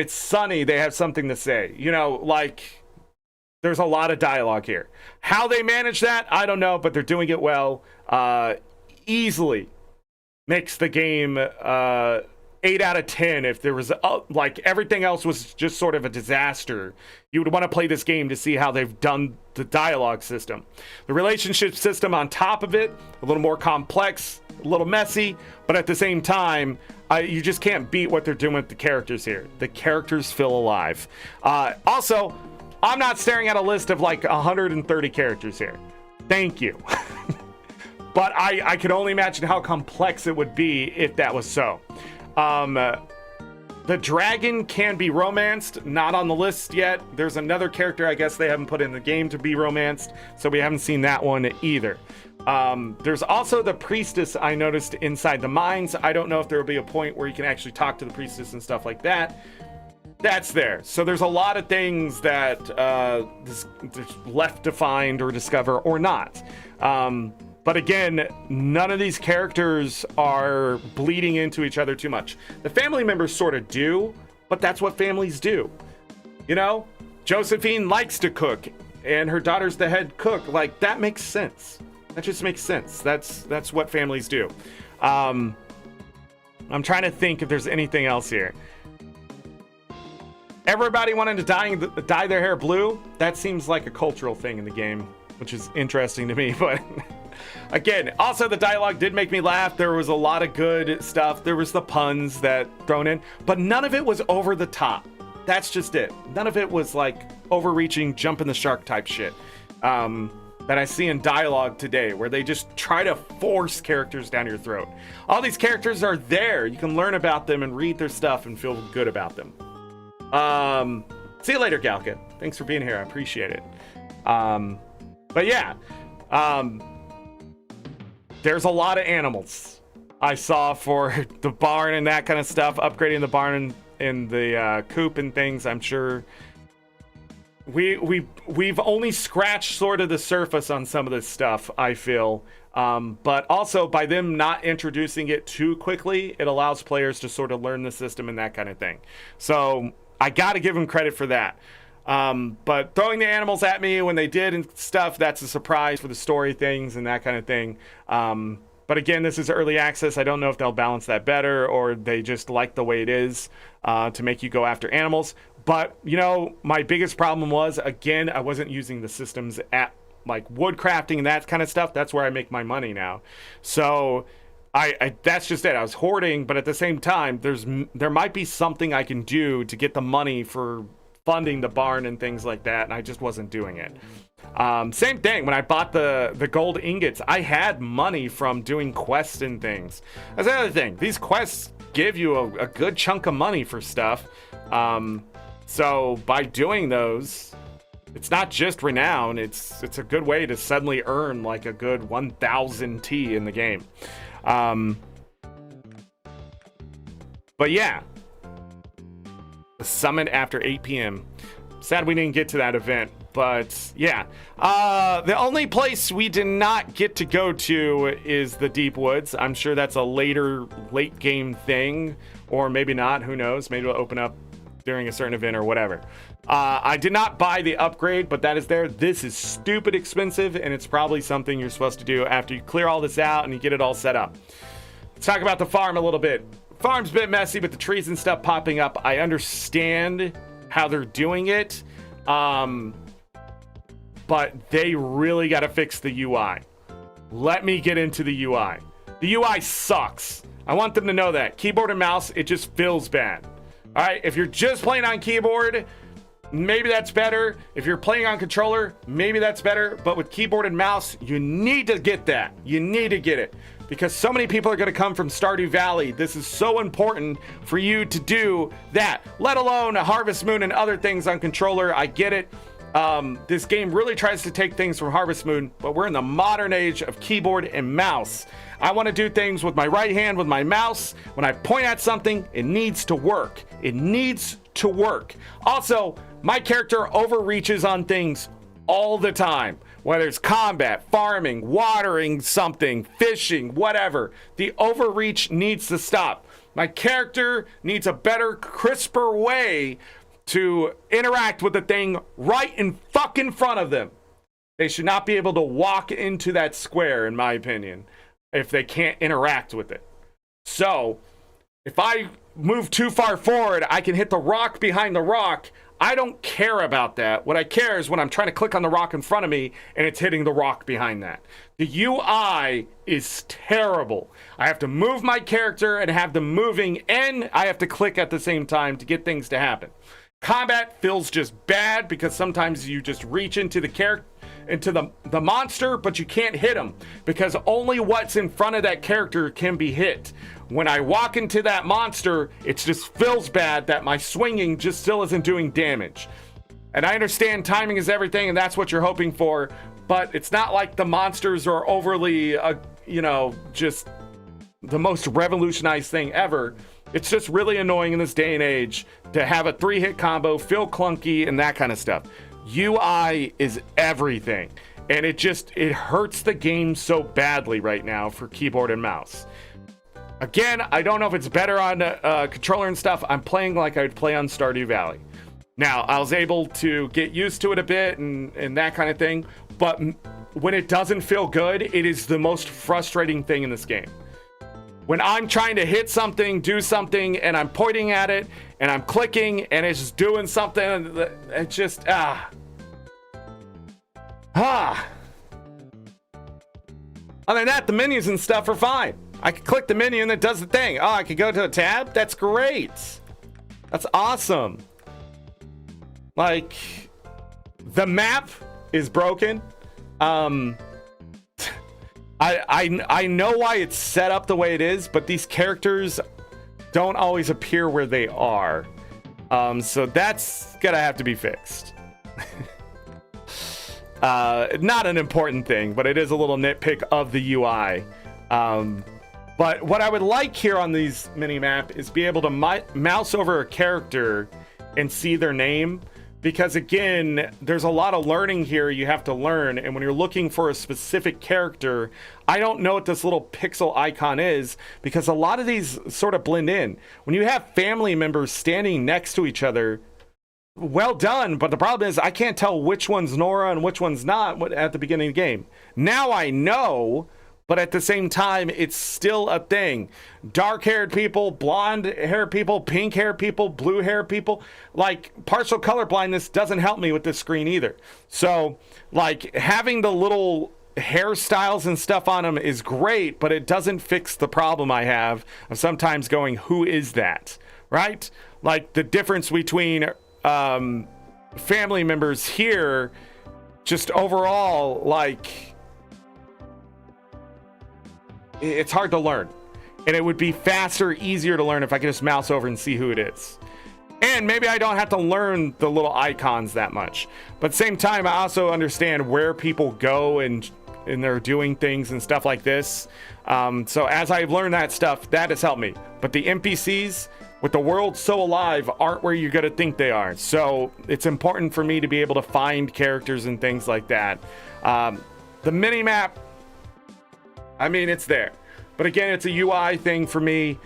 Speaker 1: sunny, they have something to say. You know, like, there's a lot of dialogue here. How they manage that, I don't know, but they're doing it well. Easily makes the game 8 out of 10. If there was like everything else was just sort of a disaster, you would want to play this game to see how they've done the dialogue system. The relationship system on top of it, a little more complex, a little messy, but at the same time, you just can't beat what they're doing with the characters here. The characters feel alive. Also, I'm not staring at a list of like 130 characters here. Thank you. But I could only imagine how complex it would be if that was so. The dragon can be romanced, not on the list yet. There's another character I guess they haven't put in the game to be romanced, so we haven't seen that one either. There's also the priestess I noticed inside the mines. I don't know if there will be a point where you can actually talk to the priestess and stuff like that. That's there. So there's a lot of things that there's left to find or discover or not. But again, none of these characters are bleeding into each other too much. The family members sort of do, but that's what families do. You know, Josephine likes to cook and her daughter's the head cook. Like, that makes sense. That just makes sense. That's what families do. I'm trying to think if there's anything else here. Everybody wanting to dye their hair blue. That seems like a cultural thing in the game, which is interesting to me, but again, also the dialogue did make me laugh. There was a lot of good stuff. There was the puns that thrown in, but none of it was over the top. That's just it. None of it was like overreaching, jumping the shark type shit that I see in dialogue today, where they just try to force characters down your throat. All these characters are there. You can learn about them and read their stuff and feel good about them. See you later, Galka. Thanks for being here. I appreciate it. But yeah, there's a lot of animals I saw for the barn and that kind of stuff, upgrading the barn and the coop and things. I'm sure we've only scratched sort of the surface on some of this stuff, I feel. But also, by them not introducing it too quickly, it allows players to sort of learn the system and that kind of thing. So I got to give them credit for that. But throwing the animals at me when they did and stuff, that's a surprise for the story things and that kind of thing. But again, this is early access. I don't know if they'll balance that better or they just like the way it is to make you go after animals. But, you know, my biggest problem was, again, I wasn't using the systems at like wood crafting and that kind of stuff. That's where I make my money now. So I that's just it. I was hoarding, but at the same time, there might be something I can do to get the money for funding the barn and things like that, and I just wasn't doing it. Same thing when I bought the gold ingots. I had money from doing quests and things. That's another thing. These quests give you a good chunk of money for stuff. So by doing those, it's not just renown, it's a good way to suddenly earn like a good 1000 T in the game. But yeah, the summit after 8 p.m. Sad we didn't get to that event, but yeah. The only place we did not get to go to is the Deep Woods. I'm sure that's a late game thing, or maybe not, who knows. Maybe it'll open up during a certain event or whatever. I did not buy the upgrade, but that is there. This is stupid expensive, and it's probably something you're supposed to do after you clear all this out and you get it all set up. Let's talk about the farm a little bit. Farm's a bit messy, but the trees and stuff popping up, I understand how they're doing it. But they really got to fix the UI. Let me get into the UI. The UI sucks. I want them to know that. Keyboard and mouse, it just feels bad. All right, if you're just playing on keyboard, maybe that's better. If you're playing on controller, maybe that's better. But with keyboard and mouse, you need to get that. You need to get it. Because so many people are going to come from Stardew Valley. This is so important for you to do that, let alone Harvest Moon and other things on controller. I get it. This game really tries to take things from Harvest Moon, but we're in the modern age of keyboard and mouse. I want to do things with my right hand, with my mouse. When I point at something, it needs to work. It needs to work. Also, my character overreaches on things all the time. Whether it's combat, farming, watering something, fishing, whatever. The overreach needs to stop. My character needs a better, crisper way to interact with the thing right in fucking front of them. They should not be able to walk into that square, in my opinion, if they can't interact with it. So, if I move too far forward, I can hit the rock behind the rock. I don't care about that. What I care is when I'm trying to click on the rock in front of me and it's hitting the rock behind that. The UI is terrible. I have to move my character and have them moving, and I have to click at the same time to get things to happen. Combat feels just bad because sometimes you just reach into the monster, but you can't hit them because only what's in front of that character can be hit. When I walk into that monster, it just feels bad that my swinging just still isn't doing damage. And I understand timing is everything, and that's what you're hoping for, but it's not like the monsters are overly, just the most revolutionized thing ever. It's just really annoying in this day and age to have a 3-hit combo, feel clunky, and that kind of stuff. UI is everything, and it hurts the game so badly right now for keyboard and mouse. Again, I don't know if it's better on controller and stuff. I'm playing like I would play on Stardew Valley. Now, I was able to get used to it a bit and that kind of thing, but when it doesn't feel good, it is the most frustrating thing in this game. When I'm trying to hit something, do something, and I'm pointing at it, and I'm clicking, and it's just doing something, it just, Other than that, the menus and stuff are fine. I can click the menu and it does the thing. Oh, I could go to a tab? That's great. That's awesome. Like, the map is broken. I know why it's set up the way it is, but these characters don't always appear where they are. So that's gonna have to be fixed. Not an important thing, but it is a little nitpick of the UI. But what I would like here on these mini-map is be able to mouse over a character and see their name. Because again, there's a lot of learning here you have to learn. And when you're looking for a specific character, I don't know what this little pixel icon is because a lot of these sort of blend in. When you have family members standing next to each other, well done. But the problem is I can't tell which one's Nora and which one's not at the beginning of the game. Now I know. But at the same time, it's still a thing. Dark-haired people, blonde-haired people, pink-haired people, blue-haired people. Like, partial color blindness doesn't help me with this screen either. So, like, having the little hairstyles and stuff on them is great, but it doesn't fix the problem I have of sometimes going, who is that? Right? Like, the difference between family members here, just overall, like... it's hard to learn, and it would be faster, easier to learn if I could just mouse over and see who it is. And maybe I don't have to learn the little icons that much. But same time, I also understand where people go and they're doing things and stuff like this. So as I've learned that stuff, that has helped me. But the NPCs, with the world so alive, aren't where you're gonna think they are. So it's important for me to be able to find characters and things like that. The mini-map, I mean, it's there. But again, it's a UI thing for me.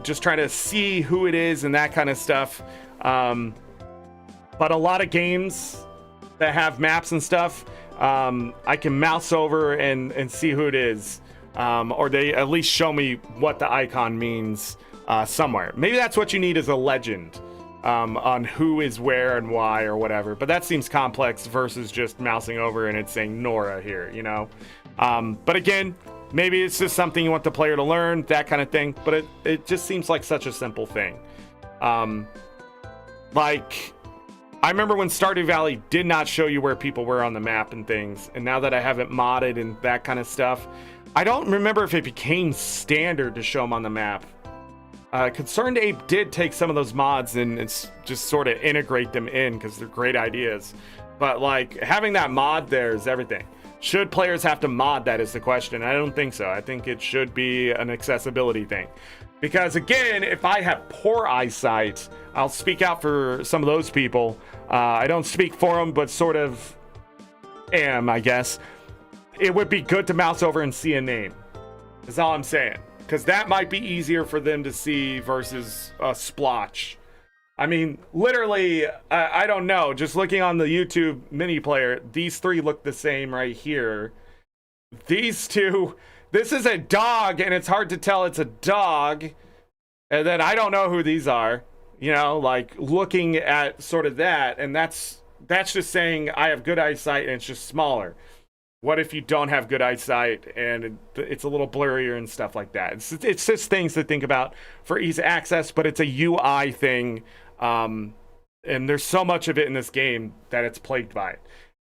Speaker 1: Just trying to see who it is and that kind of stuff. But a lot of games that have maps and stuff, I can mouse over and see who it is. Or they at least show me what the icon means somewhere. Maybe that's what you need, is a legend on who is where and why or whatever. But that seems complex versus just mousing over and it's saying Nora here, you know? But again, maybe it's just something you want the player to learn, that kind of thing. But it just seems like such a simple thing. Like, I remember when Stardew Valley did not show you where people were on the map and things. And now that I have it modded and that kind of stuff, I don't remember if it became standard to show them on the map. Concerned Ape did take some of those mods and it's just sort of integrate them in because they're great ideas. But like, having that mod there is everything. Should players have to mod that is the question. I don't think so. I think it should be an accessibility thing. Because again, if I have poor eyesight, I'll speak out for some of those people. I don't speak for them, but sort of am, I guess. It would be good to mouse over and see a name. That's all I'm saying. Because that might be easier for them to see versus a splotch. I mean, literally, I don't know. Just looking on the YouTube mini player, these three look the same right here. These two, this is a dog, and it's hard to tell it's a dog. And then I don't know who these are. You know, like looking at sort of that, and that's just saying I have good eyesight and it's just smaller. What if you don't have good eyesight and it's a little blurrier and stuff like that? It's just things to think about for ease of access, but it's a UI thing. And there's so much of it in this game that it's plagued by it.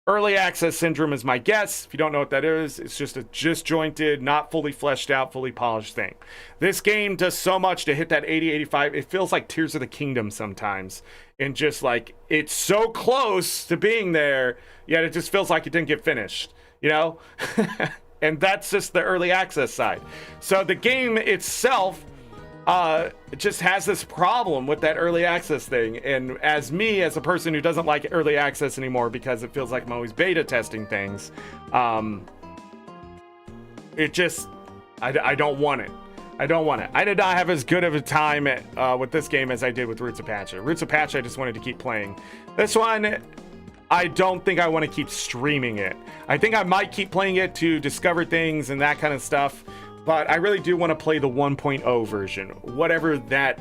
Speaker 1: Early access syndrome is my guess. If you don't know what that is, it's just a disjointed, not fully fleshed out, fully polished thing. This game does so much to hit that 80, 85. It feels like Tears of the Kingdom sometimes. And just like, it's so close to being there, yet it just feels like it didn't get finished, you know? And that's just the early access side. So the game itself, it just has this problem with that early access thing. And as me, as a person who doesn't like early access anymore because it feels like I'm always beta testing things, it just, I don't want it. I don't want it. I did not have as good of a time with this game as I did with Roots of Patch. Roots of Patch, I just wanted to keep playing. This one, I don't think I want to keep streaming it. I think I might keep playing it to discover things and that kind of stuff. But I really do want to play the 1.0 version, whatever that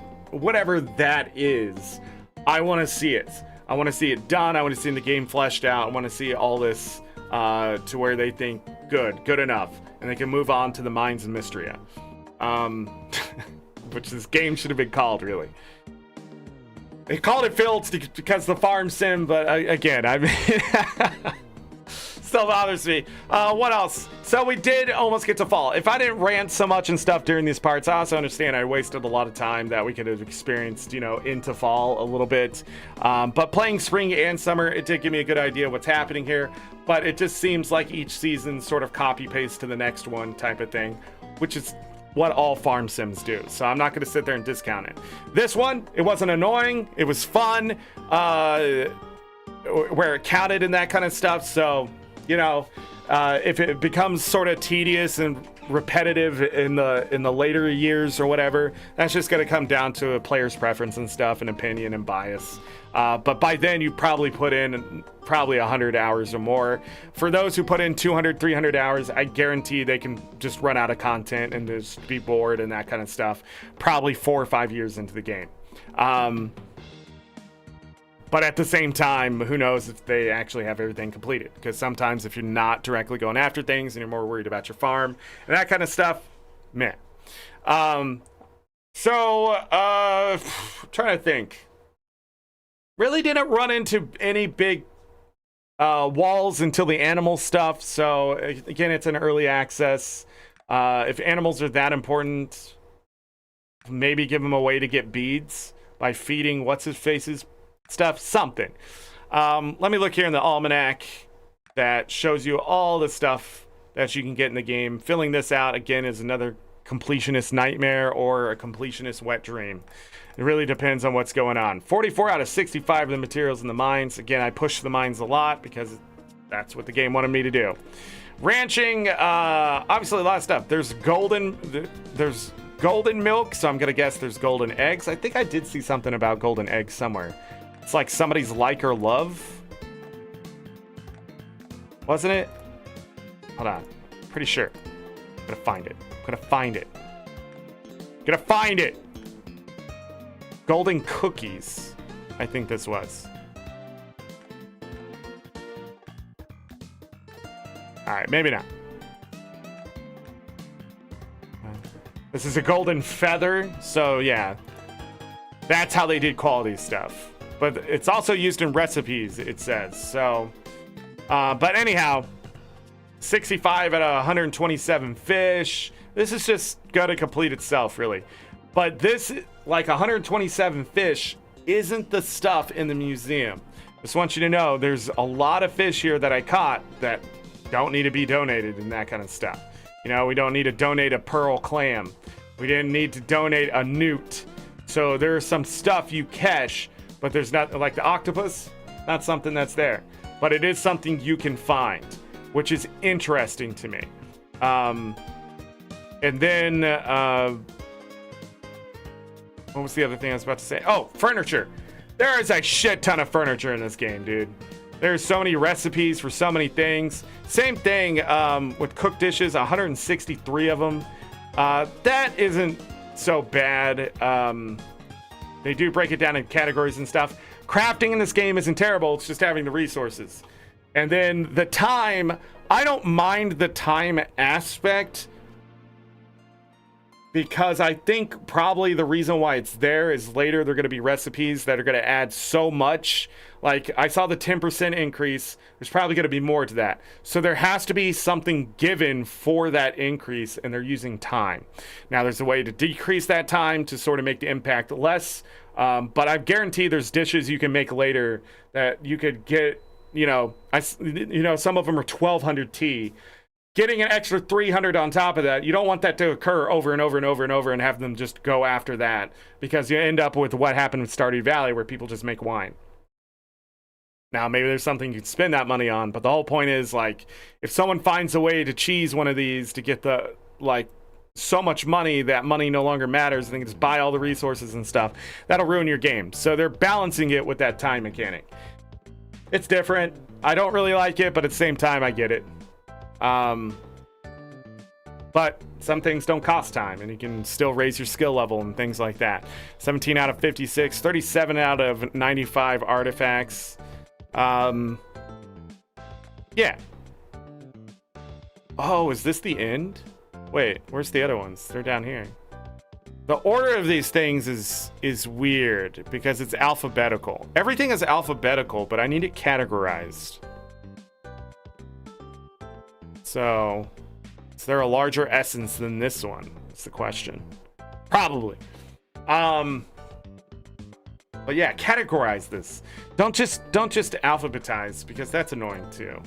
Speaker 1: is. I want to see it. I want to see it done. I want to see the game fleshed out. I want to see all this to where they think good enough, and they can move on to the Mines of Mistria, which this game should have been called, really. They called it Fields because the farm sim, but again, I mean. Still bothers me. What else? So we did almost get to fall. If I didn't rant so much and stuff during these parts, I also understand I wasted a lot of time that we could have experienced, you know, into fall a little bit. But playing spring and summer, it did give me a good idea of what's happening here. But it just seems like each season sort of copy paste to the next one type of thing, which is what all farm sims do. So I'm not going to sit there and discount it. This one, it wasn't annoying. It was fun, where it counted and that kind of stuff. So, you know, if it becomes sort of tedious and repetitive in the later years or whatever, that's just going to come down to a player's preference and stuff and opinion and bias. But by then you probably put in probably 100 hours or more. For those who put in 200, 300 hours, I guarantee they can just run out of content and just be bored and that kind of stuff. Probably 4 or 5 years into the game. But at the same time, who knows if they actually have everything completed? Because sometimes if you're not directly going after things and you're more worried about your farm and that kind of stuff, meh. Trying to think. Really didn't run into any big walls until the animal stuff. So again, it's an early access. If animals are that important, maybe give them a way to get beads. by feeding what's his face's stuff, something. Let me look here in the almanac that shows you all the stuff that you can get in the game. Filling this out again is another completionist nightmare or a completionist wet dream. It really depends on what's going on. 44 out of 65 of the materials in the mines. Again, I push the mines a lot because that's what the game wanted me to do. Ranching, obviously a lot of stuff. There's golden milk, so I'm gonna guess there's golden eggs. I think I did see something about golden eggs somewhere. It's like somebody's like or love, wasn't it? Hold on, pretty sure. I'm gonna find it. Gonna find it. Golden cookies, I think this was. All right, maybe not. This is a golden feather, so yeah. That's how they did quality stuff. But it's also used in recipes, it says. So, but anyhow, 65 out of 127 fish. This is just gonna complete itself, really. But this, like 127 fish, isn't the stuff in the museum. Just want you to know, there's a lot of fish here that I caught that don't need to be donated and that kind of stuff. You know, we don't need to donate a pearl clam. We didn't need to donate a newt. So there's some stuff you catch, but there's not, like the octopus, not something that's there. But it is something you can find, which is interesting to me. And then, what was the other thing I was about to say? Oh, furniture. There is a shit ton of furniture in this game, dude. There's so many recipes for so many things. Same thing with cooked dishes, 163 of them. That isn't so bad. They do break it down in categories and stuff. Crafting in this game isn't terrible. It's just having the resources. And then the time, I don't mind the time aspect, because I think probably the reason why it's there is later they're going to be recipes that are going to add so much. Like, I saw the 10% increase. There's probably going to be more to that. So there has to be something given for that increase, and they're using time. Now, there's a way to decrease that time to sort of make the impact less. But I guarantee there's dishes you can make later that you could get, some of them are 1200 T. Getting an extra 300 on top of that, you don't want that to occur over and over and over and over and have them just go after that, because you end up with what happened with Stardew Valley, where people just make wine. Now, maybe there's something you can spend that money on, but the whole point is, like, if someone finds a way to cheese one of these to get the, like, so much money that money no longer matters, and they can just buy all the resources and stuff, that'll ruin your game. So they're balancing it with that time mechanic. It's different. I don't really like it, but at the same time, I get it. But some things don't cost time, and you can still raise your skill level and things like that. 17 out of 56, 37 out of 95 artifacts. Yeah. Oh, is this the end? Wait, where's the other ones? They're down here. The order of these things is weird because it's alphabetical. Everything is alphabetical, but I need it categorized. So, is there a larger essence than this one? That's the question. Probably. But yeah, categorize this. Don't just alphabetize, because that's annoying too.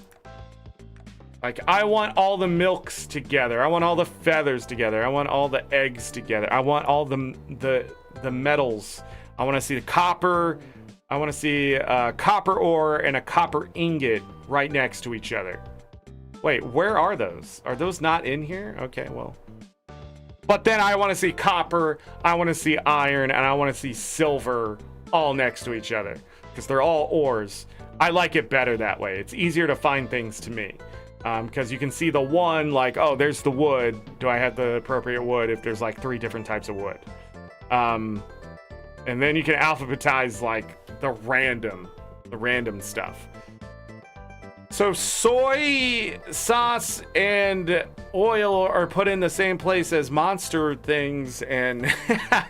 Speaker 1: Like, I want all the milks together. I want all the feathers together. I want all the eggs together. I want all the metals. I want to see the copper. I want to see copper ore and a copper ingot right next to each other. Wait, where are those? Are those not in here? Okay, well. But then I want to see copper, I want to see iron, and I want to see silver all next to each other, because they're all ores. I like it better that way. It's easier to find things to me. Because you can see the one, like, oh, there's the wood. Do I have the appropriate wood if there's like 3 different types of wood? And then you can alphabetize like the random stuff. So soy sauce and oil are put in the same place as monster things and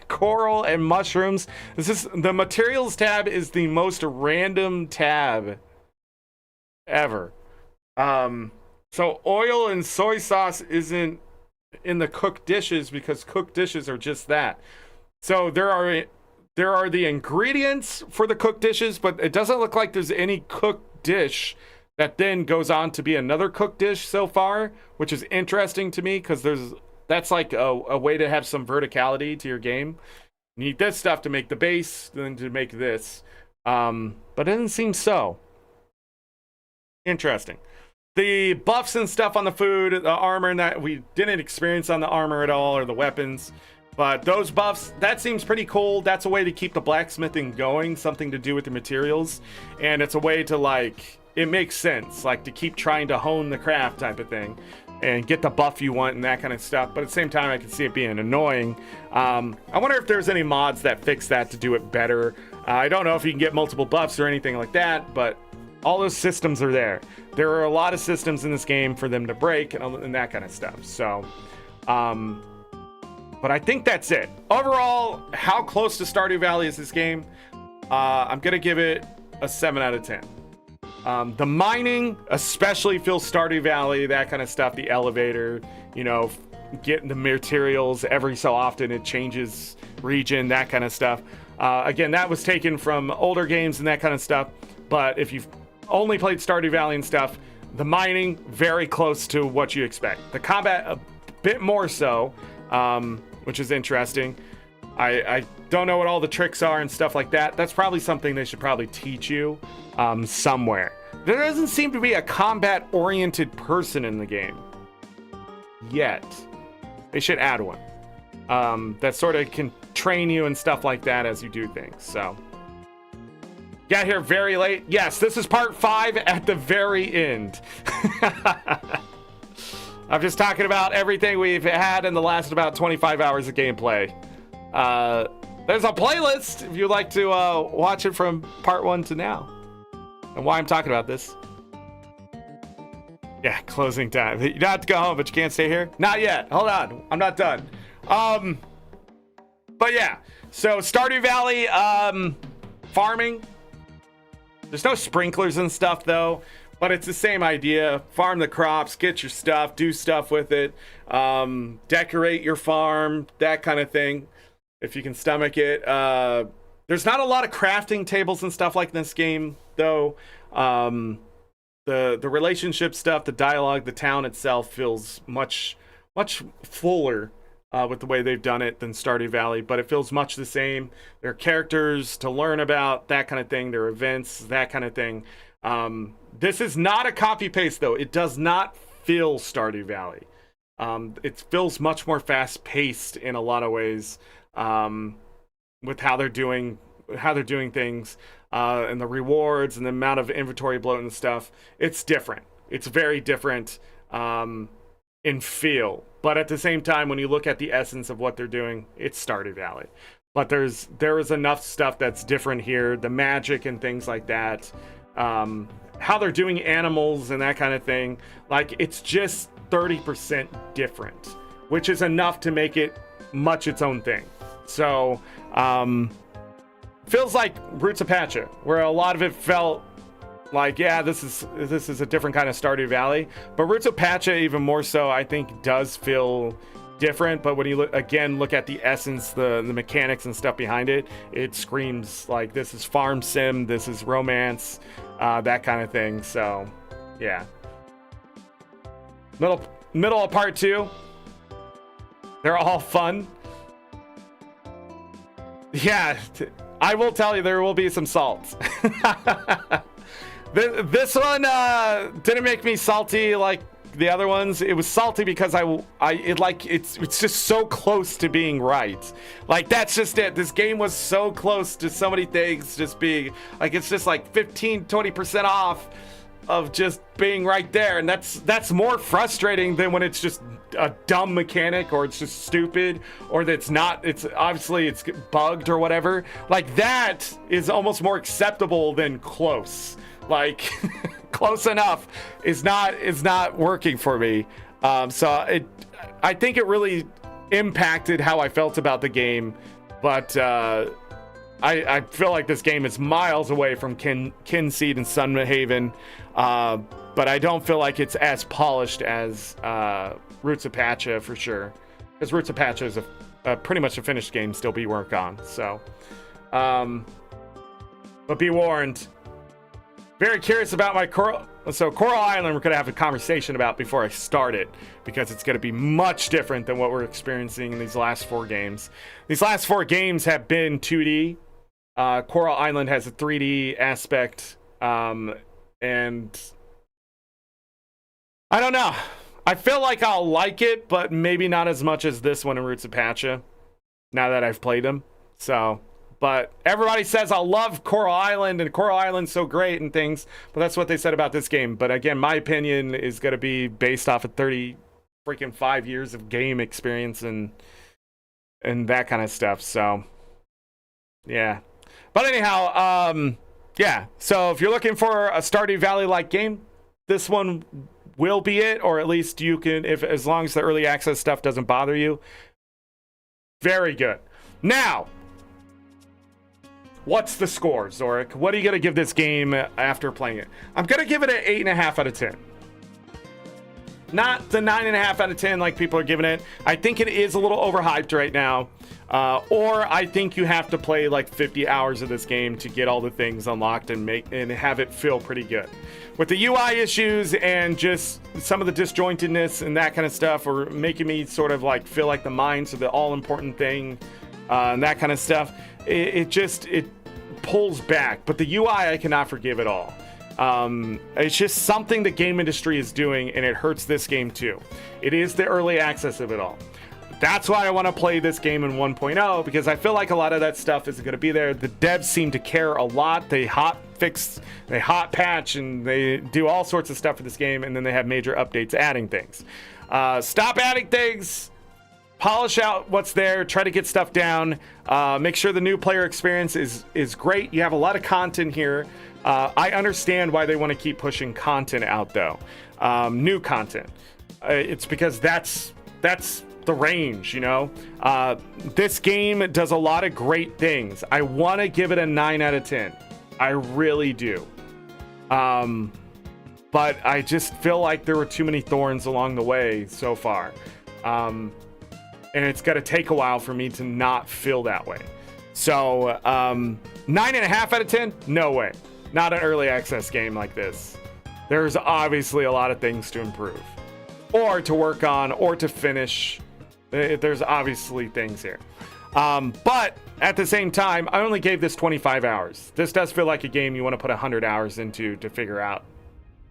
Speaker 1: coral and mushrooms. The materials tab is the most random tab ever. So oil and soy sauce isn't in the cooked dishes, because cooked dishes are just that. So there are there are the ingredients for the cooked dishes, but it doesn't look like there's any cooked dish that then goes on to be another cooked dish so far, which is interesting to me because that's like a way to have some verticality to your game. You need this stuff to make the base, then to make this. But it doesn't seem so. Interesting. The buffs and stuff on the food, the armor, and that we didn't experience on the armor at all, or the weapons. But those buffs, that seems pretty cool. That's a way to keep the blacksmithing going, something to do with the materials. And it's a way to, like, it makes sense, like, to keep trying to hone the craft type of thing and get the buff you want and that kind of stuff. But at the same time, I can see it being annoying. I wonder if there's any mods that fix that to do it better. I don't know if you can get multiple buffs or anything like that, but all those systems are there. There are a lot of systems in this game for them to break and that kind of stuff. So, but I think that's it. Overall, how close to Stardew Valley is this game? I'm going to give it a 7 out of 10. The mining especially feels Stardew Valley, that kind of stuff. The elevator, you know, getting the materials every so often, it changes region, that kind of stuff. Again, that was taken from older games and that kind of stuff. But if you've only played Stardew Valley and stuff, the mining, very close to what you expect. The combat, a bit more so, which is interesting. I don't know what all the tricks are and stuff like that. That's probably something they should probably teach you somewhere. There doesn't seem to be a combat-oriented person in the game yet. They should add one that sort of can train you and stuff like that as you do things. So, got here very late. Yes, this is part 5 at the very end. I'm just talking about everything we've had in the last about 25 hours of gameplay. There's a playlist if you'd like to watch it from part 1 to now. And why I'm talking about this. Yeah, closing time. You don't have to go home, but you can't stay here? Not yet. Hold on. I'm not done. But yeah. So Stardew Valley, farming. There's no sprinklers and stuff, though. But it's the same idea. Farm the crops, get your stuff, do stuff with it. Decorate your farm, that kind of thing. If you can stomach it. There's not a lot of crafting tables and stuff like this game, though. The relationship stuff, the dialogue, the town itself feels much fuller with the way they've done it than Stardew Valley, but it feels much the same. There are characters to learn about, that kind of thing. There are events, that kind of thing. This is not a copy paste, though. It does not feel Stardew Valley. It feels much more fast paced in a lot of ways. With how they're doing things, and the rewards and the amount of inventory bloat and stuff. It's different. It's very different in feel. But at the same time, when you look at the essence of what they're doing, it's Stardew Valley. But there is enough stuff that's different here. The magic and things like that. How they're doing animals and that kind of thing. Like, it's just 30% different, which is enough to make it much its own thing. So, feels like Roots of Pacha, where a lot of it felt like, yeah, this is a different kind of Stardew Valley. But Roots of Pacha, even more so, I think, does feel different. But when you look at the essence, the mechanics and stuff behind it, it screams like this is farm sim, this is romance, that kind of thing. So, yeah. Middle of part 2. They're all fun. Yeah, I will tell you, there will be some salt. This one didn't make me salty like the other ones. It was salty because it's just so close to being right. Like, that's just it. This game was so close to so many things just being like, it's just like 15-20% off of just being right there, and that's more frustrating than when it's just a dumb mechanic, or it's just stupid, or that's not, it's obviously it's bugged or whatever. Like, that is almost more acceptable than close. Like, close enough is not working for me. So I think it really impacted how I felt about the game, but I feel like this game is miles away from Kinseed and Sunhaven, but I don't feel like it's as polished as Roots of Pacha for sure, because Roots of Pacha is a pretty much a finished game still be worked on. So But be warned. Very curious about my Coral Island. We're going to have a conversation about before I start it, because it's going to be much different than what we're experiencing in these last 4 games. These last 4 games have been 2D. Coral Island has a 3D aspect, and I don't know. I feel like I'll like it, but maybe not as much as this one in Roots of Pacha, now that I've played them. So, but everybody says I'll love Coral Island, and Coral Island's so great and things, but that's what they said about this game. But again, my opinion is going to be based off of 5 years of game experience and that kind of stuff. So, yeah. But anyhow, yeah. So if you're looking for a Stardew Valley-like game, this one will be it, or at least you can, as long as the early access stuff doesn't bother you. Very good. Now, what's the score, Zorric? What are you going to give this game after playing it? I'm going to give it an 8.5 out of 10. Not the 9.5 out of 10 like people are giving it. I think it is a little overhyped right now. Or I think you have to play like 50 hours of this game to get all the things unlocked and have it feel pretty good. With the UI issues and just some of the disjointedness and that kind of stuff, or making me sort of like feel like the mines are the all-important thing, and that kind of stuff, it pulls back. But the UI I cannot forgive at all. It's just something the game industry is doing, and it hurts this game too. It is the early access of it all. That's why I want to play this game in 1.0, because I feel like a lot of that stuff isn't going to be there. The devs seem to care a lot. They hot patch, and they do all sorts of stuff for this game, and then they have major updates adding things. Stop adding things. Polish out what's there. Try to get stuff down. Make sure the new player experience is great. You have a lot of content here. I understand why they want to keep pushing content out, though. New content. It's because that's the range, you know. This game does a lot of great things. I want to give it a 9 out of 10. I really do. But I just feel like there were too many thorns along the way so far. And it's going to take a while for me to not feel that way. So 9.5 out of 10? No way. Not an early access game like this. There's obviously a lot of things to improve, or to work on, or to finish. There's obviously things here. But at the same time, I only gave this 25 hours. This does feel like a game you want to put 100 hours into to figure out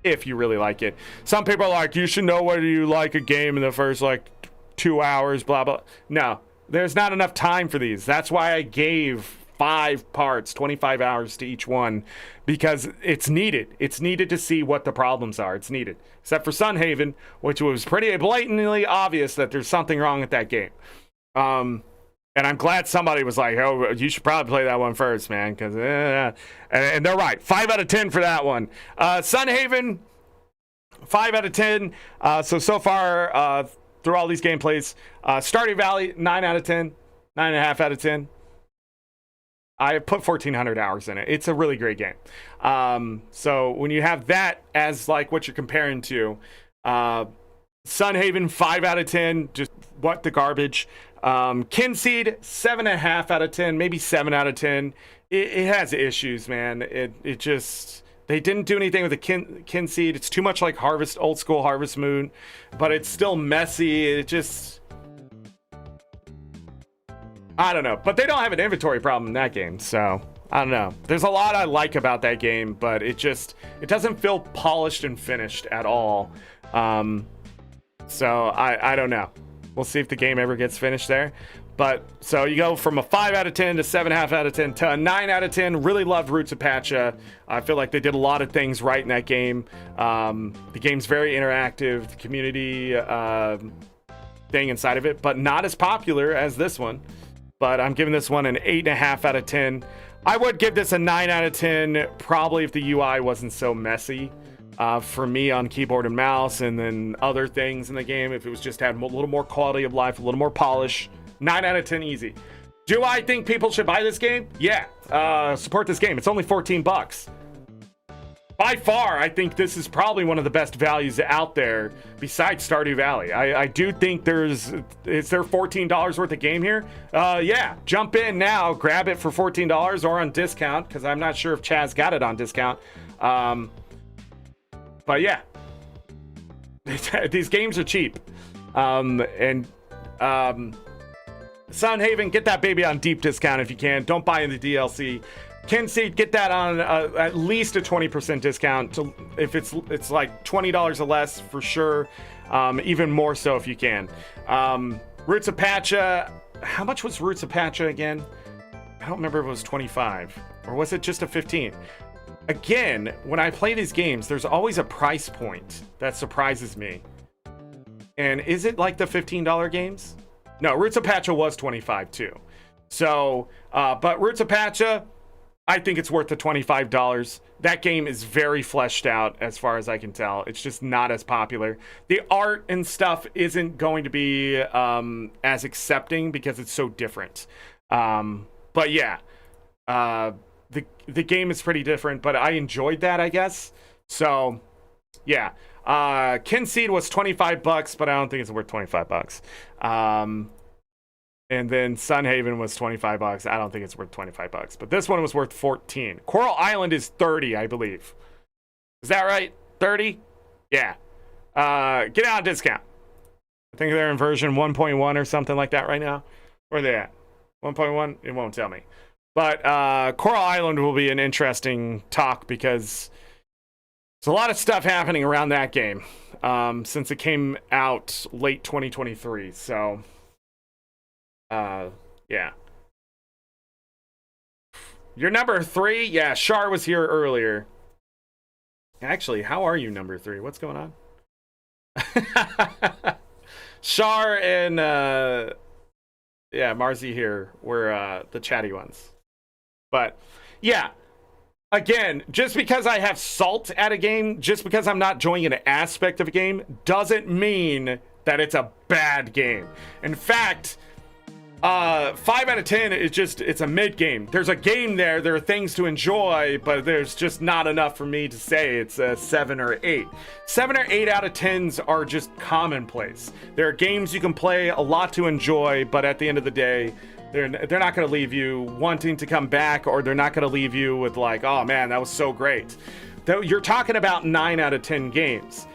Speaker 1: if you really like it. Some people are like, you should know whether you like a game in the first like 2 hours, blah, blah. No, there's not enough time for these. That's why I gave 5 parts, 25 hours to each one, because it's needed. It's needed to see what the problems are. It's needed. Except for Sunhaven, which was pretty blatantly obvious that there's something wrong with that game. And I'm glad somebody was like, oh, you should probably play that one first, man, because and they're right. 5 out of 10 for that one. Sunhaven, 5 out of 10. So far, through all these gameplays, Stardew Valley, 9 out of 10, 9.5 out of 10. I put 1,400 hours in it. It's a really great game. So when you have that as like what you're comparing to, Sunhaven, 5 out of 10, just what the garbage. Kinseed, 7.5 out of 10, maybe 7 out of 10. It has issues, man. It just, they didn't do anything with the Kinseed. It's too much like old school Harvest Moon, but it's still messy. It just, I don't know, but they don't have an inventory problem in that game, so I don't know. There's a lot I like about that game, but it doesn't feel polished and finished at all. So I don't know. We'll see if the game ever gets finished there. But so you go from a 5 out of 10 to 7.5 out of 10 to a 9 out of 10. Really loved Roots of Pacha. I feel like they did a lot of things right in that game. The game's very interactive. The community thing inside of it, but not as popular as this one. But I'm giving this one an 8.5 out of 10. I would give this a 9 out of 10, probably if the UI wasn't so messy for me on keyboard and mouse, and then other things in the game. If it was just had a little more quality of life, a little more polish, 9 out of 10 easy. Do I think people should buy this game? Yeah, support this game. It's only $14. by far, I think this is probably one of the best values out there besides Stardew Valley. I do think is there $14 worth of game here? Yeah, jump in now, grab it for $14 or on discount, because I'm not sure if Chaz got it on discount. But yeah, these games are cheap. Sunhaven, get that baby on deep discount if you can. Don't buy in the DLC. Kinseed, get that on at least a 20% discount. If it's like $20 or less for sure. Even more so if you can. Roots of Pacha. How much was Roots of Pacha again? I don't remember if it was 25 or was it just a 15. Again, when I play these games, there's always a price point that surprises me. And is it like the $15 games? No, Roots of Pacha was 25 too. So, but Roots of Pacha, I think it's worth the $25. That game is very fleshed out as far as I can tell. It's just not as popular. The art and stuff isn't going to be as accepting because it's so different. But yeah, the game is pretty different, but I enjoyed that, I guess. So yeah, Kinseed was $25, but I don't think it's worth $25. And then Sunhaven was $25. I don't think it's worth $25, but this one was worth 14. Coral Island is 30, I believe. Is that right? 30? Yeah. Get out of discount. I think they're in version 1.1 or something like that right now. Where are they at? 1.1? It won't tell me. But Coral Island will be an interesting talk because there's a lot of stuff happening around that game since it came out late 2023. So, yeah. You're number 3? Yeah, Shar was here earlier. Actually, how are you number 3? What's going on? Shar and yeah, Marzi here were the chatty ones. But yeah, again, just because I have salt at a game, just because I'm not enjoying an aspect of a game, doesn't mean that it's a bad game. In fact, 5 out of 10 is just, it's a mid game. There's a game there are things to enjoy, but there's just not enough for me to say it's a 7 or 8. 7 or 8 out of 10s are just commonplace. There are games you can play, a lot to enjoy, but at the end of the day, they're not going to leave you wanting to come back, or they're not going to leave you with like, oh man, that was so great. You're talking about 9 out of 10 games.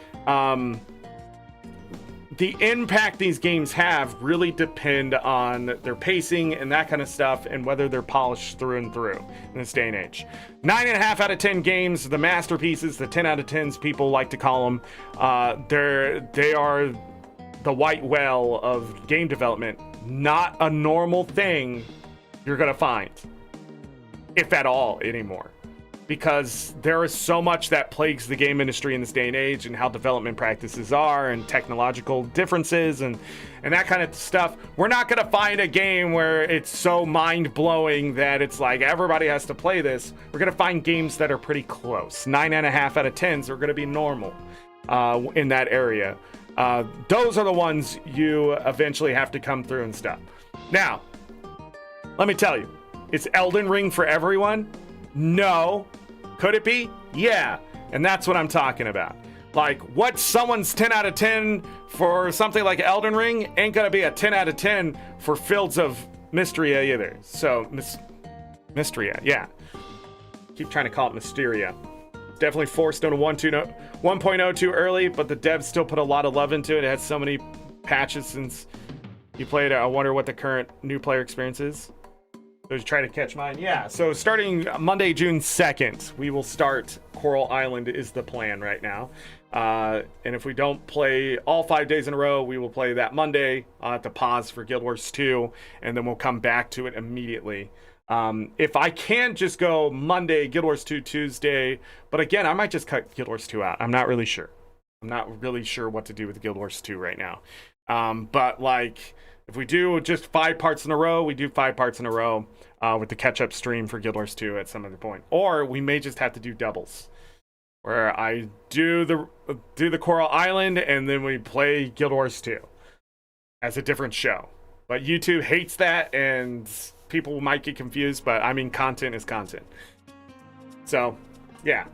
Speaker 1: The impact these games have really depend on their pacing and that kind of stuff, and whether they're polished through and through in this day and age. 9.5 out of 10 games, the masterpieces, the 10 out of 10s people like to call them. They are the white whale of game development. Not a normal thing you're gonna find, if at all, anymore. Because there is so much that plagues the game industry in this day and age, and how development practices are, and technological differences, and that kind of stuff. We're not going to find a game where it's so mind-blowing that it's like everybody has to play this. We're going to find games that are pretty close. 9.5 out of 10s are going to be normal in that area. Those are the ones you eventually have to come through and stuff. Now, let me tell you, is Elden Ring for everyone? No. Could it be? Yeah. And that's what I'm talking about. Like, what's someone's 10 out of 10 for something like Elden Ring ain't gonna be a 10 out of 10 for Fields of Mistria either. So, Mistria, yeah. Keep trying to call it Mysteria. Definitely forced on a 1.0 too early, but the devs still put a lot of love into it. It had so many patches since you played it. I wonder what the current new player experience is. So try to catch mine. Yeah, so starting Monday, June 2nd, we will start Coral Island is the plan right now. And if we don't play all 5 days in a row, we will play that Monday. I'll have to pause for Guild Wars 2, and then we'll come back to it immediately. If I can just go Monday, Guild Wars 2 Tuesday, but again, I might just cut Guild Wars 2 out. I'm not really sure. I'm not really sure what to do with Guild Wars 2 right now. But like, if we do just 5 parts in a row, we do 5 parts in a row with the catch-up stream for Guild Wars 2 at some other point. Or we may just have to do doubles, where I do the Coral Island and then we play Guild Wars 2 as a different show. But YouTube hates that, and people might get confused, but I mean, content is content. So, yeah.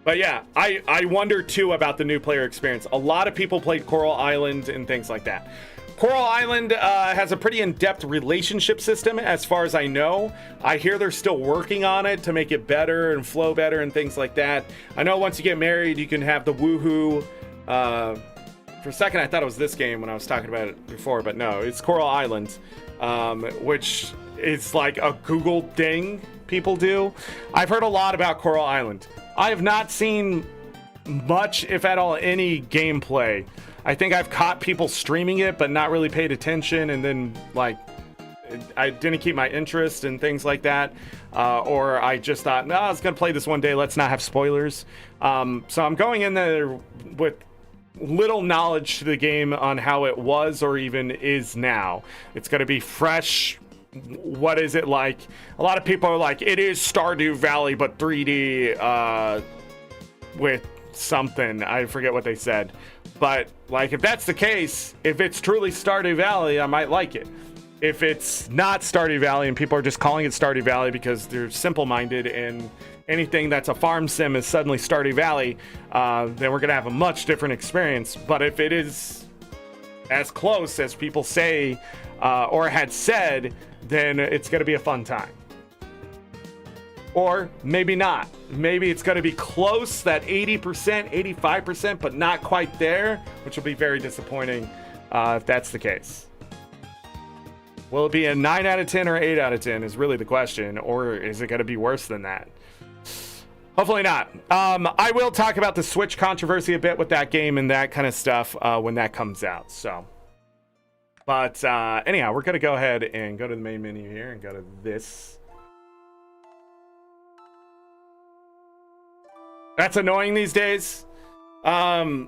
Speaker 1: But yeah, I wonder too about the new player experience. A lot of people played Coral Island and things like that. Coral Island has a pretty in-depth relationship system as far as I know. I hear they're still working on it to make it better and flow better and things like that. I know once you get married, you can have the woohoo. For a second, I thought it was this game when I was talking about it before, but no, it's Coral Island, which is like a Google thing people do. I've heard a lot about Coral Island. I have not seen much, if at all, any gameplay. I think I've caught people streaming it, but not really paid attention, and then like I didn't keep my interest and things like that, or I just thought, no, I was gonna play this one day. Let's not have spoilers. So I'm going in there with little knowledge to the game on how it was or even is now. It's gonna be fresh. What is it like? A lot of people are like, it is Stardew Valley but 3D with something. I forget what they said. But like, if that's the case, if it's truly Stardew Valley, I might like it. If it's not Stardew Valley and people are just calling it Stardew Valley because they're simple-minded and anything that's a farm sim is suddenly Stardew Valley, then we're gonna have a much different experience. But if it is as close as people say or had said, then it's gonna be a fun time. Or maybe not. Maybe it's going to be close, that 80%, 85%, but not quite there, which will be very disappointing if that's the case. Will it be a 9 out of 10 or 8 out of 10 is really the question, or is it going to be worse than that? Hopefully not. I will talk about the Switch controversy a bit with that game and that kind of stuff when that comes out. So, but anyhow, we're going to go ahead and go to the main menu here and go to this. That's annoying these days. Harvest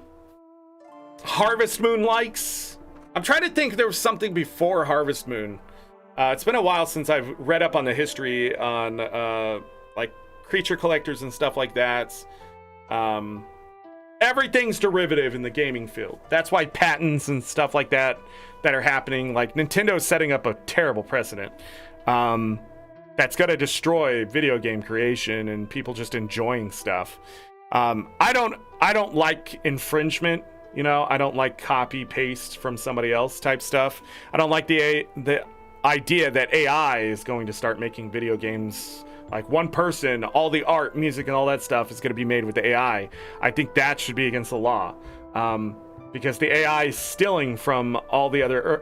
Speaker 1: Moon likes. I'm trying to think if there was something before Harvest Moon. It's been a while since I've read up on the history on like creature collectors and stuff like that. Everything's derivative in the gaming field. That's why patents and stuff like that are happening. Like Nintendo's setting up a terrible precedent. That's going to destroy video game creation and people just enjoying stuff. I don't like infringement, you know. I don't like copy paste from somebody else type stuff. I don't like the idea that AI is going to start making video games. Like one person, all the art, music, and all that stuff is going to be made with the AI. I think that should be against the law, because the AI is stealing from all the other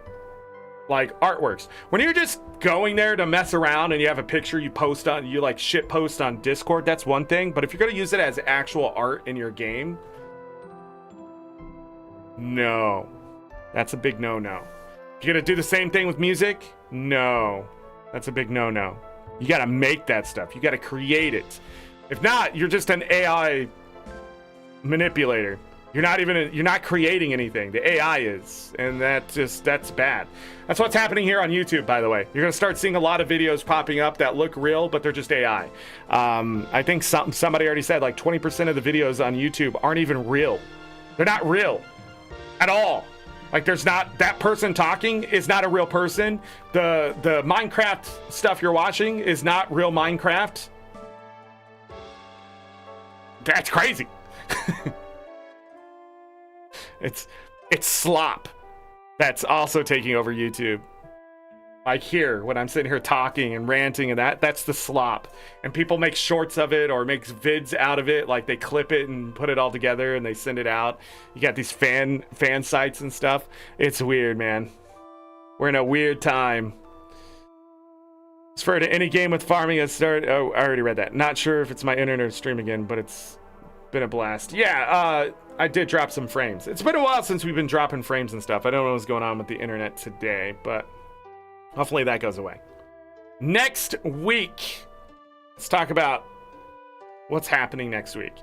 Speaker 1: like artworks. When you're just going there to mess around and you have a picture you post on, you like shit post on Discord, that's one thing. But if you're going to use it as actual art in your game, no, that's a big no-no. If you're going to do the same thing with music, no, that's a big no-no. You got to make that stuff. You got to create it. If not, you're just an AI manipulator. You're not creating anything. The AI is, and that's bad. That's what's happening here on YouTube, by the way. You're gonna start seeing a lot of videos popping up that look real, but they're just AI. I think somebody already said like 20% of the videos on YouTube aren't even real. They're not real at all. Like there's not, that person talking is not a real person. The Minecraft stuff you're watching is not real Minecraft. That's crazy. It's slop that's also taking over YouTube. Like here, when I'm sitting here talking and ranting and that's the slop. And people make shorts of it or make vids out of it. Like they clip it and put it all together and they send it out. You got these fan sites and stuff. It's weird, man. We're in a weird time. As for any game with farming has started. Oh, I already read that. Not sure if it's my internet or stream again, but it's been a blast. Yeah, I did drop some frames. It's been a while since we've been dropping frames and stuff. I don't know what's going on with the internet today, but hopefully that goes away. Next week, let's talk about what's happening next week.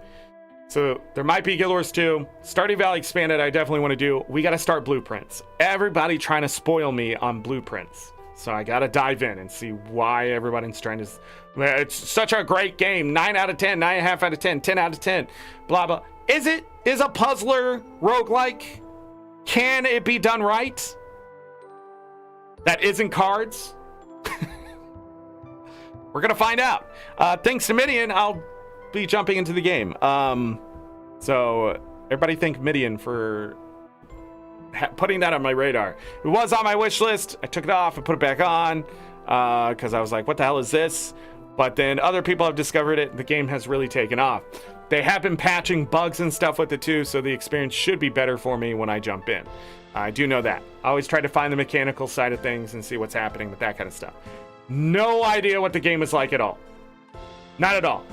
Speaker 1: So there might be Guild Wars 2. Stardew Valley Expanded, I definitely want to do. We got to start Blueprints. Everybody trying to spoil me on Blueprints. So I got to dive in and see why everybody's trying to... It's such a great game. 9 out of 10, 9.5 out of 10, 10 out of 10, blah, blah. Is it? Is a puzzler roguelike? Can it be done right? That isn't cards? We're going to find out. Thanks to Midian, I'll be jumping into the game. So everybody thank Midian for putting that on my radar. It was on my wish list. I took it off and put it back on because I was like, what the hell is this? But then other people have discovered it. The game has really taken off. They have been patching bugs and stuff with it too, so the experience should be better for me when I jump in. I do know that. I always try to find the mechanical side of things and see what's happening with that kind of stuff. No idea what the game is like at all. Not at all.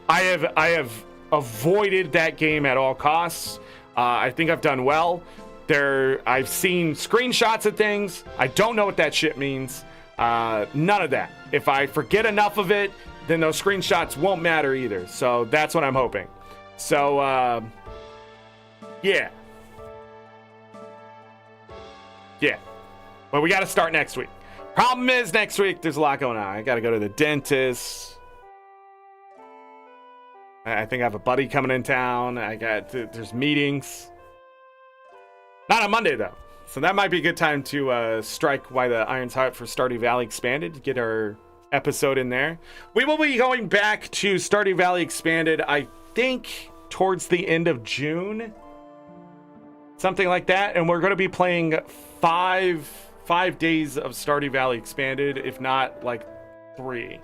Speaker 1: I have avoided that game at all costs. I think I've done well. I've seen screenshots of things. I don't know what that shit means. None of that. If I forget enough of it, then those screenshots won't matter either. So that's what I'm hoping. So, yeah. Yeah. But we got to start next week. Problem is, next week, there's a lot going on. I got to go to the dentist. I think I have a buddy coming in town. There's meetings. Not on Monday, though. So that might be a good time to strike while the iron's hot for Stardew Valley Expanded. Get our episode in there. We will be going back to Stardew Valley Expanded, I think, towards the end of June. Something like that. And we're going to be playing five days of Stardew Valley Expanded, if not like 3.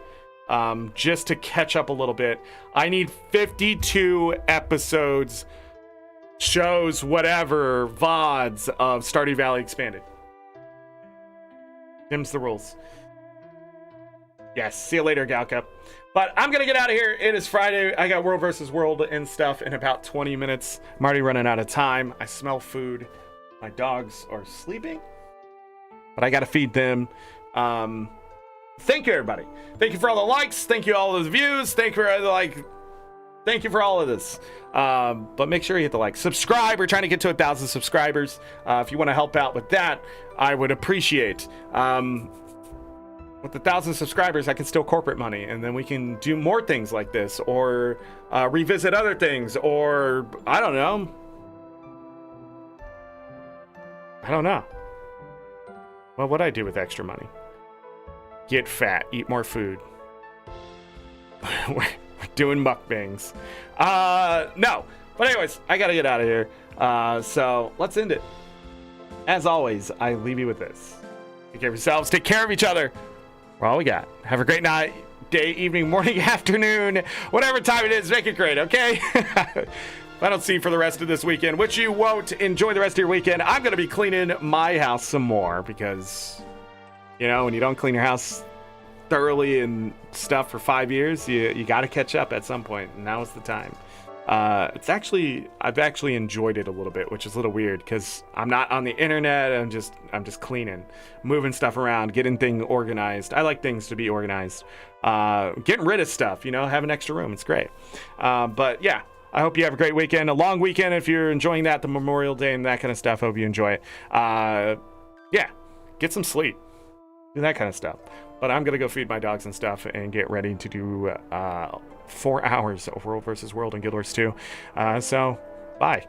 Speaker 1: Just to catch up a little bit. I need 52 episodes, shows, whatever, VODs of Stardew Valley Expanded. Them's the rules. Yes, see you later, Galka. But I'm going to get out of here. It is Friday. I got World versus World and stuff in about 20 minutes. I'm already running out of time. I smell food. My dogs are sleeping, but I got to feed them. Thank you, everybody. Thank you for all the likes. Thank you all the views. Thank you for all of this. But make sure you hit the like. Subscribe. We're trying to get to 1,000 subscribers. If you want to help out with that, I would appreciate. With 1,000 subscribers, I can steal corporate money, and then we can do more things like this, or revisit other things, or I don't know. What would I do with extra money? Get fat, eat more food. We're doing mukbangs. No. But anyways, I gotta get out of here. So let's end it. As always, I leave you with this. Take care of yourselves. Take care of each other. We're all we got. Have a great night, day, evening, morning, afternoon, whatever time it is. Make it great, okay? If I don't see you for the rest of this weekend, which you won't, enjoy the rest of your weekend. I'm going to be cleaning my house some more because, you know, when you don't clean your house thoroughly and stuff for 5 years, you got to catch up at some point, and now is the time. I've actually enjoyed it a little bit, which is a little weird because I'm not on the internet. I'm just cleaning, moving stuff around, getting things organized. I like things to be organized. Getting rid of stuff, you know, have an extra room. It's great. But yeah, I hope you have a great weekend, a long weekend if you're enjoying that, the Memorial Day and that kind of stuff. Hope you enjoy it. Yeah, get some sleep, do that kind of stuff. But I'm gonna go feed my dogs and stuff and get ready to do 4 hours of World versus World and Guild Wars 2. So bye.